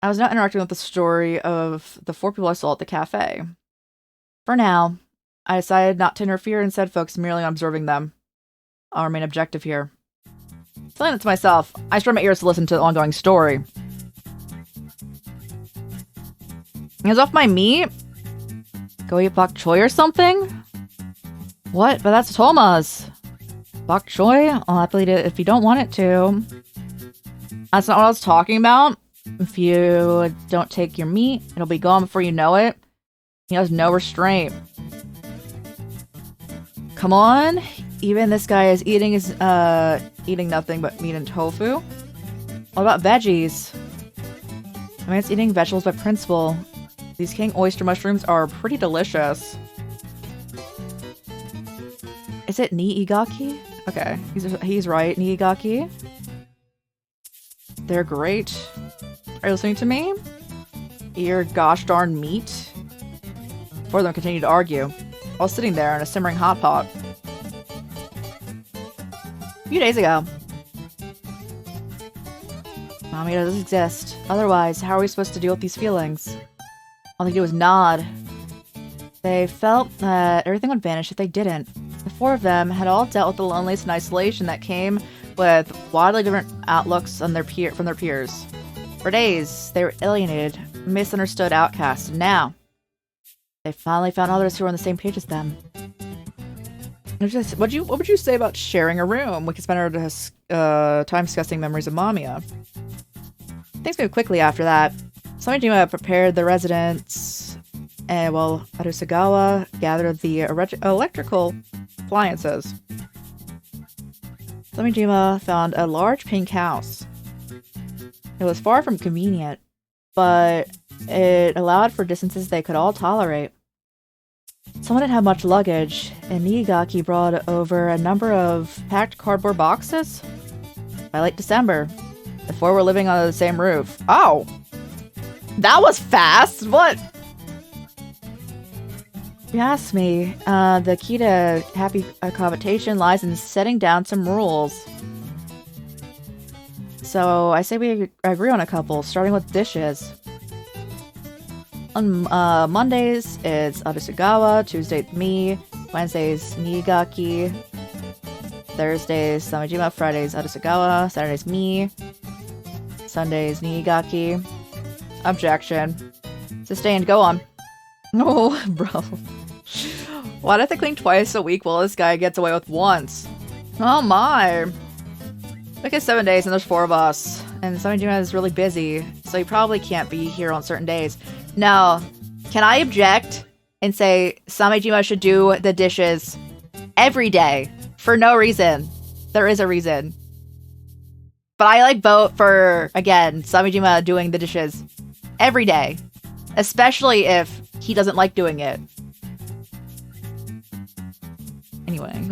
I was not interacting with the story of the 4 people I saw at the cafe. For now, I decided not to interfere and instead focus merely on observing them. I'll remain objective here. Telling it to myself, I strained my ears to listen to the ongoing story. Hands off my meat? Go eat bok choy or something? What? But that's Toma's. Bok choy? I'll happily do it if you don't want it to. That's not what I was talking about. If you don't take your meat, it'll be gone before you know it. He has no restraint. Come on. Even this guy is eating nothing but meat and tofu. What about veggies? I mean, it's eating vegetables by principle. These king oyster mushrooms are pretty delicious. Is it Niigaki? Okay, he's right, Niigaki. They're great. Are you listening to me? Your gosh darn meat? Both of them continued to argue, while sitting there in a simmering hot pot. A few days ago. Mamiya doesn't exist. Otherwise, how are we supposed to deal with these feelings? All they do was nod. They felt that everything would vanish if they didn't. The four of them had all dealt with the loneliness and isolation that came with wildly different outlooks on from their peers. For days, they were alienated, misunderstood outcasts, and now they finally found others who were on the same page as them. What would you say about sharing a room? We could spend our time discussing memories of Mamiya. Things moved quickly after that. Samijima prepared the residents, and while Arusagawa gathered the electrical appliances. Samijima found a large pink house. It was far from convenient, but it allowed for distances they could all tolerate. Someone didn't have much luggage, and Niigaki brought over a number of packed cardboard boxes. By late December, the four were living under the same roof. Oh! That was fast! What? If you ask me, the key to happy cohabitation lies in setting down some rules. So I say we agree on a couple, starting with dishes. On Mondays, it's Arusagawa, Tuesdays, me, Wednesdays, Niigaki, Thursdays, Samijima, Fridays, Arusagawa, Saturdays, me, Sundays, Niigaki. Objection. Sustained, go on. Oh, bro. Why do I have to clean twice a week while this guy gets away with once? Oh my. Look at 7 days and there's 4 of us. And Samijima is really busy, so he probably can't be here on certain days. No. Can I object and say Samijima should do the dishes every day for no reason? There is a reason. But I vote for, again, Samijima doing the dishes every day. Especially if he doesn't like doing it. Anyway.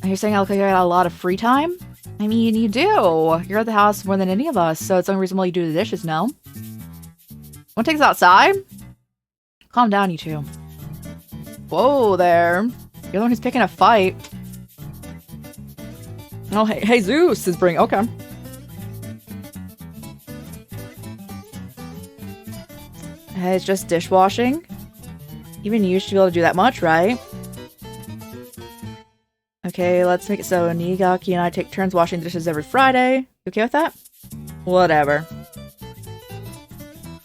You're saying I look like I got a lot of free time? I mean, you do. You're at the house more than any of us, so it's unreasonable you do the dishes, no? Want to take us outside? Calm down, you two. Whoa there. You're the one who's picking a fight. Oh, hey, Zeus is bringing... Okay. Hey, it's just dishwashing. Even you should be able to do that much, right? Okay, let's make it so Niigaki and I take turns washing dishes every Friday. You okay with that? Whatever.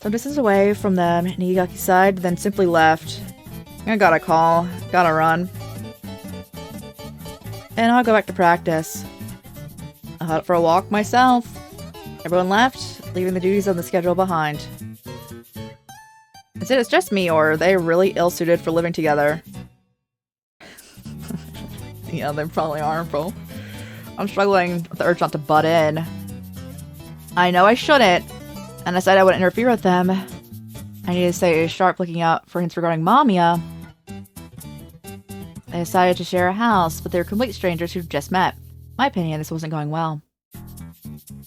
Some distance away from them, Niigaki's side, then simply left. I got a call. Gotta run. And I'll go back to practice. I'll head out for a walk myself. Everyone left, leaving the duties on the schedule behind. Is it just me, or are they really ill-suited for living together? Yeah, they probably are, bro. I'm struggling with the urge not to butt in. I know I shouldn't, and I said I wouldn't interfere with them. I need to stay sharp looking out for hints regarding Mamiya. They decided to share a house, but they were complete strangers who just met. In my opinion, this wasn't going well.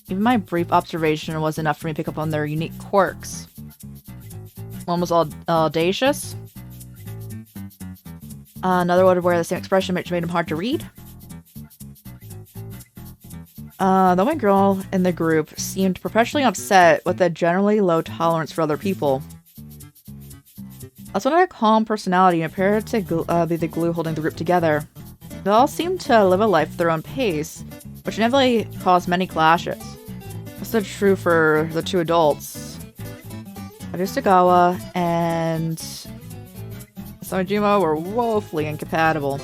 Even my brief observation was enough for me to pick up on their unique quirks. One was audacious. Another would wear the same expression, which made him hard to read. The one girl in the group seemed perpetually upset with a generally low tolerance for other people. Also, had a calm personality and appeared to be the glue holding the group together. They all seemed to live a life at their own pace, which inevitably caused many clashes. Also true for the 2 adults. Arusagawa and Samijima were woefully incompatible.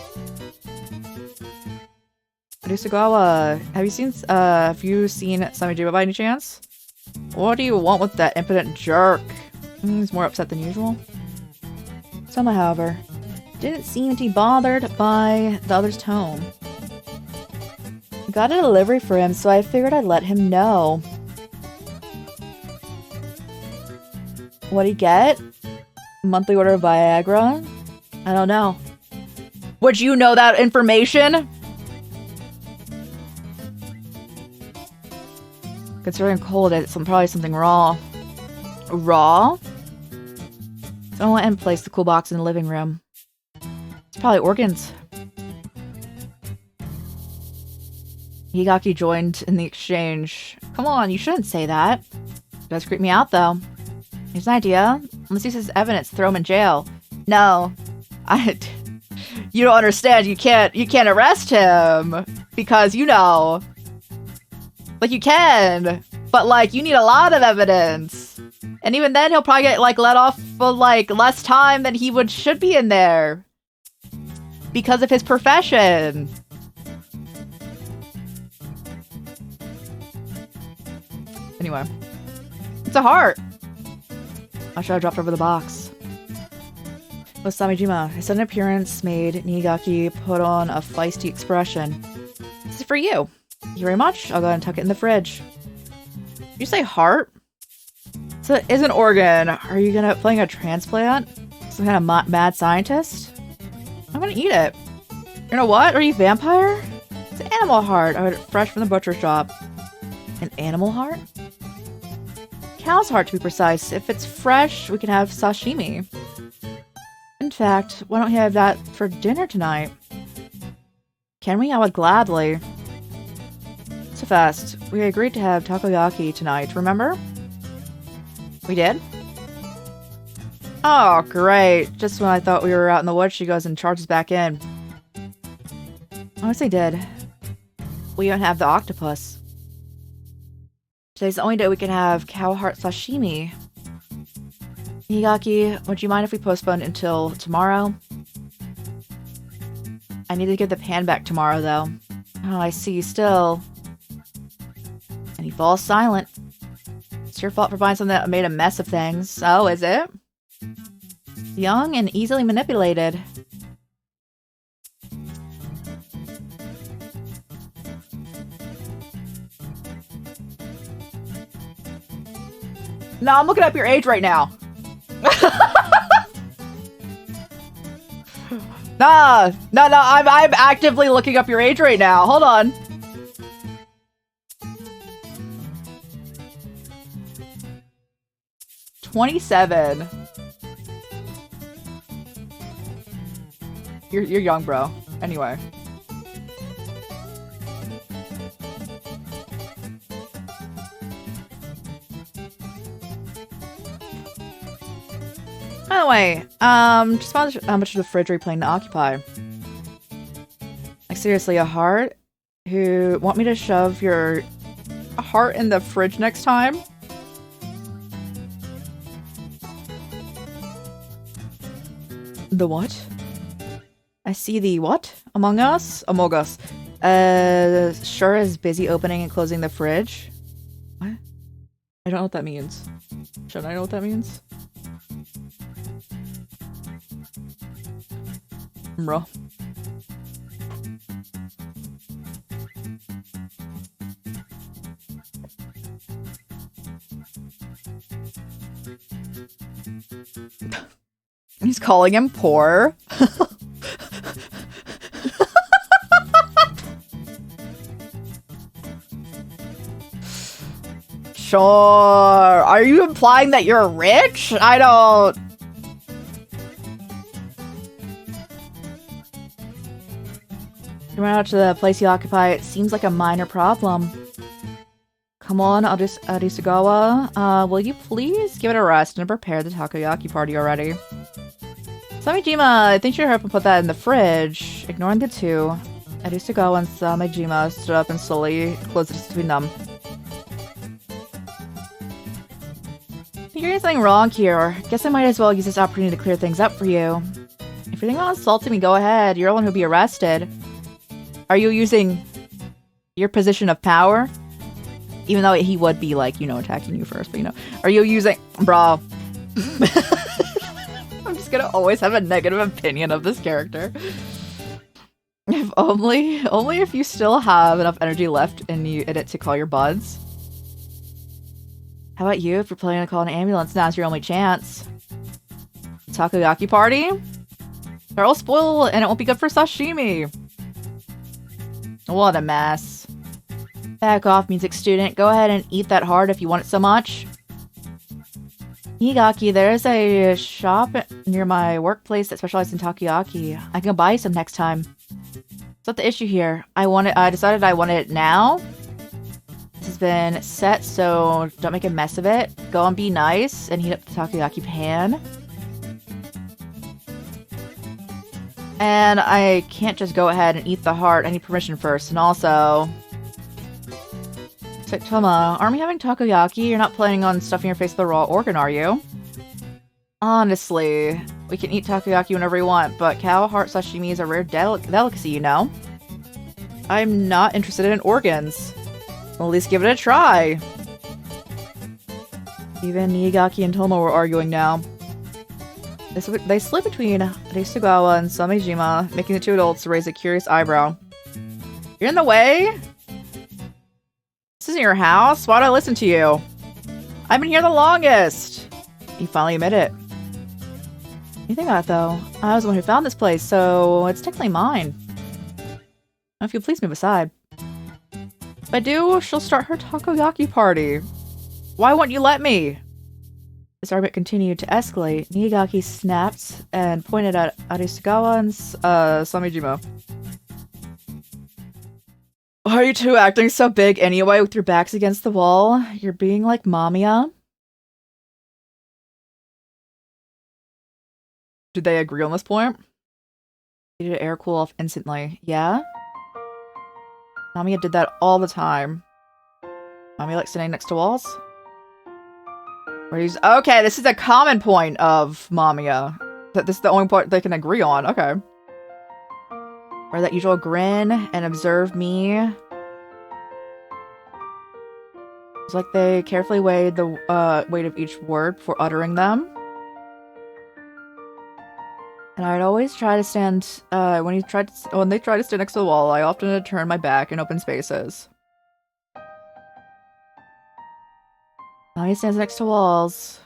Arusagawa, have you seen Samijima by any chance? What do you want with that impotent jerk? He's more upset than usual. Soma, however, didn't seem to be bothered by the other's tone. I got a delivery for him, so I figured I'd let him know. What'd he get? Monthly order of Viagra? I don't know. Would you know that information? Considering cold, it's probably something raw. Raw? Someone went and placed the cool box in the living room. It's probably organs. Higaki joined in the exchange. Come on, you shouldn't say that. It does creep me out, though. Here's an idea. Let's use this evidence, throw him in jail. No. You don't understand. You can't arrest him. Because, you know. Like, you can. But, like, you need a lot of evidence. And even then, he'll probably get, like, let off for, like, less time than he should be in there. Because of his profession. Anyway. It's a heart. I should have dropped over the box. With Samijima, his sudden appearance made Nigaki put on a feisty expression. This is for you. Thank you very much. I'll go ahead and tuck it in the fridge. Did you say heart? So it is an organ. Are you playing a transplant? Some kind of mad scientist? I'm gonna eat it. You know what? Are you a vampire? It's an animal heart. I got it fresh from the butcher shop. An animal heart? Cow's heart, to be precise. If it's fresh, we can have sashimi. In fact, why don't we have that for dinner tonight? Can we? I would gladly. So fast. We agreed to have takoyaki tonight, remember? We did? Oh, great. Just when I thought we were out in the woods, she goes and charges back in. Honestly, did. We don't have the octopus. Today's the only day we can have cow heart sashimi. Higaki, would you mind if we postponed until tomorrow? I need to get the pan back tomorrow, though. Oh, I see. Still. And he falls silent. It's your fault for buying something that made a mess of things. Oh, is it? Young and easily manipulated. No, I'm looking up your age right now. No, I'm actively looking up your age right now. Hold on. "27. You're young, bro. Anyway. By the way, just found how much of the fridge are you planning to occupy? Like, seriously, a heart? Who want me to shove your heart in the fridge next time? The what? I see the what? Among Us? Among Us. Sure is busy opening and closing the fridge. What? I don't know what that means. Shouldn't I know what that means? Bro. He's calling him poor. Sure. Are you implying that you're rich? I don't... You went out to the place you occupy. It seems like a minor problem. Come on, Arisugawa. Will you please give it a rest and prepare the takoyaki party already? Samijima, I think you heard him put that in the fridge. Ignoring the two, Arisugawa and Samijima stood up and slowly closed the distance between them. Figuring something wrong here. Guess I might as well use this opportunity to clear things up for you. If you're thinking about insulting me, go ahead. You're the one who'll be arrested. Are you using your position of power? Even though he would be, like, you know, attacking you first, but, you know. Are you using... Bro. I'm just gonna always have a negative opinion of this character. If only if you still have enough energy left in it to call your buds. How about you? If you're planning to call an ambulance, now's your only chance. Takoyaki party? They're all spoiled and it won't be good for sashimi. What a mess. Back off, music student. Go ahead and eat that heart if you want it so much. Nigaki, there's a shop near my workplace that specializes in takoyaki. I can go buy you some next time. What's not the issue here? I decided I wanted it now. This has been set, so don't make a mess of it. Go and be nice and heat up the takoyaki pan. And I can't just go ahead and eat the heart. I need permission first. And also... Toma, aren't we having takoyaki? You're not planning on stuffing your face with a raw organ, are you? Honestly, we can eat takoyaki whenever we want, but cow heart sashimi is a rare delicacy, you know? I'm not interested in organs. Well, at least give it a try. Even Nigaki and Tomo were arguing now. They slid between Arisugawa and Samejima, making the two adults raise a curious eyebrow. You're in the way? This isn't your house. Why do I listen to you? I've been here the longest. You finally admit it. You think about it, though. I was the one who found this place, so it's technically mine. Now, if you'll please move aside. If I do, she'll start her takoyaki party. Why won't you let me? This argument continued to escalate. Nigaki snapped and pointed at Arisugawa and Samejima. Why are you two acting so big anyway with your backs against the wall? You're being like Mamiya. Did they agree on this point? You did air cool off instantly. Yeah? Mamiya did that all the time. Mamiya likes standing next to walls? Okay, this is a common point of Mamiya. That this is the only point they can agree on. Okay. Or that usual grin and observe me. It's like they carefully weighed the weight of each word before uttering them. And I'd always try to stand, when they tried to stand next to the wall, I often had to turn my back in open spaces. Now he stands next to walls.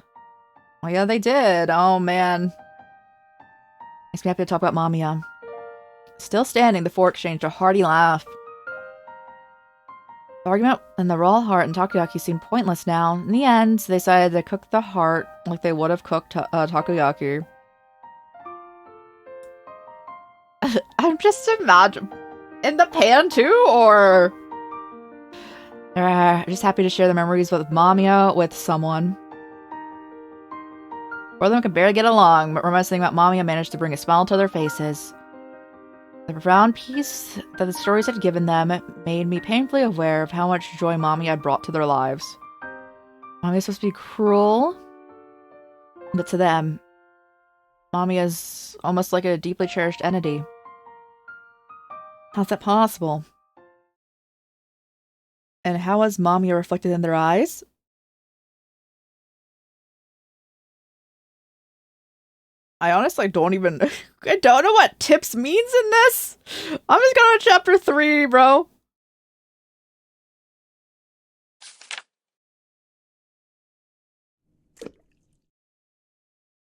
Oh yeah, they did. Oh man. Makes me happy to talk about Mamiya. Still standing, the four exchanged a hearty laugh. The argument and the raw heart and takoyaki seemed pointless now. In the end, they decided to cook the heart like they would have cooked takoyaki. I'm just imagining... In the pan too, or... just happy to share the memories with Mamiya with someone. Both of them could barely get along, but reminiscing about Mamiya managed to bring a smile to their faces. The profound peace that the stories had given them made me painfully aware of how much joy Mamiya had brought to their lives. Mamiya's supposed to be cruel, but to them, Mamiya's almost like a deeply cherished entity. How's that possible? And how was Mamiya reflected in their eyes? I honestly don't even... I don't know what tips means in this. I'm just going to chapter 3, bro.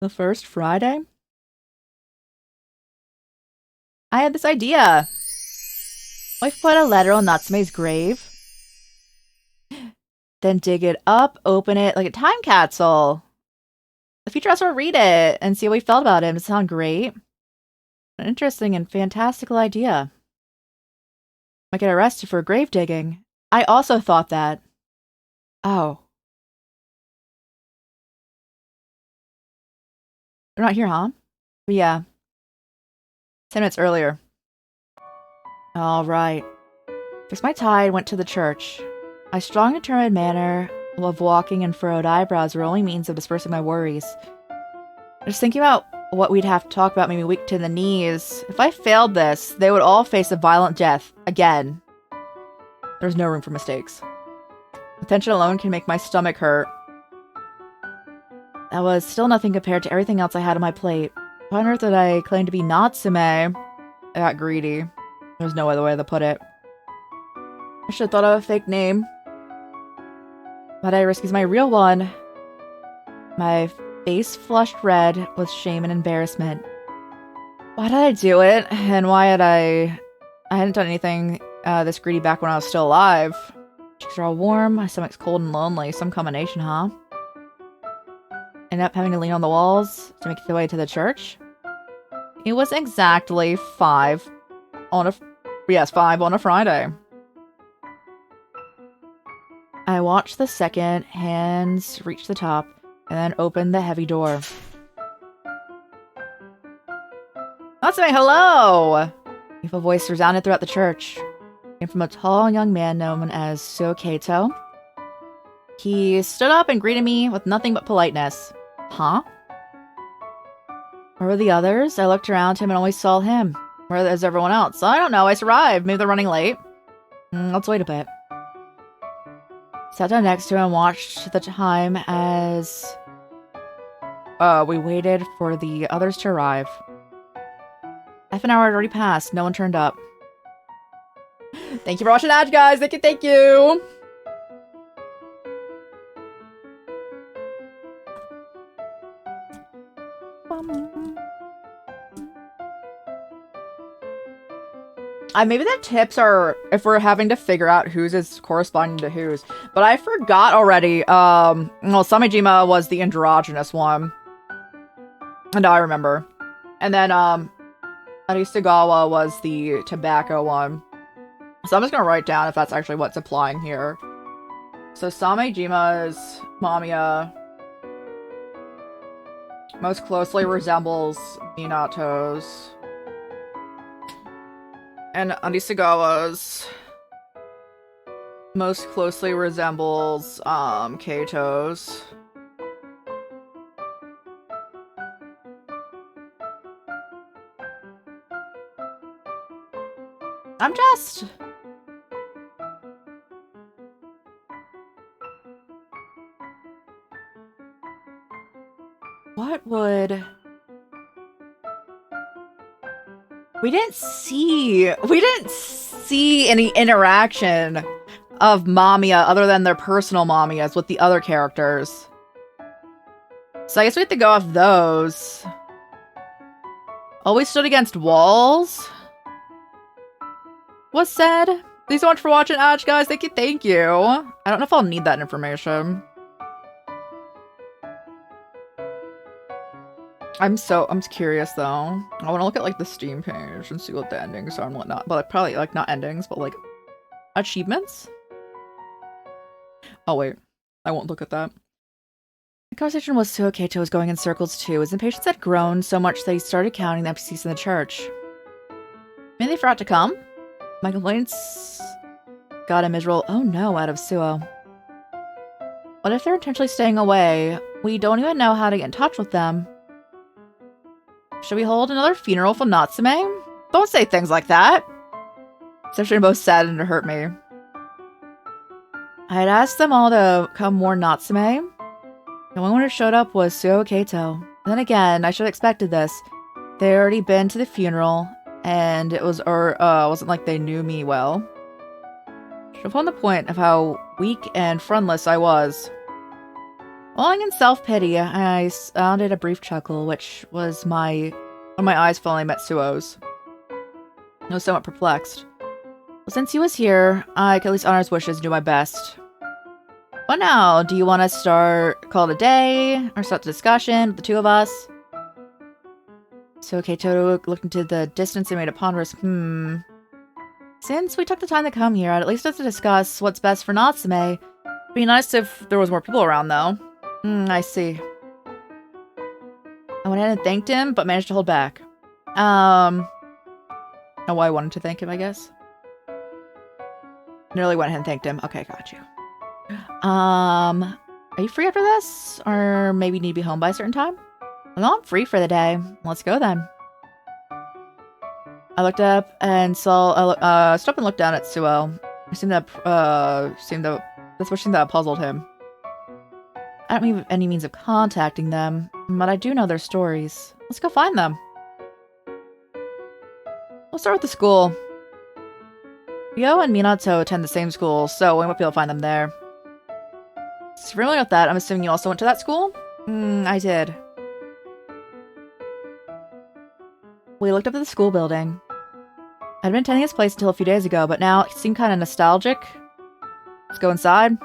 The first Friday? I had this idea. We've put a letter on Natsume's grave. Then dig it up, open it like a time capsule. The future us will read it and see what we felt about him. Does it sound great? An interesting and fantastical idea. Might get arrested for grave digging. I also thought that. Oh. They're not here, huh? But yeah. 10 minutes earlier. Alright. Fixed my tie and went to the church. My strong, determined manner of walking and furrowed eyebrows were only means of dispersing my worries. Just thinking about what we'd have to talk about made me weak to the knees. If I failed this, they would all face a violent death. Again. There's no room for mistakes. The tension alone can make my stomach hurt. That was still nothing compared to everything else I had on my plate. Why on earth did I claim to be Natsume? I got greedy. There's no other way to put it. I should have thought of a fake name. But I risk my real one. My face flushed red with shame and embarrassment. Why did I do it? And why had I hadn't done anything this greedy back when I was still alive. Cheeks are all warm, my stomach's cold and lonely. Some combination, huh? Ended up having to lean on the walls to make the way to the church. It was exactly 5 on a Friday. I watched the second hands reach the top and then opened the heavy door. Natsume, hello! A voice resounded throughout the church. It came from a tall young man known as Keito. He stood up and greeted me with nothing but politeness. Huh? Where were the others? I looked around him and only saw him. Where is everyone else? I don't know, I survived. Maybe they're running late. Let's wait a bit. Sat down next to him and watched the time as we waited for the others to arrive. Half an hour had already passed. No one turned up. Thank you for watching that, guys. Thank you. Maybe the tips are if we're having to figure out whose is corresponding to whose. But I forgot already. Well, Samejima was the androgynous one. And now I remember. And then, Arisagawa was the tobacco one. So I'm just gonna write down if that's actually what's applying here. So Samejima's Mamiya most closely resembles Minato's. And Arisagawa's most closely resembles Keito's. I'm just... What would... We didn't see any interaction of Mamiya other than their personal Mamiyas with the other characters. So I guess we have to go off those. Always stood against walls was said. Thanks so much for watching, Ash, guys. Thank you. I don't know if I'll need that information. I'm curious though. I want to look at like the Steam page and see what the endings are and whatnot. But like, probably like not endings, but like achievements. Oh wait, I won't look at that. The conversation was Keito was going in circles too. His impatience had grown so much that he started counting the empty seats in the church. Maybe they forgot to come? My complaints got a miserable oh no out of Suo. What if they're intentionally staying away? We don't even know how to get in touch with them. Should we hold another funeral for Natsume? Don't say things like that. It's both saddened to hurt me. I had asked them all to come warn Natsume. The only one who showed up was Keito. Then again, I should have expected this. They had already been to the funeral, and it wasn't like they knew me well. Should have on the point of how weak and friendless I was. Falling in self-pity, I sounded a brief chuckle, which was when my eyes finally met Suo's. I was somewhat perplexed. Well, since he was here, I could at least honor his wishes and do my best. What now? Do you want to call it a day? Or start the discussion with the two of us? So Keito looked into the distance and made a ponderous Since we took the time to come here, I'd at least have to discuss what's best for Natsume. It'd be nice if there was more people around, though. I see. I went ahead and thanked him, but managed to hold back. Oh, I wanted to thank him, I guess. Nearly went ahead and thanked him. Okay, got you. Are you free after this? Or maybe need to be home by a certain time? No, I'm free for the day. Let's go then. I looked up and stopped and looked down at Suo. This was something that puzzled him. I don't have any means of contacting them, but I do know their stories. Let's go find them. We'll start with the school. Ryo and Minato attend the same school, so we might be able to find them there. So familiar with that, I'm assuming you also went to that school? I did. We looked up at the school building. I'd been attending this place until a few days ago, but now it seemed kind of nostalgic. Let's go inside.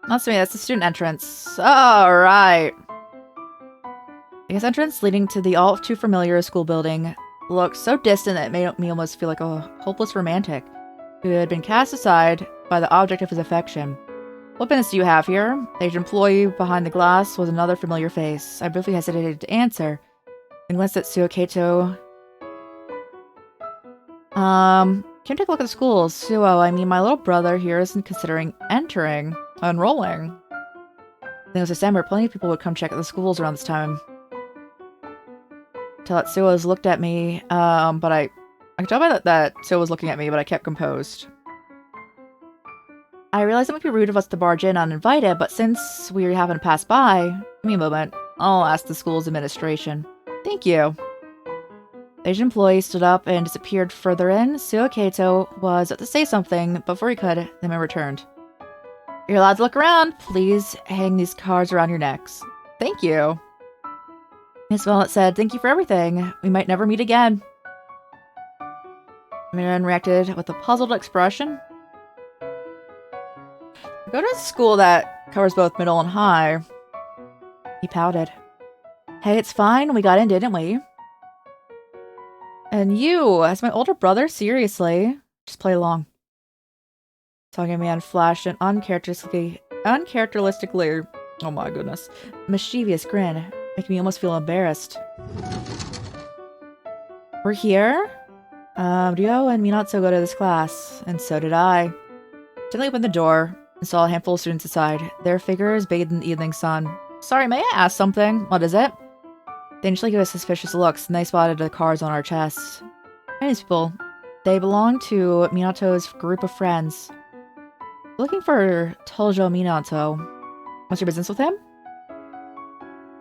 That's me, that's the student entrance. Alright. I guess entrance leading to the all too familiar school building looked so distant that it made me almost feel like a hopeless romantic who had been cast aside by the object of his affection. What business do you have here? The aged employee behind the glass was another familiar face. I briefly hesitated to answer and glanced at Keito. Can you take a look at the schools? Suo, I mean, my little brother here isn't considering enrolling. I think it was December. Plenty of people would come check out the schools around this time. Till that Suo looked at me, but I could tell by that Suo was looking at me, but I kept composed. I realized it might be rude of us to barge in uninvited, but since we haven't passed by, give me a moment. I'll ask the school's administration. Thank you. The Asian employee stood up and disappeared further in. Suo Keito was about to say something, but before he could, the man returned. You're allowed to look around. Please hang these cards around your necks. Thank you. Miss Wallet said, thank you for everything. We might never meet again. The man reacted with a puzzled expression. I go to a school that covers both middle and high. He pouted. Hey, it's fine. We got in, didn't we? And you, as my older brother, seriously. Just play along. Talking man flashed an uncharacteristically, oh my goodness, mischievous grin, making me almost feel embarrassed. We're here? Ryo and Minato go to this class, and so did I. Gently opened the door and saw a handful of students inside, their figures bathed in the evening sun. Sorry, may I ask something? What is it? They initially gave us suspicious looks, and they spotted the cards on our chests. These people, they belong to Minato's group of friends. Looking for Toujou Minato. What's your business with him?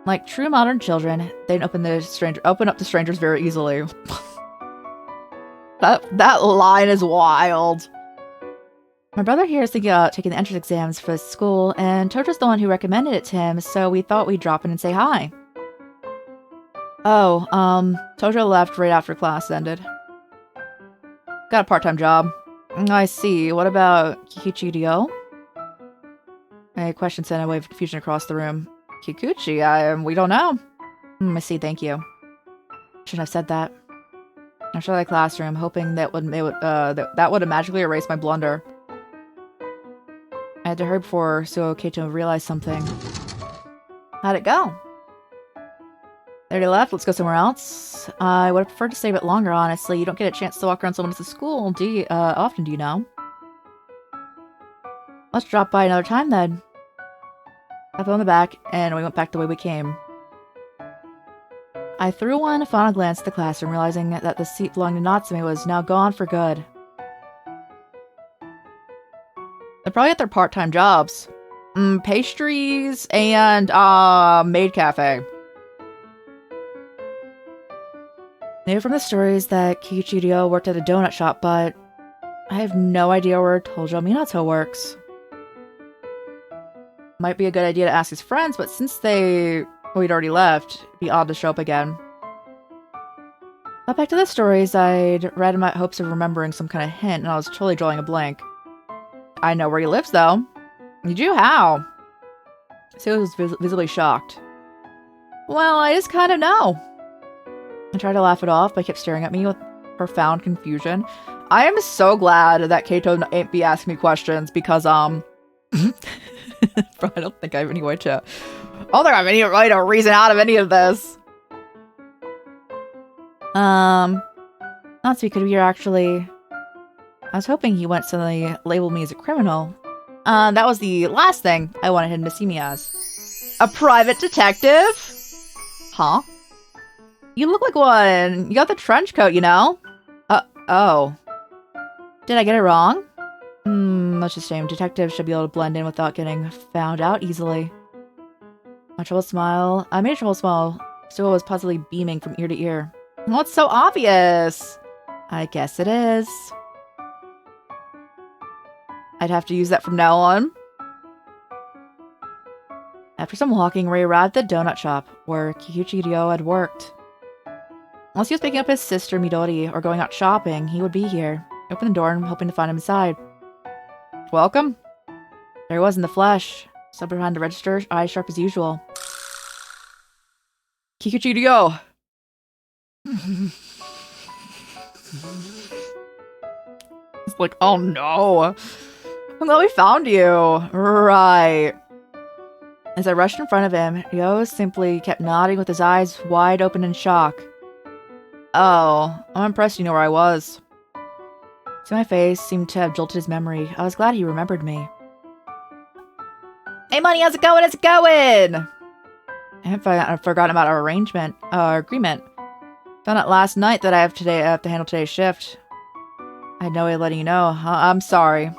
Like true modern children, they'd open up to strangers very easily. that line is wild. My brother here is thinking about taking the entrance exams for the school, and Tojo's the one who recommended it to him, so we thought we'd drop in and say hi. Oh, Tojo left right after class ended. Got a part-time job. I see. What about Kikuchi-ryo? A question sent a wave of confusion across the room. Kikuchi? We don't know. I see, thank you. Shouldn't have said that. I shut the classroom, hoping that would have magically erased my blunder. I had to hurry before Suo Keito realized something. How'd it go? They already left. Let's go somewhere else. I would have preferred to stay a bit longer, honestly. You don't get a chance to walk around someone else's school, do you? Often, do you know? Let's drop by another time, then. I fell on the back, and we went back the way we came. I threw one final glance at the classroom, realizing that the seat belonging to Natsume was now gone for good. They're probably at their part-time jobs. Pastries and, maid cafe. I knew from the stories that Kikuchi-ryo worked at a donut shop, but I have no idea where Toujou Minato works. Might be a good idea to ask his friends, but since we'd already left, it'd be odd to show up again. But back to the stories I'd read in my hopes of remembering some kind of hint, and I was totally drawing a blank. I know where he lives, though. Did you? How? Sue was visibly shocked. Well, I just kind of know. I tried to laugh it off, but he kept staring at me with profound confusion. I am so glad that Keito ain't be asking me questions because, I don't think I have any way to... I don't think I have any way to reason out of any of this. Natsume, could we actually... I was hoping he went to suddenly label me as a criminal. That was the last thing I wanted him to see me as. A private detective? Huh? You look like one. You got the trench coat, you know? Oh. Did I get it wrong? That's a shame. Detectives should be able to blend in without getting found out easily. I made a troubled smile. Suo was positively beaming from ear to ear. Well, it's so obvious. I guess it is. I'd have to use that from now on. After some walking, Ray arrived at the donut shop, where Kikuchi-ryo had worked. Unless he was picking up his sister Midori or going out shopping, he would be here. I opened the door and hoping to find him inside. Welcome. There he was in the flesh, stood behind the register, eyes sharp as usual. Kikuchi to go! It's like, oh no! I'm glad we found you! Right. As I rushed in front of him, Ryo simply kept nodding with his eyes wide open in shock. Oh, I'm impressed you know where I was. See, my face seemed to have jolted his memory. I was glad he remembered me. Hey, Money, how's it going? How's it going? I had forgotten about our agreement. Found out last night that I have to handle today's shift. I had no way of letting you know. I'm sorry.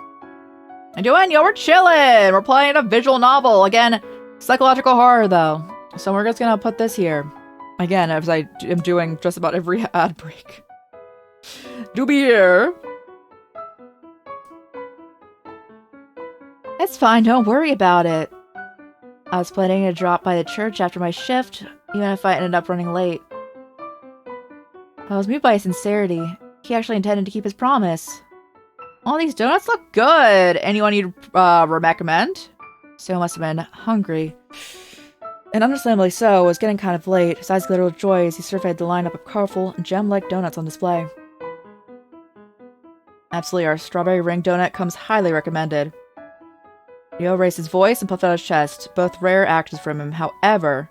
And doing? Yo, we're chilling. We're playing a visual novel. Again, psychological horror, though. So we're just gonna put this here. Again, as I am doing just about every ad break. Do be here. It's fine, don't worry about it. I was planning to drop by the church after my shift, even if I ended up running late. I was moved by his sincerity. He actually intended to keep his promise. All these donuts look good. Anyone you'd recommend? So must have been hungry. And understandably so, it was getting kind of late. His eyes glittered with joy as he surveyed the lineup of colorful, gem-like donuts on display. Absolutely, our strawberry ring donut comes highly recommended. Ryo raised his voice and puffed out his chest, both rare actions from him. However...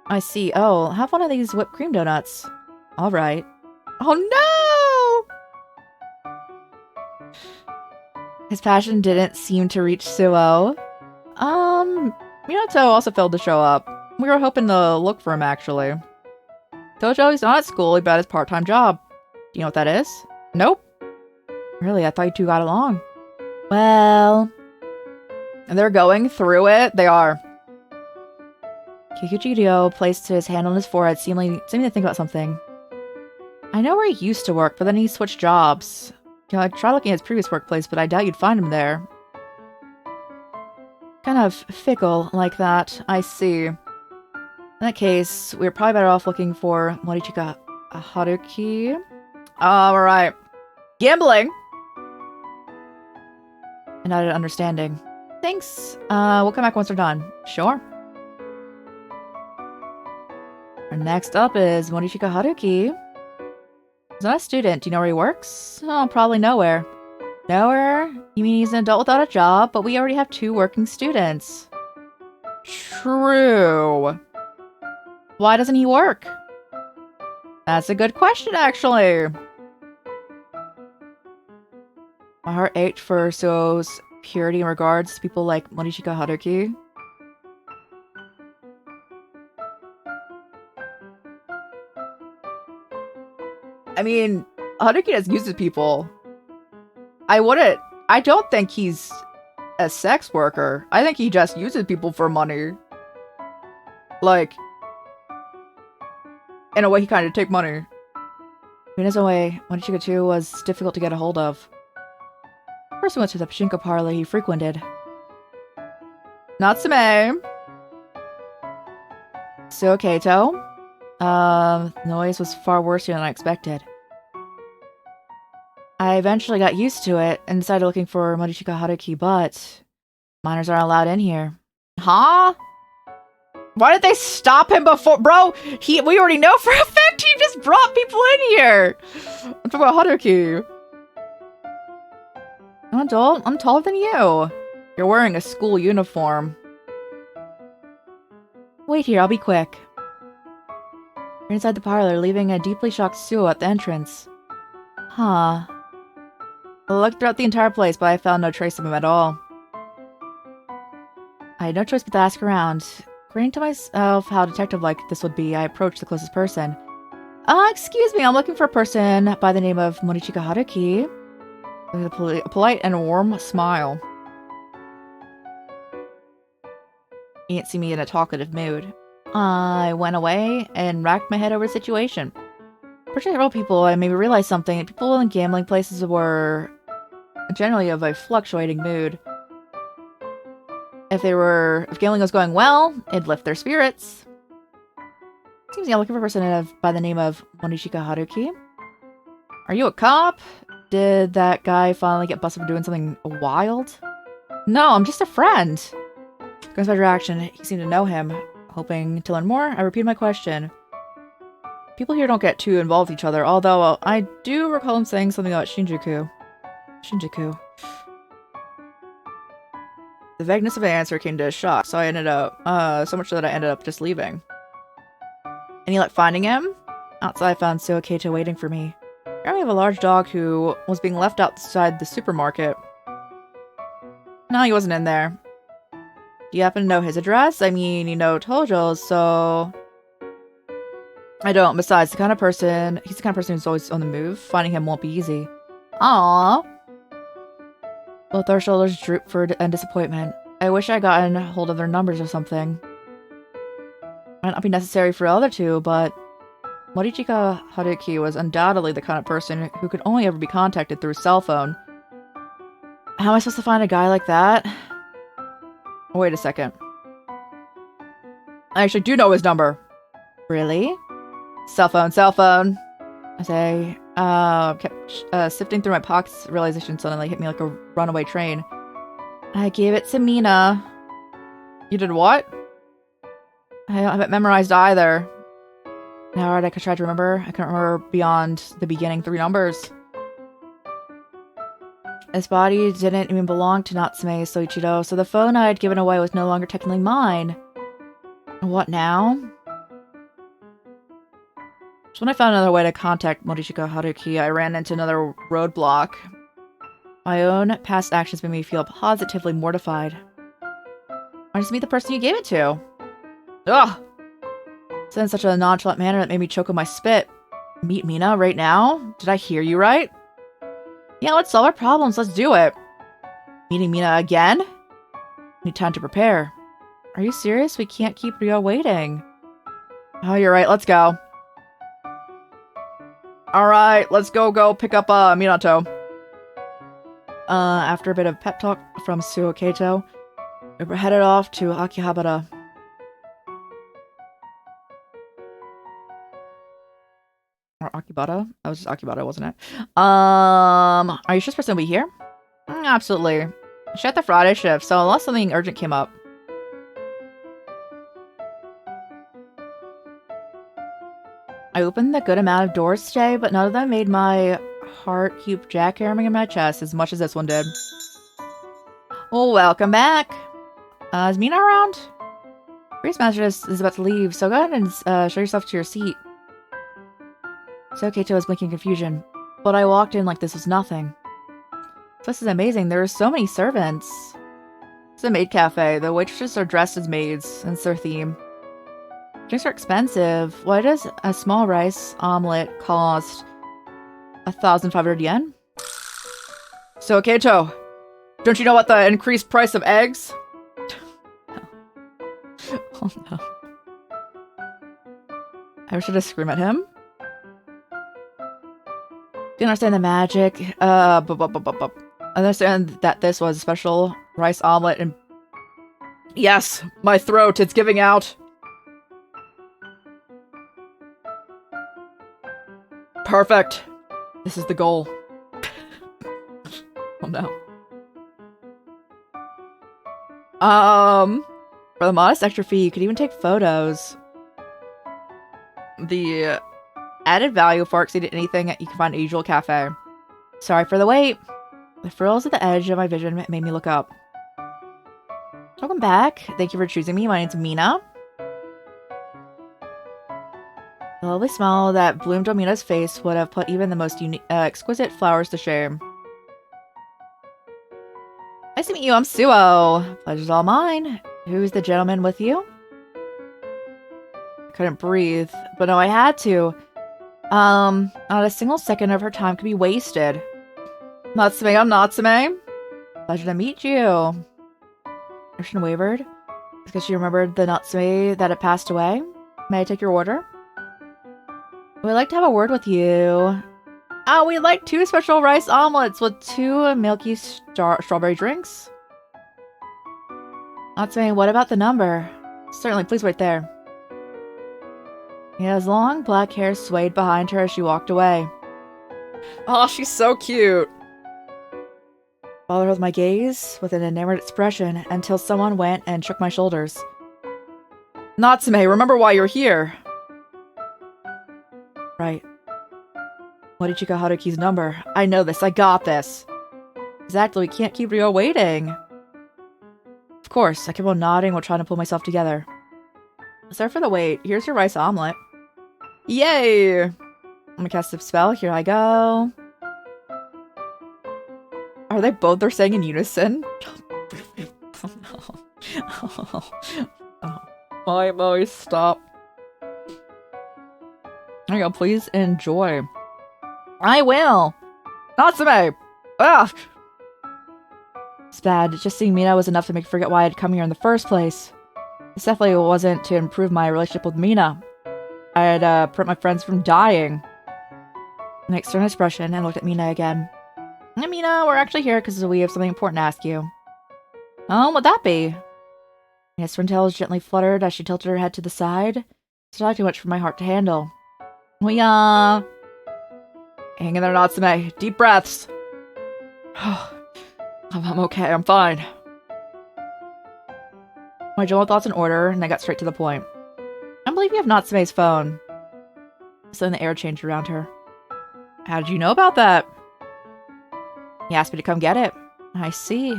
I see. Oh, have one of these whipped cream donuts. Alright. Oh no! His passion didn't seem to reach Suo. Minato also failed to show up. We were hoping to look for him, actually. Tojo, he's not at school, he got his part-time job. Do you know what that is? Nope. Really, I thought you two got along. Well... And they're going through it? They are. Kikuchi Ryo placed his hand on his forehead, seeming to think about something. I know where he used to work, but then he switched jobs. You know, I tried looking at his previous workplace, but I doubt you'd find him there. Kind of fickle like that, I see. In that case, we're probably better off looking for Morichika Haruki. Alright. Gambling! And not an understanding. Thanks. We'll come back once we're done. Sure. Our next up is Morichika Haruki. He's not a student. Do you know where he works? Oh, probably nowhere. Nowhere? You mean he's an adult without a job, but we already have 2 working students. True. Why doesn't he work? That's a good question, actually. My heart ached for Suo's purity in regards to people like Morichika Haruki. I mean, Haruki just uses people. I don't think he's a sex worker. I think he just uses people for money. Like, in a way, he kind of take money. In his own way, Morichika too was difficult to get a hold of. First we went to the pachinko parlor he frequented. Natsume! So, Keito. The noise was far worse than I expected. I eventually got used to it and decided looking for Morichika Haruki, but minors aren't allowed in here. Huh? Why did they stop him before? Bro, we already know for a fact he just brought people in here! I'm talking about Haruki. I'm an adult. I'm taller than you. You're wearing a school uniform. Wait here, I'll be quick. We're inside the parlor, leaving a deeply shocked Suo at the entrance. Huh. I looked throughout the entire place, but I found no trace of him at all. I had no choice but to ask around. Grinning to myself how detective-like this would be, I approached the closest person. Excuse me, I'm looking for a person by the name of Morichika Haruki. With a polite and warm smile. He didn't see me in a talkative mood. I went away and racked my head over the situation. For several people, I made me realize something. People in gambling places were generally of a fluctuating mood. If gambling was going well, it'd lift their spirits. Seems I'm looking for a person by the name of Morichika Haruki. Are you a cop? Did that guy finally get busted for doing something wild? No, I'm just a friend. Goes by reaction. He seemed to know him. Hoping to learn more, I repeated my question. People here don't get too involved with each other, although I do recall him saying something about Shinjuku. Shinjuku. The vagueness of the answer came to a shock, so I ended up, so much so that I ended up just leaving. Any luck finding him? Outside, I found Keito waiting for me. Here we have a large dog who was being left outside the supermarket. No, he wasn't in there. Do you happen to know his address? I mean, you know Toujou's, so... I don't. Besides, he's the kind of person who's always on the move. Finding him won't be easy. Aww. Both our shoulders droop for and disappointment. I wish I'd gotten hold of their numbers or something. Might not be necessary for the other two, but... Morichika Haruki was undoubtedly the kind of person who could only ever be contacted through a cell phone. How am I supposed to find a guy like that? Wait a second. I actually do know his number. Really? Cell phone. As I kept sifting through my pockets, realization suddenly hit me like a runaway train. I gave it to Mina. You did what? I don't have it memorized either. Now I could try to remember. I couldn't remember beyond the beginning 3 numbers. His body didn't even belong to Natsume Soichiro, so the phone I had given away was no longer technically mine. What now? So when I found another way to contact Morichika Haruki, I ran into another roadblock. My own past actions made me feel positively mortified. I just meet the person you gave it to. Ugh! Said in such a nonchalant manner that made me choke on my spit. Meet Mina right now? Did I hear you right? Yeah, let's solve our problems. Let's do it. Meeting Mina again? Need time to prepare. Are you serious? We can't keep Ryo waiting. Oh, you're right. Let's go. Alright, let's go pick up Minato. After a bit of pep talk from Keito, we were headed off to Akihabara. Or Akibata? That was just Akibata, wasn't it? Are you sure this person will be here? Absolutely. She had the Friday shift, so unless something urgent came up. I opened a good amount of doors today, but none of them made my heart keep jackhammering in my chest as much as this one did. Well, welcome back. Is Mina around? Priest Master is about to leave, so go ahead and show yourself to your seat. So Keito was blinking in confusion, but I walked in like this was nothing. This is amazing. There are so many servants. It's a maid cafe. The waitresses are dressed as maids, and it's their theme. Drinks are expensive. Why does a small rice omelet cost 1,500 yen? So, Keito, don't you know about the increased price of eggs? No. Oh no. I should just scream at him. Do you understand the magic? I understand that this was a special rice omelet and... Yes! My throat, it's giving out! Perfect! This is the goal. Oh no. For the modest extra fee, you could even take photos. The added value far exceeded anything you can find at a usual cafe. Sorry for the wait. The frills at the edge of my vision made me look up. Welcome back. Thank you for choosing me. My name's Mina. The lovely smile that bloomed on Mina's face would have put even the most exquisite flowers to shame. Nice to meet you. I'm Suo. Pleasure's all mine. Who's the gentleman with you? I couldn't breathe, but no, I had to. Not a single second of her time could be wasted. Natsume, I'm Natsume. Pleasure to meet you. Christian wavered because she remembered the Natsume that had passed away. May I take your order? We'd like to have a word with you. Oh, we'd like 2 special rice omelets with 2 milky strawberry drinks. Natsume, what about the number? Certainly, please wait there. Mina's long black hair swayed behind her as she walked away. Oh, she's so cute. followed her with my gaze with an enamored expression until someone went and shook my shoulders. Natsume, remember why you're here. Right. Morichika Haruki's number. I know this. I got this. Exactly. We can't keep Ryo waiting. Of course. I kept on nodding while trying to pull myself together. Sorry for the wait. Here's your rice omelet. Yay! I'm gonna cast a spell. Here I go. Are they both? They're saying in unison? Oh, no. Oh. Moe, stop. There you go. Please enjoy. I will! Natsume! Ugh! It's bad. Just seeing Mina was enough to make me forget why I'd come here in the first place. This definitely wasn't to improve my relationship with Mina. I had prevent my friends from dying. I externed an expression and looked at Mina again. Hey, Mina, we're actually here because we have something important to ask you. Oh, what'd that be? Mina's swintails gently fluttered as she tilted her head to the side. It's not too much for my heart to handle. Oh, yeah. Hang in there, Natsume. Deep breaths. I'm okay. I'm fine. My general thoughts in order, and I got straight to the point. I believe you have Natsume's phone. So the air changed around her. How did you know about that? He asked me to come get it. I see.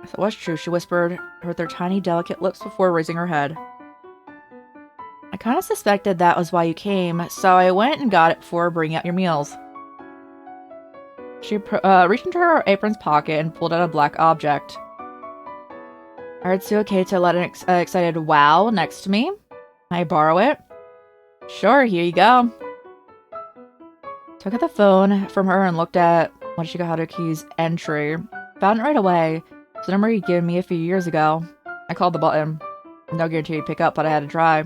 If it was true, she whispered with her tiny, delicate lips before raising her head. I kind of suspected that was why you came, so I went and got it before bringing out your meals. She reached into her apron's pocket and pulled out a black object. I heard Keito let an excited wow next to me. Can I borrow it? Sure, here you go. Took out the phone from her and looked at Morichika Haruki's entry. Found it right away. It's the number he'd given me a few years ago. I called the button. No guarantee he'd pick up, but I had to try.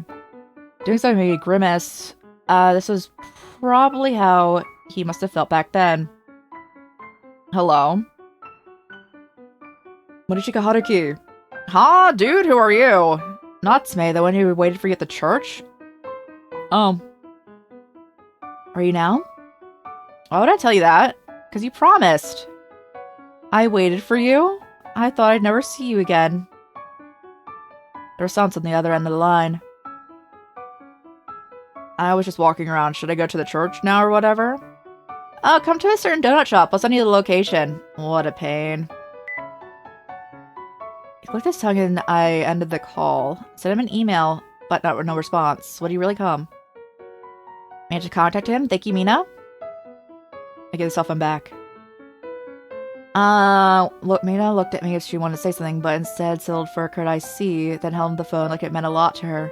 Doing so made me grimace. This was probably how he must have felt back then. Hello? Morichika Haruki. Huh, dude, who are you? Natsume, the one who waited for you at the church? Oh. Are you now? Why would I tell you that? Because you promised. I waited for you? I thought I'd never see you again. There was silence on the other end of the line. I was just walking around. Should I go to the church now or whatever? Oh, come to a certain donut shop. I'll send you the location. What a pain. He clicked his tongue and I ended the call. Sent him an email, but no response. Would he really come? Managed to contact him. Thank you, Mina. I gave the cell phone back. Mina looked at me as she wanted to say something, but instead settled for a curt I see, then held the phone like it meant a lot to her.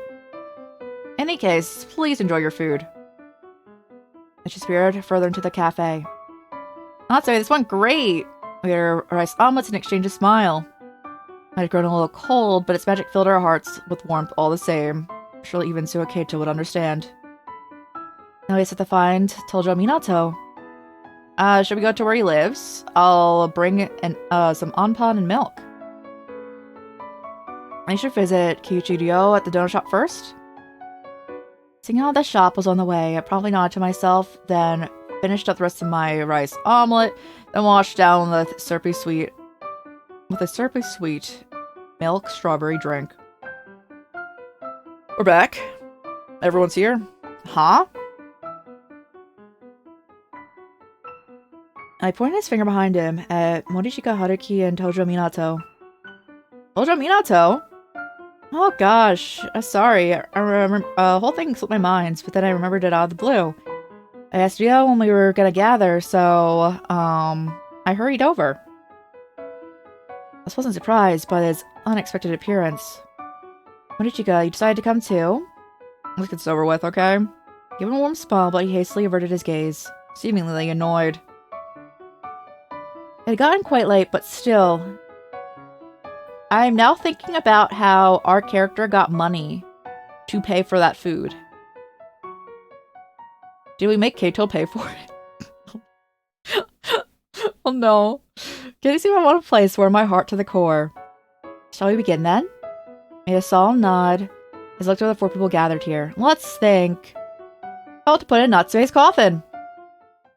In any case, please enjoy your food. And she speared further into the cafe. Natsume, this went great! We had our rice omelets and exchanged a smile. I had grown a little cold, but its magic filled our hearts with warmth all the same. Surely even Keito would understand. Now we have to find Toujou Minato. Should we go to where he lives? I'll bring some onpan and milk. I should visit Kiichiryo at the donut shop first. Seeing how the shop was on the way, I probably nodded to myself, then finished up the rest of my rice omelet, then washed down with a syrupy sweet milk strawberry drink. We're back. Everyone's here. Huh? I pointed his finger behind him at Morichika Haruki and Toujou Minato. Toujou Minato? Oh gosh, sorry. I remember the whole thing slipped my mind, but then I remembered it out of the blue. I asked Ryo when we were gonna gather, so I hurried over. I wasn't surprised by his unexpected appearance. Morichika, you decided to come too? Let's get this over with, okay? Give him a warm smile, but he hastily averted his gaze, seemingly annoyed. It had gotten quite late, but still. I'm now thinking about how our character got money to pay for that food. Did we make Keito pay for it? Oh no. Can you see I want a place where my heart to the core? Shall we begin then? Made a solemn nod as I looked over the 4 people gathered here. Let's think. How to put in Natsume's coffin?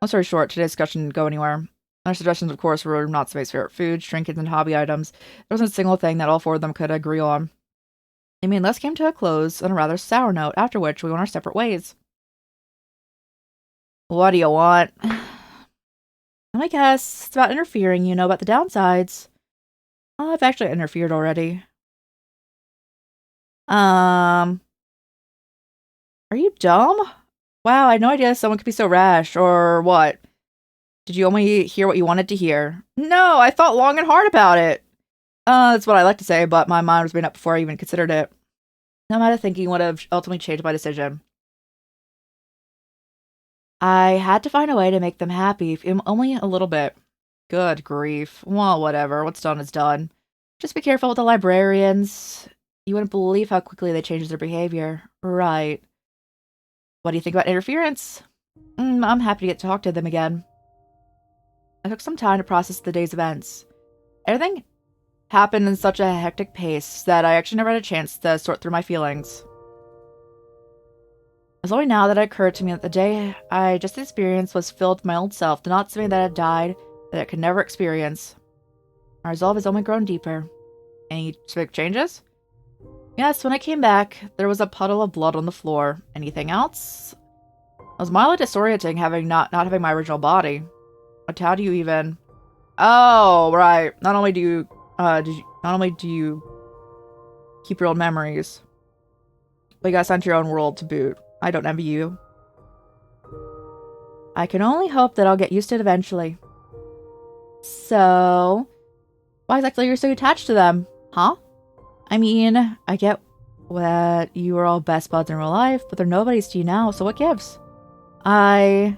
Long story short, today's discussion didn't go anywhere. Their suggestions, of course, were Natsume's favorite foods, trinkets, and hobby items. There wasn't a single thing that all four of them could agree on. I mean, let's came to a close on a rather sour note, after which we went our separate ways. What do you want? I guess it's about interfering, about the downsides. I've actually interfered already. Are you dumb? Wow, I had no idea someone could be so rash, or what? Did you only hear what you wanted to hear? No, I thought long and hard about it. That's what I like to say, but my mind was made up before I even considered it. No matter thinking would have ultimately changed my decision. I had to find a way to make them happy, if only a little bit. Good grief. Well, whatever. What's done is done. Just be careful with the librarians. You wouldn't believe how quickly they change their behavior. Right. What do you think about interference? I'm happy to get to talk to them again. I took some time to process the day's events. Everything happened in such a hectic pace that I actually never had a chance to sort through my feelings. It was only now that it occurred to me that the day I just experienced was filled with my old self, not something that had died, that I could never experience. My resolve has only grown deeper. Any specific changes? Yes, when I came back, there was a puddle of blood on the floor. Anything else? It was mildly disorienting having not having my original body. But how do you even... Oh, right. Not only do you keep your old memories, but you got sent to your own world to boot. I don't envy you. I can only hope that I'll get used to it eventually. So, why exactly you're so attached to them? Huh? I mean, I get that you were all best buds in real life, but they're nobodies to you now, so what gives? I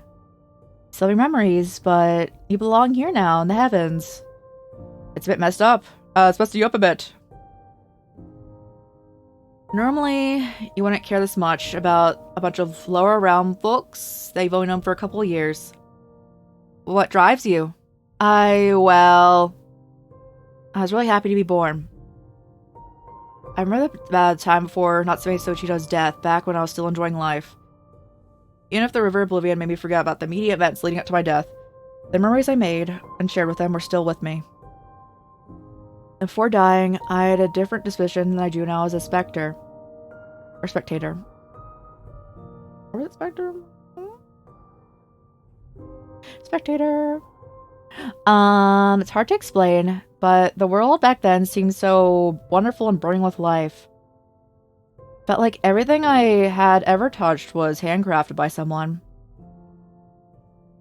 still have your memories, but you belong here now in the heavens. It's a bit messed up. It's messed you up a bit. Normally, you wouldn't care this much about a bunch of lower realm folks that you've only known for a couple of years. What drives you? I was really happy to be born. I remember the time before Natsume Soichiro's death, back when I was still enjoying life. Even if the River Oblivion made me forget about the immediate events leading up to my death, the memories I made and shared with them were still with me. Before dying, I had a different disposition than I do now as a specter. Or spectator. Or was it specter? Spectator. It's hard to explain, but the world back then seemed so wonderful and burning with life. Felt like everything I had ever touched was handcrafted by someone.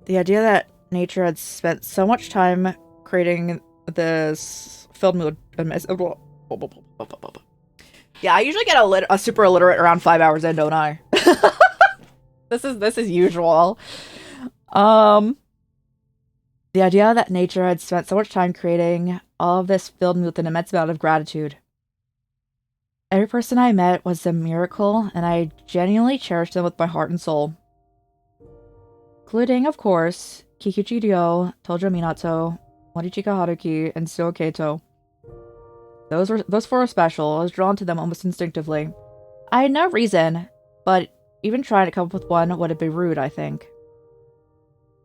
The idea that nature had spent so much time creating this filled me with... Yeah, I usually get a super illiterate around 5 hours in, don't I? This is usual. The idea that nature had spent so much time creating all of this filled me with an immense amount of gratitude. Every person I met was a miracle, and I genuinely cherished them with my heart and soul. Including, of course, Kikuchi Ryo, Tojo Minato, Morichika Haruki, and Suo Keito. Those four were special. I was drawn to them almost instinctively. I had no reason, but even trying to come up with one would have been rude, I think.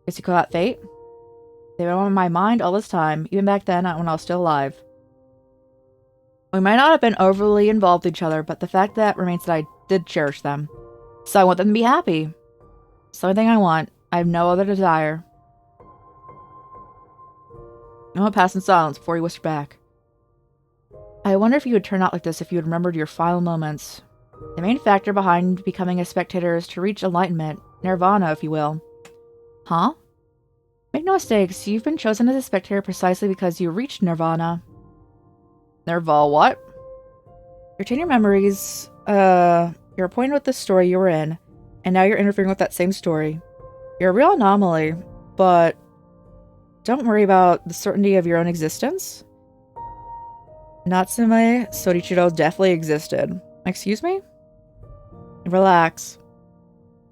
Guess you call that fate? They've been on my mind all this time, even back then when I was still alive. We might not have been overly involved with each other, but the fact that remains that I did cherish them. So I want them to be happy. It's the only thing I want. I have no other desire. Noah passed in silence before he whispered back. I wonder if you would turn out like this if you had remembered your final moments. The main factor behind becoming a spectator is to reach enlightenment, nirvana, if you will. Huh? Make no mistakes, you've been chosen as a spectator precisely because you reached nirvana. Nirval what? You retain your memories, you're appointed with the story you were in, and now you're interfering with that same story. You're a real anomaly, but don't worry about the certainty of your own existence. Natsume Soichiro definitely existed. Excuse me? Relax.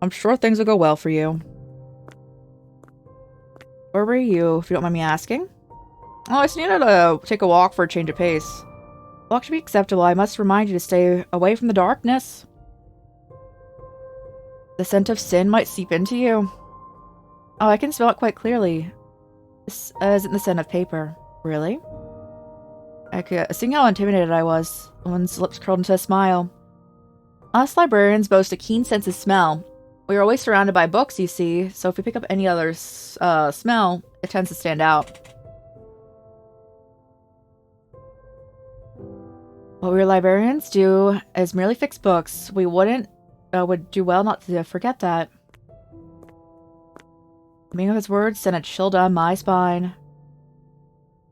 I'm sure things will go well for you. Where were you, if you don't mind me asking? Oh, I just needed to take a walk for a change of pace. Walk should be acceptable. I must remind you to stay away from the darkness. The scent of sin might seep into you. Oh, I can smell it quite clearly. This isn't the scent of paper. Really? Seeing how intimidated I was, one's lips curled into a smile. Us librarians boast a keen sense of smell. We are always surrounded by books, you see, so if we pick up any other smell, it tends to stand out. What we librarians do is merely fix books. We would do well not to forget that. The meaning of his words sent a chill down my spine.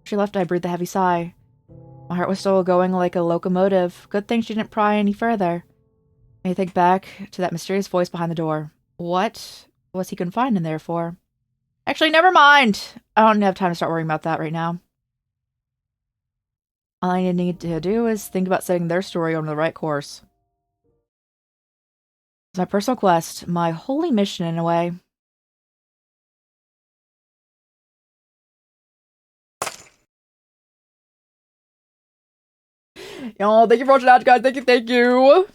She left, I breathed a heavy sigh. My heart was still going like a locomotive. Good thing she didn't pry any further. I think back to that mysterious voice behind the door. What was he confined in there for? Actually, never mind! I don't have time to start worrying about that right now. All I need to do is think about setting their story on the right course. It's my personal quest, my holy mission in a way. Yo, thank you for watching out, guys. Thank you.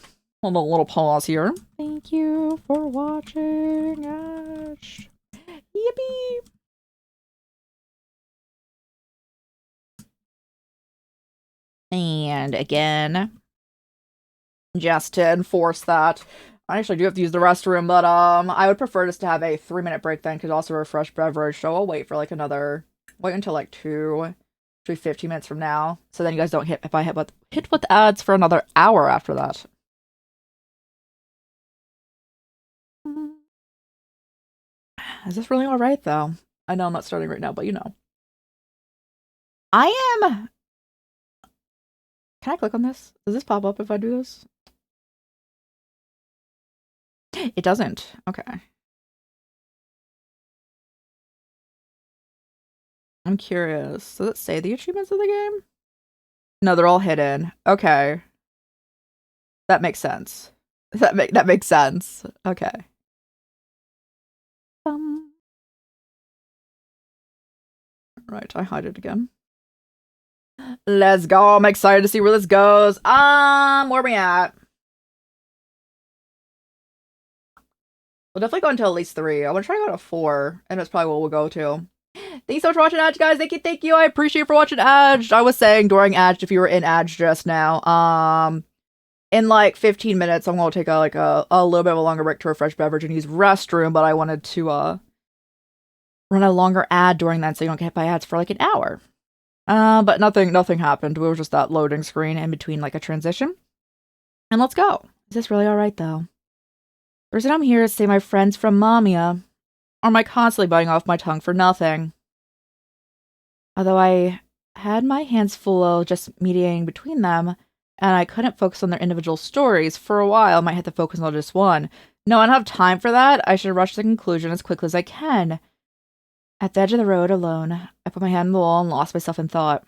Hold on, a little pause here. Thank you for watching, Ash. Yippee. And again, just to enforce that, I actually do have to use the restroom, but I would prefer just to have a 3-minute break then, because also refresh beverage. So I'll wait for like wait until like 15 minutes from now, so then you guys don't hit with ads for another hour after that. Is this really alright though? I know I'm not starting right now, but you know. I am. Can I click on this? Does this pop up if I do this? It doesn't. Okay. I'm curious. Does it say the achievements of the game? No, they're all hidden. Okay. That makes sense. That makes sense. Okay. Right, I hide it again. Let's go. I'm excited to see where this goes. Where are we at? We'll definitely go until at least 3. I want to try to go to 4, and that's probably what we'll go to. Thanks so much for watching Edge, guys. Thank you. I appreciate you for watching Edge. I was saying during Edge, if you were in Edge just now, in like 15 minutes, I'm gonna take a little bit of a longer break to refresh beverage and use restroom, but I wanted to run a longer ad during that so you don't get hit by ads for like an hour. But nothing happened. It was just that loading screen in between like a transition. And let's go. Is this really alright though? The reason I'm here is to say my friends from Mamiya, or am I constantly biting off my tongue for nothing? Although I had my hands full of just mediating between them, and I couldn't focus on their individual stories for a while, I might have to focus on just one. No, I don't have time for that. I should rush to the conclusion as quickly as I can. At the edge of the road, alone, I put my hand on the wall and lost myself in thought.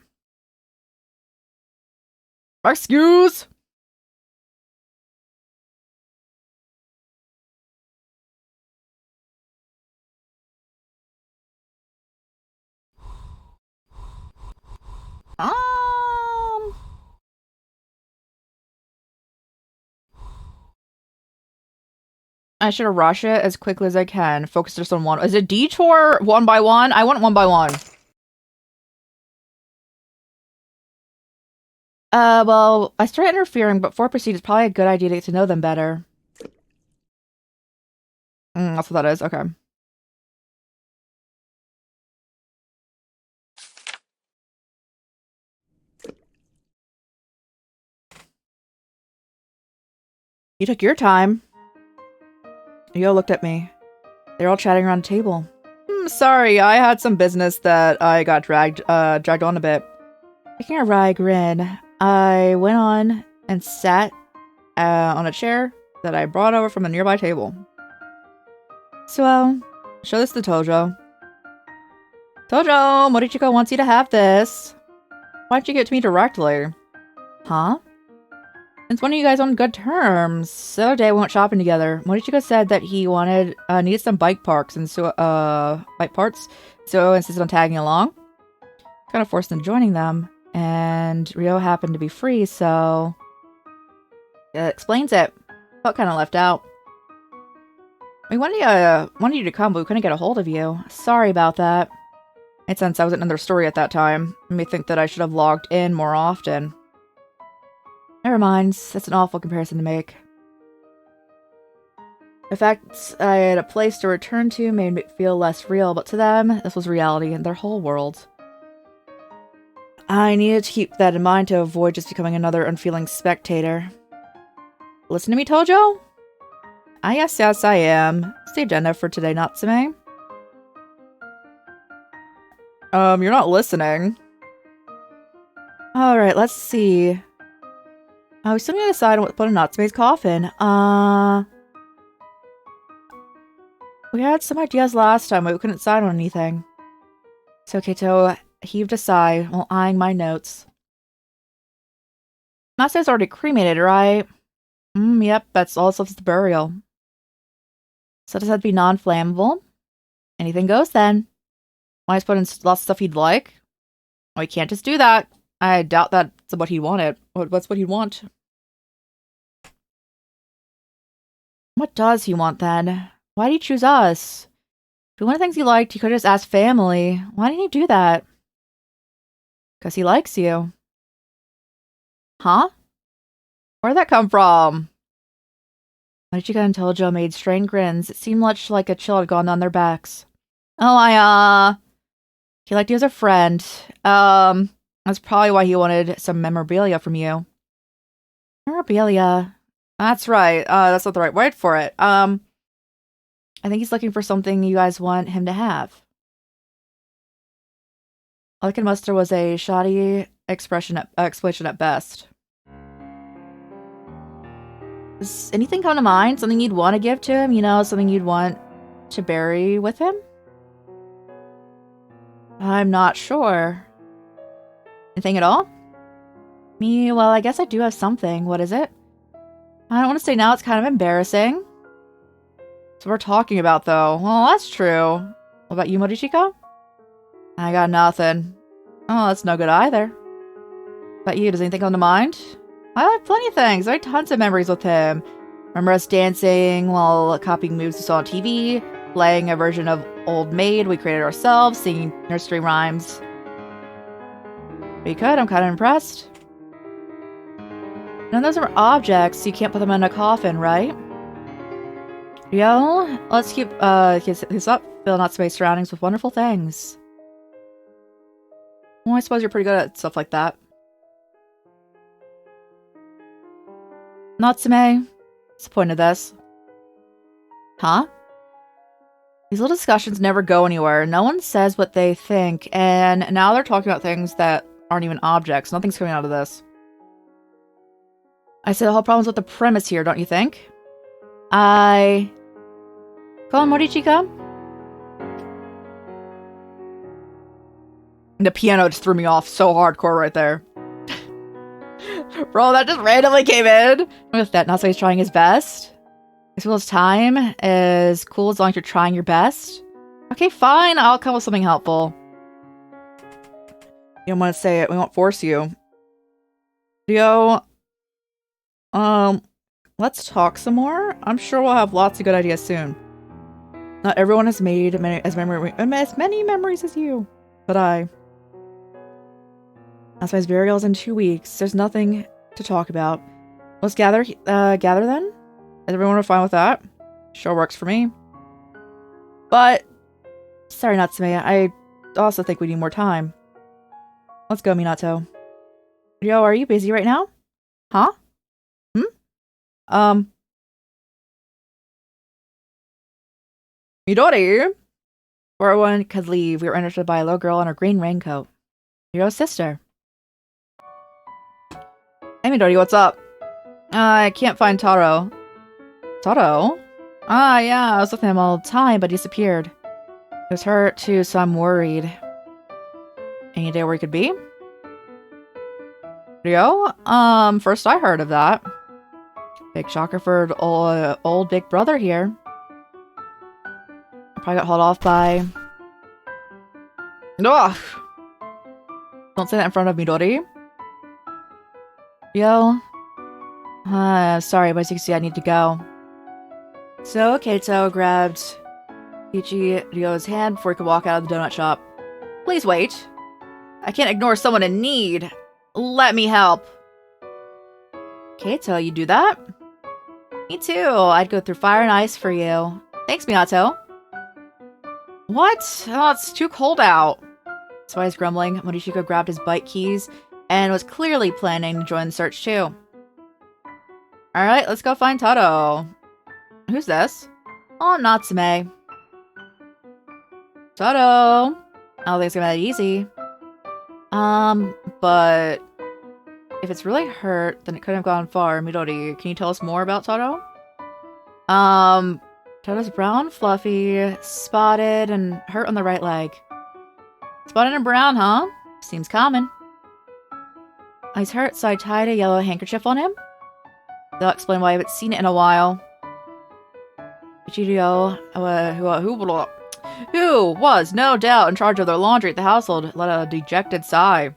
Excuse! I should rush it as quickly as I can. Focus just on one. Is it detour 1 by 1? I want 1 by 1. Well, I started interfering, but before I proceed, it's probably a good idea to get to know them better. That's what that is. Okay. You took your time. Yo looked at me. They're all chatting around the table. Sorry, I had some business that I got dragged on a bit. Making a wry grin, I went on and sat on a chair that I brought over from a nearby table. So, show this to Toujou. Toujou, Morichiko wants you to have this. Why don't you give it to me directly? Huh? Since when are you guys on good terms? The other day we went shopping together. Morichiko said that he needed some bike parts, and so insisted on tagging along. Kind of forced him joining them, and Rio happened to be free, so it explains it. Felt kind of left out. We wanted you to come, but we couldn't get a hold of you. Sorry about that. Made sense, I wasn't in their story at that time. Made me think that I should have logged in more often. Never mind, that's an awful comparison to make. The fact I had a place to return to made me feel less real, but to them, this was reality in their whole world. I needed to keep that in mind to avoid just becoming another unfeeling spectator. Listen to me, Tojo? Ah, yes, I am. What's the agenda for today, Natsume? You're not listening. Alright, let's see. We still need to decide what to put in Natsume's coffin. We had some ideas last time, but we couldn't decide on anything. So Keito heaved a sigh while eyeing my notes. Natsume's already cremated, right? Yep, that's all stuff to the burial. So does that have to be non-flammable? Anything goes then. Might just put in lots of stuff he'd like. Oh, he can't just do that. I doubt that's what he wanted. What's what he'd want? What does he want then? Why did he choose us? If one of the things he liked, he could have just asked family. Why didn't he do that? Because he likes you. Huh? Where'd that come from? Michika and Tojo made strained grins. It seemed much like a chill had gone down their backs. Oh, he liked you as a friend. That's probably why he wanted some memorabilia from you. Memorabilia? That's right. That's not the right word for it. I think he's looking for something you guys want him to have. All I could muster was a shoddy explanation at best. Does anything come to mind? Something you'd want to give to him? You know, something you'd want to bury with him? I'm not sure. Anything at all? Me, well, I guess I do have something. What is it? I don't want to say now, it's kind of embarrassing. So we're talking about, though. Well, that's true. What about you, Morichiko? I got nothing. Oh, that's no good either. About you, does anything come to mind? I have plenty of things. I have tons of memories with him. Remember us dancing while copying moves we saw on TV, playing a version of Old Maid we created ourselves, singing nursery rhymes. But you could, I'm kind of impressed. None of those are objects, so you can't put them in a coffin, right? Yo, let's keep his up, filling out space surroundings with wonderful things. Well, I suppose you're pretty good at stuff like that. Natsume, what's the point of this? Huh? These little discussions never go anywhere. No one says what they think, and now they're talking about things that aren't even objects. Nothing's coming out of this. I said the whole problem's with the premise here, don't you think? Go on, Morichika. The piano just threw me off so hardcore right there. Bro, that just randomly came in. With that, Natsume's trying his best. As well as time is cool as long as you're trying your best. Okay, fine. I'll come with something helpful. You don't want to say it. We won't force you. Yo, let's talk some more. I'm sure we'll have lots of good ideas soon. Not everyone has made as many memories as you, but I. Natsume's burial's in 2 weeks. There's nothing to talk about. Let's gather then? Is everyone fine with that? Sure works for me. But, sorry Natsume, I also think we need more time. Let's go, Minato. Yo, are you busy right now? Huh? Midori? Before everyone could leave, we were entered by a little girl in her green raincoat. Miro's sister. Hey Midori, what's up? I can't find Taro. Taro? Ah, yeah, I was with him all the time, but he disappeared. It was hurt too, so I'm worried. Any idea where he could be? Rio? First I heard of that. Big shocker for old big brother here. Probably got hauled off by... Ugh! Don't say that in front of Midori. Yo? Sorry, but as you can see, I need to go. So, Keito grabbed Ichi Ryo's hand before he could walk out of the donut shop. Please Please wait. I can't ignore someone in need. Let me help. Keito, you do that? Me too. I'd go through fire and ice for you. Thanks, Miyato. What? Oh, it's too cold out. That's why he's grumbling. Morishiko grabbed his bike keys and was clearly planning to join the search too. Alright, let's go find Taro. Who's this? Oh, Natsume. Taro! I don't think it's gonna be that easy. But if it's really hurt, then it couldn't have gone far. Midori, can you tell us more about Taro? Taro's brown, fluffy, spotted, and hurt on the right leg. Spotted and brown, huh? Seems common. He's hurt, so I tied a yellow handkerchief on him. They'll explain why I haven't seen it in a while. Ichigo, who was, no doubt, in charge of their laundry at the household, let out a dejected sigh.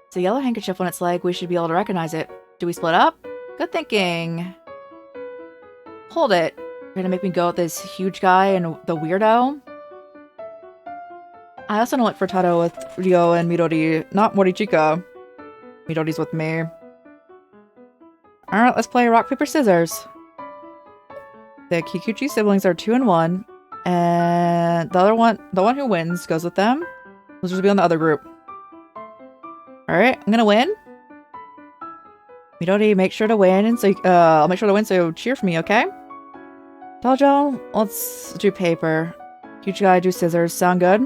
It's a yellow handkerchief on its leg. We should be able to recognize it. Do we split up? Good thinking. Hold it. You're gonna make me go with this huge guy and the weirdo? I also don't look for Taro with Ryo and Midori, not Morichika. Midori's with me. Alright, let's play rock, paper, scissors. The Kikuchi siblings are 2 and 1, and the one who wins goes with them. We'll just be on the other group. Alright, I'm gonna win. Midori, make sure to win, and so I'll make sure to win, so cheer for me, okay? Tojo, let's do paper. Huge guy, do scissors. Sound good?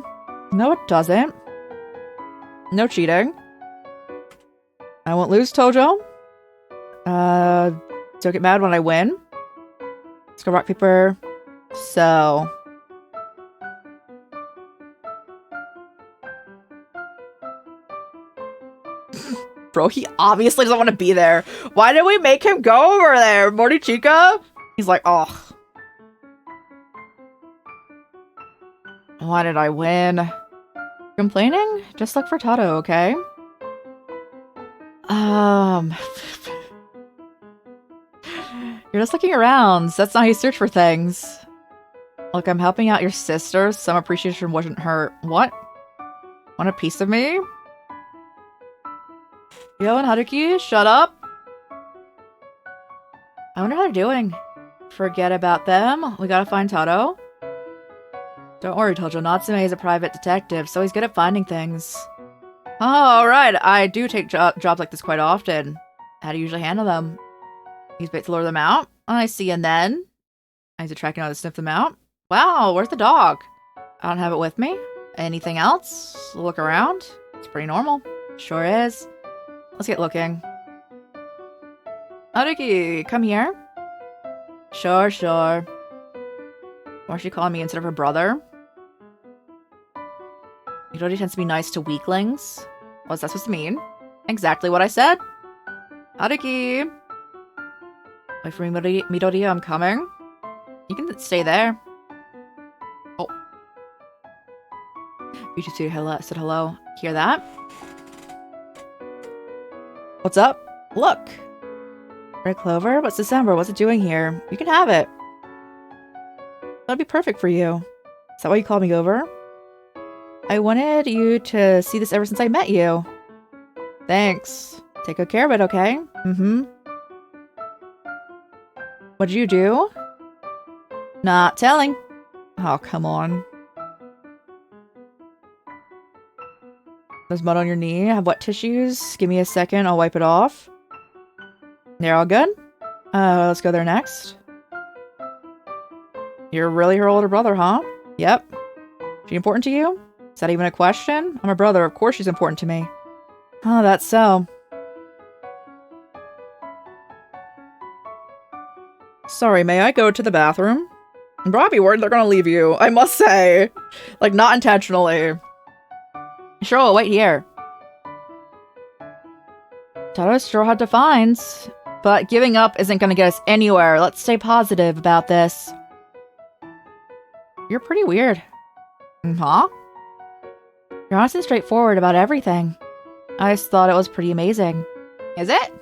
No, it doesn't. No cheating. I won't lose, Tojo. Don't get mad when I win. Let's go rock, paper. So. Bro, he obviously doesn't want to be there. Why did we make him go over there, Morichika? He's like, oh. Why did I win? Complaining? Just look for Taro, okay? You're just looking around. That's not how you search for things. Look, I'm helping out your sister. Some appreciation wasn't hurt. What? Want a piece of me? Yo and Haruki, shut up. I wonder how they're doing. Forget about them. We gotta find Taro. Don't worry, Tojo. Natsume is a private detective, so he's good at finding things. Oh, alright. I do take jobs like this quite often. How do you usually handle them? Use bait to lure them out? I see, and then? I use a tracking out to sniff them out. Wow, where's the dog? I don't have it with me. Anything else? Look around. It's pretty normal. Sure is. Let's get looking. Haruki, come here. Sure, sure. Why is she calling me instead of her brother? Midori tends to be nice to weaklings. What's that supposed to mean? Exactly what I said. Haruki! Wait for me, Midori, I'm coming. You can stay there. Oh. You just said hello. Hear that? What's up? Look! Red clover? What's December? What's it doing here? You can have it. That'd be perfect for you. Is that why you called me over? I wanted you to see this ever since I met you. Thanks. Take good care of it, okay? Mm-hmm. What'd you do? Not telling. Oh, come on. There's mud on your knee. I have wet tissues. Give me a second. I'll wipe it off. They're all good? Let's go there next. You're really her older brother, huh? Yep. She important to you? Is that even a question? I'm a brother. Of course she's important to me. Oh, that's so. Sorry, may I go to the bathroom? I'm probably worried they're gonna leave you, I must say. Like, not intentionally. Sure, we'll wait here. Taro's sure hard to find, but giving up isn't gonna get us anywhere. Let's stay positive about this. You're pretty weird. Huh? You're honest and straightforward about everything. I just thought it was pretty amazing. Is it?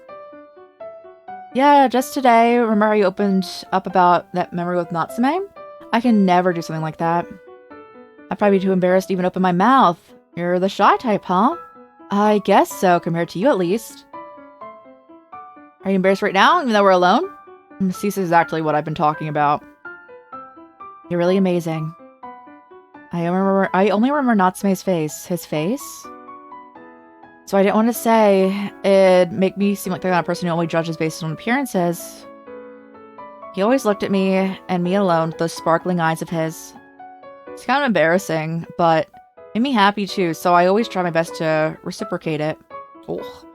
Yeah, just today. Remember how you opened up about that memory with Natsume? I can never do something like that. I'd probably be too embarrassed to even open my mouth. You're the shy type, huh? I guess so, compared to you at least. Are you embarrassed right now, even though we're alone? This is exactly what I've been talking about. You're really amazing. I only remember Natsume's face. His face? So I didn't want to say it'd make me seem like the kind of person who only judges based on appearances. He always looked at me, and me alone, with those sparkling eyes of his. It's kind of embarrassing, but made me happy too, so I always try my best to reciprocate it. Oh.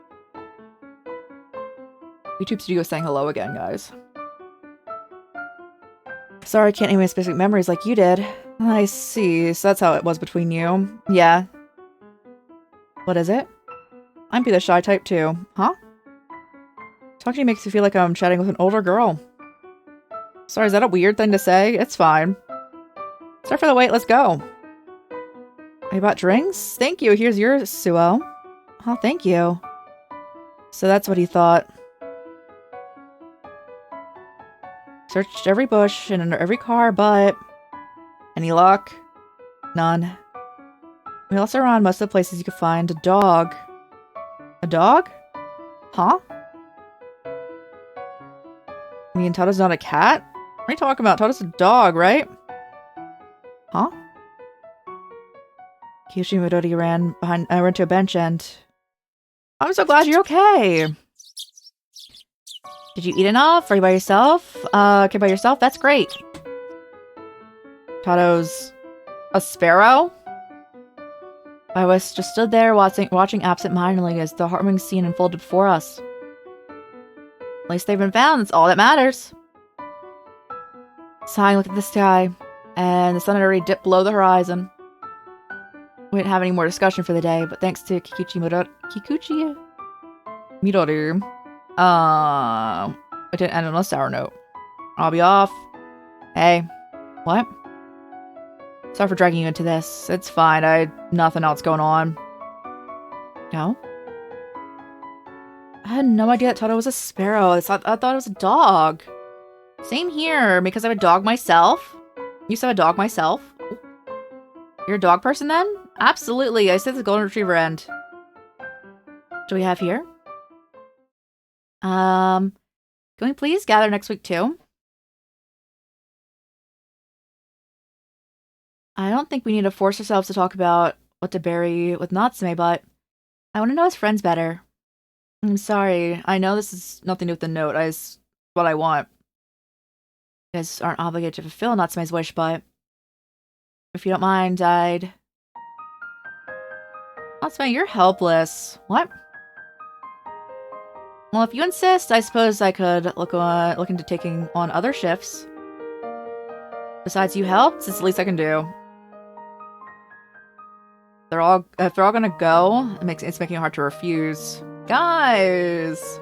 YouTube Studio saying hello again, guys. Sorry I can't name any specific memories like you did. I see, so that's how it was between you. Yeah. What is it? I'm be the shy type too. Huh? Talking to you makes me feel like I'm chatting with an older girl. Sorry, is that a weird thing to say? It's fine. Sorry for the wait, let's go. You bought drinks? Thank you, here's yours, Suo. Oh, thank you. So that's what he thought. Searched every bush and under every car, but... Any luck? None. We also around most of the places you could find a dog. A dog? Huh? I mean, Toto's not a cat? What are you talking about? Toto's a dog, right? Huh? Kyushi Midori ran to a bench and... I'm so glad you're okay! Did you eat enough? Are you by yourself? Okay, by yourself? That's great. Toto's... a sparrow? I was just stood there watching absent-mindedly as the heartwarming scene unfolded before us. At least they've been found, that's all that matters. Sighing, looked at the sky, and the sun had already dipped below the horizon. We didn't have any more discussion for the day, but thanks to Kikuchi Midori, it didn't end on a sour note. I'll be off. Hey. What? Sorry for dragging you into this. It's fine, I had nothing else going on. No? I had no idea that Toto was a sparrow. I thought it was a dog. Same here, because I'm a dog myself. You said a dog myself? You're a dog person then? Absolutely, I said the golden retriever end. Do we have here? Can we please gather next week too? I don't think we need to force ourselves to talk about what to bury with Natsume, but I want to know his friends better. I'm sorry, I know this is nothing to do with the note, it's what I want. You guys aren't obligated to fulfill Natsume's wish, but if you don't mind, I'd... Natsume, you're helpless. What? Well, if you insist, I suppose I could look into taking on other shifts. Besides you helped, it's the least I can do. If they're all gonna go, it's making it hard to refuse. Guys!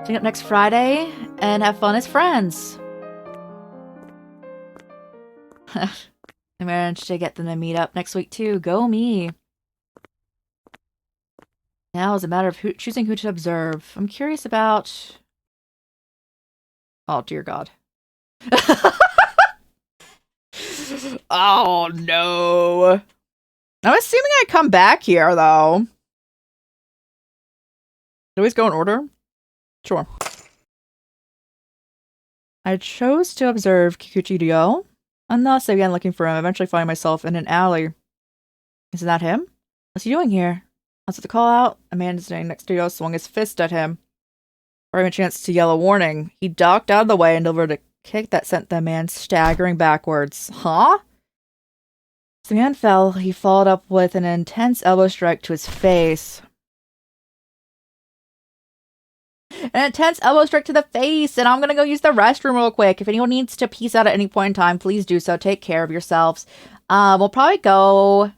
Meet up next Friday and have fun as friends. I managed to get them to meet up next week too. Go me. Now it's a matter of choosing who to observe. I'm curious about... Oh, dear God. Oh, no. I'm assuming I come back here, though. Always go in order? Sure. I chose to observe Kikuchi Ryo, and thus I began looking for him, eventually finding myself in an alley. Isn't that him? What's he doing here? I was at the call out. A man standing next to Ryo swung his fist at him. For him a chance to yell a warning, he ducked out of the way and delivered a kick that sent the man staggering backwards. Huh? As the man fell, he followed up with an intense elbow strike to his face. An intense elbow strike to the face, and I'm gonna go use the restroom real quick. If anyone needs to peace out at any point in time, please do so. Take care of yourselves. We'll probably go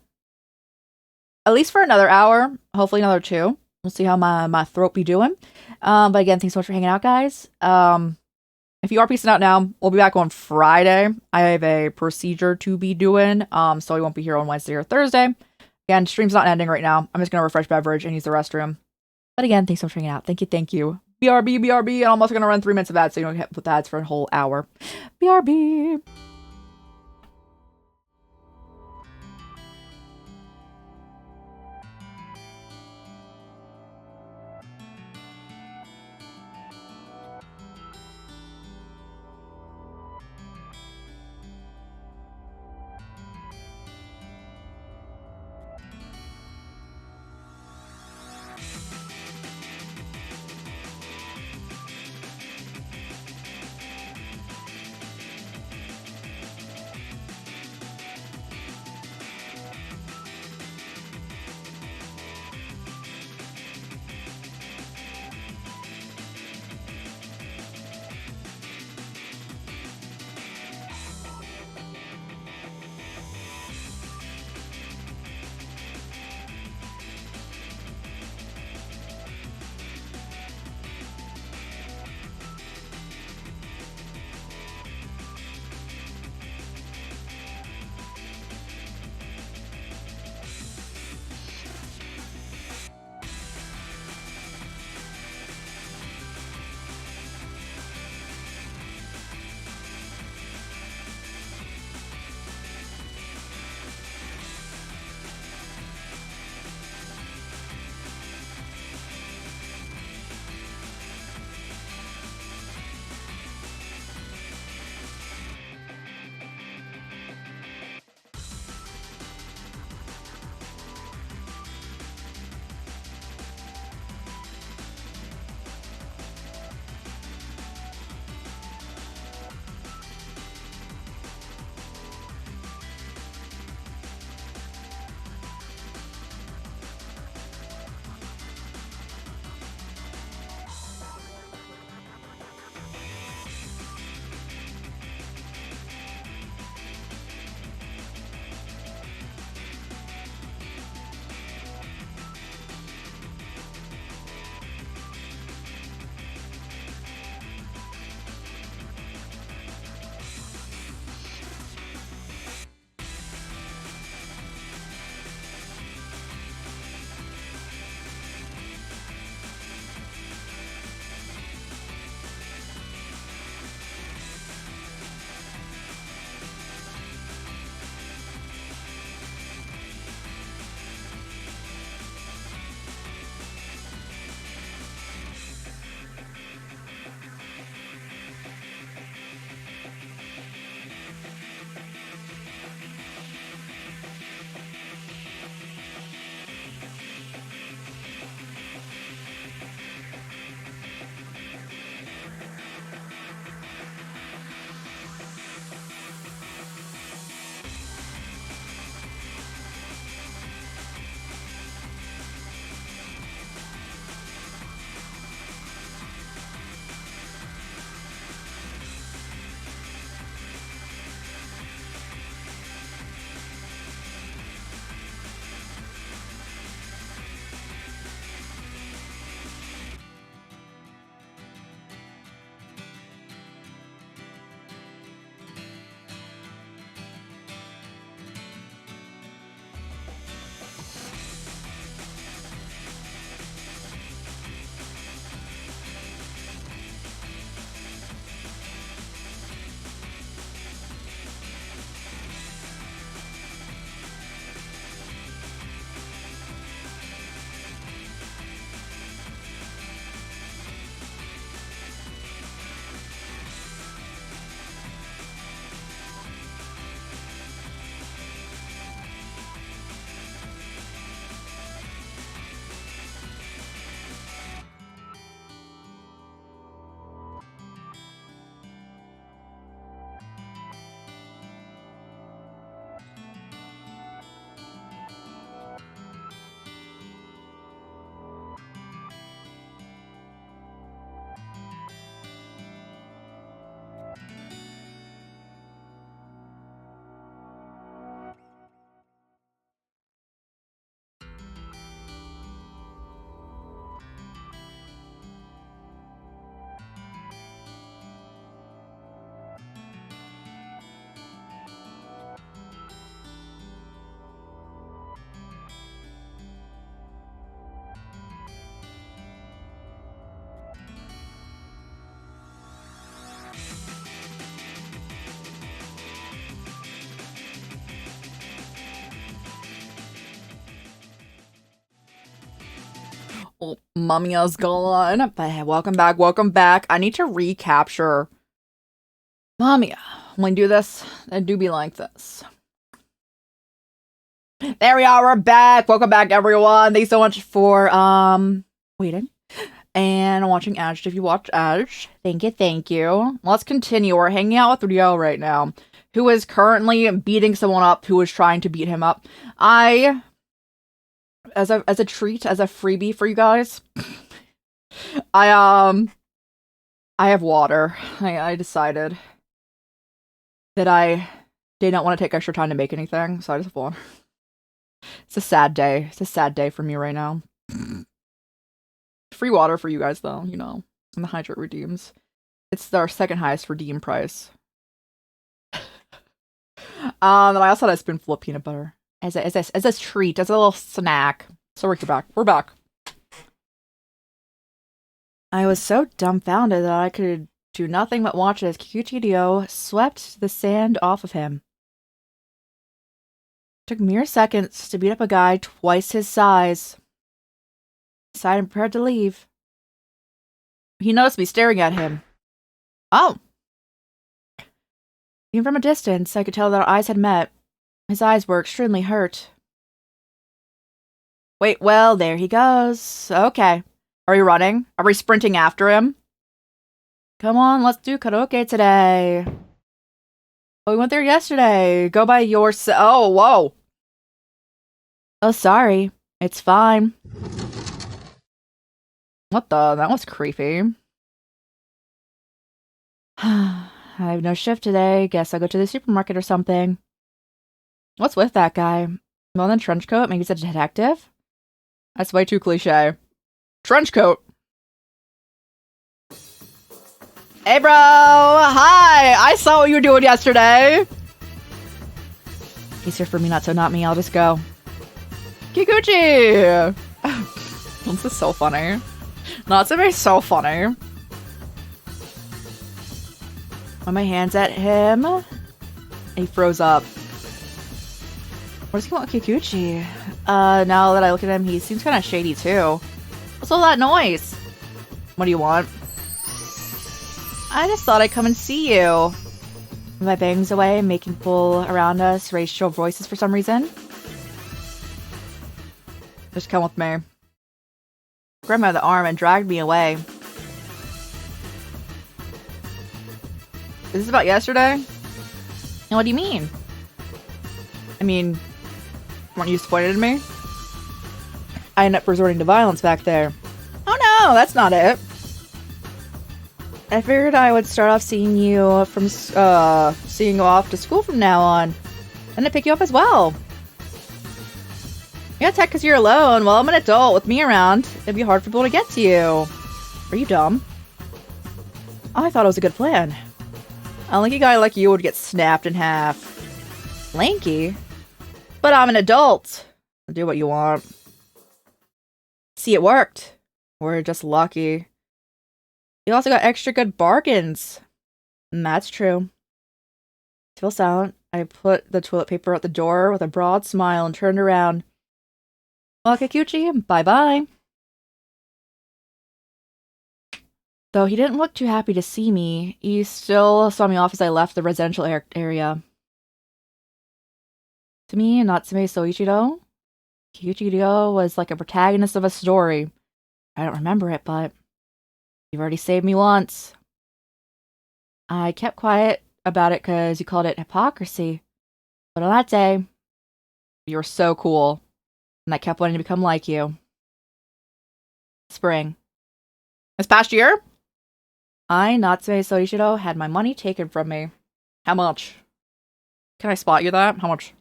at least for another hour, hopefully another 2. We'll see how my throat be doing. But again, thanks so much for hanging out, guys. If you are peacing out now, we'll be back on Friday. I have a procedure to be doing, so I won't be here on Wednesday or Thursday. Again, stream's not ending right now. I'm just gonna refresh beverage and use the restroom. But again, thanks so much for hanging out. Thank you. BRB, and I'm also gonna run 3 minutes of ads so you don't get with ads for a whole hour. BRB. Oh, Mamiya's gone. But hey, welcome back, welcome back. I need to recapture Mamiya. When I do this, I do be like this. There we are, we're back. Welcome back, everyone. Thanks so much for waiting and watching Edge. If you watch Edge, thank you, thank you. Let's continue. We're hanging out with Ryo right now, who is currently beating someone up who is trying to beat him up. As a treat, as a freebie for you guys, I have water. I decided that I did not want to take extra time to make anything, so I just have water. It's a sad day. It's a sad day for me right now. Free water for you guys, though, you know, and the hydrate redeems. It's our second highest redeem price. And I also had a spoonful of peanut butter as a treat, as a little snack. So we're back. We're back. I was so dumbfounded that I could do nothing but watch as Kikuchi swept the sand off of him. It took mere seconds to beat up a guy twice his size. I sighed and prepared to leave. He noticed me staring at him. Oh! Even from a distance, I could tell that our eyes had met. His eyes were extremely hurt. Wait, well, there he goes. Okay. Are we running? Are we sprinting after him? Come on, let's do karaoke today. Oh, we went there yesterday. Go by yourself. Oh, whoa. Oh, sorry. It's fine. What the? That was creepy. I have no shift today. Guess I'll go to the supermarket or something. What's with that guy? Well, then trench coat? Maybe he's a detective? That's way too cliche. Trench coat. Hey, bro! Hi! I saw what you were doing yesterday! Easier for me not to not me, I'll just go. Kikuchi! This is so funny. Natsume is so funny. When my hands at him, he froze up. What does he want with Kikuchi? Now that I look at him, he seems kind of shady too. What's all that noise? What do you want? I just thought I'd come and see you. My bangs away, making people around us raise shrill voices for some reason. Just come with me. Grabbed me by the arm and dragged me away. Is this about yesterday? And what do you mean? I mean, weren't you disappointed in me? I ended up resorting to violence back there. Oh no, that's not it. I figured I would start off seeing you off to school from now on. And I'd pick you up as well. Yeah, tech because you're alone. Well, I'm an adult with me around. It'd be hard for people to get to you. Are you dumb? Oh, I thought it was a good plan. A lanky guy like you would get snapped in half. Lanky? But I'm an adult. I'll do what you want. See, it worked. We're just lucky. You also got extra good bargains. And that's true. Still silent, I put the toilet paper at the door with a broad smile and turned around. Well, Kikuchi, bye-bye. Though he didn't look too happy to see me, he still saw me off as I left the residential area. To me, Natsume Soichiro, Kikuchi was like a protagonist of a story. I don't remember it, but you've already saved me once. I kept quiet about it because you called it hypocrisy. But on that day, you were so cool, and I kept wanting to become like you. Spring. This past year, I, Natsume Soichiro, had my money taken from me. How much? Can I spot you that? How much?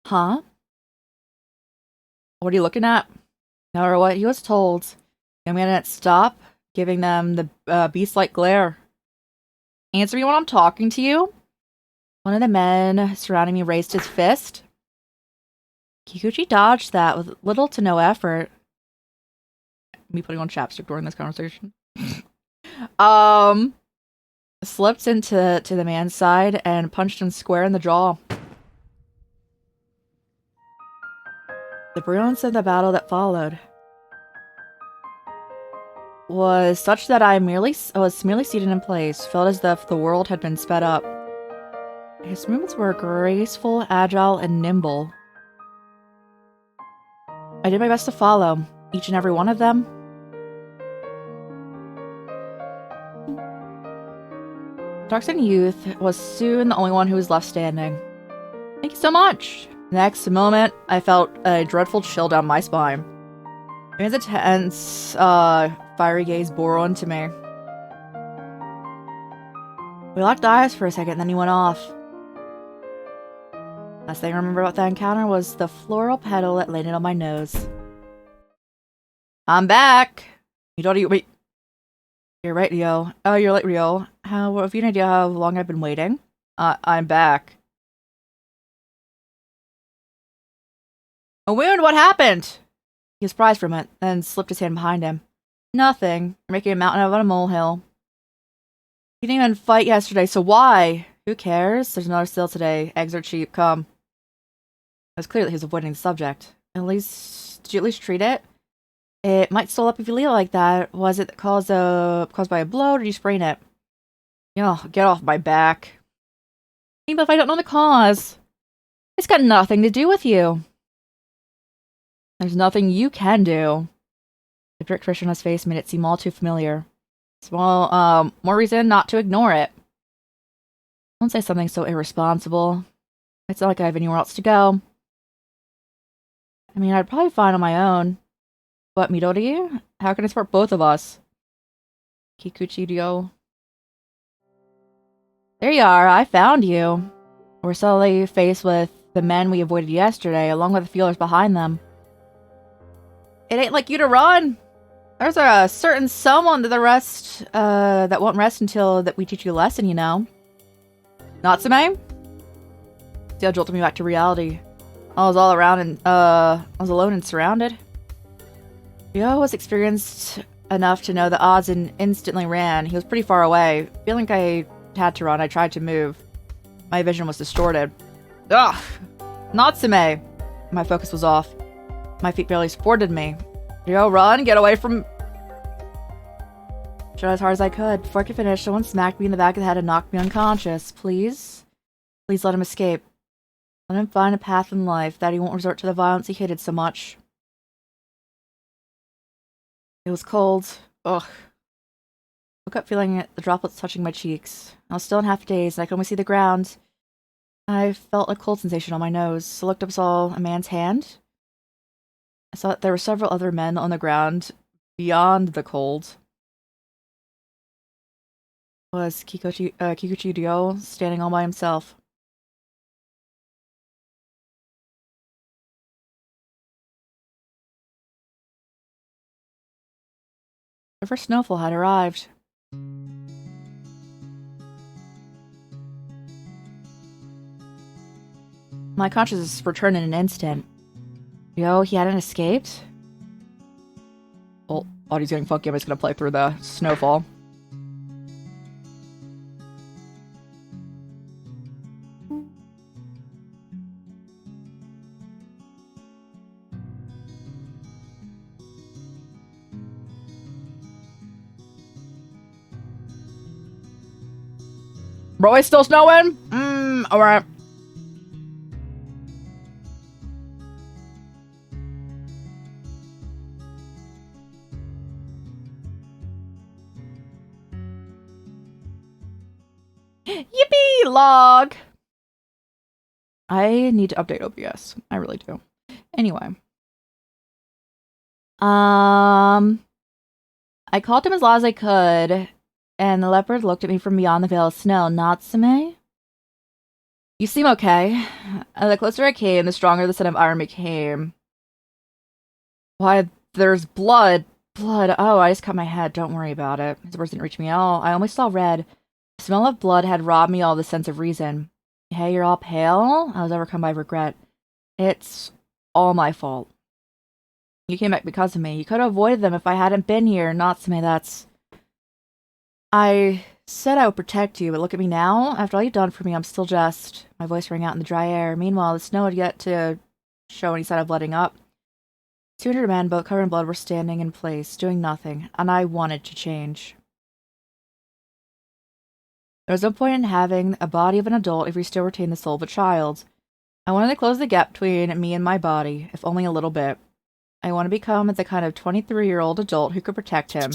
Huh? What are you looking at? No matter what he was told, young man didn't stop giving them the beast-like glare. Answer me when I'm talking to you. One of the men surrounding me raised his fist. Kikuchi dodged that with little to no effort. Me putting on chapstick during this conversation. Slipped into the man's side and punched him square in the jaw. The brilliance of the battle that followed was such that I was merely seated in place, felt as if the world had been sped up. His movements were graceful, agile, and nimble. I did my best to follow, each and every one of them. Darkson Youth was soon the only one who was left standing. Thank you so much! Next moment, I felt a dreadful chill down my spine. Man's intense, fiery gaze bore onto me. We locked eyes for a second, then he went off. Last thing I remember about that encounter was the floral petal that landed on my nose. I'm back! You don't eat- wait. You're right, Rio. Oh, you're late, Rio. Have you an idea how long I've been waiting? I'm back. A wound? What happened? He was surprised for a minute, then slipped his hand behind him. Nothing. You're making a mountain out of a molehill. You didn't even fight yesterday, so why? Who cares? There's another sale today. Eggs are cheap. Come. It was clear that he was avoiding the subject. Did you at least treat it? It might swell up if you leave it like that. Was it caused by a blow, or did you sprain it? You know, get off my back. Even if I don't know the cause. It's got nothing to do with you. There's nothing you can do. The brick expression on his face made it seem all too familiar. Well, more reason not to ignore it. Don't say something so irresponsible. It's not like I have anywhere else to go. I mean, I'd probably fine on my own. But Midori? How can I support both of us? Kikuchi-ryo. There you are, I found you. We're suddenly faced with the men we avoided yesterday, along with the feelers behind them. It ain't like you to run! There's a certain someone that that won't rest until that we teach you a lesson, you know. Natsume? Still jolted me back to reality. I was all around and, I was alone and surrounded. Ryo was experienced enough to know the odds and instantly ran. He was pretty far away. Feeling like I had to run, I tried to move. My vision was distorted. Ugh! Natsume! My focus was off. My feet barely supported me. Ryo, run! Get away from... I tried as hard as I could. Before I could finish, someone smacked me in the back of the head and knocked me unconscious. Please? Please let him escape. Let him find a path in life that he won't resort to the violence he hated so much. It was cold. Ugh. I woke up feeling the droplets touching my cheeks. I was still in half a daze, and I could only see the ground. I felt a cold sensation on my nose. I looked up and saw a man's hand. I saw that there were several other men on the ground beyond the cold. Was Kikuchi-ryo standing all by himself. The first snowfall had arrived. My consciousness returned in an instant. Yo, he hadn't escaped? Well, audio's getting funky. I'm just gonna play through the snowfall. Bro, it's still snowing? Alright. Yippee! Log! I need to update OBS. I really do. Anyway. I called him as loud as I could, and the leopard looked at me from beyond the veil of snow. Natsume? You seem okay. The closer I came, the stronger the scent of iron became. Why, there's blood. Blood. Oh, I just cut my head. Don't worry about it. His words didn't reach me at all. I only saw red. The smell of blood had robbed me all the sense of reason. Hey, you're all pale? I was overcome by regret. It's all my fault. You came back because of me. You could have avoided them if I hadn't been here. Natsume, that's... I said I would protect you, but look at me now. After all you've done for me, I'm still just... My voice rang out in the dry air. Meanwhile, the snow had yet to show any sign of letting up. 200 men, both covered in blood, were standing in place, doing nothing, and I wanted to change. There was no point in having a body of an adult if we still retained the soul of a child. I wanted to close the gap between me and my body, if only a little bit. I want to become the kind of 23-year-old adult who could protect him.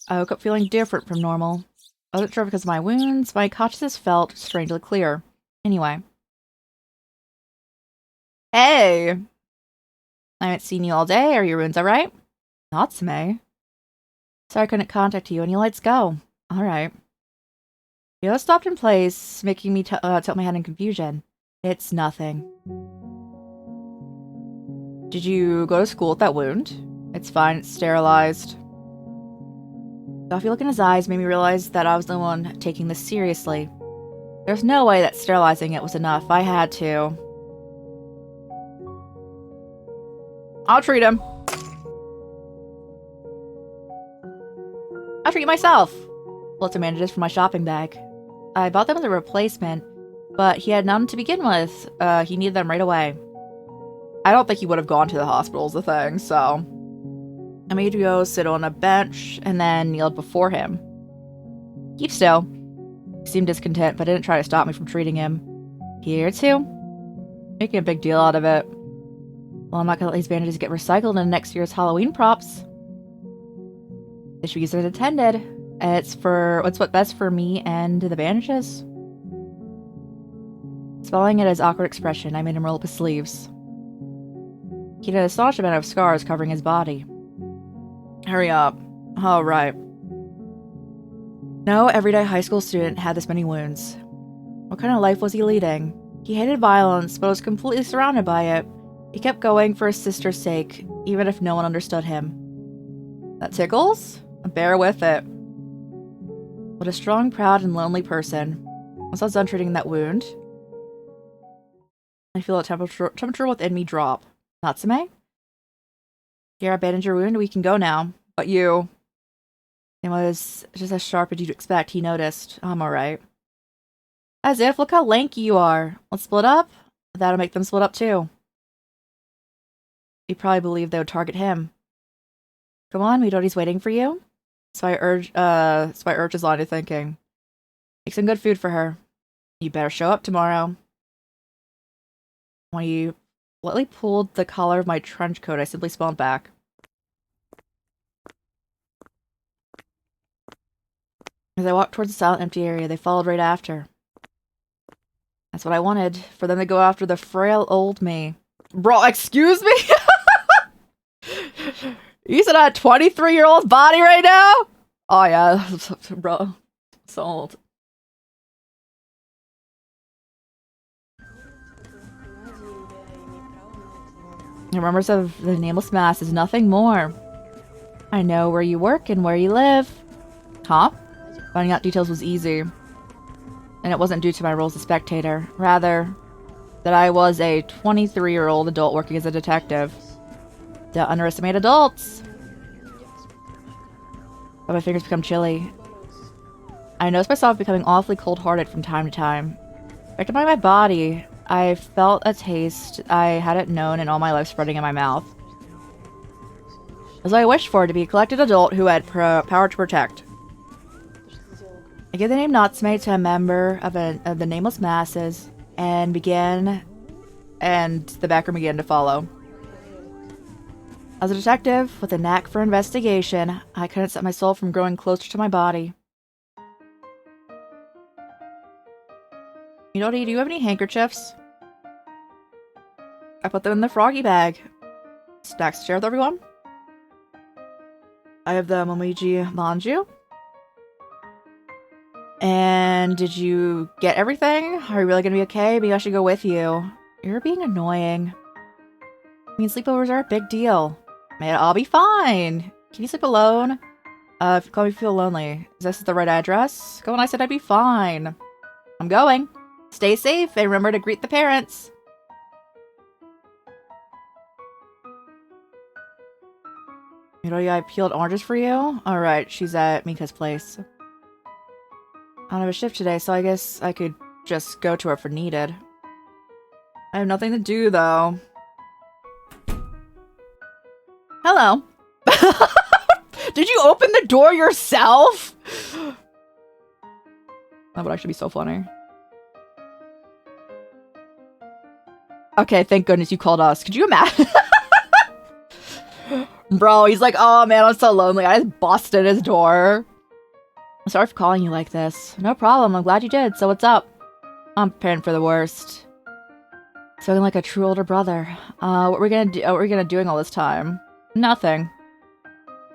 I woke up feeling different from normal. I wasn't sure because of my wounds, my consciousness felt strangely clear. Anyway. Hey! I haven't seen you all day. Are your wounds alright? Natsume? Sorry I couldn't contact you. Any lights go? Alright. You stopped in place, making me tilt my head in confusion. It's nothing. Did you go to school with that wound? It's fine, it's sterilized. The coffee look in his eyes made me realize that I was the one taking this seriously. There's no way that sterilizing it was enough. I had to. I'll treat him. I'll treat you myself. Pulled some bandages from my shopping bag. I bought them as a replacement, but he had none to begin with. He needed them right away. I don't think he would have gone to the hospital is the thing, so... I made you go sit on a bench and then kneeled before him. Keep still. He seemed discontent, but didn't try to stop me from treating him. Here too. Making a big deal out of it. Well, I'm not gonna let these bandages get recycled in next year's Halloween props. They should be used as intended. It's what's best for me and the bandages. Swallowing at his awkward expression, I made him roll up his sleeves. He had an astonishing amount of scars covering his body. Hurry up. Oh, right. No everyday high school student had this many wounds. What kind of life was he leading? He hated violence, but was completely surrounded by it. He kept going for his sister's sake, even if no one understood him. That tickles? Bear with it. What a strong, proud, and lonely person. Once I was done treating that wound, I feel a temperature within me drop. Natsume? Here, I bandaged your wound, we can go now. But you... It was just as sharp as you'd expect, he noticed. I'm alright. As if, look how lanky you are. Let's split up? That'll make them split up too. You probably believed they would target him. Come on, Midori's waiting for you. So I urge his line of thinking. Make some good food for her. You better show up tomorrow. When he lightly pulled the collar of my trench coat, I simply smiled back. As I walked towards the silent, empty area, they followed right after. That's what I wanted, for them to go after the frail old me. Bro, excuse me? You said I had a 23-year-old body right now? Oh yeah, bro. Sold. The remembrance of the nameless mass is nothing more. I know where you work and where you live. Huh? Finding out details was easy. And it wasn't due to my role as a spectator. Rather, that I was a 23-year-old adult working as a detective. Don't underestimate adults! But my fingers become chilly. I noticed myself becoming awfully cold-hearted from time to time. Affected by my body, I felt a taste I hadn't known in all my life spreading in my mouth. As I wished for, to be a collected adult who had power to protect. I gave the name Natsume to a member of the nameless masses, and the background began to follow. As a detective, with a knack for investigation, I couldn't stop my soul from growing closer to my body. Midori, do you have any handkerchiefs? I put them in the froggy bag. Snacks to share with everyone? I have the Momiji Manju. And did you get everything? Are you really gonna be okay? Maybe I should go with you. You're being annoying. I mean, sleepovers are a big deal. Man, I'll be fine. Can you sleep alone? If you call me feel lonely. Is this the right address? Go when I said I'd be fine. I'm going. Stay safe and remember to greet the parents. Midori, I peeled oranges for you? Alright, she's at Mika's place. I don't have a shift today, so I guess I could just go to her if needed. I have nothing to do, though. Hello. Did you open the door yourself? That would actually be so funny. Okay, thank goodness you called us. Could you imagine? Bro, he's like, oh man, I'm so lonely. I just busted his door. I'm sorry for calling you like this. No problem, I'm glad you did. So what's up? I'm preparing for the worst. Feeling like a true older brother. What were we gonna doing all this time? Nothing.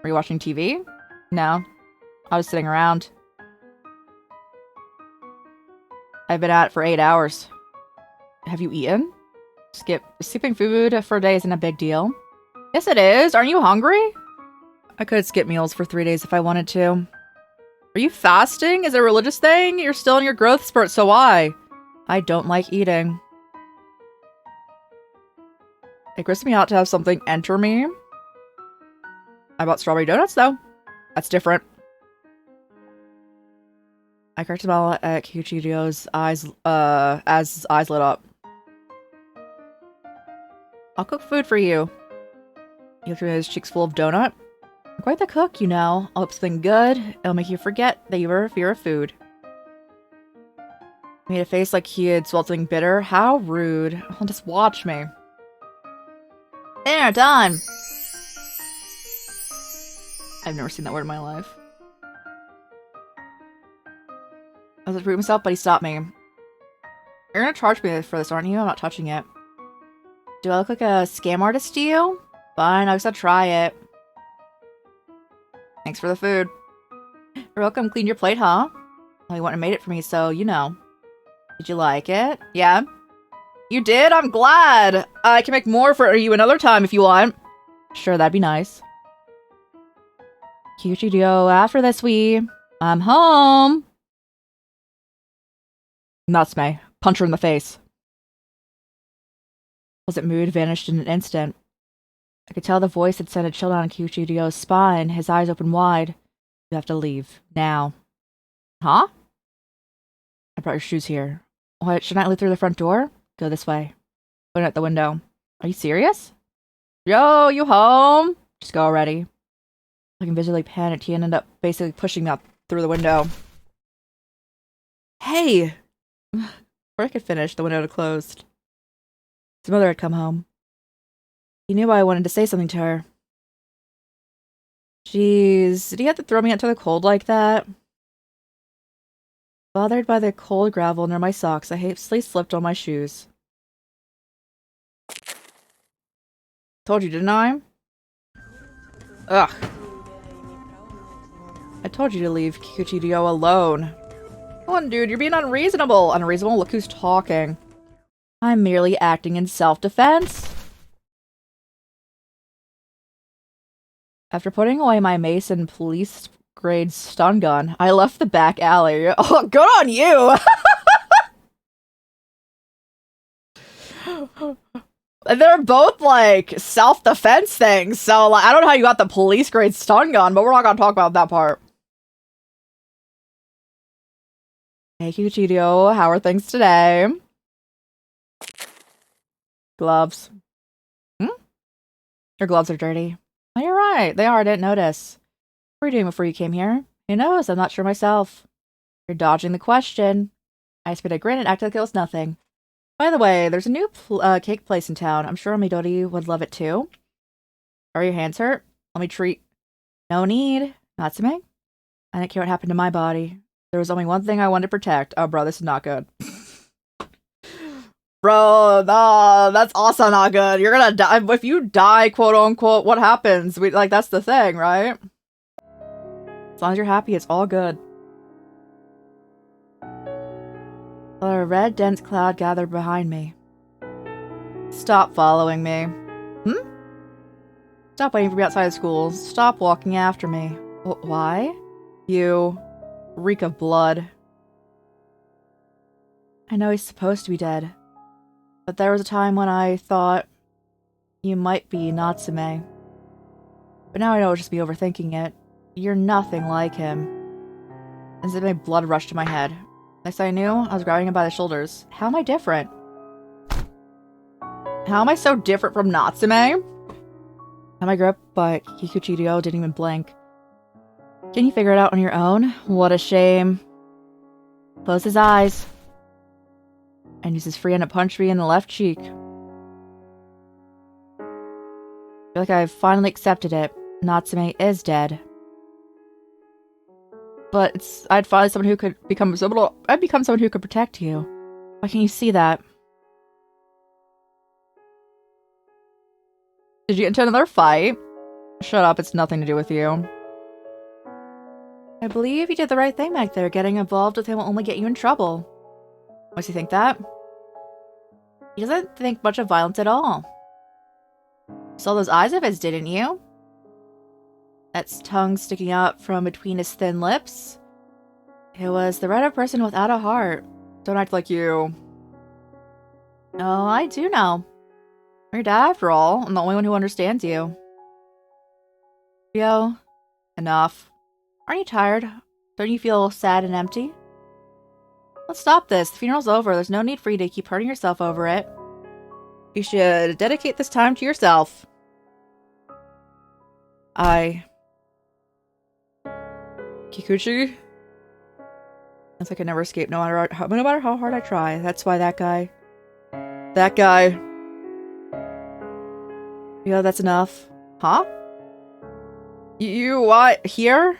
Were you watching TV? No. I was sitting around. I've been at it for 8 hours. Have you eaten? Skipping food for a day isn't a big deal. Yes, it is. Aren't you hungry? I could skip meals for 3 days if I wanted to. Are you fasting? Is it a religious thing? You're still in your growth spurt, so why? I don't like eating. It grosses me out to have something enter me. I bought strawberry donuts, though. That's different. I cracked a smile at Kyuchiryo's eyes, as his eyes lit up. I'll cook food for you. He looked at his cheeks full of donut. I'm quite the cook, you know. I'll whip something good. It'll make you forget that you were a fear of food. He made a face like he had swallowed something bitter. How rude. Well, just watch me. There, done. I've never seen that word in my life. I was about to root myself, but he stopped me. You're gonna charge me for this, aren't you? I'm not touching it. Do I look like a scam artist to you? Fine, I guess I'll try it. Thanks for the food. You're welcome. Cleaned your plate, huh? Well, you went and made it for me, so you know. Did you like it? Yeah? You did? I'm glad! I can make more for you another time if you want. Sure, that'd be nice. Kyuchiryo, after this I'm home! Natsume. Punch her in the face. Pleasant mood vanished in an instant. I could tell the voice had sent a chill down Kyuchiryo's spine, his eyes open wide. You have to leave. Now. Huh? I brought your shoes here. What, should I leave through the front door? Go this way. Point at the window. Are you serious? Yo, you home? Just go already. Looking visually panicked, he ended up basically pushing me out through the window. Hey! Before I could finish, the window had closed. His mother had come home. He knew I wanted to say something to her. Jeez, did he have to throw me out to the cold like that? Bothered by the cold gravel near my socks, I hastily slipped on my shoes. Told you, didn't I? Ugh. I told you to leave Kyuchiryo alone. Come on, dude, you're being unreasonable. Unreasonable? Look who's talking. I'm merely acting in self-defense. After putting away my mace and police-grade stun gun, I left the back alley. Oh, good on you! They're both, like, self-defense things, so, like, I don't know how you got the police-grade stun gun, but we're not gonna talk about that part. Hey, Kyuchiryo, how are things today? Gloves. Your gloves are dirty. Oh, you're right. They are. I didn't notice. What were you doing before you came here? Who knows? I'm not sure myself. You're dodging the question. I spit a grin and acted like it was nothing. By the way, there's a new cake place in town. I'm sure Midori would love it too. Are your hands hurt? Let me treat. No need. Natsume? I didn't care what happened to my body. There was only one thing I wanted to protect. Oh, bro, this is not good. Bro, no, that's also not good. You're gonna die. If you die, quote unquote, what happens? Like, that's the thing, right? As long as you're happy, it's all good. A red, dense cloud gathered behind me. Stop following me. Stop waiting for me outside of school. Stop walking after me. Why? You reek of blood. I know he's supposed to be dead. But there was a time when I thought you might be Natsume. But now I know I'll just be overthinking it. You're nothing like him. As if my blood rushed to my head. Next I knew, I was grabbing him by the shoulders. How am I different? How am I so different from Natsume? My grip, but Kikuchidio didn't even blink. Can you figure it out on your own? What a shame. Close his eyes. And uses free hand to punch me in the left cheek. I feel like I've finally accepted it. Natsume is dead. But I'd find someone who could become someone. I'd become someone who could protect you. Why can't you see that? Did you get into another fight? Shut up, it's nothing to do with you. I believe you did the right thing back there. Getting involved with him will only get you in trouble. Why does he think that? He doesn't think much of violence at all. Saw those eyes of his, didn't you? That's tongue sticking out from between his thin lips. It was the red of a person without a heart. Don't act like you. Oh, I do know. I'm your dad, after all. I'm the only one who understands you. Yo, enough. Aren't you tired? Don't you feel sad and empty? Let's stop this. The funeral's over. There's no need for you to keep hurting yourself over it. You should dedicate this time to yourself. Kikuchi? It's like I never escape, no matter how hard I try. That's why that guy... Yeah, that's enough. Huh? You what? Here?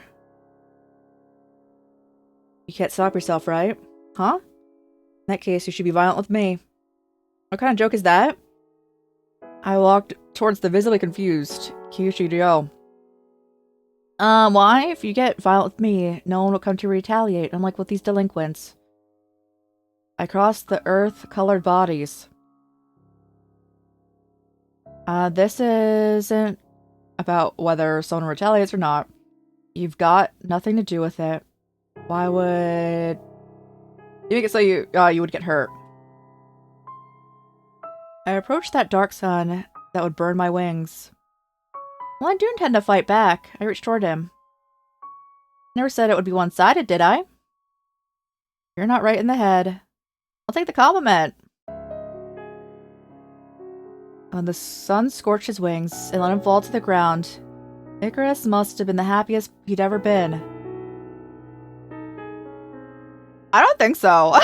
You can't stop yourself, right? Huh? In that case, you should be violent with me. What kind of joke is that? I walked towards the visibly confused Kyushiryo. Why? If you get violent with me, no one will come to retaliate, unlike with these delinquents. I crossed the earth-colored bodies. This isn't about whether someone retaliates or not. You've got nothing to do with it. Why would... You make it so you would get hurt. I approached that dark sun that would burn my wings. Well, I do intend to fight back. I reached toward him. Never said it would be one-sided, did I? You're not right in the head. I'll take the compliment. When the sun scorched his wings and let him fall to the ground, Icarus must have been the happiest he'd ever been. I don't think so.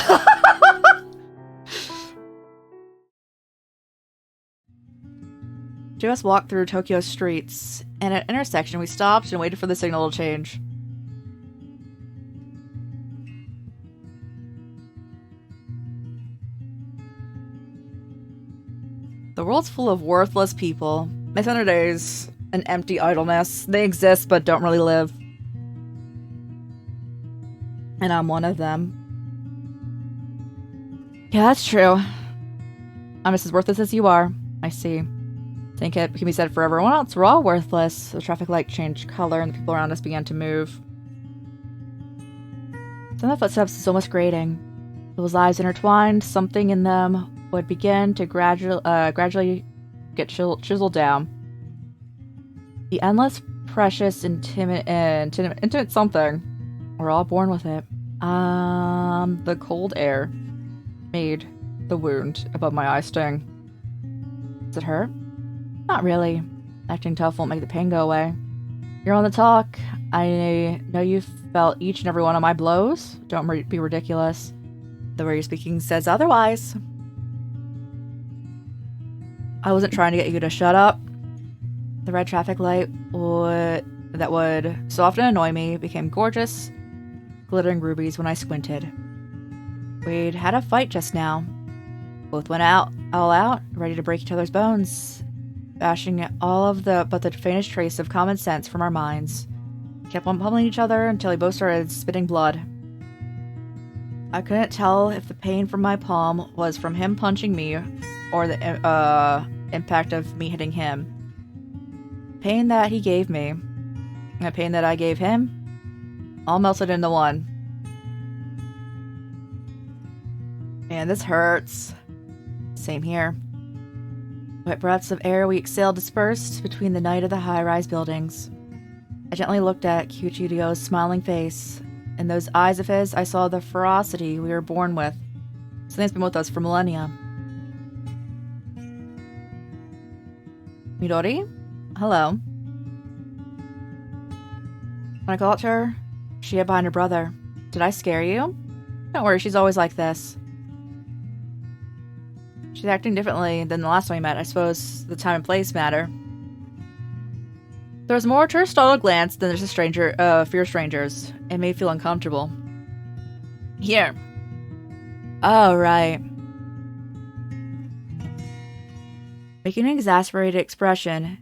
Two of us walked through Tokyo's streets, and at an intersection we stopped and waited for the signal to change. The world's full of worthless people. They spend their days in empty idleness. They exist but don't really live. And I'm one of them. Yeah, that's true. I'm just as worthless as you are. I see. Think it can be said for everyone else. We're all worthless. The traffic light changed color and the people around us began to move. Some of the footsteps is almost grating. Those lives intertwined, something in them would begin to gradually get chiseled down. The endless, precious, intimate something. We're all born with it. The cold air made the wound above my eye sting. Does it hurt? Not really. Acting tough won't make the pain go away. You're on the talk. I know you felt each and every one of my blows. Don't be ridiculous. The way you're speaking says otherwise. I wasn't trying to get you to shut up. The red traffic light that would so often annoy me became gorgeous, glittering rubies when I squinted. We'd had a fight just now. Both went all out, ready to break each other's bones, bashing all of but the faintest trace of common sense from our minds. Kept on pummeling each other until we both started spitting blood. I couldn't tell if the pain from my palm was from him punching me or the impact of me hitting him. Pain that he gave me, and the pain that I gave him, all melted into one. Man, this hurts. Same here. Wet breaths of air we exhaled dispersed between the night of the high-rise buildings. I gently looked at Kyuchiryo's smiling face. In those eyes of his, I saw the ferocity we were born with. Something's been with us for millennia. Midori? Hello. When I called out to her, she hid behind her brother. Did I scare you? Don't worry, she's always like this. She's acting differently than the last time we met. I suppose the time and place matter. There was more to her startled glance than there's fear of strangers. It made me feel uncomfortable. Here. Oh, right. Making an exasperated expression,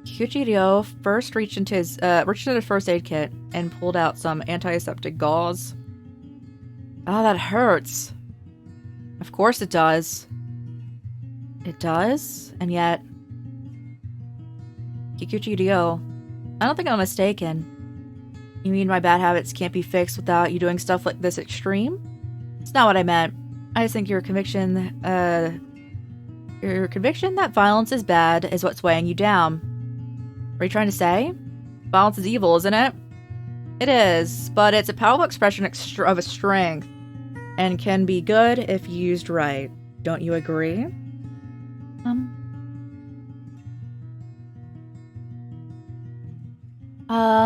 Kikuchi-ryo first reached into his first aid kit and pulled out some antiseptic gauze. Oh, that hurts. Of course it does. It does? And yet... Kikuchi-ryo, I don't think I'm mistaken. You mean my bad habits can't be fixed without you doing stuff like this extreme? It's not what I meant. I just think your conviction that violence is bad is what's weighing you down. What are you trying to say? Violence is evil, isn't it? It is, but it's a powerful expression of a strength, and can be good if used right. Don't you agree?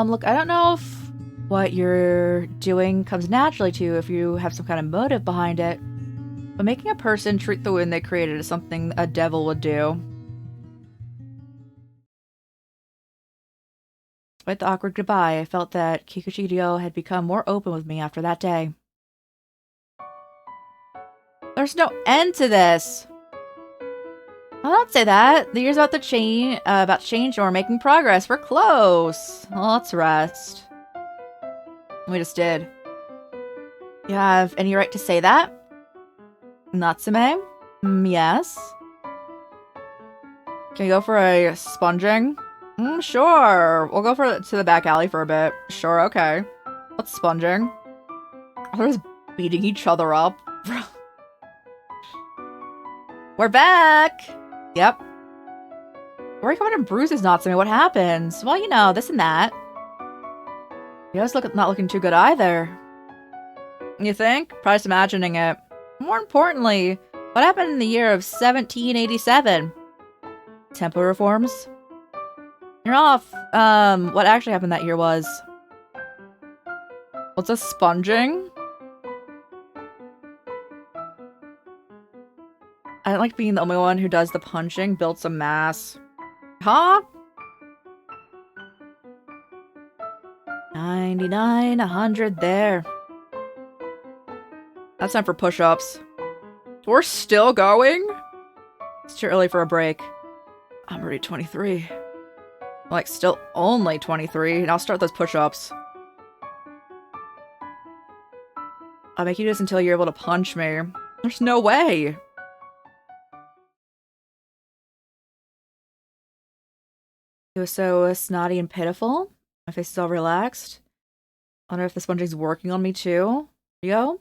Look, I don't know if what you're doing comes naturally to you if you have some kind of motive behind it, but making a person treat the wound they created is something a devil would do. Despite the awkward goodbye, I felt that Kikuchi-ryo had become more open with me after that day. There's no end to this! Well, don't say that. The year's about to change, and we're making progress. We're close. Well, let's rest. We just did. You have any right to say that? Natsume? Yes. Can we go for a sponging? Sure. We'll go to the back alley for a bit. Sure, okay. What's sponging? They're just beating each other up. We're back! Yep. Where are you covered in bruises, Natsume? What happens? Well, you know, this and that. You guys not looking too good either. You think? Probably just imagining it. More importantly, what happened in the year of 1787? Temple reforms? You're off. What actually happened that year was... What's a sponging? I don't like being the only one who does the punching. Build some mass. Huh? 99, 100 there. That's time for push-ups. We're still going? It's too early for a break. I'm already 23. Like, still only 23, and I'll start those push-ups. I'll make you do this until you're able to punch me. There's no way! It was so snotty and pitiful. My face is all relaxed. I wonder if the sponging's working on me too. Rio?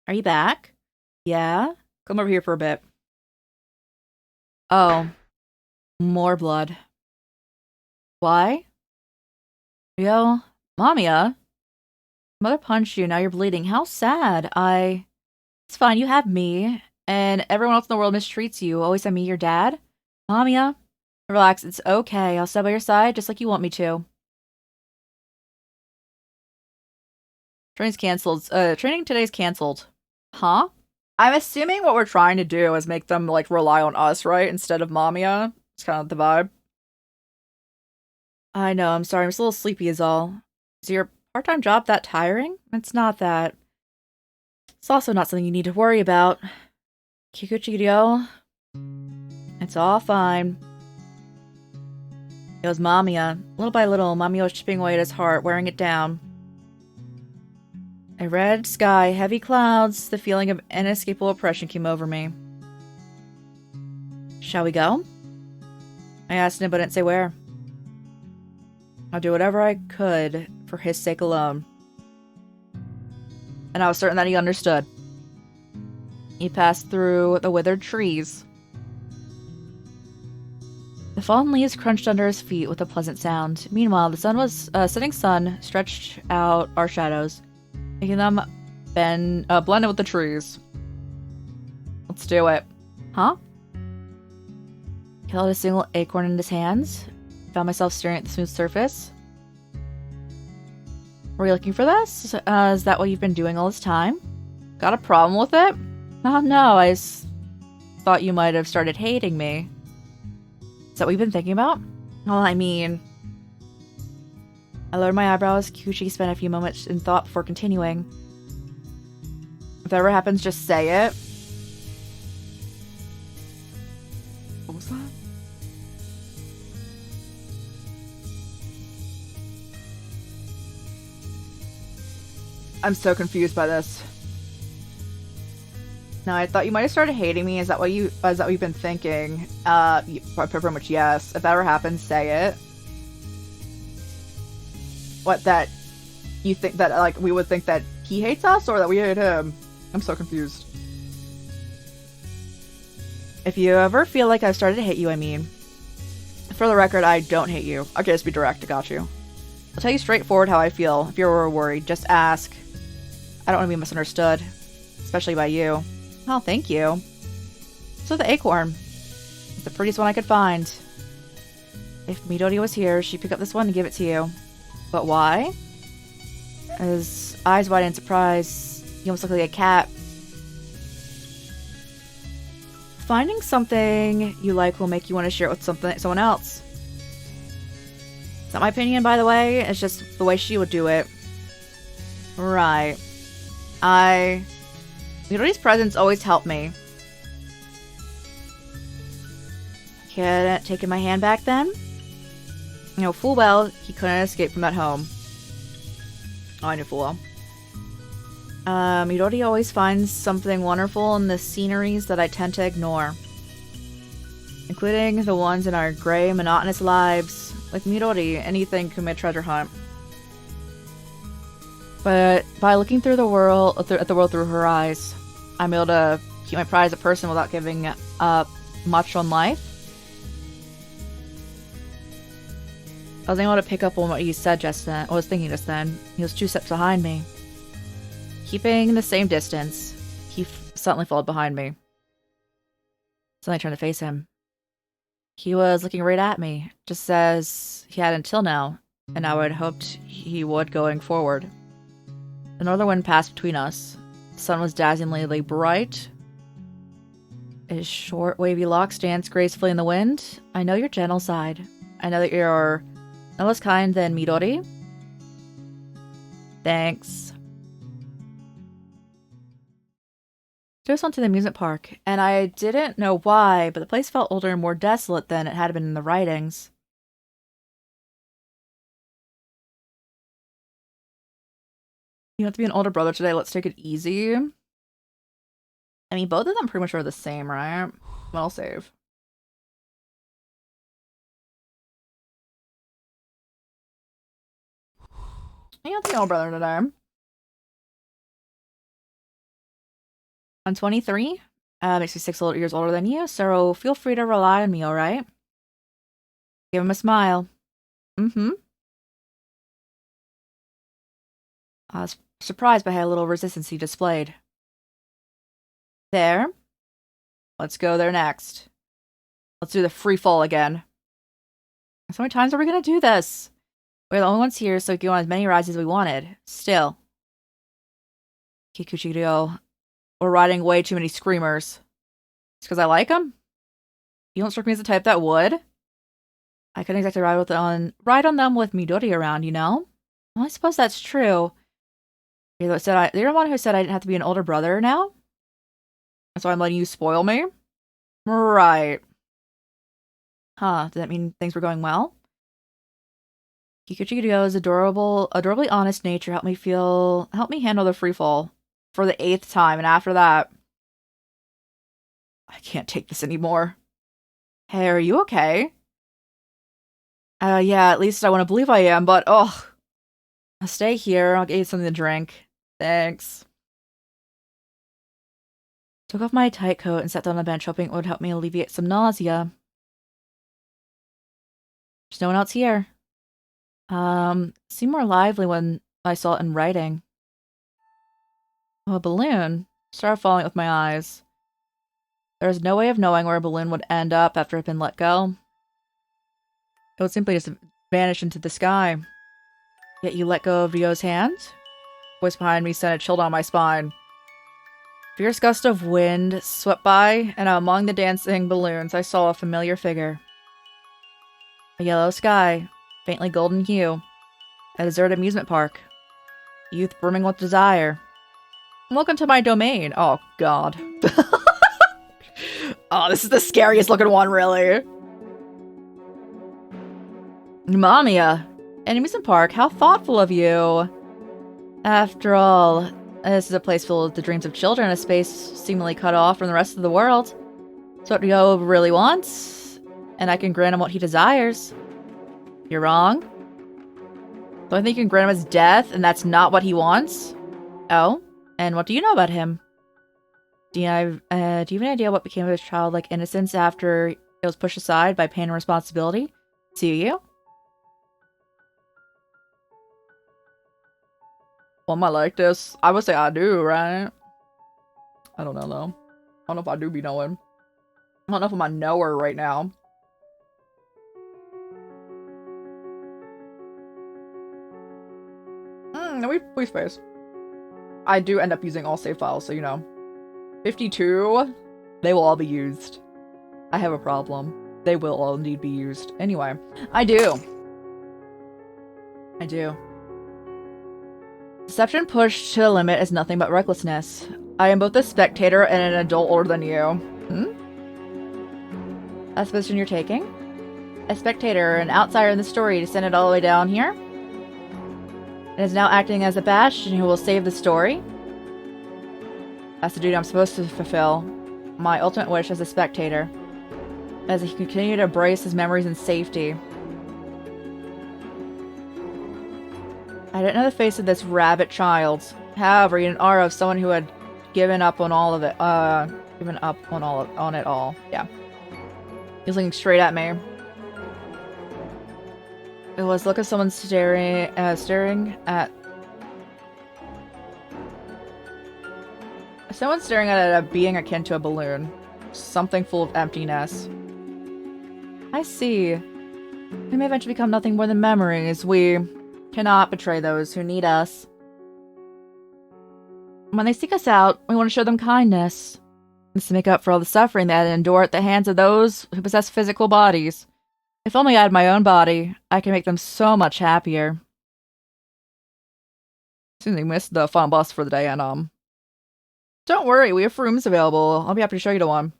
Are you back? Yeah? Come over here for a bit. Oh. More blood. Why? Rio? Mamiya? Mother punched you, now you're bleeding. How sad. It's fine, you have me. And everyone else in the world mistreats you. Always send me your dad. Mamiya? Relax, it's okay. I'll stay by your side just like you want me to. Training's cancelled. Training today's cancelled. Huh? I'm assuming what we're trying to do is make them, like, rely on us, right? Instead of Mamiya. It's kind of the vibe. I know, I'm sorry. I'm just a little sleepy is all. Is your part-time job that tiring? It's not that. It's also not something you need to worry about. Kikuchi-ryo. It's all fine. It was Mamiya. Little by little, Mamiya was chipping away at his heart, wearing it down. A red sky, heavy clouds, the feeling of inescapable oppression came over me. Shall we go? I asked him, but didn't say where. I'll do whatever I could for his sake alone. And I was certain that he understood. He passed through the withered trees. The fallen leaves crunched under his feet with a pleasant sound. Meanwhile, the setting sun stretched out our shadows, making them blended with the trees. Let's do it. Huh? He held a single acorn in his hands. Found myself staring at the smooth surface. Were you looking for this? Is that what you've been doing all this time? Got a problem with it? Oh no, I thought you might have started hating me. Is that what you've been thinking about? Well, I mean... I lowered my eyebrows. Kyuchi spent a few moments in thought before continuing. If that ever happens, just say it. What was that? I'm so confused by this. No, I thought you might have started hating me. Is that what you've been thinking? Pretty much yes. If that ever happens, say it. What, that you think that, like, we would think that he hates us or that we hate him? I'm so confused. If you ever feel like I've started to hate you, I mean. For the record, I don't hate you. Okay, just be direct. I got you. I'll tell you straightforward how I feel. If you're worried, just ask. I don't want to be misunderstood. Especially by you. Oh, thank you. So the acorn. It's the prettiest one I could find. If Midori was here, she'd pick up this one and give it to you. But why? His eyes wide in surprise. He almost looked like a cat. Finding something you like will make you want to share it with someone else. It's not my opinion, by the way. It's just the way she would do it. Right. Midori's presence always helped me. Hadn't taken my hand back then? You know full well he couldn't escape from that home. Oh, I knew full well. Midori always finds something wonderful in the sceneries that I tend to ignore. Including the ones in our gray, monotonous lives. With Midori, anything can be a treasure hunt. But by looking through the world, at the world through her eyes, I'm able to keep my pride as a person without giving up much on life. I was able to pick up on what you said just then. I was thinking just then. He was 2 steps behind me. Keeping the same distance, he suddenly followed behind me. Suddenly I turned to face him. He was looking right at me, just as he had until now, and I would hoped he would going forward. The northern wind passed between us. The sun was dazzlingly bright. His short, wavy locks danced gracefully in the wind. I know your gentle side. I know that you're no less kind than Midori. Thanks. Just went to the amusement park, and I didn't know why, but the place felt older and more desolate than it had been in the writings. You have to be an older brother today, let's take it easy. I mean, both of them pretty much are the same, right? But I'll save. You have to be an older brother today. I'm 23. Makes me 6 years older than you, so feel free to rely on me, alright? Give him a smile. Mm-hmm. I was surprised by how little resistance he displayed. There. Let's go there next. Let's do the free fall again. How many times are we gonna do this? We're the only ones here, so we can go on as many rides as we wanted. Still. Kikuchi-ryo. We're riding way too many screamers. It's because I like them? You don't strike me as the type that would. I couldn't exactly ride on them with Midori around, you know? Well, I suppose that's true. You're the one who said I didn't have to be an older brother now? So I'm letting you spoil me? Right. Huh, does that mean things were going well? Kikuchi-ryo's adorably honest nature helped me handle the free fall for the 8th time, and after that, I can't take this anymore. Hey, are you okay? Yeah, at least I want to believe I am, but I'll stay here. I'll get you something to drink. Thanks. Took off my tight coat and sat down on the bench, hoping it would help me alleviate some nausea. There's no one else here. Seemed more lively when I saw it in writing. Oh, a balloon. Started falling with my eyes. There's no way of knowing where a balloon would end up after it had been let go. It would simply just vanish into the sky. Yet you let go of Ryo's hand? Voice behind me sent a chill down my spine. Fierce gust of wind swept by, and among the dancing balloons I saw a familiar figure. A yellow sky, faintly golden hue. A deserted amusement park. Youth brimming with desire. Welcome to my domain. Oh, God. Oh, this is the scariest looking one, really. Mamiya. An amusement park. How thoughtful of you. After all, this is a place filled with the dreams of children, a space seemingly cut off from the rest of the world. It's what Ryo really wants, and I can grant him what he desires. You're wrong. Don't think you can grant him his death, and that's not what he wants? Oh? And what do you know about him? Do you have an idea what became of his childlike innocence after it was pushed aside by pain and responsibility? Do you? Well, am I like this? I would say I do, right? I don't know, though. I don't know if I do be knowing. I don't know if I'm a knower right now. No, we space. I do end up using all save files, so you know. 52, they will all be used. I have a problem. They will all indeed be used. Anyway, I do. Deception pushed to the limit is nothing but recklessness. I am both a spectator and an adult older than you. That's the position you're taking? A spectator, an outsider in the story, descended all the way down here? And is now acting as a bastion who will save the story? That's the duty I'm supposed to fulfill. My ultimate wish as a spectator. As he continue to embrace his memories in safety. I didn't know the face of this rabbit child. However, he had an aura of someone who had given up on all of it. Given up on it all. Yeah. He was looking straight at me. It was the look of someone staring at... Someone staring at a being akin to a balloon. Something full of emptiness. I see. We may eventually become nothing more than memories. We cannot betray those who need us. When they seek us out, we want to show them kindness. This is to make up for all the suffering that I endure at the hands of those who possess physical bodies. If only I had my own body, I could make them so much happier. Seems we missed the final boss for the day, and don't worry, we have rooms available. I'll be happy to show you to one.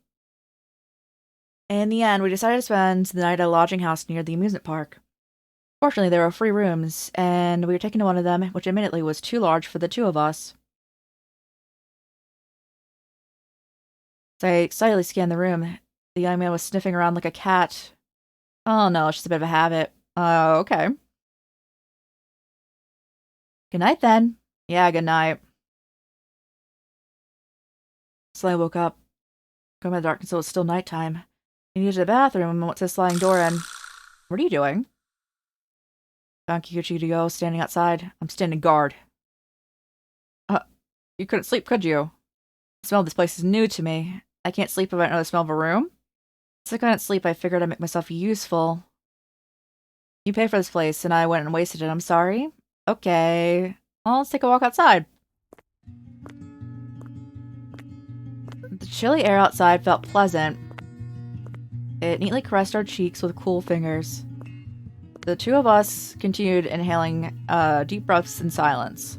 In the end, we decided to spend the night at a lodging house near the amusement park. Fortunately, there were free rooms, and we were taken to one of them, which admittedly was too large for the two of us. As I excitedly scanned the room, the young man was sniffing around like a cat. Oh no, it's just a bit of a habit. Okay. Good night, then. Yeah, good night. So I woke up. Going by the darkness, it was still nighttime. I needed the bathroom and went to the sliding door and... What are you doing? Found Kikuchi standing outside. I'm standing guard. You couldn't sleep, could you? The smell of this place is new to me. I can't sleep if I don't know the smell of a room. Since I couldn't sleep, I figured I'd make myself useful. You pay for this place, and I went and wasted it. I'm sorry. Okay. Well, let's take a walk outside. The chilly air outside felt pleasant. It neatly caressed our cheeks with cool fingers. The two of us continued inhaling deep breaths in silence.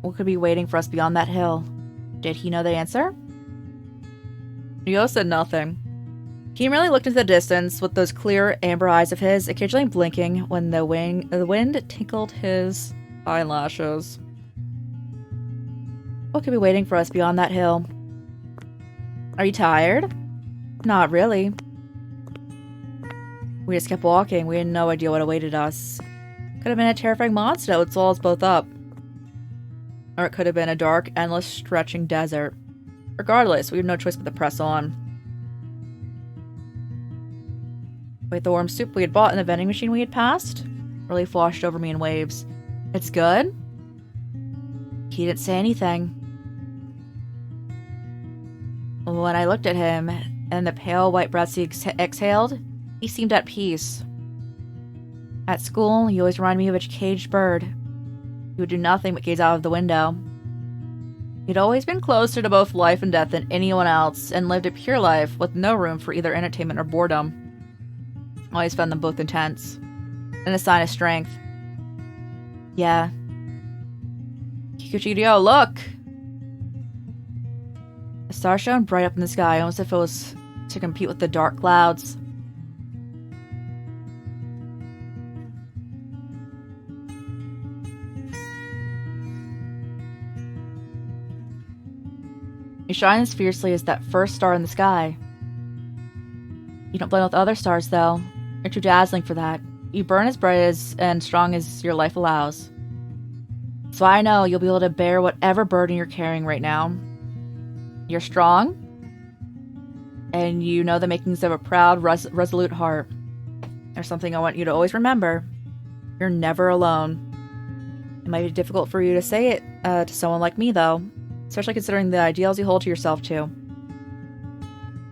What could be waiting for us beyond that hill? Did he know the answer? Ryo said nothing. He merely looked into the distance with those clear amber eyes of his, occasionally blinking when the wind tinkled his eyelashes. What could be waiting for us beyond that hill? Are you tired? Not really. We just kept walking. We had no idea what awaited us. Could have been a terrifying monster that would swallow us both up. Or it could have been a dark, endless, stretching desert. Regardless, we had no choice but to press on. Wait, the warm soup we had bought in the vending machine we had passed? Really washed over me in waves. It's good? He didn't say anything. When I looked at him, and the pale white breaths he exhaled, he seemed at peace. At school, he always reminded me of a caged bird. He would do nothing but gaze out of the window. He'd always been closer to both life and death than anyone else, and lived a pure life with no room for either entertainment or boredom. Always found them both intense, and a sign of strength. Yeah. Kikuchiyo, look! A star shone bright up in the sky, almost as if it was to compete with the dark clouds. It shines fiercely as that first star in the sky. You don't blend with other stars, though. You're too dazzling for that. You burn as bright as and strong as your life allows. So I know you'll be able to bear whatever burden you're carrying right now. You're strong, and you know the makings of a proud, resolute heart. There's something I want you to always remember. You're never alone. It might be difficult for you to say it to someone like me, though, especially considering the ideals you hold to yourself, too.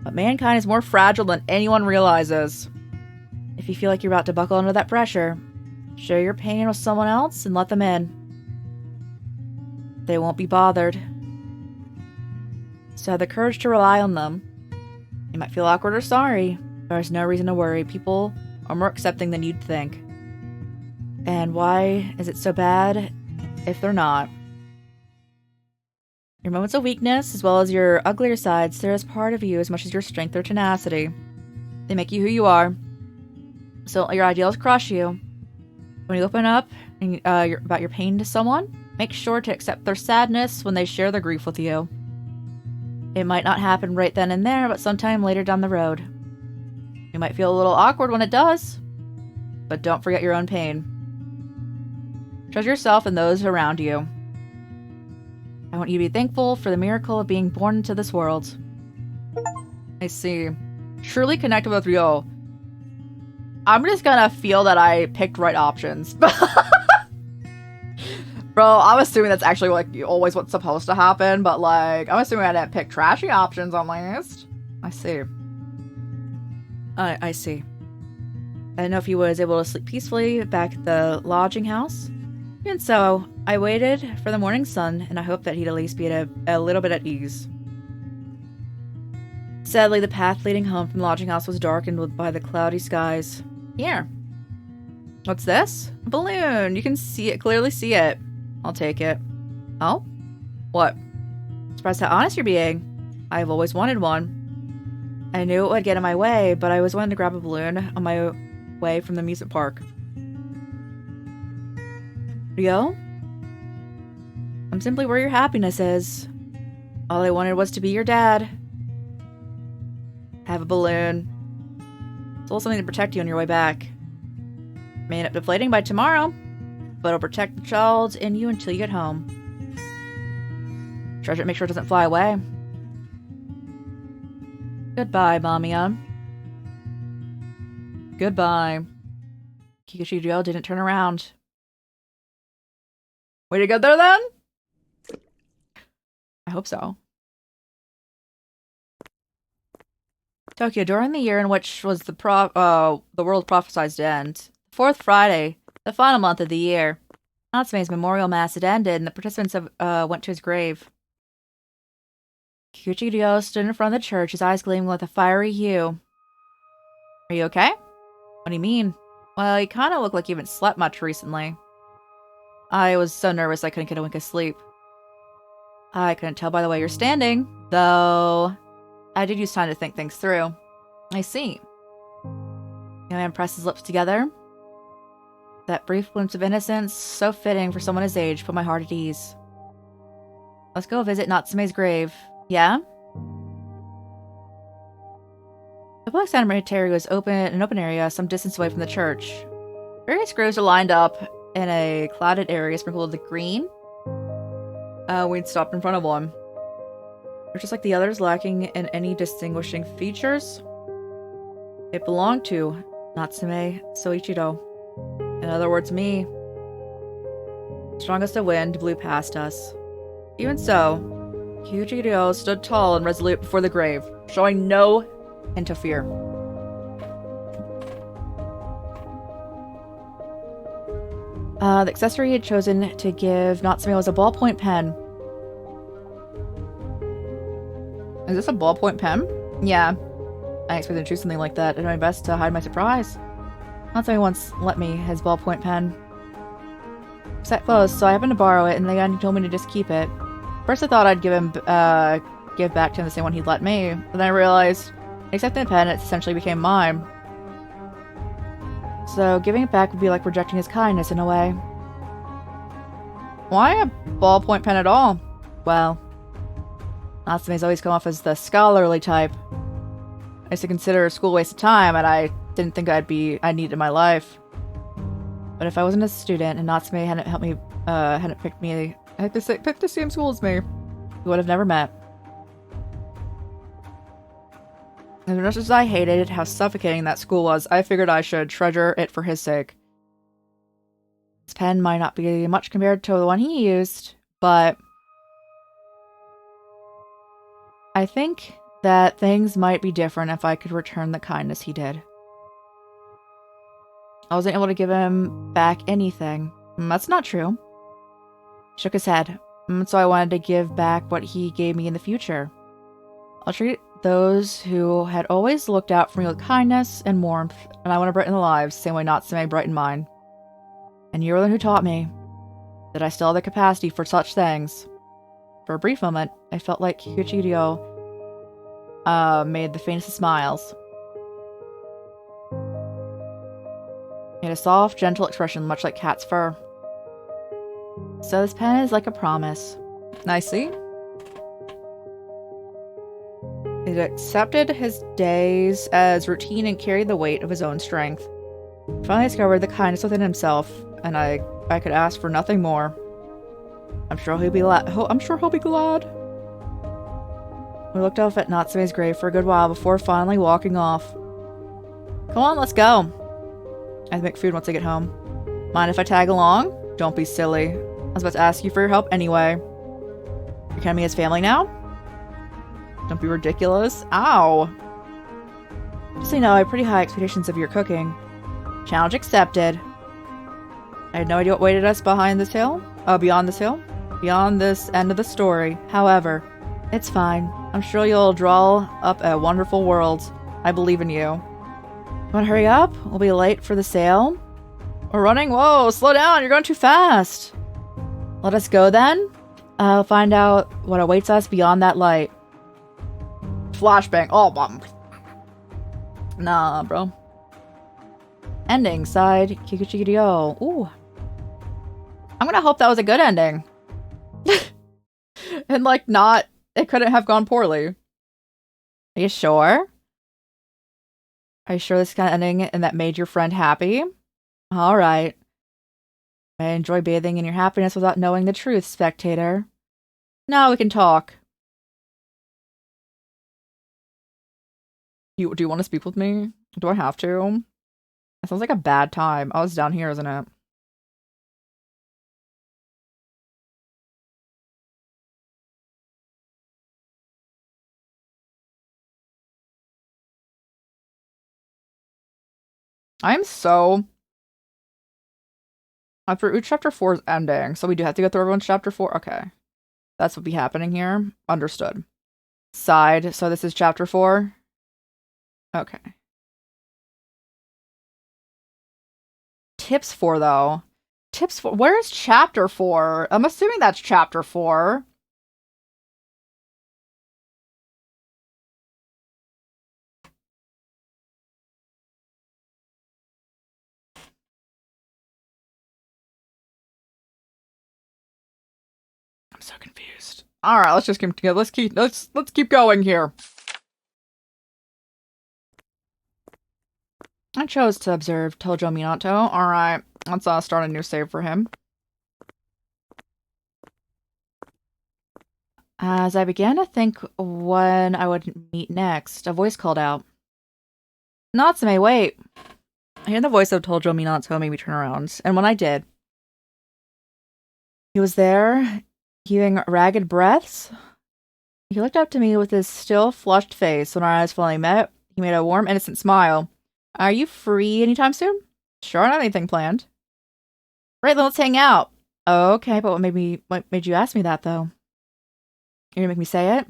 But mankind is more fragile than anyone realizes. If you feel like you're about to buckle under that pressure, share your pain with someone else and let them in. They won't be bothered. So have the courage to rely on them. You might feel awkward or sorry, but there's no reason to worry. People are more accepting than you'd think. And why is it so bad if they're not? Your moments of weakness, as well as your uglier sides, serve as part of you as much as your strength or tenacity. They make you who you are. So your ideals crush you. When you open up and, about your pain to someone, make sure to accept their sadness when they share their grief with you. It might not happen right then and there, but sometime later down the road. You might feel a little awkward when it does, but don't forget your own pain. Treasure yourself and those around you. I want you to be thankful for the miracle of being born into this world. I see. Truly connected with Ryo. I'm just gonna feel that I picked right options. Bro, I'm assuming that's actually like always what's supposed to happen, but like, I'm assuming I didn't pick trashy options on my list. I see. I see. I didn't know if he was able to sleep peacefully back at the lodging house. Even so, I waited for the morning sun, and I hoped that he'd at least be at a little bit at ease. Sadly, the path leading home from the lodging house was darkened by the cloudy skies. Here. What's this? A balloon. You can see it, clearly see it. I'll take it. Oh? What? Surprised how honest you're being. I've always wanted one. I knew it would get in my way, but I was wanting to grab a balloon on my way from the amusement park. Ryo? I'm simply where your happiness is. All I wanted was to be your dad. Have a balloon. It's also something to protect you on your way back. May end up deflating by tomorrow, but it'll protect the child in you until you get home. Treasure it, make sure it doesn't fly away. Goodbye, Mamiya. Goodbye. Kikuchiyo didn't turn around. Way to go there, then? I hope so. Tokyo, during the year in which was the world prophesied to end, the fourth Friday, the final month of the year, Natsume's memorial mass had ended, and the participants went to his grave. Kikuchiyo stood in front of the church, his eyes gleaming with a fiery hue. Are you okay? What do you mean? Well, you kind of look like you haven't slept much recently. I was so nervous I couldn't get a wink of sleep. I couldn't tell by the way you're standing, though I did use time to think things through. I see. The man pressed his lips together. That brief glimpse of innocence, so fitting for someone his age, put my heart at ease. Let's go visit Natsume's grave. Yeah? The public cemetery was an open area some distance away from the church. Various graves are lined up in a clouded area sprinkled with green. We'd stopped in front of one. They're just like the others, lacking in any distinguishing features. It belonged to Natsume Soichiro. In other words, me. The strongest of wind blew past us. Even so, Kyujirio stood tall and resolute before the grave, showing no hint of fear. The accessory he had chosen to give Natsume was a ballpoint pen. Is this a ballpoint pen? Yeah. I expected to choose something like that. I did my best to hide my surprise. Natsume once lent me his ballpoint pen. Set close, so I happened to borrow it, and then he told me to just keep it. First I thought I'd give back to him the same one he let me, but then I realized, accepting the pen, it essentially became mine. So giving it back would be like rejecting his kindness in a way. Why a ballpoint pen at all? Well, Natsume's always come off as the scholarly type. I used to consider school a waste of time, and I didn't think I'd need it in my life. But if I wasn't a student and Natsume hadn't helped me, hadn't picked the same school as me, we would have never met. As much as I hated how suffocating that school was, I figured I should treasure it for his sake. His pen might not be much compared to the one he used, but I think that things might be different if I could return the kindness he did. I wasn't able to give him back anything. That's not true. He shook his head. So I wanted to give back what he gave me in the future. I'll treat those who had always looked out for me with kindness and warmth, and I want to brighten their lives, same way Natsume brightened mine. And you were the one who taught me that I still have the capacity for such things. For a brief moment, I felt like Kyujirio made the faintest of smiles. He had a soft, gentle expression, much like cat's fur. So this pen is like a promise. I see. He accepted his days as routine and carried the weight of his own strength. He finally discovered the kindness within himself, and I could ask for nothing more. I'm sure he'll be glad. We looked off at Natsume's grave for a good while before finally walking off. Come on, let's go. I have to make food once I get home. Mind if I tag along? Don't be silly. I was about to ask you for your help anyway. You're counting me as family now? Don't be ridiculous. Ow! Just so you know, I have pretty high expectations of your cooking. Challenge accepted. I had no idea what waited us beyond this hill. Beyond this end of the story. However, it's fine. I'm sure you'll draw up a wonderful world. I believe in you. Wanna hurry up? We'll be late for the sale. We're running? Whoa, slow down, you're going too fast. Let us go then. I'll find out what awaits us beyond that light. Flashbang. Oh, mom. Nah, bro. Ending. Side. Kikuchiryo. Ooh. I'm gonna hope that was a good ending. And, like, it couldn't have gone poorly. Are you sure? Are you sure this kind of ending and that made your friend happy? Alright. I enjoy bathing in your happiness without knowing the truth, spectator. Now we can talk. Do you want to speak with me? Do I have to? It sounds like a bad time. Oh, it's down here, isn't it? I'm so... After chapter 4's ending, so we do have to go through everyone's chapter 4? Okay. That's what be happening here. Understood. Side, so this is chapter 4? Okay. Tips 4, though. Tips 4. Where's chapter 4? I'm assuming that's chapter 4. I'm so confused. All right, let's just keep going here. I chose to observe Tojo Minato. All right, let's start a new save for him. As I began to think when I would meet next, a voice called out, "Natsume, wait!" I hear the voice of Tojo Minato made me turn around, and when I did, he was there, heaving ragged breaths. He looked up to me with his still flushed face. When our eyes finally met, he made a warm, innocent smile. Are you free anytime soon? Sure, not anything planned. Right, then let's hang out. Okay, but what made you ask me that, though? You're gonna make me say it?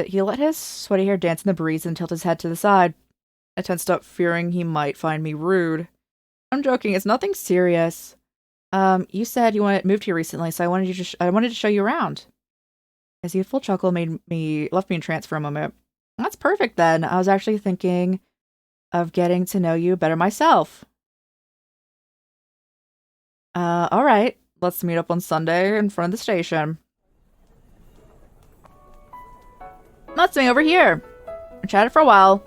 He let his sweaty hair dance in the breeze and tilt his head to the side. I tensed up, fearing he might find me rude. I'm joking, it's nothing serious. You said you moved here recently, so I wanted to show you around. His youthful chuckle left me in trance for a moment. That's perfect then. I was actually thinking of getting to know you better myself. Alright. Let's meet up on Sunday in front of the station. That's me over here. We chatted for a while.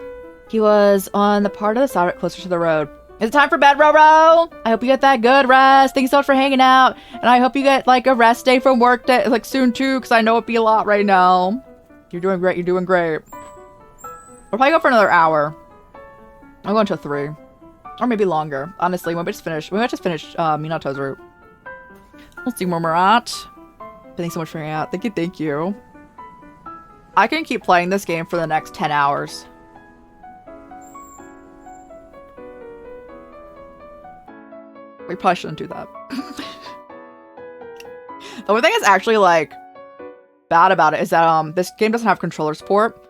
He was on the part of the sidewalk closer to the road. Is it time for bed, Roro? I hope you get that good rest. Thanks so much for hanging out. And I hope you get, like, a rest day from work day, like, soon, too, because I know it'd be a lot right now. You're doing great. You're doing great. We'll probably go for another hour. I'm going to 3. Or maybe longer. Honestly, we might just finish Minato's route. Let's see where we're at. Thanks so much for hanging out. Thank you. I can keep playing this game for the next 10 hours. We probably shouldn't do that. The only thing that's actually, like, bad about it is that, this game doesn't have controller support.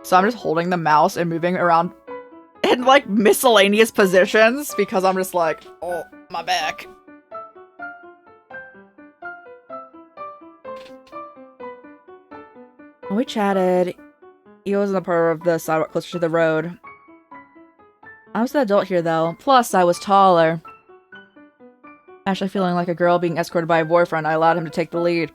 So I'm just holding the mouse and moving around in, like, miscellaneous positions because I'm just like, oh, my back. When we chatted, he was in the part of the sidewalk closer to the road. I was the adult here, though. Plus, I was taller. Actually feeling like a girl being escorted by a boyfriend, I allowed him to take the lead.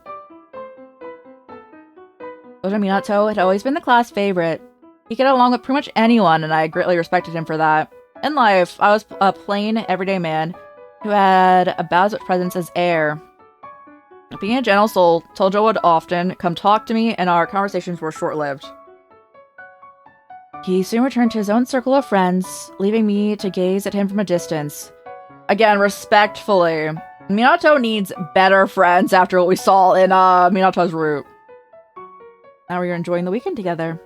Toujou Minato had always been the class favorite. He get along with pretty much anyone, and I greatly respected him for that. In life, I was a plain, everyday man who had about as much presence as air. Being a gentle soul, Toujou would often come talk to me, and our conversations were short-lived. He soon returned to his own circle of friends, leaving me to gaze at him from a distance. Again, respectfully, Minato needs better friends after what we saw in Minato's route. Now we're enjoying the weekend together.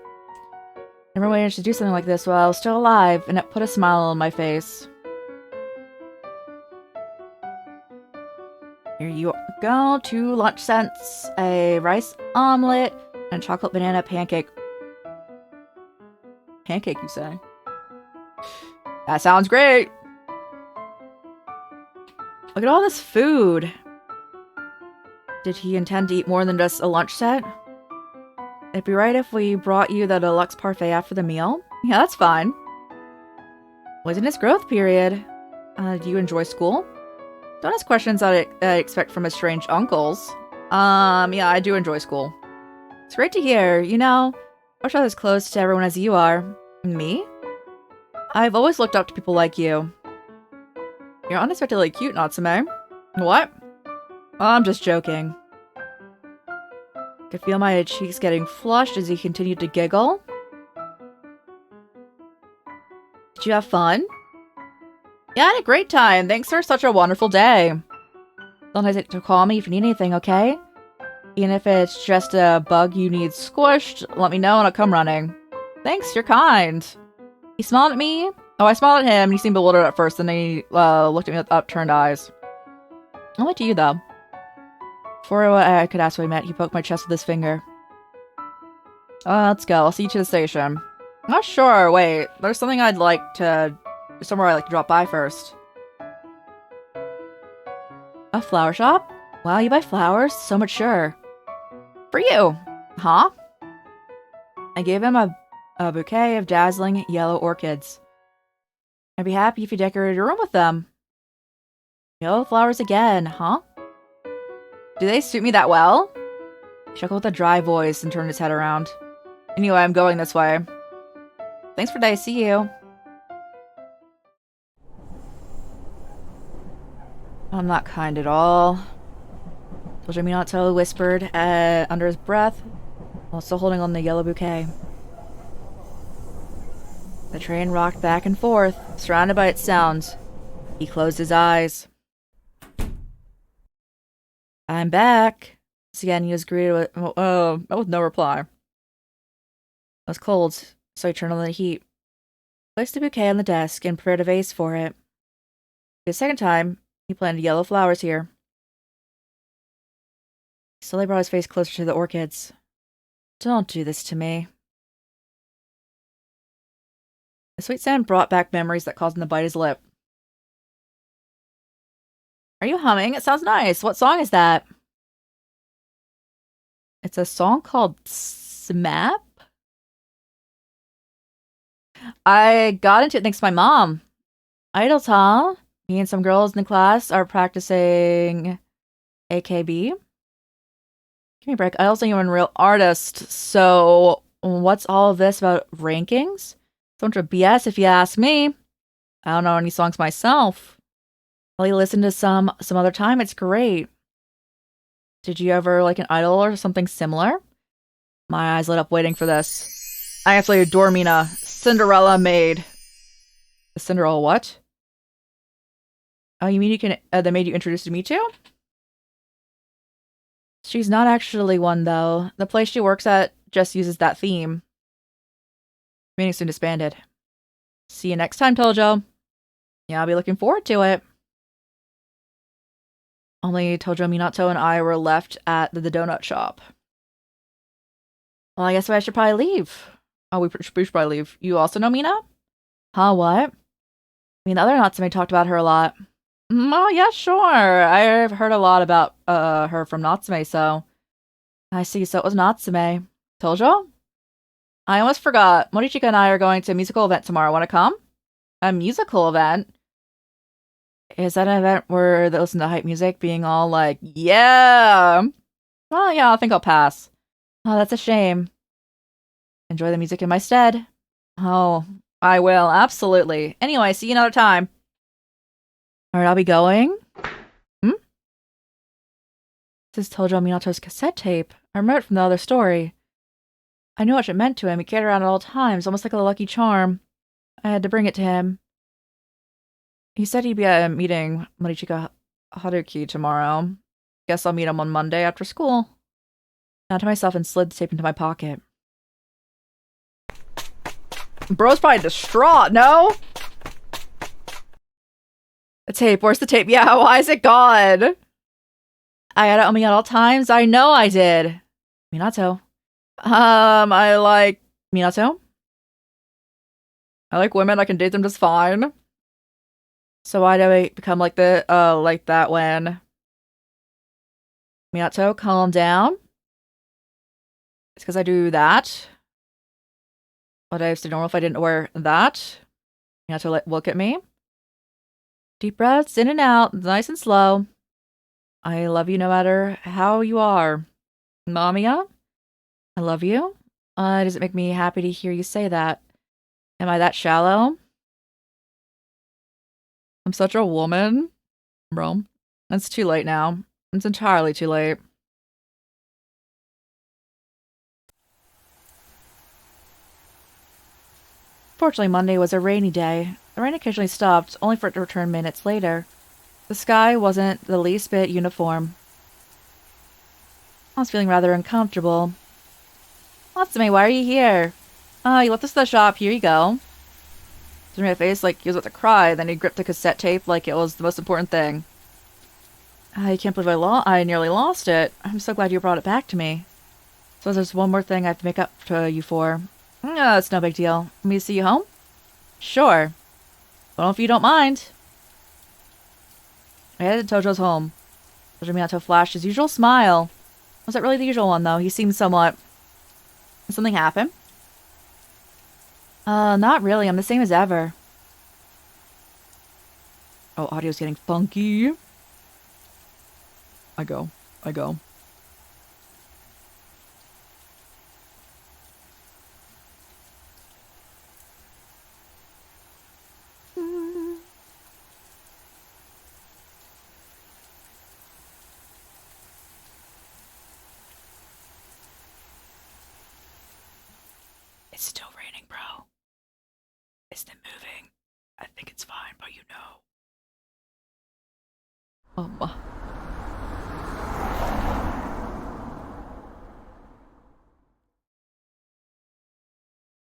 Never managed to do something like this while I was still alive, and it put a smile on my face. Here you go, 2 lunch cents, a rice omelet, and a chocolate banana pancake. Pancake, you say? That sounds great! Look at all this food! Did he intend to eat more than just a lunch set? It'd be right if we brought you the deluxe parfait after the meal? Yeah, that's fine. Was in his growth period. Do you enjoy school? Don't ask questions I expect from estranged uncles. Yeah, I do enjoy school. It's great to hear. You know, I wish I was as close to everyone as you are. Me? I've always looked up to people like you. You're unexpectedly cute, Natsume. What? Oh, I'm just joking. Could feel my cheeks getting flushed as he continued to giggle. Did you have fun? Yeah, I had a great time. Thanks for such a wonderful day. Don't hesitate to call me if you need anything, okay? Even if it's just a bug you need squished, let me know and I'll come running. Thanks, you're kind. He smiled at me. Oh, I smiled at him and he seemed bewildered at first, and then he looked at me with upturned eyes. I'll wait to you, though. Before I could ask what he meant, he poked my chest with his finger. Let's go. I'll see you to the station. I'm not sure. Wait, there's something I'd like to... somewhere I'd like to drop by first. A flower shop? Wow, you buy flowers? So mature. For you! Huh? I gave him a bouquet of dazzling yellow orchids. I'd be happy if you decorated your room with them. Yellow flowers again, huh? Do they suit me that well? He chuckled with a dry voice and turned his head around. Anyway, I'm going this way. Thanks for today, see you. I'm not kind at all. Toujou Minato whispered under his breath, while still holding on the yellow bouquet. The train rocked back and forth, surrounded by its sounds. He closed his eyes. I'm back. Once again, he was greeted with no reply. It was cold, so he turned on the heat, placed the bouquet on the desk, and prepared a vase for it. The second time, he planted yellow flowers here. He slowly brought his face closer to the orchids. Don't do this to me. The sweet sound brought back memories that caused him to bite his lip. Are you humming? It sounds nice. What song is that? It's a song called Smap? I got into it thanks to my mom. Idols, huh? Me and some girls in the class are practicing AKB. Give me a break. I also am a real artist, so what's all of this about rankings? It's a bunch of BS if you ask me. I don't know any songs myself. Well, you listen to some other time. It's great. Did you ever like an idol or something similar? My eyes lit up waiting for this. I absolutely adore Mina. Cinderella maid. Cinderella what? Oh, you mean you can the maid you introduced me to? She's not actually one, though. The place she works at just uses that theme. Meeting soon disbanded. See you next time, Tojo. Yeah, I'll be looking forward to it. Only Tojo, Minato, and I were left at the donut shop. Well, I guess I should probably leave. Oh, we should probably leave. You also know Mina? Huh, what? I mean, the other Natsume talked about her a lot. Oh, yeah, sure. I've heard a lot about her from Natsume, so... I see, so it was Natsume. Tojo? I almost forgot. Morichika and I are going to a musical event tomorrow. Want to come? A musical event? Is that an event where they listen to hype music being all like, yeah! Well, yeah, I think I'll pass. Oh, that's a shame. Enjoy the music in my stead. Oh, I will, absolutely. Anyway, see you another time. Alright, I'll be going. This is Tojo Minato's cassette tape. I remember it from the other story. I knew what it meant to him. He carried it around at all times, almost like a lucky charm. I had to bring it to him. He said he'd be at a meeting Morichika Haruki tomorrow. Guess I'll meet him on Monday after school. I to myself and slid the tape into my pocket. Bro's probably distraught, no? The tape, where's the tape? Yeah, why is it gone? I had it on me at all times? I know I did. Minato. I like Minato. I like women, I can date them just fine. So why do I become like that when? Minato, calm down. It's because I do that. Would I have stayed normal if I didn't wear that? Minato, look at me. Deep breaths in and out, nice and slow. I love you no matter how you are. Mamiya, I love you. Does it make me happy to hear you say that? Am I that shallow? I'm such a woman. Bro, it's too late now. It's entirely too late. Fortunately, Monday was a rainy day. The rain occasionally stopped, only for it to return minutes later. The sky wasn't the least bit uniform. I was feeling rather uncomfortable. Natsume, why are you here? You left us at the shop. Here you go. He made a face like he was about to cry, then he gripped the cassette tape like it was the most important thing. I can't believe I nearly lost it. I'm so glad you brought it back to me. So there's one more thing I have to make up to you for. It's no big deal. Want me to see you home? Sure. Well, if you don't mind. I headed to Tojo's home. Tojo Minato flashed his usual smile. Was that really the usual one, though? He seemed somewhat... Did something happen? Not really. I'm the same as ever. Oh, audio's getting funky. I go. It's still raining, bro. It's been moving. I think it's fine, but you know.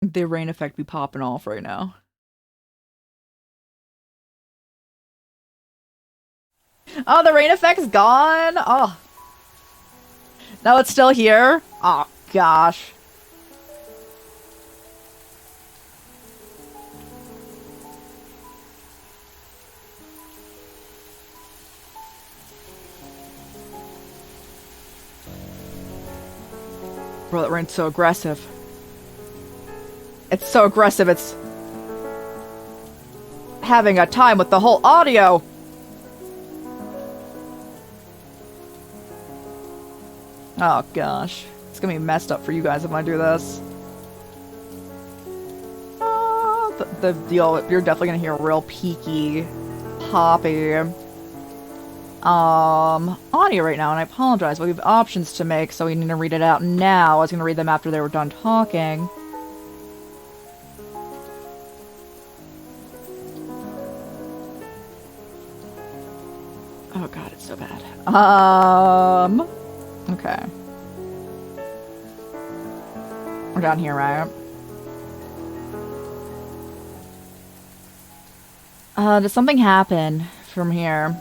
The rain effect be popping off right now. Oh, the rain effect's gone? Oh. No, it's still here? Oh, gosh. Bro, that rain's so aggressive. It's so aggressive, it's having a time with the whole audio. Oh gosh. It's gonna be messed up for you guys if I do this. You're definitely gonna hear a real peaky, poppy audio right now, and I apologize, but we have options to make, so we need to read it out now. I was gonna read them after they were done talking. Oh god, it's so bad. Okay. We're down here, right? Does something happen from here?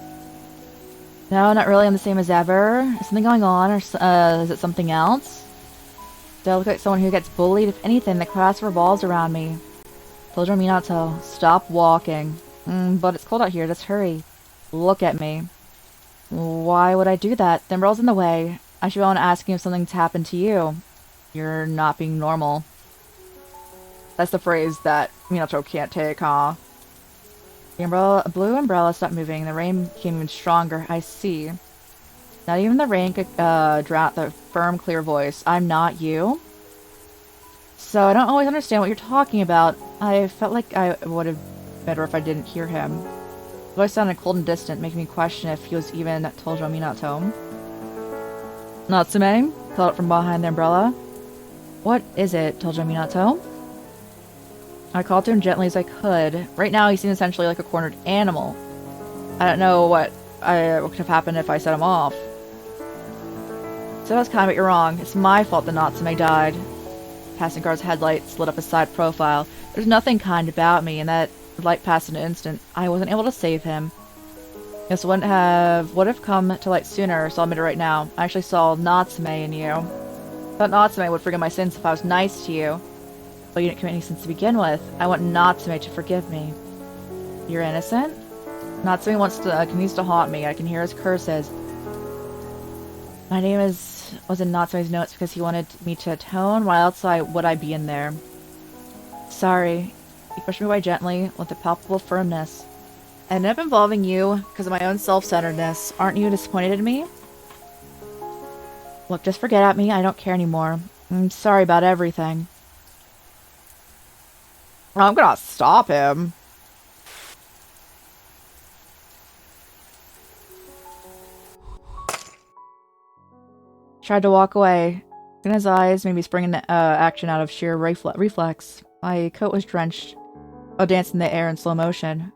No, not really. I'm the same as ever. Is something going on, or is it something else? Do I look like someone who gets bullied? If anything, the class revolves around me. Toujou Minato, stop walking. But it's cold out here. Just hurry. Look at me. Why would I do that? The umbrella's in the way. I should be on asking if something's happened to you. You're not being normal. That's the phrase that Minato can't take, huh? The blue umbrella stopped moving. The rain became even stronger. I see. Not even the rain could drown the firm, clear voice. I'm not you. So I don't always understand what you're talking about. I felt like I would have better if I didn't hear him. The voice sounded cold and distant, making me question if he was even Toujou Minato. Natsume called out from behind the umbrella. What is it, Toujou Minato? I called to him gently as I could. Right now he seemed essentially like a cornered animal. I don't know what could have happened if I set him off. So I was kind, but you're wrong. It's my fault that Natsume died. Passing car's headlights lit up his side profile. There's nothing kind about me, and that light passed in an instant. I wasn't able to save him. This would have come to light sooner, so I'll admit it right now. I actually saw Natsume in you. Thought Natsume would forgive my sins if I was nice to you. But you didn't commit any sins to begin with. I want Natsume to forgive me. You're innocent? Natsume continues to haunt me. I can hear his curses. My name was in Natsume's notes because he wanted me to atone. Why else would I be in there? Sorry. He pushed me away gently, with a palpable firmness. I ended up involving you because of my own self-centeredness. Aren't you disappointed in me? Look, just forget at me. I don't care anymore. I'm sorry about everything. I'm gonna stop him. Tried to walk away. In his eyes, maybe springing action out of sheer reflex. My coat was drenched. I danced in the air in slow motion.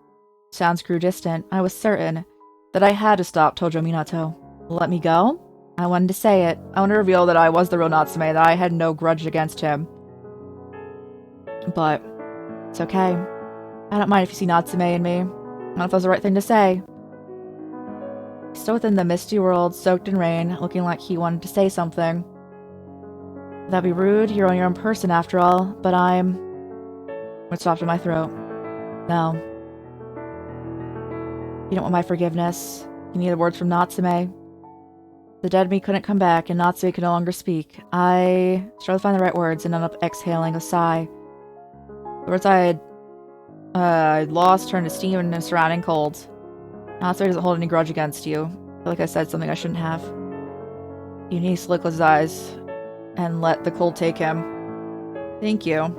Sounds grew distant. I was certain that I had to stop Toujou Minato. Let me go? I wanted to say it. I wanted to reveal that I was the real Natsume, that I had no grudge against him. But it's okay. I don't mind if you see Natsume in me. I don't know if that was the right thing to say. Still within the misty world, soaked in rain, looking like he wanted to say something. That'd be rude. You're on your own person after all, but It stopped in my throat. No. You don't want my forgiveness. You need the words from Natsume. The dead me couldn't come back, and Natsume could no longer speak. I struggled to find the right words and ended up exhaling a sigh. The words I had lost turned to steam and a surrounding cold. Natsume doesn't hold any grudge against you. I feel like I said something I shouldn't have. You need to look his eyes and let the cold take him. Thank you.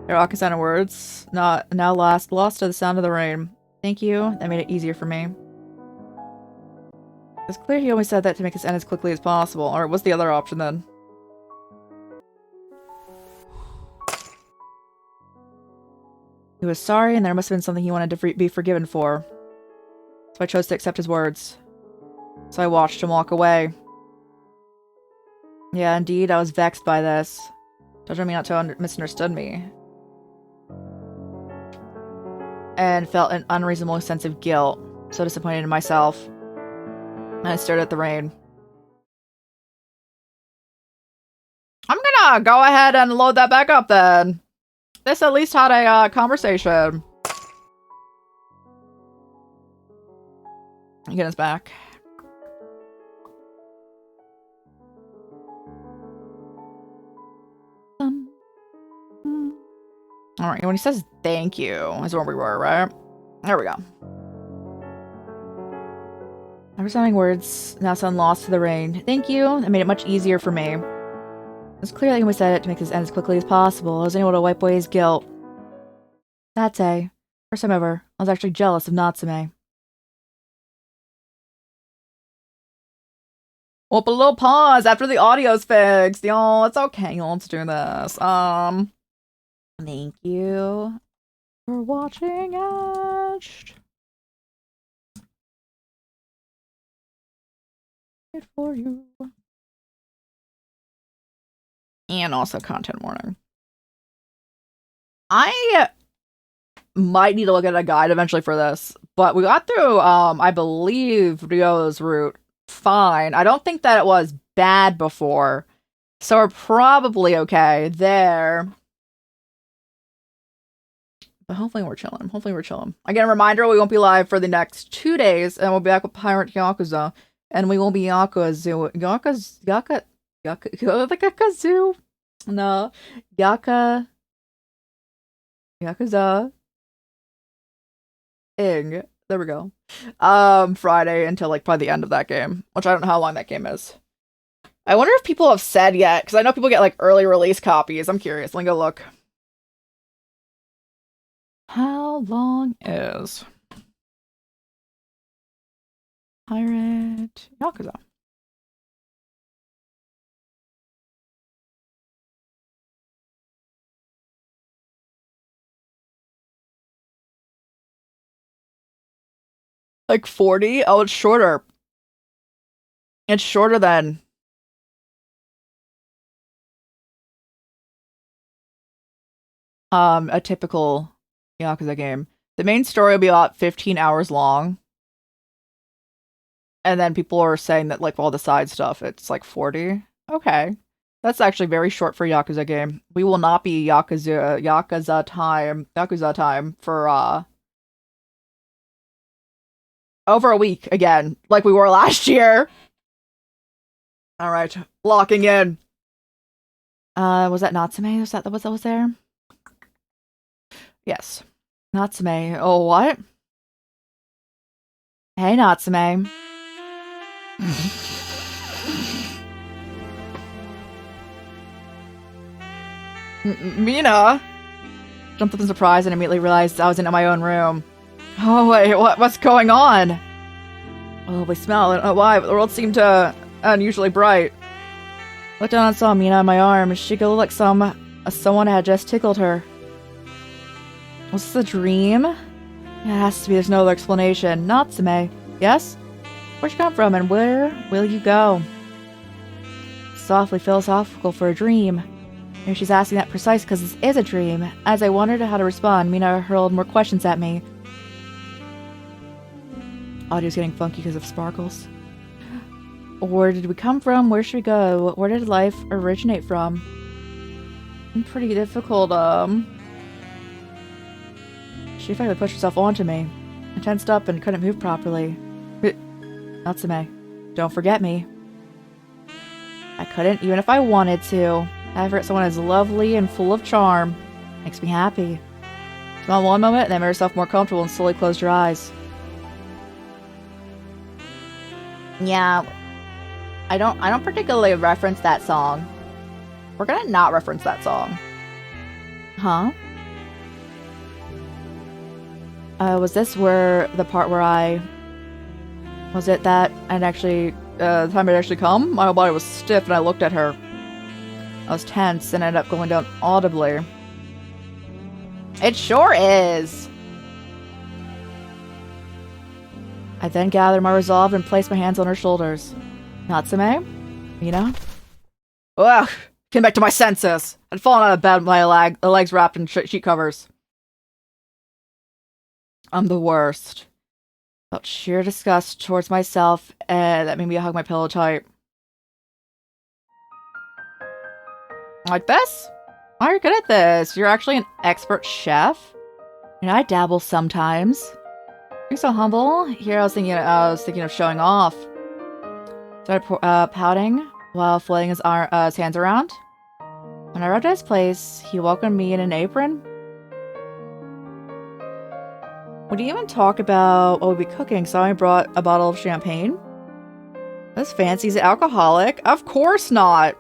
They're all consonant words, now lost to the sound of the rain. Thank you. That made it easier for me. It's clear he only said that to make us end as quickly as possible. Or what's the other option then? He was sorry, and there must have been something he wanted to be forgiven for. So I chose to accept his words. So I watched him walk away. Yeah, indeed, I was vexed by this. Toujou Minato misunderstood me. And felt an unreasonable sense of guilt. So disappointed in myself. And I stared at the rain. I'm gonna go ahead and load that back up then. This at least had a conversation. Get us back. Alright, when he says thank you is where we were, right? There we go. Understanding words now sound lost to the rain. Thank you. That made it much easier for me. It was clear that we said it to make this end as quickly as possible. I was able to wipe away his guilt. That day, first time ever, I was actually jealous of Natsume. Well, a little pause after the audio's fixed. Y'all, it's okay. Let's do this. Thank you for watching Etched. It for you. And also content warning. I might need to look at a guide eventually for this, but we got through, I believe, Ryo's route fine. I don't think that it was bad before, so we're probably okay there. But hopefully we're chilling. Hopefully we're chilling. Again, a reminder, we won't be live for the next 2 days, and we'll be back with Pirate Yakuza, and we will be Yakuza. No. Yakuza. Ing. There we go. Friday until like probably the end of that game, which I don't know how long that game is. I wonder if people have said yet, because I know people get like early release copies. I'm curious. Let me go look. How long is Pirate Yakuza? Like 40? Oh, it's shorter. It's shorter than a typical Yakuza game. The main story will be about 15 hours long. And then people are saying that like all the side stuff, it's like 40. Okay. That's actually very short for a Yakuza game. We will not be Yakuza time for over a week again, like we were last year. Alright, locking in. Was that Natsume? Was that was there? Yes. Natsume. Oh, what? Hey, Natsume. Mina! Jumped up in surprise and immediately realized I was in my own room. Oh, wait, what's going on? Oh, we smell. I don't know why, but the world seemed unusually bright. Looked down and saw Mina on my arm. She looked like someone had just tickled her. Was this a dream? It has to be. There's no other explanation. Natsume. Yes? Where'd you come from and where will you go? Softly philosophical for a dream. Maybe she's asking that precise because this is a dream. As I wondered how to respond, Mina hurled more questions at me. Audio's getting funky because of sparkles. Where did we come from? Where should we go? Where did life originate from? Pretty difficult, She effectively pushed herself onto me. I tensed up and couldn't move properly. Natsume, don't forget me. I couldn't, even if I wanted to. I forget someone as lovely and full of charm. Makes me happy. Smiled one moment, and then made herself more comfortable and slowly closed her eyes. Yeah, I don't particularly reference that song. We're gonna not reference that song. Huh? Was this where the part where was it that I'd actually, the time it actually come? My whole body was stiff and I looked at her. I was tense and ended up going down audibly. It sure is! I then gathered my resolve and placed my hands on her shoulders. Natsume? Mina? Ugh! Came back to my senses. I'd fallen out of bed with my legs wrapped in sheet covers. I'm the worst. Felt sheer disgust towards myself, and that made me hug my pillow tight. Like this? Oh, you're good at this. You're actually an expert chef. And I dabble sometimes. You're so humble. Here I was thinking of showing off. Started pouting while flailing his hands around. When I arrived at his place, he welcomed me in an apron. Would you even talk about what we'd be cooking? So I brought a bottle of champagne. This fancy's an alcoholic. Of course not.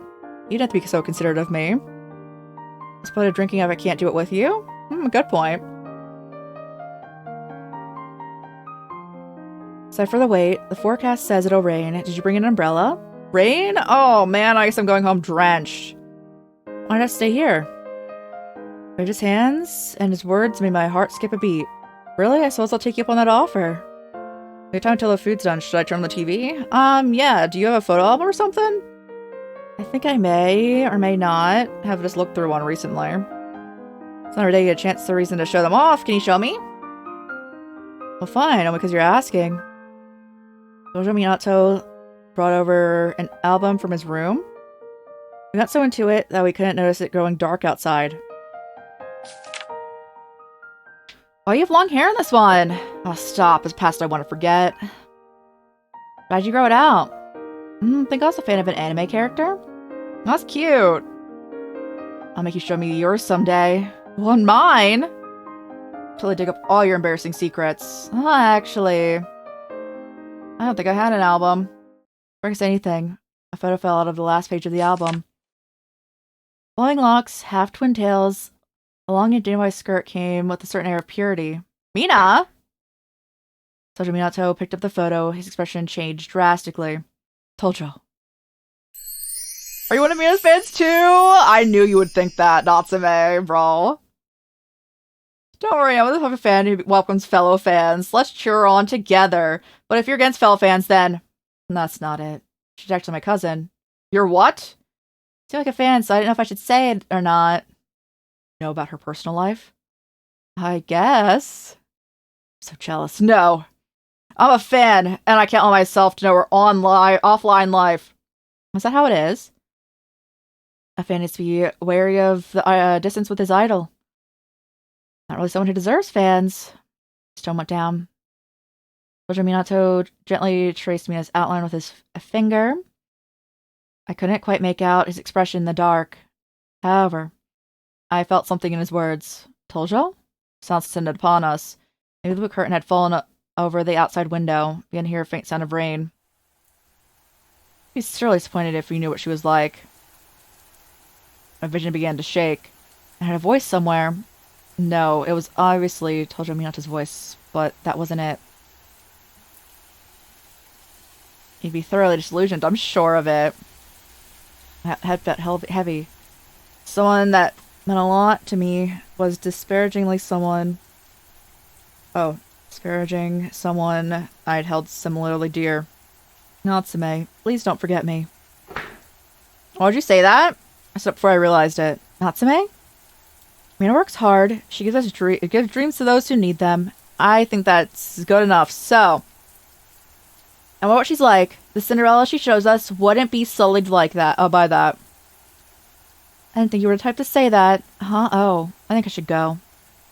You'd have to be so considerate of me. What's the point of drinking if I can't do it with you? Good point. Aside for the wait, the forecast says it'll rain. Did you bring an umbrella? Rain? Oh man, I guess I'm going home drenched. Why not stay here? Waved his hands, and his words made my heart skip a beat. Really? I suppose I'll take you up on that offer. Wait time until the food's done. Should I turn on the TV? Yeah. Do you have a photo album or something? I think I may, or may not, have just looked through one recently. It's not every day you get a chance, the reason to show them off. Can you show me? Well, fine, only because you're asking. Toujou Minato brought over an album from his room. We got so into it that we couldn't notice it growing dark outside. Oh, you have long hair in this one. Oh, stop. It's past I want to forget. Why'd you grow it out? Think I was a fan of an anime character? That's cute. I'll make you show me yours someday. Well, and mine? Totally dig up all your embarrassing secrets. Oh, actually, I don't think I had an album. Before I could say anything, a photo fell out of the last page of the album. Flowing locks, half twin tails, a long and dim white skirt came with a certain air of purity. Mina! Toujou Minato picked up the photo. His expression changed drastically. Toujou. Are you one of Mina's fans too? I knew you would think that, Natsume, bro. Don't worry, I'm the type of fan who welcomes fellow fans. Let's cheer on together. But if you're against fellow fans, then that's not it. She's actually my cousin. You're what? You seem like a fan, so I didn't know if I should say it or not. Know about her personal life? I guess. I'm so jealous. No. I'm a fan, and I can't allow myself to know her offline life. Is that how it is? A fan needs to be wary of the distance with his idol. Not really someone who deserves fans. Stone went down. Toujou Minato gently traced Mina's outline with his finger. I couldn't quite make out his expression in the dark. However, I felt something in his words. Toujou? Sounds descended upon us. Maybe the blue curtain had fallen over the outside window. Began to hear a faint sound of rain. He'd be surely disappointed if we knew what she was like. My vision began to shake. I heard a voice somewhere. No, it was obviously Toujou Minato's voice, but that wasn't it. He'd be thoroughly disillusioned, I'm sure of it. My head felt heavy. Someone that meant a lot to me was disparaging someone I'd held similarly dear. Natsume, please don't forget me. Why'd you say that? I stopped before I realized it. Natsume? Mina works hard. She gives dreams to those who need them. I think that's good enough. So, and what she's like, the Cinderella she shows us wouldn't be sullied like that. Oh, by that. I didn't think you were the type to say that. Huh? Oh, I think I should go.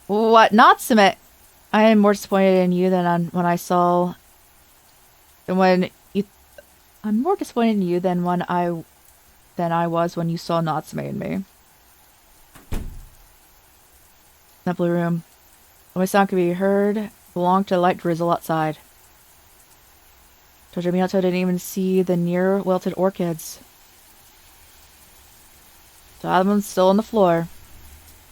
What? Natsume? I am more disappointed in you than I'm more disappointed in you than I was when you saw Natsume in me. That blue room. The only sound could be heard belonged to the light drizzle outside. Toujou Minato didn't even see the near wilted orchids. The album's still on the floor.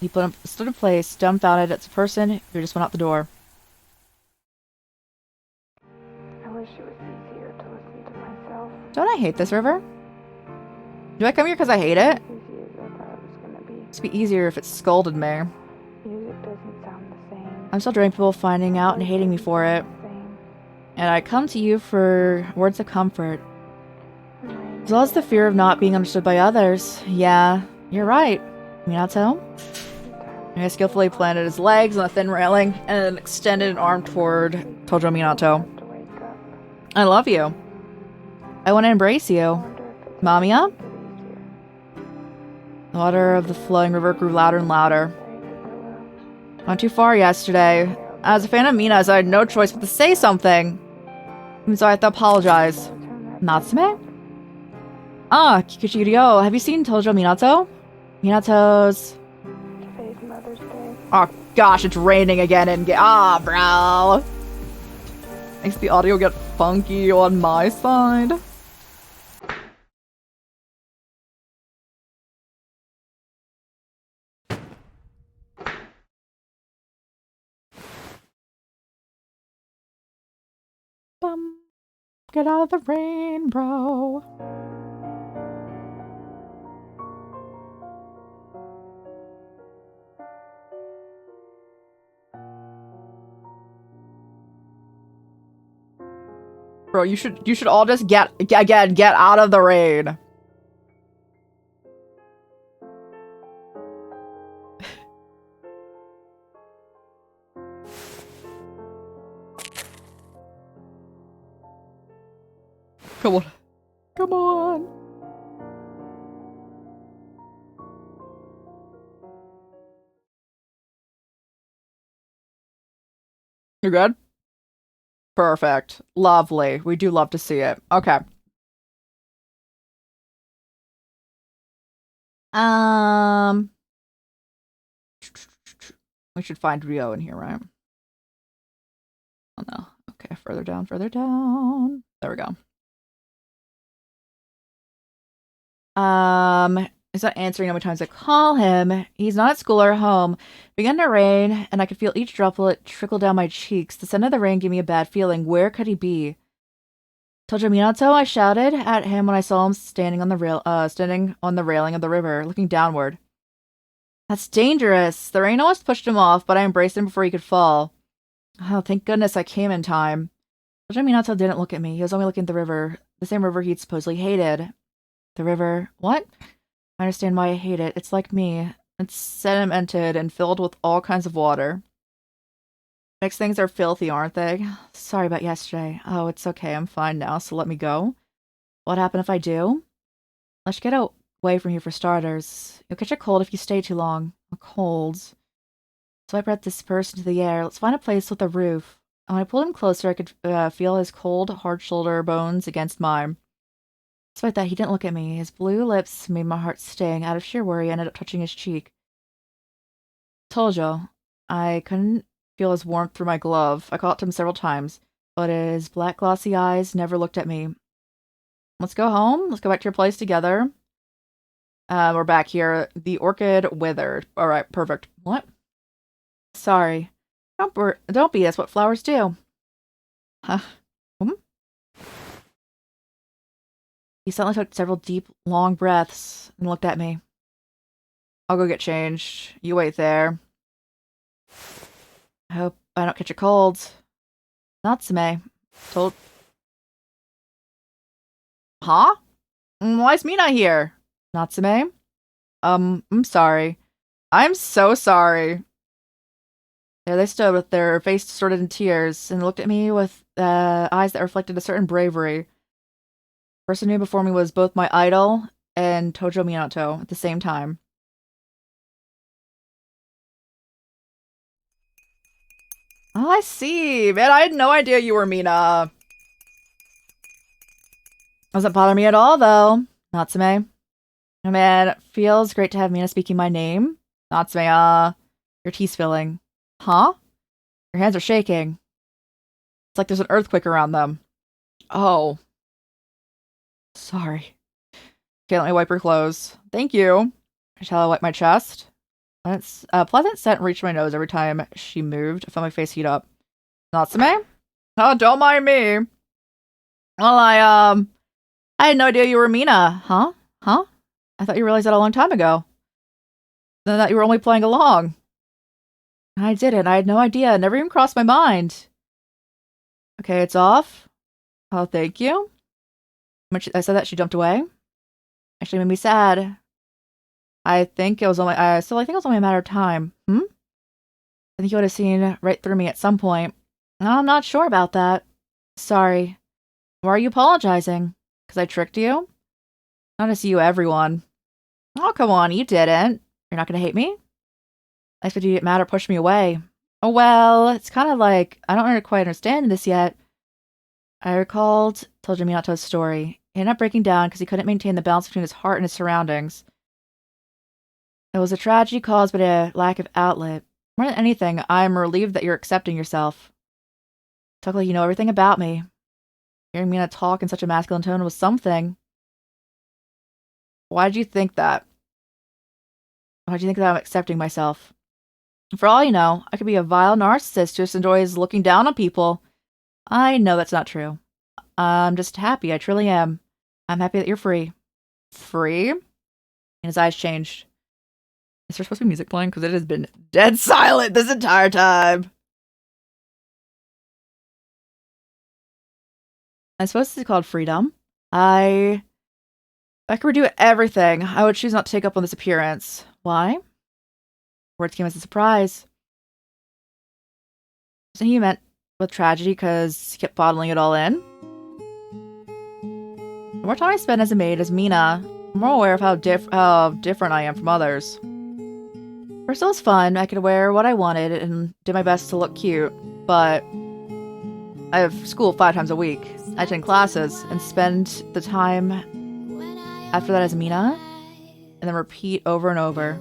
He stood in place, dumbfounded at the person who just went out the door. I wish it was easier to listen to myself. Don't I hate this river? Do I come here because I hate it? As easy as I thought it was gonna be. It'd be easier if it scolded me. Music doesn't sound the same. I'm still dreading people finding out and hating me for it. Same. And I come to you for words of comfort. Rain As well as the fear of not being understood by others. Yeah, you're right. Minato? He skillfully planted his legs on a thin railing and extended an arm toward Tojo Minato. To wake up. I love you. I want to embrace I you. wonder if it's Mamiya? make it easier. The water of the flowing river grew louder and louder. Sorry, Nicola. Went too far yesterday. As a fan of Mina's, I had no choice but to say something. And so I have to apologize. Natsume? Ah, Kikuchi-ryo, have you seen Tojo Minato? Minato's... Today's Mother's Day. Oh gosh, it's raining again and bro. Makes the audio get funky on my side. Get out of the rain, bro. Bro, you should all just get out of the rain. Come on. Come on. You're good? Perfect. Lovely. We do love to see it. Okay. We should find Rio in here, right? Oh no. Okay, further down, further down. There we go. He's not answering how many times I call him. He's not at school or home. It began to rain, and I could feel each droplet trickle down my cheeks. The scent of the rain gave me a bad feeling. Where could he be? Tojo Minato, I shouted at him when I saw him standing on the railing of the river, looking downward. That's dangerous. The rain almost pushed him off, but I embraced him before he could fall. Oh, thank goodness I came in time. Tojo Minato didn't look at me. He was only looking at the river, the same river he'd supposedly hated. The river. What? I understand why I hate it. It's like me. It's sedimented and filled with all kinds of water. Mixed things are filthy, aren't they? Sorry about yesterday. Oh, it's okay. I'm fine now, so let me go. What happened if I do? Let's get away from here for starters. You'll catch a cold if you stay too long. A cold. So I brought this person to the air. Let's find a place with a roof. And when I pulled him closer, I could feel his cold, hard shoulder bones against mine. Despite that, he didn't look at me. His blue lips made my heart sting. Out of sheer worry, I ended up touching his cheek. Tojo. I couldn't feel his warmth through my glove. I called to him several times, but his black glossy eyes never looked at me. Let's go home. Let's go back to your place together. We're back here. The orchid withered. Alright, perfect. What? Sorry. Don't be. That's what flowers do. Huh? He suddenly took several deep, long breaths and looked at me. I'll go get changed. You wait there. I hope I don't catch a cold. Natsume. Told... Huh? Why is Mina here? Natsume? I'm sorry. I'm so sorry. There they stood with their face distorted in tears and looked at me with eyes that reflected a certain bravery. The person who before me was both my idol and Tojo Minato at the same time. Oh, I see. Man, I had no idea you were Mina. Doesn't bother me at all, though. Natsume. Oh, man, it feels great to have Mina speaking my name. Natsume, your tea's filling. Huh? Your hands are shaking. It's like there's an earthquake around them. Oh. Sorry. Okay, let me wipe her clothes. Thank you. Shall I wipe my chest? A pleasant scent reached my nose every time she moved. I felt my face heat up. Natsume? Oh, don't mind me. Well, I had no idea you were Mina. Huh? Huh? I thought you realized that a long time ago. Then that you were only playing along. I didn't. I had no idea. It never even crossed my mind. Okay, it's off. Oh, thank you. When I said that, she jumped away. Actually made me sad. I think it was only I think it was only a matter of time. Hmm? I think you would have seen right through me at some point. I'm not sure about that. Sorry. Why are you apologizing? Because I tricked you? Not to see you, everyone. Oh, come on, you didn't. You're not gonna hate me? I expect you to get mad or push me away. Oh, well, it's kind of like, I don't really quite understand this yet. I told Jimmy not to tell his story. He ended up breaking down because he couldn't maintain the balance between his heart and his surroundings. It was a tragedy caused by a lack of outlet. More than anything, I'm relieved that you're accepting yourself. Talk like you know everything about me. Hearing Mina talk in such a masculine tone was something. Why did you think that? Why do you think that I'm accepting myself? For all you know, I could be a vile narcissist who just enjoys looking down on people. I know that's not true. I'm just happy, I truly am. I'm happy that you're free. Free? And his eyes changed. Is there supposed to be music playing? Because it has been dead silent this entire time. I suppose this is called freedom. If I could redo everything, I would choose not to take up on this appearance. Why? Words came as a surprise. So he meant with tragedy because he kept bottling it all in. The more time I spend as a maid as Mina, I'm more aware of how different I am from others. First it was fun, I could wear what I wanted and did my best to look cute, but I have school 5 times a week. I attend classes and spend the time after that as Mina, and then repeat over and over.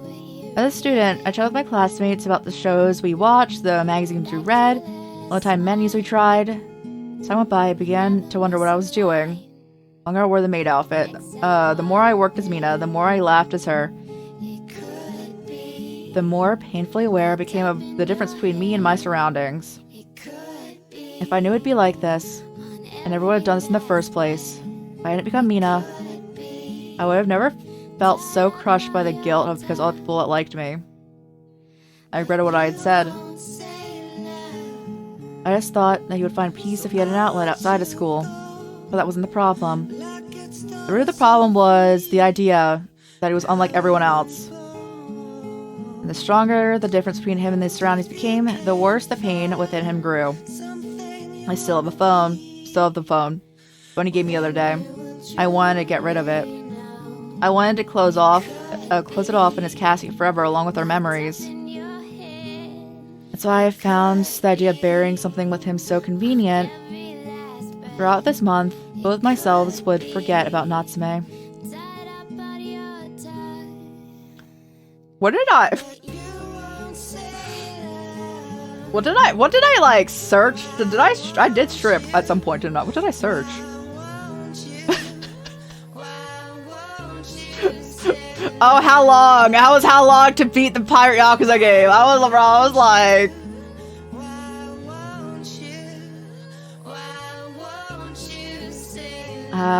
As a student, I chatted with my classmates about the shows we watched, the magazines we read, all the time menus we tried. As time went by, I began to wonder what I was doing. The longer I wore the maid outfit, the more I worked as Mina, the more I laughed as her. The more painfully aware I became of the difference between me and my surroundings. If I knew it'd be like this, I never would have done this in the first place. If I hadn't become Mina, I would have never felt so crushed by the guilt of because all the people that liked me. I regretted what I had said. I just thought that he would find peace if he had an outlet outside of school. But that wasn't the problem. The root of the problem was the idea that he was unlike everyone else. And the stronger the difference between him and his surroundings became, the worse the pain within him grew. I still have a phone. Still have the phone. The one he gave me the other day. I wanted to get rid of it. I wanted to close it off in his casket forever along with our memories. That's why I found the idea of burying something with him so convenient. Throughout this month, both myselves would forget about Natsume. What did I like search? I did strip at some point, didn't I? What did I search? Oh, how long? How long to beat the Pirate Yakuza game? I was like...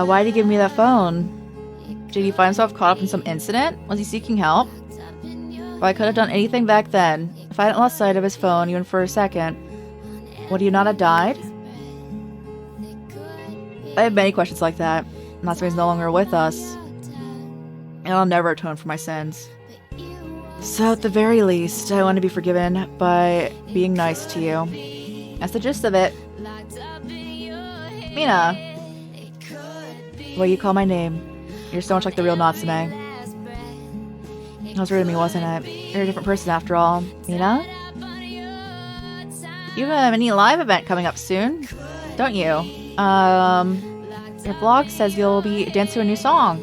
why'd he give me that phone? Did he find himself caught up in some incident? Was he seeking help? If I could have done anything back then, if I hadn't lost sight of his phone even for a second, would he not have died? I have many questions like that. Natsume's no longer with us. And I'll never atone for my sins. So at the very least, I want to be forgiven by being nice to you. That's the gist of it. Mina. What you call my name. You're so much like the real Natsume. That was rude of me, wasn't it? You're a different person after all. Mina? You have a neat live event coming up soon, don't you? Your blog says you'll be dancing to a new song.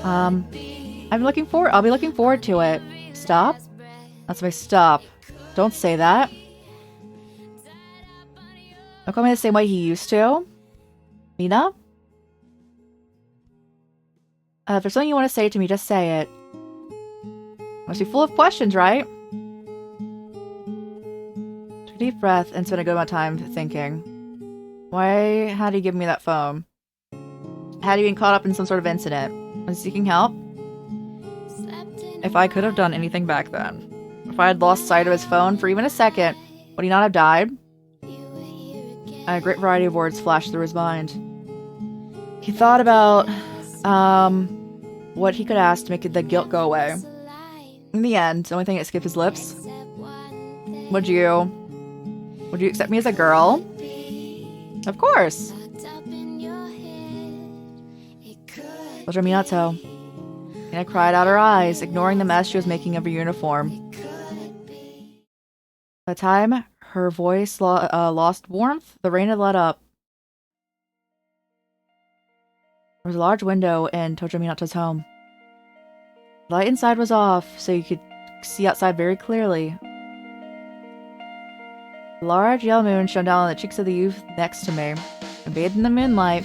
I'll be looking forward to it. Stop? That's my stop. Don't say that. Don't call me the same way he used to. Mina? If there's something you want to say to me, just say it. Must be full of questions, right? Took a deep breath and spent a good amount of time thinking. Why had he given me that phone? Had he been caught up in some sort of incident? Was he seeking help? If I could have done anything back then, if I had lost sight of his phone for even a second, would he not have died? A great variety of words flashed through his mind. He thought about, what he could ask to make the guilt go away. In the end, the only thing that escaped his lips. Would you accept me as a girl? Of course. Told Minato. Mina cried out her eyes, ignoring the mess she was making of her uniform. By the time her voice lost warmth, the rain had let up. There was a large window in Tojo Minato's home. The light inside was off, so you could see outside very clearly. A large yellow moon shone down on the cheeks of the youth next to me, and bathed in the moonlight.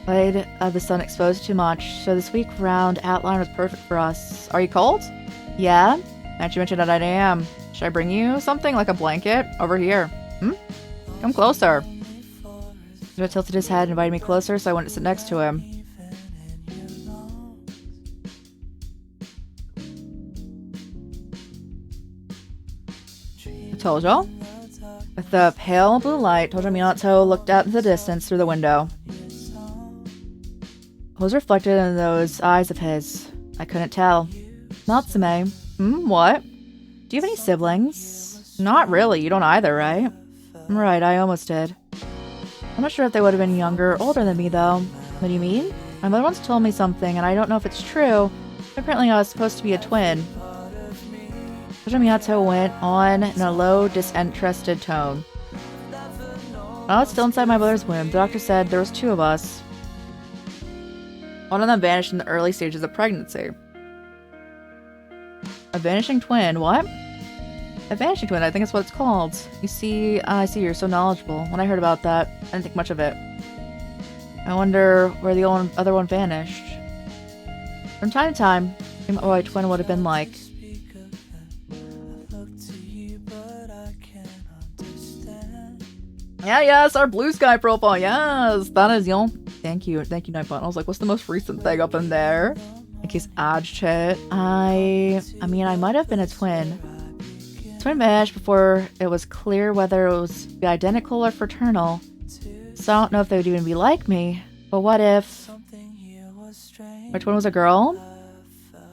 Light of the sun exposed too much, so this week round outline was perfect for us. Are you cold? Yeah? Can't you mention that I am? Should I bring you something like a blanket? Over here. Come closer. He tilted his head and invited me closer, so I went to sit next to him. Tojo? With the pale blue light, Tojo Minato looked out into the distance through the window. What was reflected in those eyes of his? I couldn't tell. Natsume. What? Do you have any siblings? Not really, you don't either, right? Right, I almost did. I'm not sure if they would have been younger or older than me, though. What do you mean? My mother once told me something, and I don't know if it's true. Apparently I was supposed to be a twin. Tojo Minato went on in a low, disinterested tone. When I was still inside my mother's womb, the doctor said there was 2 of us. One of them vanished in the early stages of pregnancy. A vanishing twin, what? A vanishing twin, I think it's what it's called. You see, I see you're so knowledgeable. When I heard about that, I didn't think much of it. I wonder where the other one vanished. From time to time, I think what a twin would have been like. Yes, our blue sky profile, yes! That is, thank you, Nightbot. I was like, what's the most recent thing up in there? In case Aj chat. I mean, I might have been a twin. Twin vanished before it was clear whether it was identical or fraternal. So I don't know if they would even be like me. But what if my twin was a girl?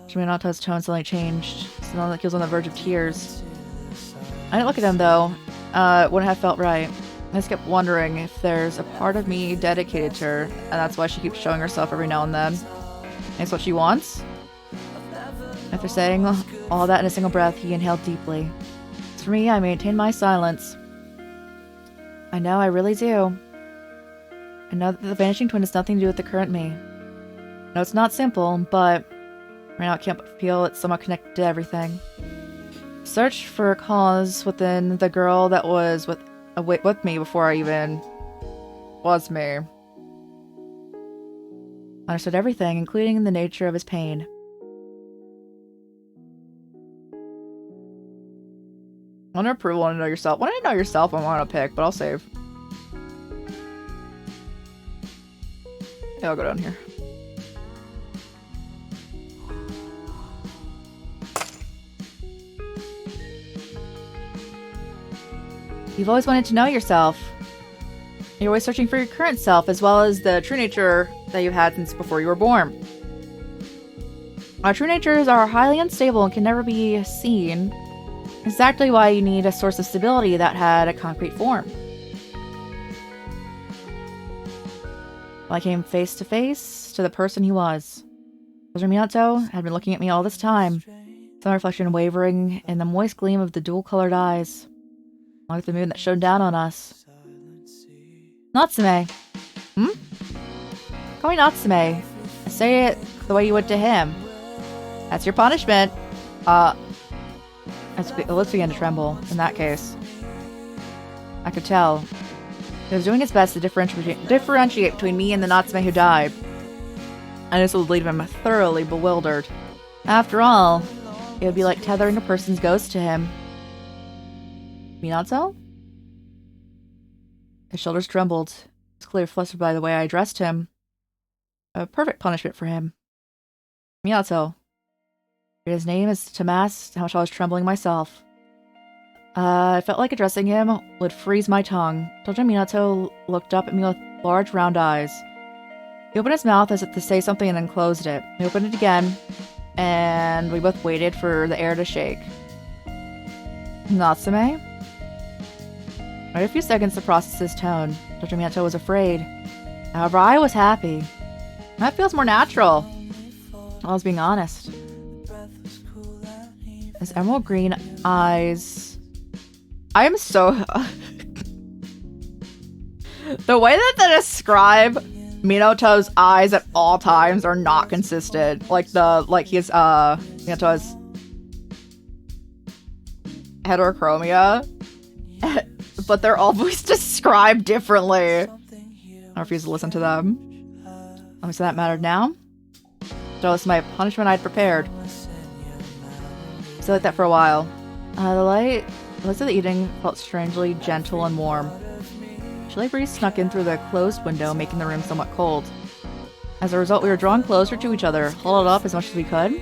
Minato's tone suddenly changed. It sounded like he was on the verge of tears. I didn't look at him though. Wouldn't have felt right. I just kept wondering if there's a part of me dedicated to her, and that's why she keeps showing herself every now and then. That's what she wants? After saying all that in a single breath, he inhaled deeply. As for me, I maintained my silence. I know, I really do. I know that the vanishing twin has nothing to do with the current me. No, it's not simple, but right now I can't feel it's somewhat connected to everything. Search for a cause within the girl that was with me before I even was me. I understood everything, including the nature of his pain. Under approval, want to know yourself. When I know yourself, I want to pick, but I'll save. Yeah, I'll go down here. You've always wanted to know yourself. You're always searching for your current self, as well as the true nature that you've had since before you were born. Our true natures are highly unstable and can never be seen. Exactly why you need a source of stability that had a concrete form. I came face to face to the person he was. Minato had been looking at me all this time, some reflection wavering in the moist gleam of the dual-colored eyes, along with the moon that shone down on us. Natsume. Call me Natsume. Say it the way you would to him. That's your punishment. Lips began to tremble, in that case. I could tell. He was doing his best to differentiate between me and the Natsume who died. And this would leave him thoroughly bewildered. After all, it would be like tethering a person's ghost to him. Minato? His shoulders trembled. It was clearly flustered by the way I addressed him. A perfect punishment for him. Minato. His name is to mask how much I was trembling myself. I felt like addressing him would freeze my tongue. Tojo Minato looked up at me with large round eyes. He opened his mouth as if to say something and then closed it. He opened it again, and we both waited for the air to shake. Natsume? I had a few seconds to process his tone. Dr. Miyato was afraid. However, I was happy. That feels more natural. I was being honest. His emerald green eyes... I am so... The way that they describe Minato's eyes at all times are not consistent. Like Minato has heterochromia, but they're always described differently. I refuse to listen to them. Let me say that mattered now. So this is my punishment I'd prepared. So like that for a while. The lights of the evening felt strangely gentle and warm. Chilly breeze snuck in through the closed window, making the room somewhat cold. As a result, we were drawn closer to each other, huddled up as much as we could,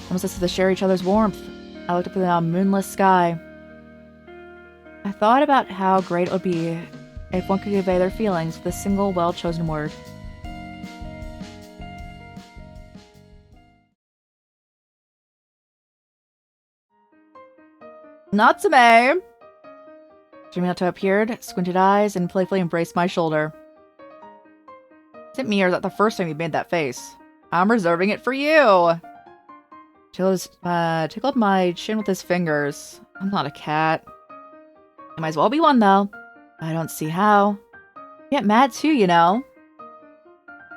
almost as if to share each other's warmth. I looked up at the now moonless sky. I thought about how great it would be if one could convey their feelings with a single, well-chosen word. Natsume! Minato appeared, squinted eyes, and playfully embraced my shoulder. Is it me, or is that the first time you made that face? I'm reserving it for you! Tickled my chin with his fingers. I'm not a cat. I might as well be one, though. I don't see how. I get mad too, you know.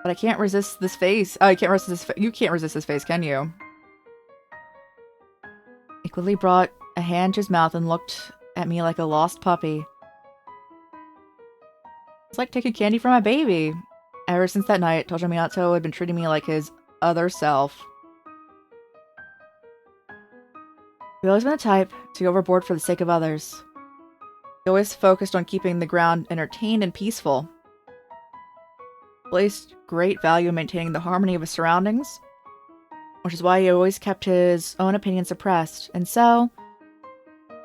But I can't resist this face. Oh, you can't resist this. You can't resist this face, can you? He quickly brought a hand to his mouth and looked at me like a lost puppy. It's like taking candy from my baby. Ever since that night, Toujou Minato had been treating me like his other self. We've always been the type to go overboard for the sake of others. He always focused on keeping the ground entertained and peaceful. Placed great value in maintaining the harmony of his surroundings, which is why he always kept his own opinion suppressed, and so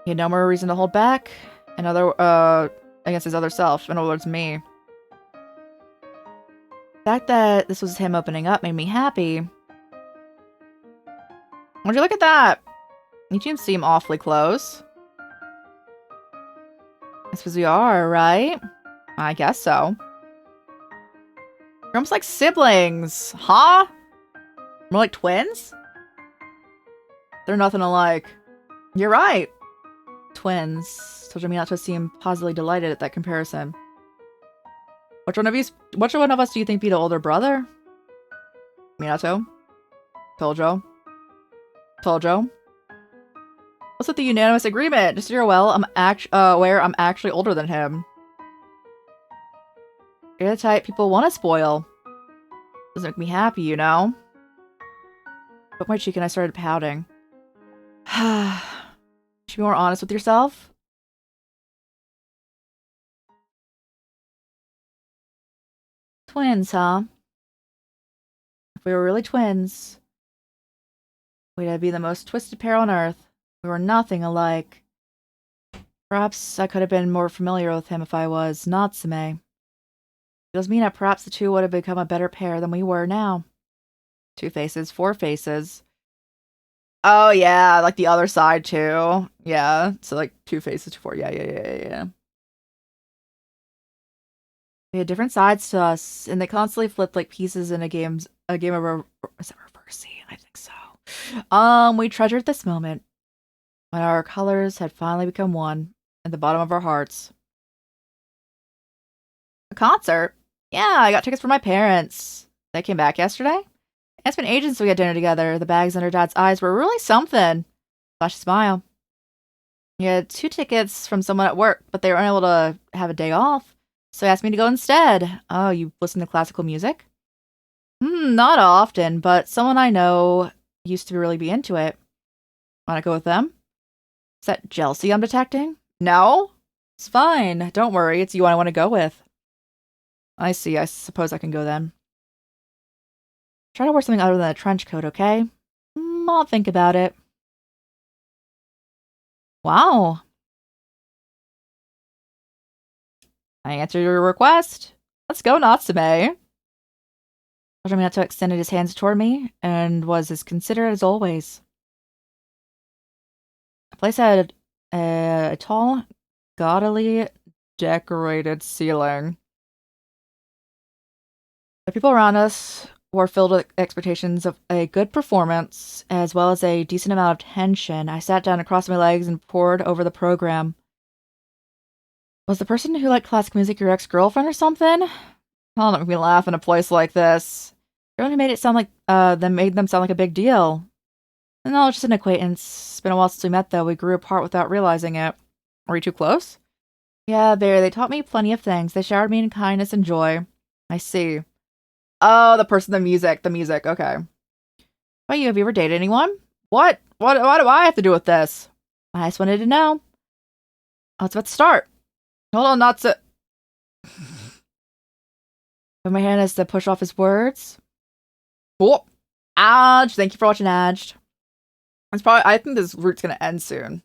he had no more reason to hold back against his other self, in other words, me. The fact that this was him opening up made me happy. Would you look at that? You two seem awfully close. I suppose we are, right? I guess so. You're almost like siblings, huh? More like twins? They're nothing alike. You're right. Twins. Toujou Minato seemed positively delighted at that comparison. Which one of us do you think be the older brother? Minato? Toujou? What's with the unanimous agreement? Just so you're well, I'm actually older than him. You're the type people want to spoil. Doesn't make me happy, you know? Put my cheek and I started pouting. Should be more honest with yourself? Twins, huh? If we were really twins, we'd be the most twisted pair on earth. We were nothing alike. Perhaps I could have been more familiar with him if I was Natsume. It does mean that perhaps the two would have become a better pair than we were now. 2 faces, 4 faces. Oh yeah, like the other side too. Yeah, so like 2 faces to 4. Yeah. We had different sides to us, and they constantly flipped like pieces in a game of is it Reversi? I think so. We treasured this moment when our colors had finally become one at the bottom of our hearts. A concert? Yeah, I got tickets for my parents. They came back yesterday. It's been ages since we had dinner together. The bags under Dad's eyes were really something. Flashy smile. He had 2 tickets from someone at work, but they were unable to have a day off, so he asked me to go instead. Oh, you listen to classical music? Not often, but someone I know used to really be into it. Wanna go with them? Is that jealousy I'm detecting? No? It's fine. Don't worry, it's you I want to go with. I see. I suppose I can go then. Try to wear something other than a trench coat, okay? I'll think about it. Wow. I answered your request. Let's go, Natsume. Minato extended his hands toward me and was as considerate as always. The place had a tall, gaudily decorated ceiling. The people around us were filled with expectations of a good performance, as well as a decent amount of tension. I sat down across my legs and pored over the program. Was the person who liked classic music your ex-girlfriend or something? Oh, don't make me laugh in a place like this. Everyone who made it sound like, made them sound like a big deal. No, it's just an acquaintance. It's been a while since we met, though. We grew apart without realizing it. Were you too close? Yeah, very. They taught me plenty of things. They showered me in kindness and joy. I see. Oh, the person, the music, okay. How about you? Have you ever dated anyone? What? What do I have to do with this? I just wanted to know. Oh, it's about to start. Hold on, not to... But my hand has to push off his words. Oh, Adge, thank you for watching, Adge. It's probably, I think this route's gonna end soon.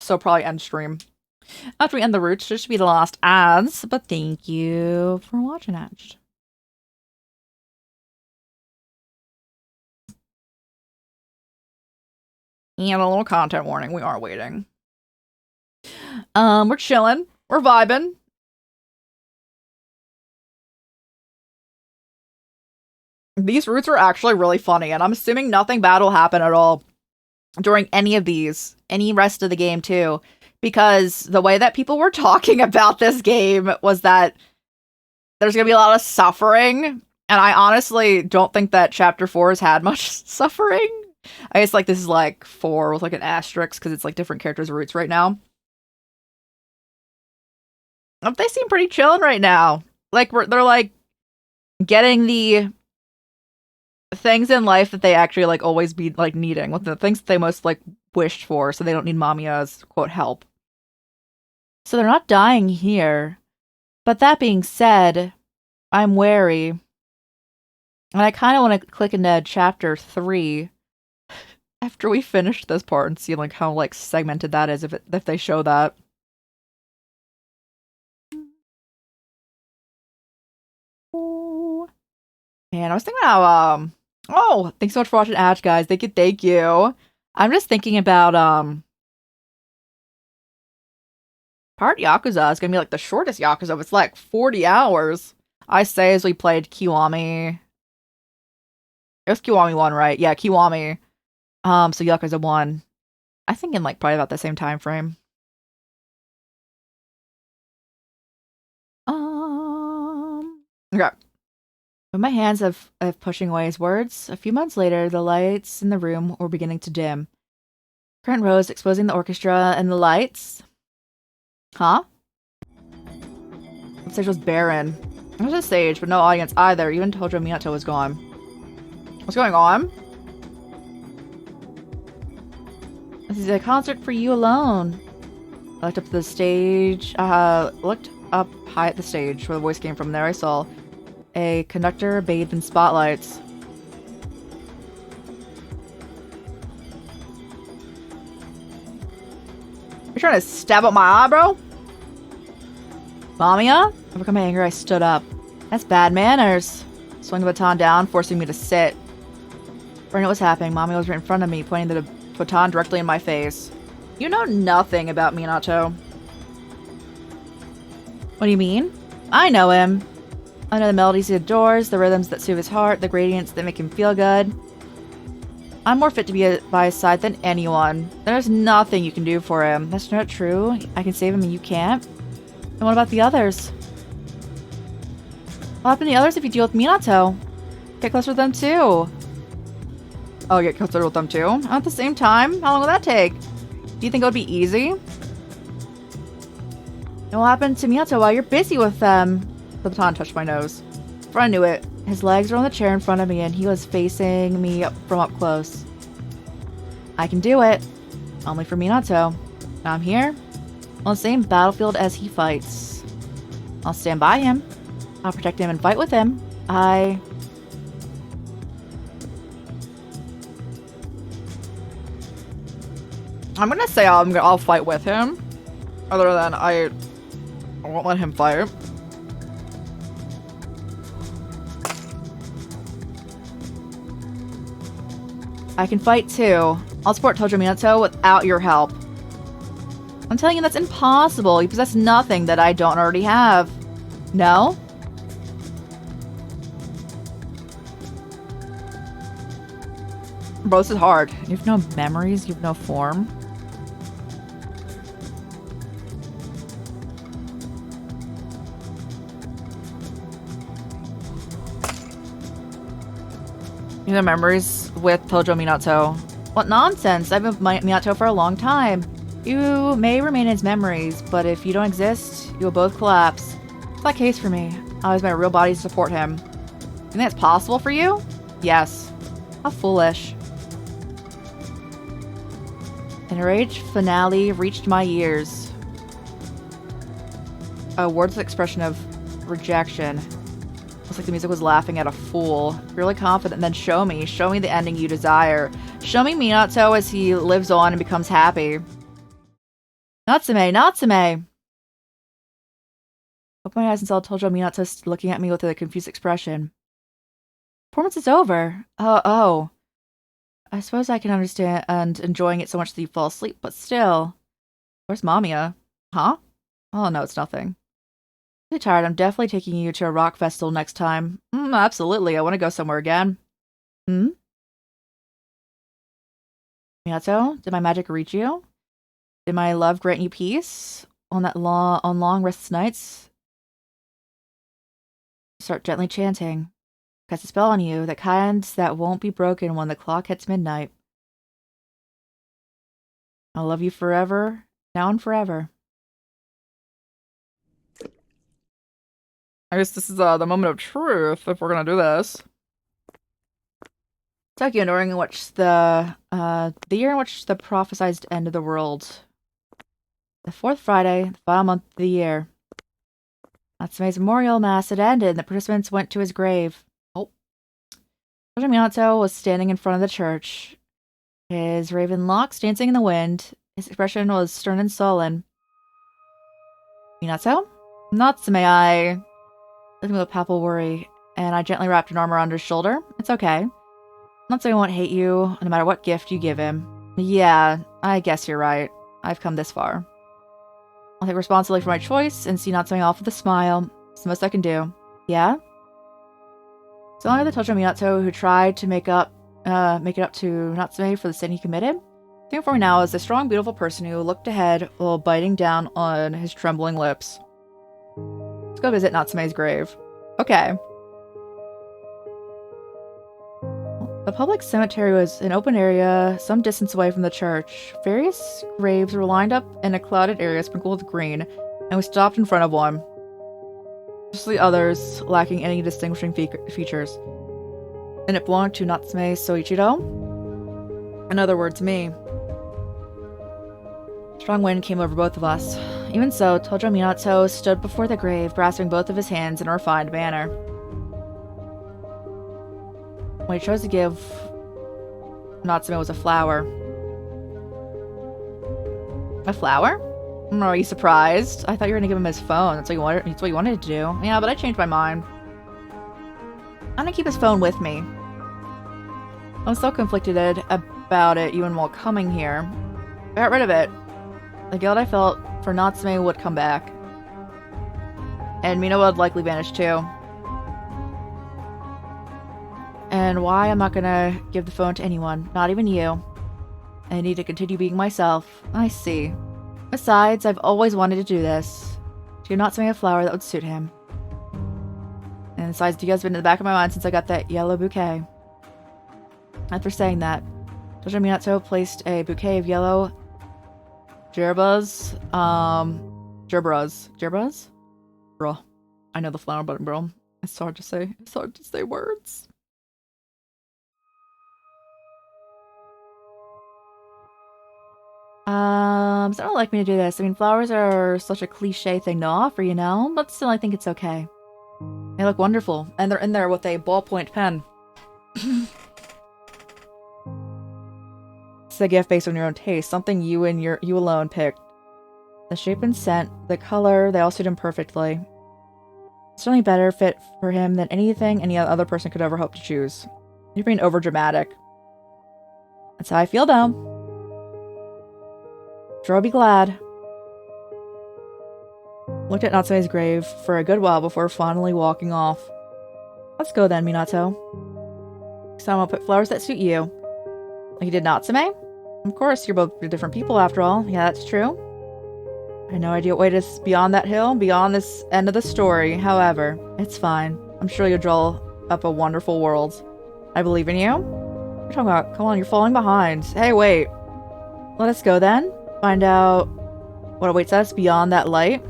So probably end stream. After we end the route, this should be the last ads, but thank you for watching, Adge. And a little content warning, we are waiting. We're chilling. We're vibing. These routes are actually really funny, and I'm assuming nothing bad will happen at all during any of these, any rest of the game too, because the way that people were talking about this game was that there's gonna be a lot of suffering, and I honestly don't think that Chapter 4 has had much suffering. I guess like this is like 4 with like an asterisk because it's like different characters' routes right now. They seem pretty chilling right now. Like they're like getting the things in life that they actually like always be like needing, with the things that they most like wished for, so they don't need Mamiya's quote help. So they're not dying here. But that being said, I'm wary. And I kind of want to click into chapter 3 after we finish this part and see like how like segmented that is if they show that. Man, I was thinking how oh, thanks so much for watching, Ash, guys. Thank you. I'm just thinking about part Yakuza is gonna be like the shortest Yakuza. It's like 40 hours. I say as we played Kiwami. It was Kiwami 1, right? Yeah, Kiwami. So Yakuza 1. I think in like probably about the same time frame. Okay. With my hands of pushing away his words, a few months later, the lights in the room were beginning to dim. Current rose, exposing the orchestra and the lights. Huh? The stage was barren. There was a stage, but no audience either. Even Tojo Minato was gone. What's going on? This is a concert for you alone. I looked up to the stage. Looked up high at the stage where the voice came from. There I saw a conductor bathed in spotlights. You're trying to stab up my eye, bro? Mamiya? Overcome my anger, I stood up. That's bad manners. Swung the baton down, forcing me to sit. Before I knew what was happening, Mamiya was right in front of me, pointing the baton directly in my face. You know nothing about Minato. What do you mean? I know him. I know the melodies he adores, the rhythms that soothe his heart, the gradients that make him feel good. I'm more fit to be by his side than anyone. There's nothing you can do for him. That's not true. I can save him and you can't. And what about the others? What happened to the others if you deal with Minato? Get closer to them too. Oh, get closer with them too? At the same time? How long will that take? Do you think it would be easy? And what happened to Minato while you're busy with them? The baton touched my nose. Before I knew it, his legs were on the chair in front of me and he was facing me from up close. I can do it. Only for Minato. Now I'm here, on the same battlefield as he fights. I'll stand by him. I'll protect him and fight with him. I'm gonna say I'll fight with him. Other than I won't let him fight. I can fight too. I'll support Toujou Minato without your help. I'm telling you that's impossible. You possess nothing that I don't already have. No? Bro, this is hard. You have no memories, you have no form. You know, memories with Toujou Minato. What nonsense! I've been with Minato for a long time. You may remain his memories, but if you don't exist, you will both collapse. It's that case for me. I was my real body to support him. You think that's possible for you? Yes. How foolish. An enraged finale reached my ears. A wordless expression of rejection. Looks like the music was laughing at a fool. Really confident, then show me the ending you desire. Show me Minato as he lives on and becomes happy. Natsume, Natsume! Open my eyes and saw Toujou Minato looking at me with a confused expression. Performance is over. Oh. I suppose I can understand and enjoying it so much that you fall asleep, but still. Where's Mamiya? Huh? Oh no, it's nothing. I'm tired. I'm definitely taking you to a rock festival next time. Absolutely. I want to go somewhere again. Minato, did my magic reach you? Did my love grant you peace? On long restless nights? Start gently chanting. Cast a spell on you, the kind that won't be broken when the clock hits midnight. I'll love you forever, now and forever. I guess this is the moment of truth, if we're gonna do this. Tokyo, during which the year in which the prophesied end of the world. The fourth Friday, the final month of the year. Natsume's memorial mass had ended, and the participants went to his grave. Toujou Minato was standing in front of the church, his raven locks dancing in the wind. His expression was stern and sullen. Minato? Natsume, I... Looked at me with palpable worry, and I gently wrapped an arm around his shoulder. It's okay. Natsume won't hate you, no matter what gift you give him. Yeah, I guess you're right. I've come this far. I'll take responsibility for my choice and see Natsume off with a smile. It's the most I can do. Yeah? So long as the Toujou Minato who tried to make it up to Natsume for the sin he committed. Standing before me now is a strong, beautiful person who looked ahead while biting down on his trembling lips. Let's go visit Natsume's grave. Okay. The public cemetery was an open area some distance away from the church. Various graves were lined up in a clouded area sprinkled with green, and we stopped in front of one. Just the others, lacking any distinguishing features. And it belonged to Natsume Soichiro? In other words, me. Strong wind came over both of us. Even so, Toujou Minato stood before the grave, grasping both of his hands in a refined manner. What he chose to give Natsume was a flower. A flower? Are you surprised? I thought you were gonna give him his phone. That's what you wanted to do. Yeah, but I changed my mind. I'm gonna keep his phone with me. I'm so conflicted about it even while coming here. I got rid of it. The guilt I felt for Natsume would come back. And Mina would likely vanish too. And why I'm not gonna give the phone to anyone, not even you. I need to continue being myself. I see. Besides, I've always wanted to do this. To give Natsume a flower that would suit him. And besides, you guys have been in the back of my mind since I got that yellow bouquet. After saying that, Toujou Minato placed a bouquet of yellow gerbas. Gerbas? Bro. I know the flower button, bro. It's hard to say. It's hard to say words. It's not like me to do this. I mean, flowers are such a cliche thing to offer, you know? But still, I think it's okay. They look wonderful. And they're in there with a ballpoint pen. It's a gift based on your own taste. Something you alone picked. The shape and scent, the color, they all suit him perfectly. It's certainly better fit for him than anything any other person could ever hope to choose. You're being overdramatic. That's how I feel, though. Sure, I'll be glad. Looked at Natsume's grave for a good while before finally walking off. Let's go then, Minato. So I'll put flowers that suit you. Like you did Natsume? Of course, you're both different people after all. Yeah, that's true. I had no idea what way is beyond that hill, beyond this end of the story. However, it's fine. I'm sure you'll draw up a wonderful world. I believe in you. What are you talking about? Come on, you're falling behind. Hey, wait. Let us go then. Find out what awaits us beyond that light.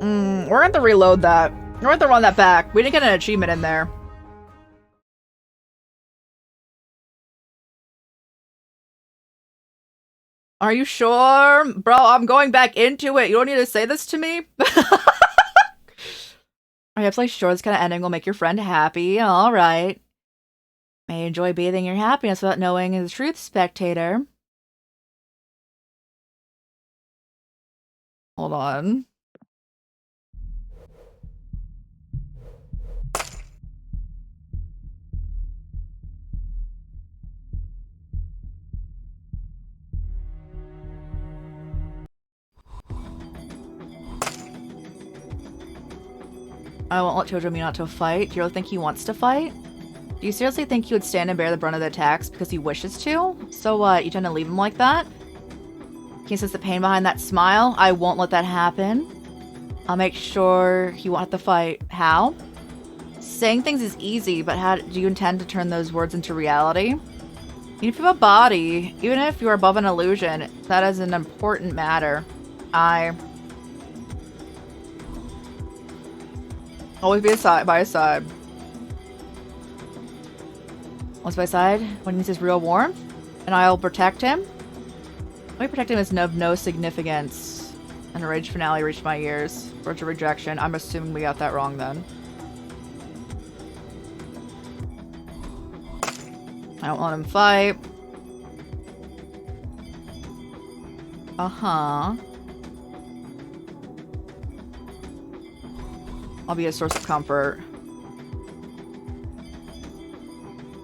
We're gonna have to reload that. We're gonna have to run that back. We didn't get an achievement in there. Are you sure? Bro, I'm going back into it. You don't need to say this to me? Are you absolutely sure this kind of ending will make your friend happy? Alright. May enjoy bathing your happiness without knowing the truth, spectator. Hold on. I won't let Toujou Minato fight. Do you really think he wants to fight? Do you seriously think he would stand and bear the brunt of the attacks because he wishes to? So what, you tend to leave him like that? Can you sense the pain behind that smile? I won't let that happen. I'll make sure he won't have to fight. How? Saying things is easy, but how do you intend to turn those words into reality? Even if you have a body, even if you are above an illusion, that is an important matter. Always be by his side. Always by his side when he needs his real warmth, and I'll protect him. Let me protect him is of no significance. And a rage finale reached my ears. Words of rejection. I'm assuming we got that wrong then. I don't want him to fight. Uh-huh. I'll be a source of comfort.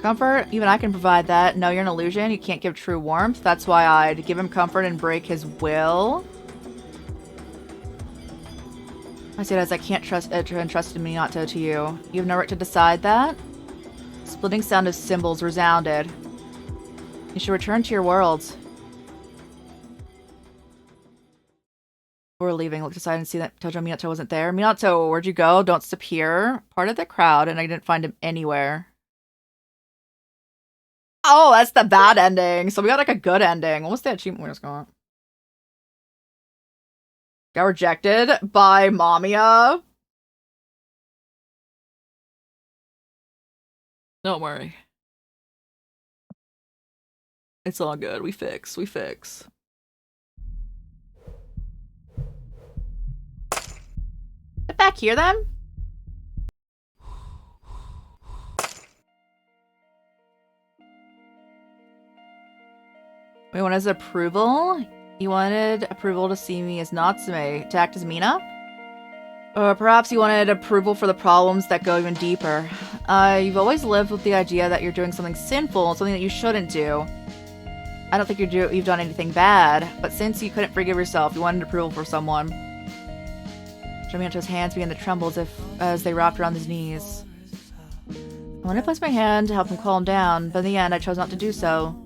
Comfort? Even I can provide that. No, you're an illusion. You can't give true warmth. That's why I'd give him comfort and break his will. I say it as I can't entrust Minato to you. You have no right to decide that. Splitting sound of cymbals resounded. You should return to your world. We're leaving. Looked aside and see that Toujou Minato wasn't there. Minato, where'd you go? Don't disappear. Part of the crowd, and I didn't find him anywhere. Oh, that's the bad ending. So we got like a good ending. What was the achievement we just got? Got rejected by Mamiya. Don't worry. It's all good. We fix. Get back here then. We wanted his approval? You wanted approval to see me as Natsume, to act as Mina? Or perhaps you wanted approval for the problems that go even deeper. You've always lived with the idea that you're doing something sinful, something that you shouldn't do. I don't think you've done anything bad, but since you couldn't forgive yourself, you wanted approval for someone. Minato's hands began to tremble as they wrapped around his knees. I wanted to place my hand to help him calm down, but in the end I chose not to do so.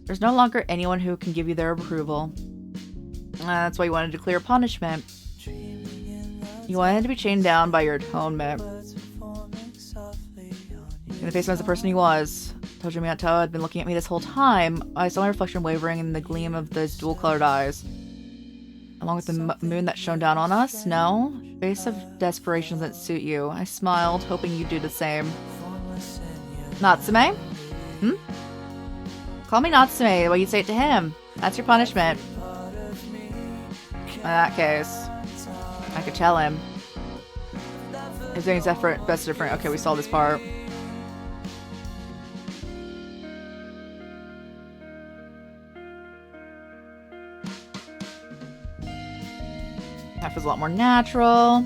There's no longer anyone who can give you their approval. That's why you wanted to clear punishment. You wanted to be chained down by your atonement. In the face of the person he was, Toujou Minato had been looking at me this whole time. I saw my reflection wavering in the gleam of those dual-colored eyes. Along with the moon that shone down on us? No? Face of desperation doesn't suit you. I smiled, hoping you'd do the same. Natsume? Call me Natsume the way you'd say it to him. That's your punishment. In that case, I could tell him. He's doing his best different. Okay, we saw this part. That feels a lot more natural.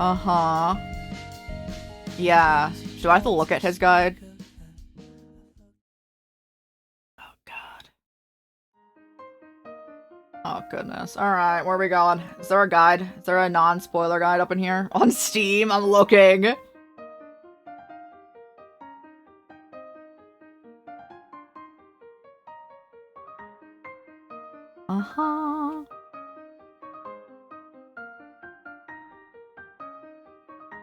Uh-huh. Yeah. Do I have to look at his guide? Oh, God. Oh, goodness. Alright, where are we going? Is there a guide? Is there a non-spoiler guide up in here? On Steam? I'm looking. Uh-huh.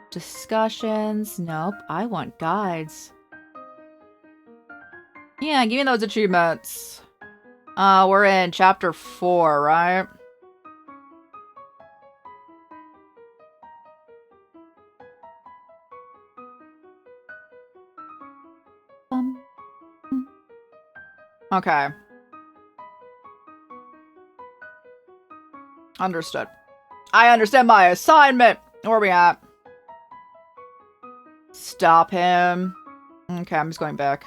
Discussions. Nope. I want guides. Yeah, give me those achievements. We're in chapter 4, right? Okay. Understood. I understand my assignment! Where are we at? Stop him. Okay, I'm just going back.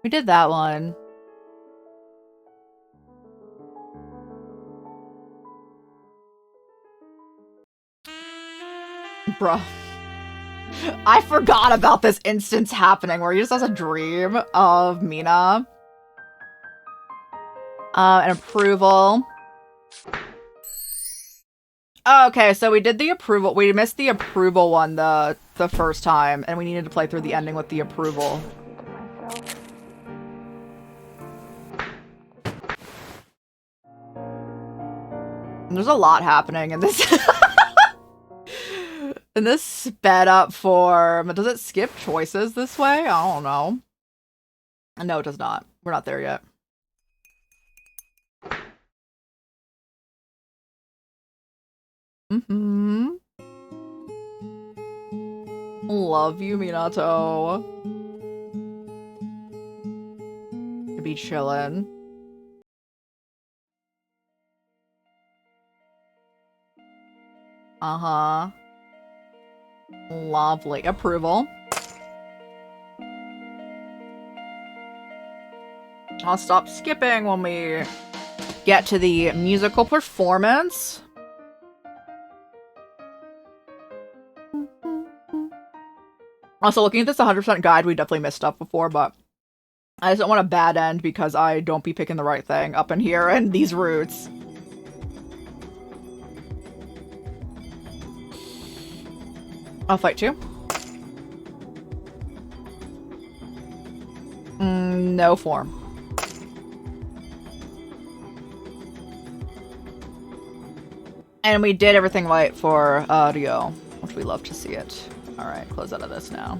We did that one. Bruh. I forgot about this instance happening where he just has a dream of Mina. An approval. Okay, so we did the approval. We missed the approval one the first time, and we needed to play through the ending with the approval. There's a lot happening in this. In this sped up form. Does it skip choices this way? I don't know. No, it does not. We're not there yet. Mm-hmm. Love you, Minato. To be chillin'. Uh-huh. Lovely. Approval. I'll stop skipping when we get to the musical performance. Also, looking at this 100% guide, we definitely missed stuff before, but I just don't want a bad end because I don't be picking the right thing up in here and these routes. I'll fight you. No form. And we did everything right for Rio, which we love to see it. Alright, close out of this now.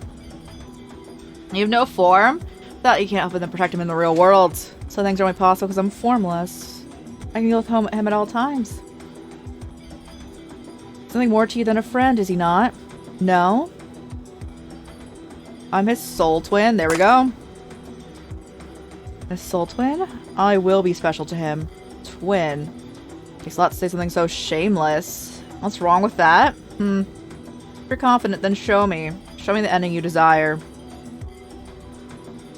You have no form? Thought you can't help but protect him in the real world. So things are only possible because I'm formless. I can deal with him at all times. Something more to you than a friend, is he not? No? I'm his soul twin. There we go. His soul twin? I will be special to him. Twin. Takes a lot to say something so shameless. What's wrong with that? If you're confident, then show me. Show me the ending you desire.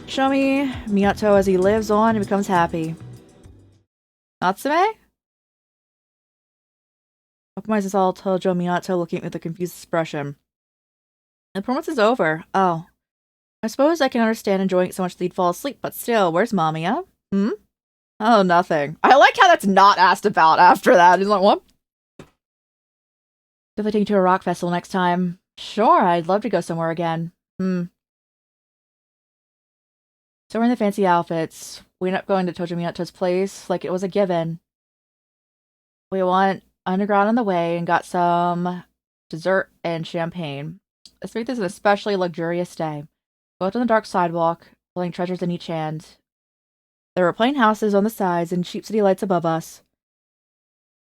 Show me Miyato as he lives on and becomes happy. Natsume? Optimize this all, Tojo Miyato looking at me with a confused expression. The performance is over. Oh. I suppose I can understand enjoying it so much that you'd fall asleep, but still, where's Mamiya? Oh, nothing. I like how that's not asked about after that. He's like, what? Definitely take you to a rock festival next time. Sure, I'd love to go somewhere again. So we're in the fancy outfits. We ended up going to Tojo Miyato's place like it was a given. We went underground on the way and got some dessert and champagne. This made this an especially luxurious day. We walked on the dark sidewalk, holding treasures in each hand. There were plain houses on the sides and cheap city lights above us.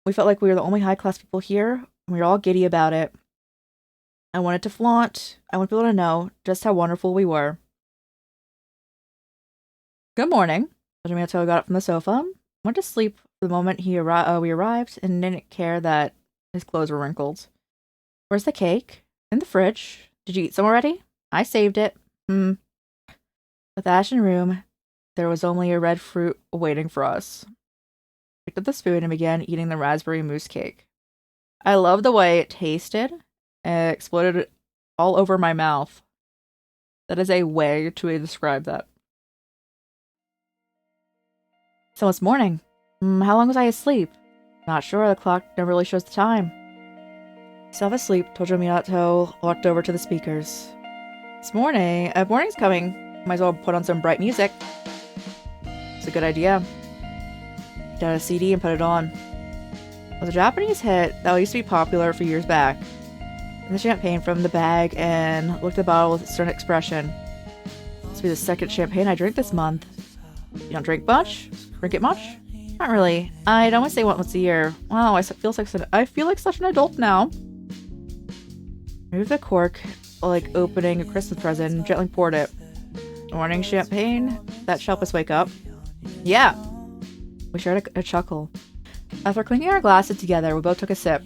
We felt like we were the only high-class people here, and we were all giddy about it. I wanted to flaunt. I wanted people to know just how wonderful we were. Good morning. Miyato got up from the sofa, went to sleep the moment we arrived, and didn't care that his clothes were wrinkled. Where's the cake? In the fridge. Did you eat some already? I saved it. With the ashen room, there was only a red fruit waiting for us. I picked up the spoon and began eating the raspberry mousse cake. I loved the way it tasted. It exploded all over my mouth. That is a way to describe that. So it's morning. How long was I asleep? Not sure, the clock never really shows the time. Self asleep, Toujou Minato walked over to the speakers. Morning's coming. Might as well put on some bright music. It's a good idea. Got a CD and put it on. It was a Japanese hit that used to be popular for years back. And the champagne from the bag and looked at the bottle with a certain expression. This will be the second champagne I drink this month. You don't drink much? Drink it much? Not really. I'd almost say once a year. Wow, I feel like such an adult now. Remove the cork, like opening a Christmas present, and gently poured it. Morning champagne? That should help us wake up. Yeah. We shared a chuckle. After clinking our glasses together, we both took a sip.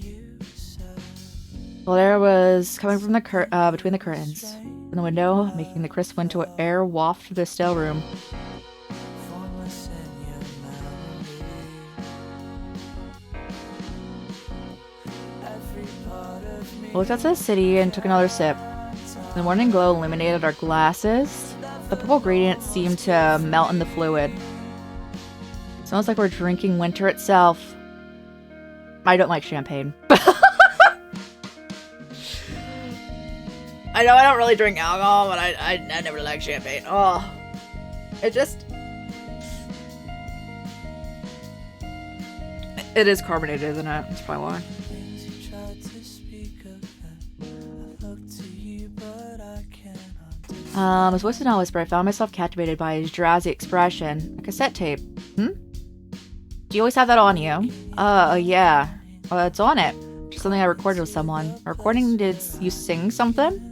Cold air was coming from the between the curtains from the window, making the crisp winter air waft through the still room. We looked out to the city and took another sip. The morning glow illuminated our glasses. The purple gradient seemed to melt in the fluid. It's almost like we're drinking winter itself. I don't like champagne. I know I don't really drink alcohol, but I never really like champagne. Oh, it just... It is carbonated, isn't it? That's probably why. His voice did not whisper. I found myself captivated by his drowsy expression. A cassette tape. Do you always have that on you? Yeah. It's on it. Just something I recorded with someone. A recording, did you sing something?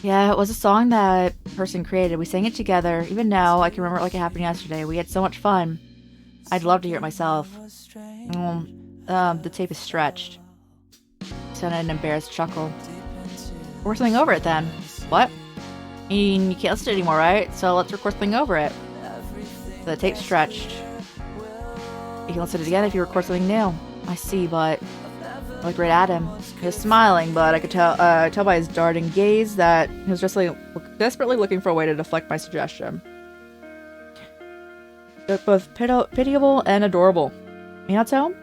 Yeah, it was a song that person created. We sang it together. Even now, I can remember it like it happened yesterday. We had so much fun. I'd love to hear it myself. The tape is stretched. Sounded an embarrassed chuckle. Record something over it then. What? You can't listen to it anymore, right? So let's record something over it. So the tape's stretched. You can listen to it again if you record something new. I see, but I looked right at him. He was smiling, but I could tell by his darting gaze that he was just desperately looking for a way to deflect my suggestion. It looked both pitiable and adorable. Minato?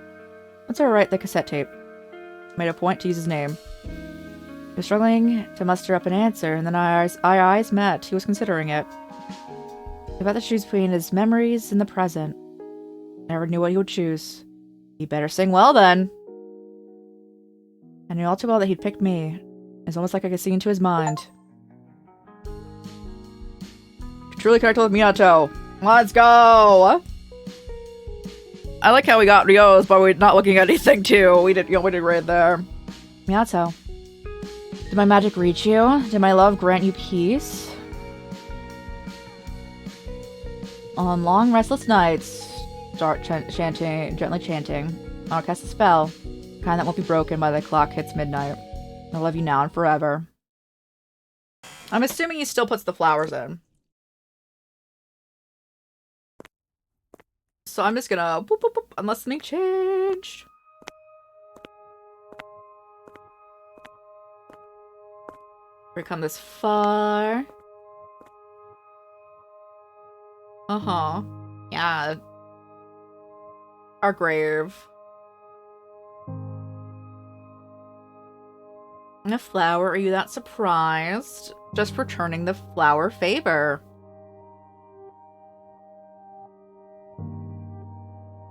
Let's overwrite the cassette tape. I made a point to use his name. He was struggling to muster up an answer, and then our eyes met. He was considering it. He about to choose between his memories and the present. Never knew what he would choose. He better sing well then. I knew all too well that he'd picked me. It's almost like I could see into his mind. Truly connected with Minato. Let's go! I like how we got Ryo's, but we're not looking at anything too. We did right there. Minato. Did my magic reach you? Did my love grant you peace? On long, restless nights, start gently chanting. I'll cast a spell, kind that won't be broken by the clock hits midnight. I love you now and forever. I'm assuming he still puts the flowers in. So I'm just gonna boop, boop, boop, unless something changed. We've come this far. Yeah. Our grave. A flower, are you that surprised? Just returning the flower favor.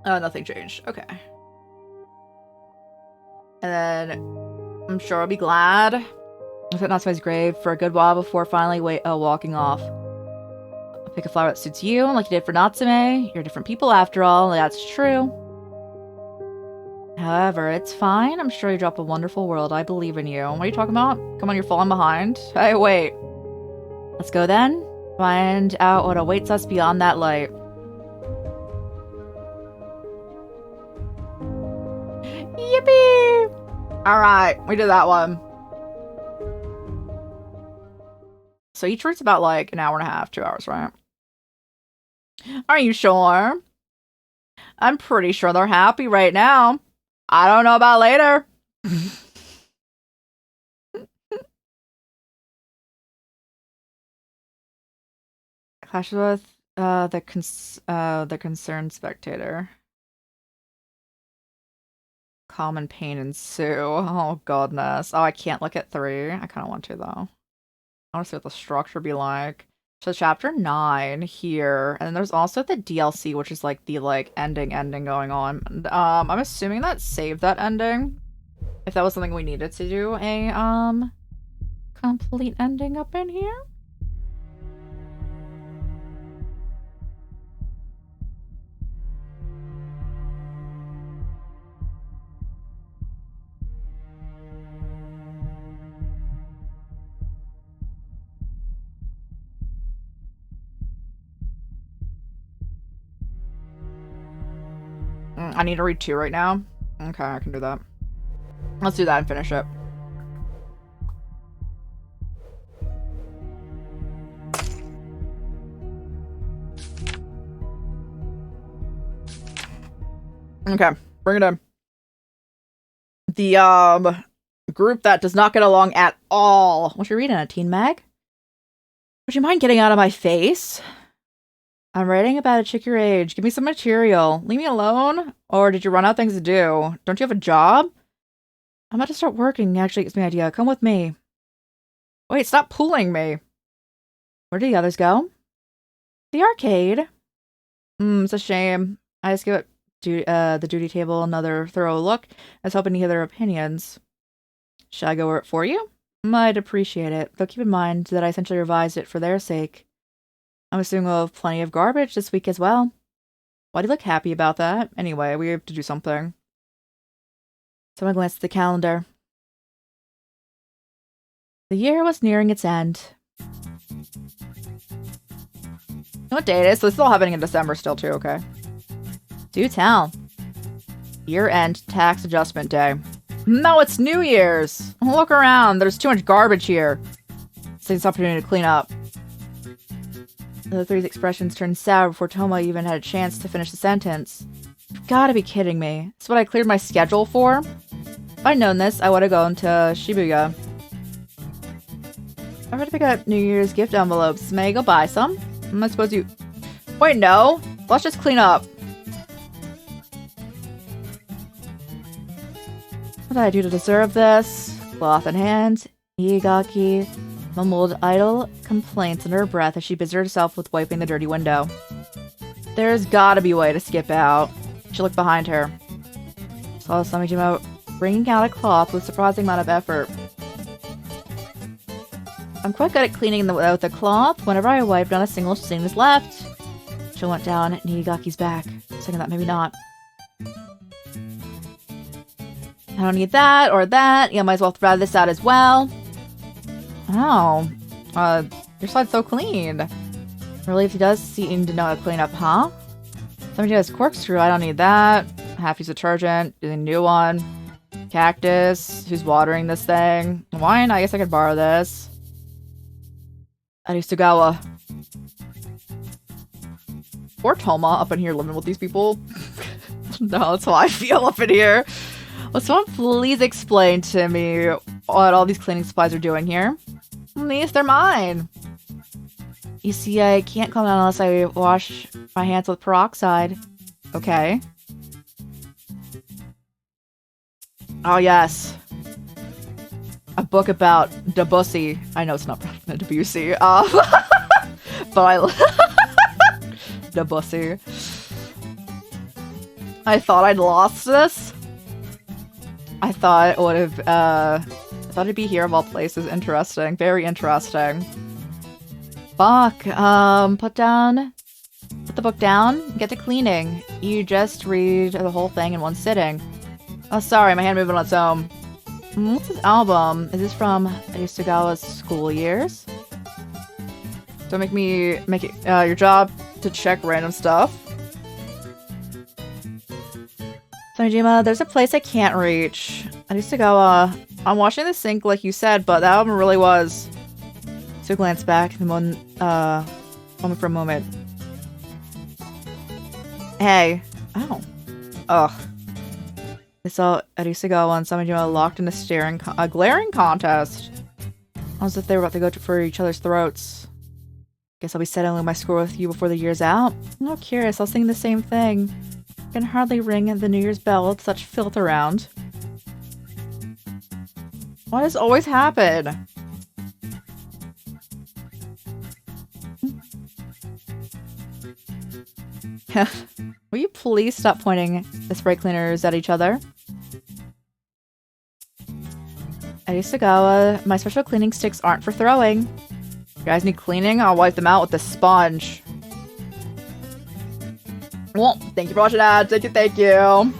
Oh, nothing changed. Okay. And then I'm sure I'll be glad. I sat Natsume's grave for a good while before finally walking off. I'll pick a flower that suits you, like you did for Natsume. You're different people after all, that's true. However, it's fine. I'm sure you drop a wonderful world. I believe in you. What are you talking about? Come on, you're falling behind. Hey, wait. Let's go then. Find out what awaits us beyond that light. Yippee! Alright, we did that one. So each route about like an hour and a half, 2 hours, right? Are you sure? I'm pretty sure they're happy right now. I don't know about later. Clash with the concerned spectator. Common pain ensue. Oh goodness. Oh, I can't look at 3. I kind of want to though. I want to see what the structure be like. So chapter 9 here, and then there's also the DLC, which is like the ending going on. And, I'm assuming that saved that ending. If that was something we needed to do a complete ending up in here. I need to read 2 right now. Okay, I can do that. Let's do that and finish it. Okay, bring it in. The group that does not get along at all. What you reading, a teen mag? Would you mind getting out of my face? I'm writing about a chick your age. Give me some material. Leave me alone? Or did you run out of things to do? Don't you have a job? I'm about to start working. Actually, gives me an idea. Come with me. Wait, stop pulling me. Where do the others go? The arcade. It's a shame. I just give it the duty table another thorough look. I was hoping to hear their opinions. Should I go over it for you? I'd appreciate it, though keep in mind that I essentially revised it for their sake. I'm assuming we'll have plenty of garbage this week as well. Why do you look happy about that? Anyway, we have to do something. So I glanced at the calendar. The year was nearing its end. You know what day it is? So it's all happening in December still too, okay? Do tell. Year-end tax adjustment day. No, it's New Year's! Look around, there's too much garbage here. It's an opportunity to clean up. The 3's expressions turned sour before Toma even had a chance to finish the sentence. You've gotta be kidding me. That's what I cleared my schedule for? If I'd known this, I would have gone to Shibuya. I'm ready to pick up New Year's gift envelopes. May I go buy some? I suppose you... Wait, no! Let's just clean up. What did I do to deserve this? Cloth in hand, Igaki mumbled idle complaints under her breath as she busied herself with wiping the dirty window. There's gotta be a way to skip out. She looked behind her. Saw Samijima bringing out a cloth with a surprising amount of effort. I'm quite good at cleaning with the cloth. Whenever I wipe, not a single stain is left. She went down Niigaki's back, saying that maybe not. I don't need that or that. Yeah, might as well throw this out as well. Oh, your side's so clean. Really, if he does seem to know how to clean up, huh? Somebody has corkscrew. I don't need that. Half-use detergent. Is a new one. Cactus. Who's watering this thing? Wine. I guess I could borrow this. Arisugawa. Or Toma up in here living with these people. No, that's how I feel up in here. Will someone please explain to me what all these cleaning supplies are doing here? At least they're mine. You see, I can't come out unless I wash my hands with peroxide. Okay. Oh, yes. A book about Debussy. I know it's not Debussy. But I... Debussy. I thought I'd lost this. I thought it would have, I thought it'd be here of all places. Interesting. Very interesting. Fuck. Put the book down, get to cleaning. You just read the whole thing in one sitting. Oh, sorry, my hand moved on its own. What's this album? Is this from Arisugawa's school years? Don't make it your job to check random stuff. Samijima, there's a place I can't reach. I used to go, I'm washing the sink like you said, but that one really was. So glance back, the moment for a moment. Hey. Oh. Ugh. I saw Arisugawa and Samijima locked in a glaring contest. As if they were about to go for each other's throats. Guess I'll be settling my score with you before the year's out. I'm not curious, I was thinking the same thing. I can hardly ring the New Year's bell with such filth around. Why does this always happen? Will you please stop pointing the spray cleaners at each other? Arisugawa, my special cleaning sticks aren't for throwing. You guys need cleaning? I'll wipe them out with the sponge. Well, thank you for watching that. Thank you, thank you.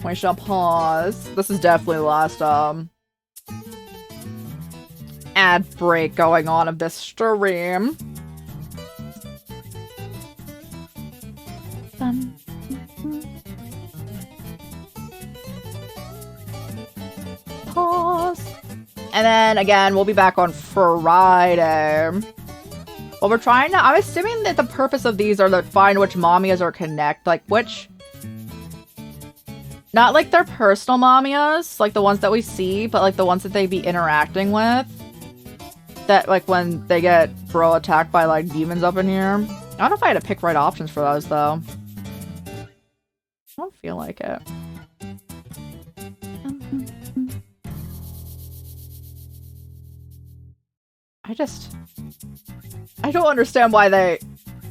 We shall pause. This is definitely the last, ad break going on of this stream. Pause. And then, again, we'll be back on Friday. Well, we're trying to... I'm assuming that the purpose of these are to find which Mamiyas are connect. Like, which... Not, like, their personal Mamiyas, like the ones that we see, but, like, the ones that they be interacting with. That, like, when they get bro attacked by, like, demons up in here. I don't know if I had to pick right options for those, though. I don't feel like it. I don't understand why they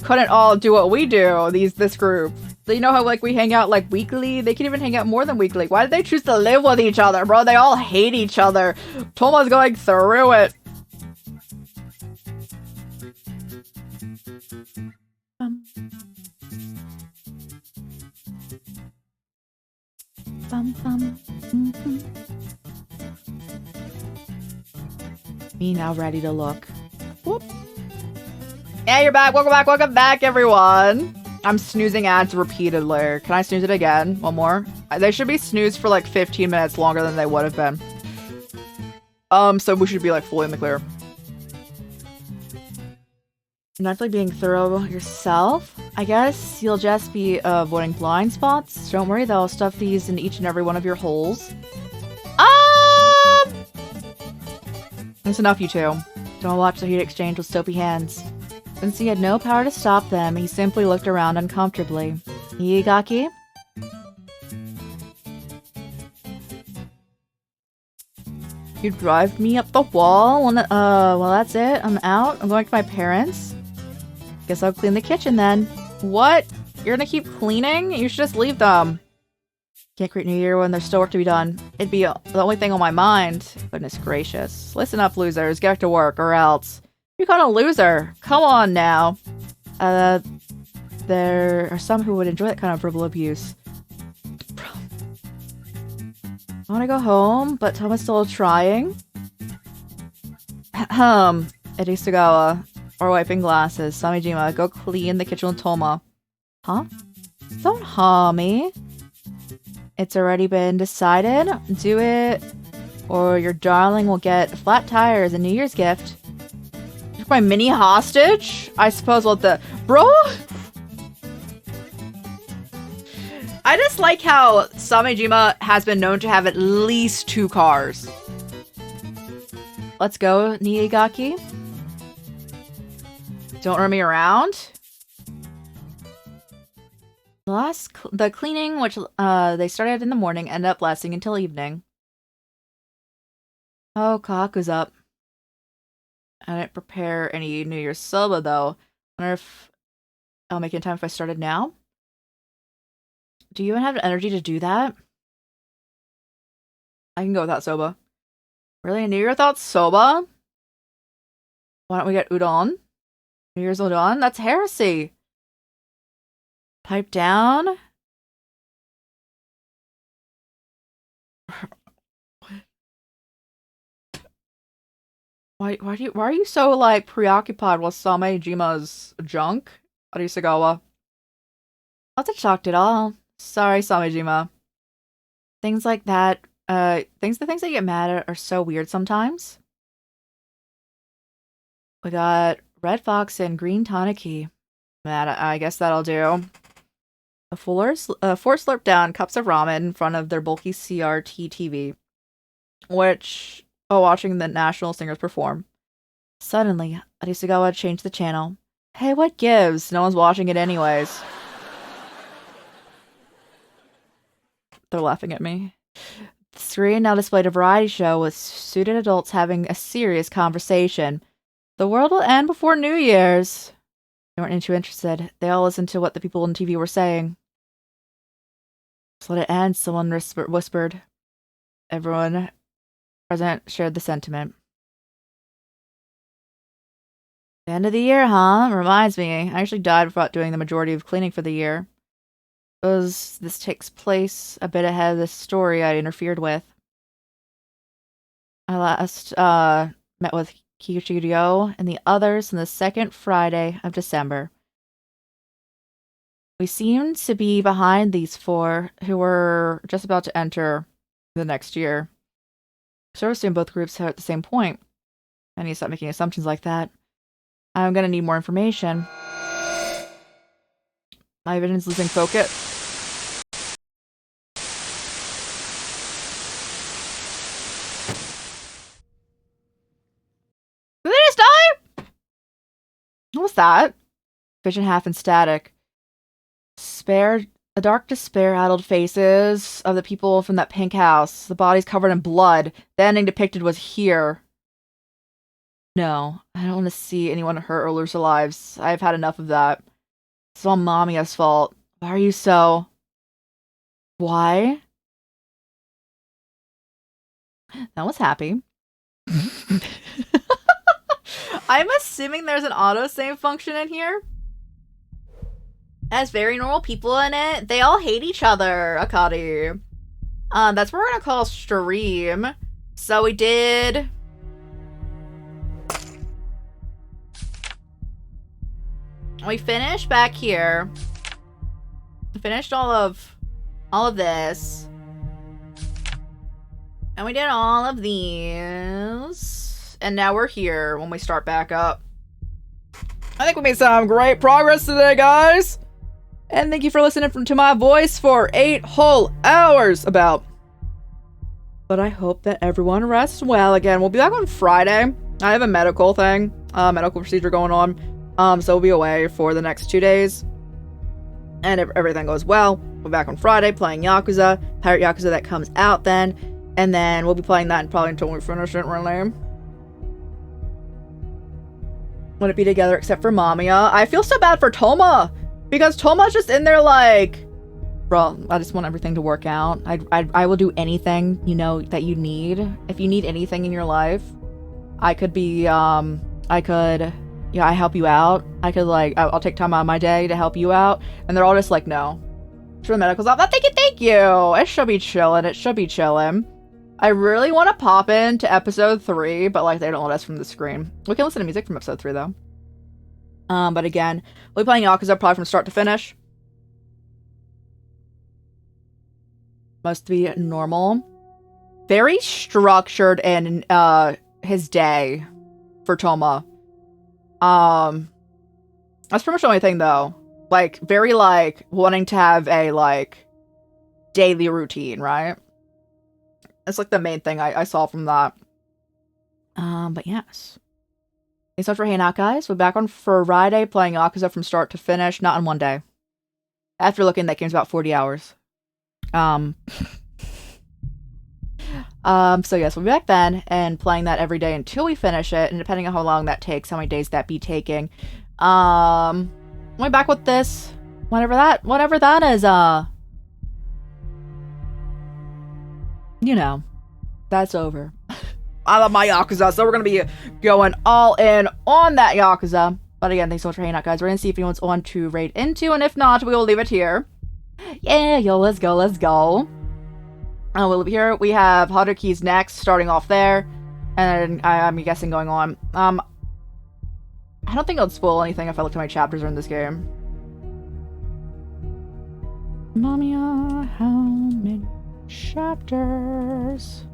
couldn't all do what we do, this group. You know how, like, we hang out, like, weekly? They can even hang out more than weekly. Why did they choose to live with each other, bro? They all hate each other. Toma's going through it. Me now ready to look. Whoop. Yeah, you're back. Welcome back, everyone. I'm snoozing ads repeatedly. Can I snooze it again? One more? They should be snoozed for like 15 minutes longer than they would have been. So we should be like fully in the clear. Naturally being thorough yourself? I guess you'll just be avoiding blind spots. Don't worry though, I'll stuff these in each and every one of your holes. That's enough, you two. Don't watch the heat exchange with soapy hands. Since he had no power to stop them, he simply looked around uncomfortably. Iigaki? You drive me up the wall? Well, that's it. I'm out. I'm going to my parents. Guess I'll clean the kitchen then. What? You're gonna keep cleaning? You should just leave them. Can't greet New Year when there's still work to be done. It'd be the only thing on my mind. Goodness gracious. Listen up, losers. Get back to work, or else. You call a loser. Come on now. There are some who would enjoy that kind of verbal abuse. I want to go home, but Toma's still trying. Arisugawa. Or wiping glasses. Samijima, go clean the kitchen with Toma. Huh? Don't harm me. It's already been decided. Do it, or your darling will get flat tire as a New Year's gift. Took my mini hostage? I suppose what the... Bro? I just like how Samijima has been known to have at least 2 cars. Let's go, Niigaki. Don't run me around. The cleaning, which they started in the morning, ended up lasting until evening. Oh, Kaku's up. I didn't prepare any New Year's soba, though. I wonder if I'll make it in time if I started now. Do you even have the energy to do that? I can go without soba. Really? A New Year without soba? Why don't we get udon? New Year's udon? That's heresy. Pipe down. Why are you so like preoccupied with Samejima's junk? Arisugawa. Not to shocked at all. Sorry, Samejima. Things like that, the things that get mad at are so weird sometimes. We got Red Fox and Green Tanaki. That I guess that'll do. Four slurp down cups of ramen in front of their bulky CRT TV, while watching the national singers perform. Suddenly, Arisugawa changed the channel. Hey, what gives? No one's watching it anyways. They're laughing at me. The screen now displayed a variety show with suited adults having a serious conversation. The world will end before New Year's. They weren't too interested. They all listened to what the people on TV were saying. Just let it end, someone whispered. Everyone present shared the sentiment. The end of the year, huh? Reminds me, I actually died without doing the majority of cleaning for the year. This takes place a bit ahead of the story I interfered with. I last met with Keito and the others on the second Friday of December. We seemed to be behind these four who were just about to enter the next year. So I assume both groups are at the same point. I need to stop making assumptions like that. I'm gonna need more information. My vision's losing focus. Did they just die? What was that? Vision half in static. A dark despair-addled faces of the people from that pink house. The bodies covered in blood. The ending depicted was here. No, I don't want to see anyone hurt or lose their lives. I've had enough of that. It's all Mamiya's fault. Why are you so... Why? That was happy. I'm assuming there's an autosave function in here. As very normal people in it, they all hate each other, Akari. That's what we're gonna call stream. So we did... We finished back here. We finished all of this. And we did all of these. And now we're here when we start back up. I think we made some great progress today, guys. And thank you for listening to my voice for 8 whole hours about. But I hope that everyone rests well again. We'll be back on Friday. I have a medical procedure going on. So we'll be away for the next 2 days. And if everything goes well, we'll be back on Friday playing Yakuza. Pirate Yakuza that comes out then. And then we'll be playing that probably until we finish it, really. Wouldn't be together except for Mamiya. I feel so bad for Toma. Because Toma's just in there like... Bro, I just want everything to work out. I will do anything, you know, that you need. If you need anything in your life, I could be, yeah, I help you out. I could, like, I'll take time out of my day to help you out. And they're all just like, no. Sure, the medical's off. Thank you. It should be chilling. I really want to pop into episode 3, but, like, they don't let us from the screen. We can listen to music from episode 3, though. But again, we'll be playing Yakuza probably from start to finish. Must be normal. Very structured in, his day for Toma. That's pretty much the only thing, though. Like, very, like, wanting to have a, like, daily routine, right? It's, like, the main thing I saw from that. But yes. Thanks so much for hanging out, guys. We're back on Friday playing Yakuza from start to finish, not in one day. After looking, that game's about 40 hours. So yes, we'll be back then and playing that every day until we finish it, and depending on how long that takes, how many days that be taking. We'll be back with this whatever that is, you know, that's over. I love my Yakuza, so we're gonna be going all in on that Yakuza. But again, thanks so much for hanging out, guys. We're gonna see if anyone's on to raid into, and if not, we will leave it here. Yeah, yo, let's go. We'll be here. We have Haruki's next, starting off there. And I'm guessing going on. I don't think I'll spoil anything if I look at my chapters in this game. Mamiya, how many chapters?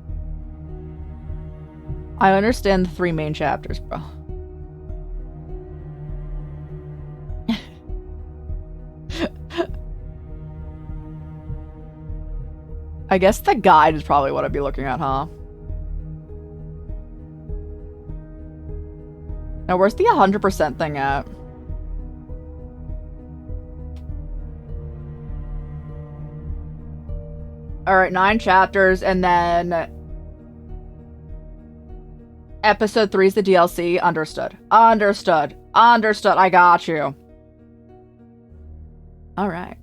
I understand the 3 main chapters, bro. I guess the guide is probably what I'd be looking at, huh? Now, where's the 100% thing at? Alright, 9 chapters, and then episode 3 is the DLC. Understood. Understood. Understood. I got you. Alright.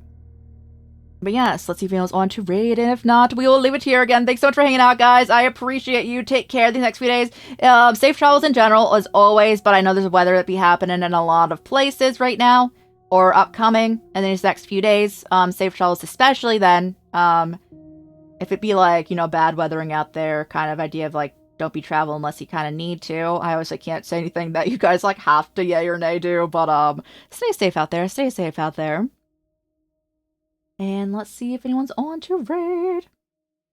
But yes, let's see if anyone's on to raid, and if not, we will leave it here again. Thanks so much for hanging out, guys. I appreciate you. Take care these next few days. Safe travels in general, as always, but I know there's weather that be happening in a lot of places right now, or upcoming in these next few days. Safe travels especially then. If it be like, you know, bad weathering out there, kind of idea of like, don't be travel unless you kind of need to. I obviously can't say anything that you guys like have to yay or nay do, but stay safe out there. Stay safe out there. And let's see if anyone's on to raid.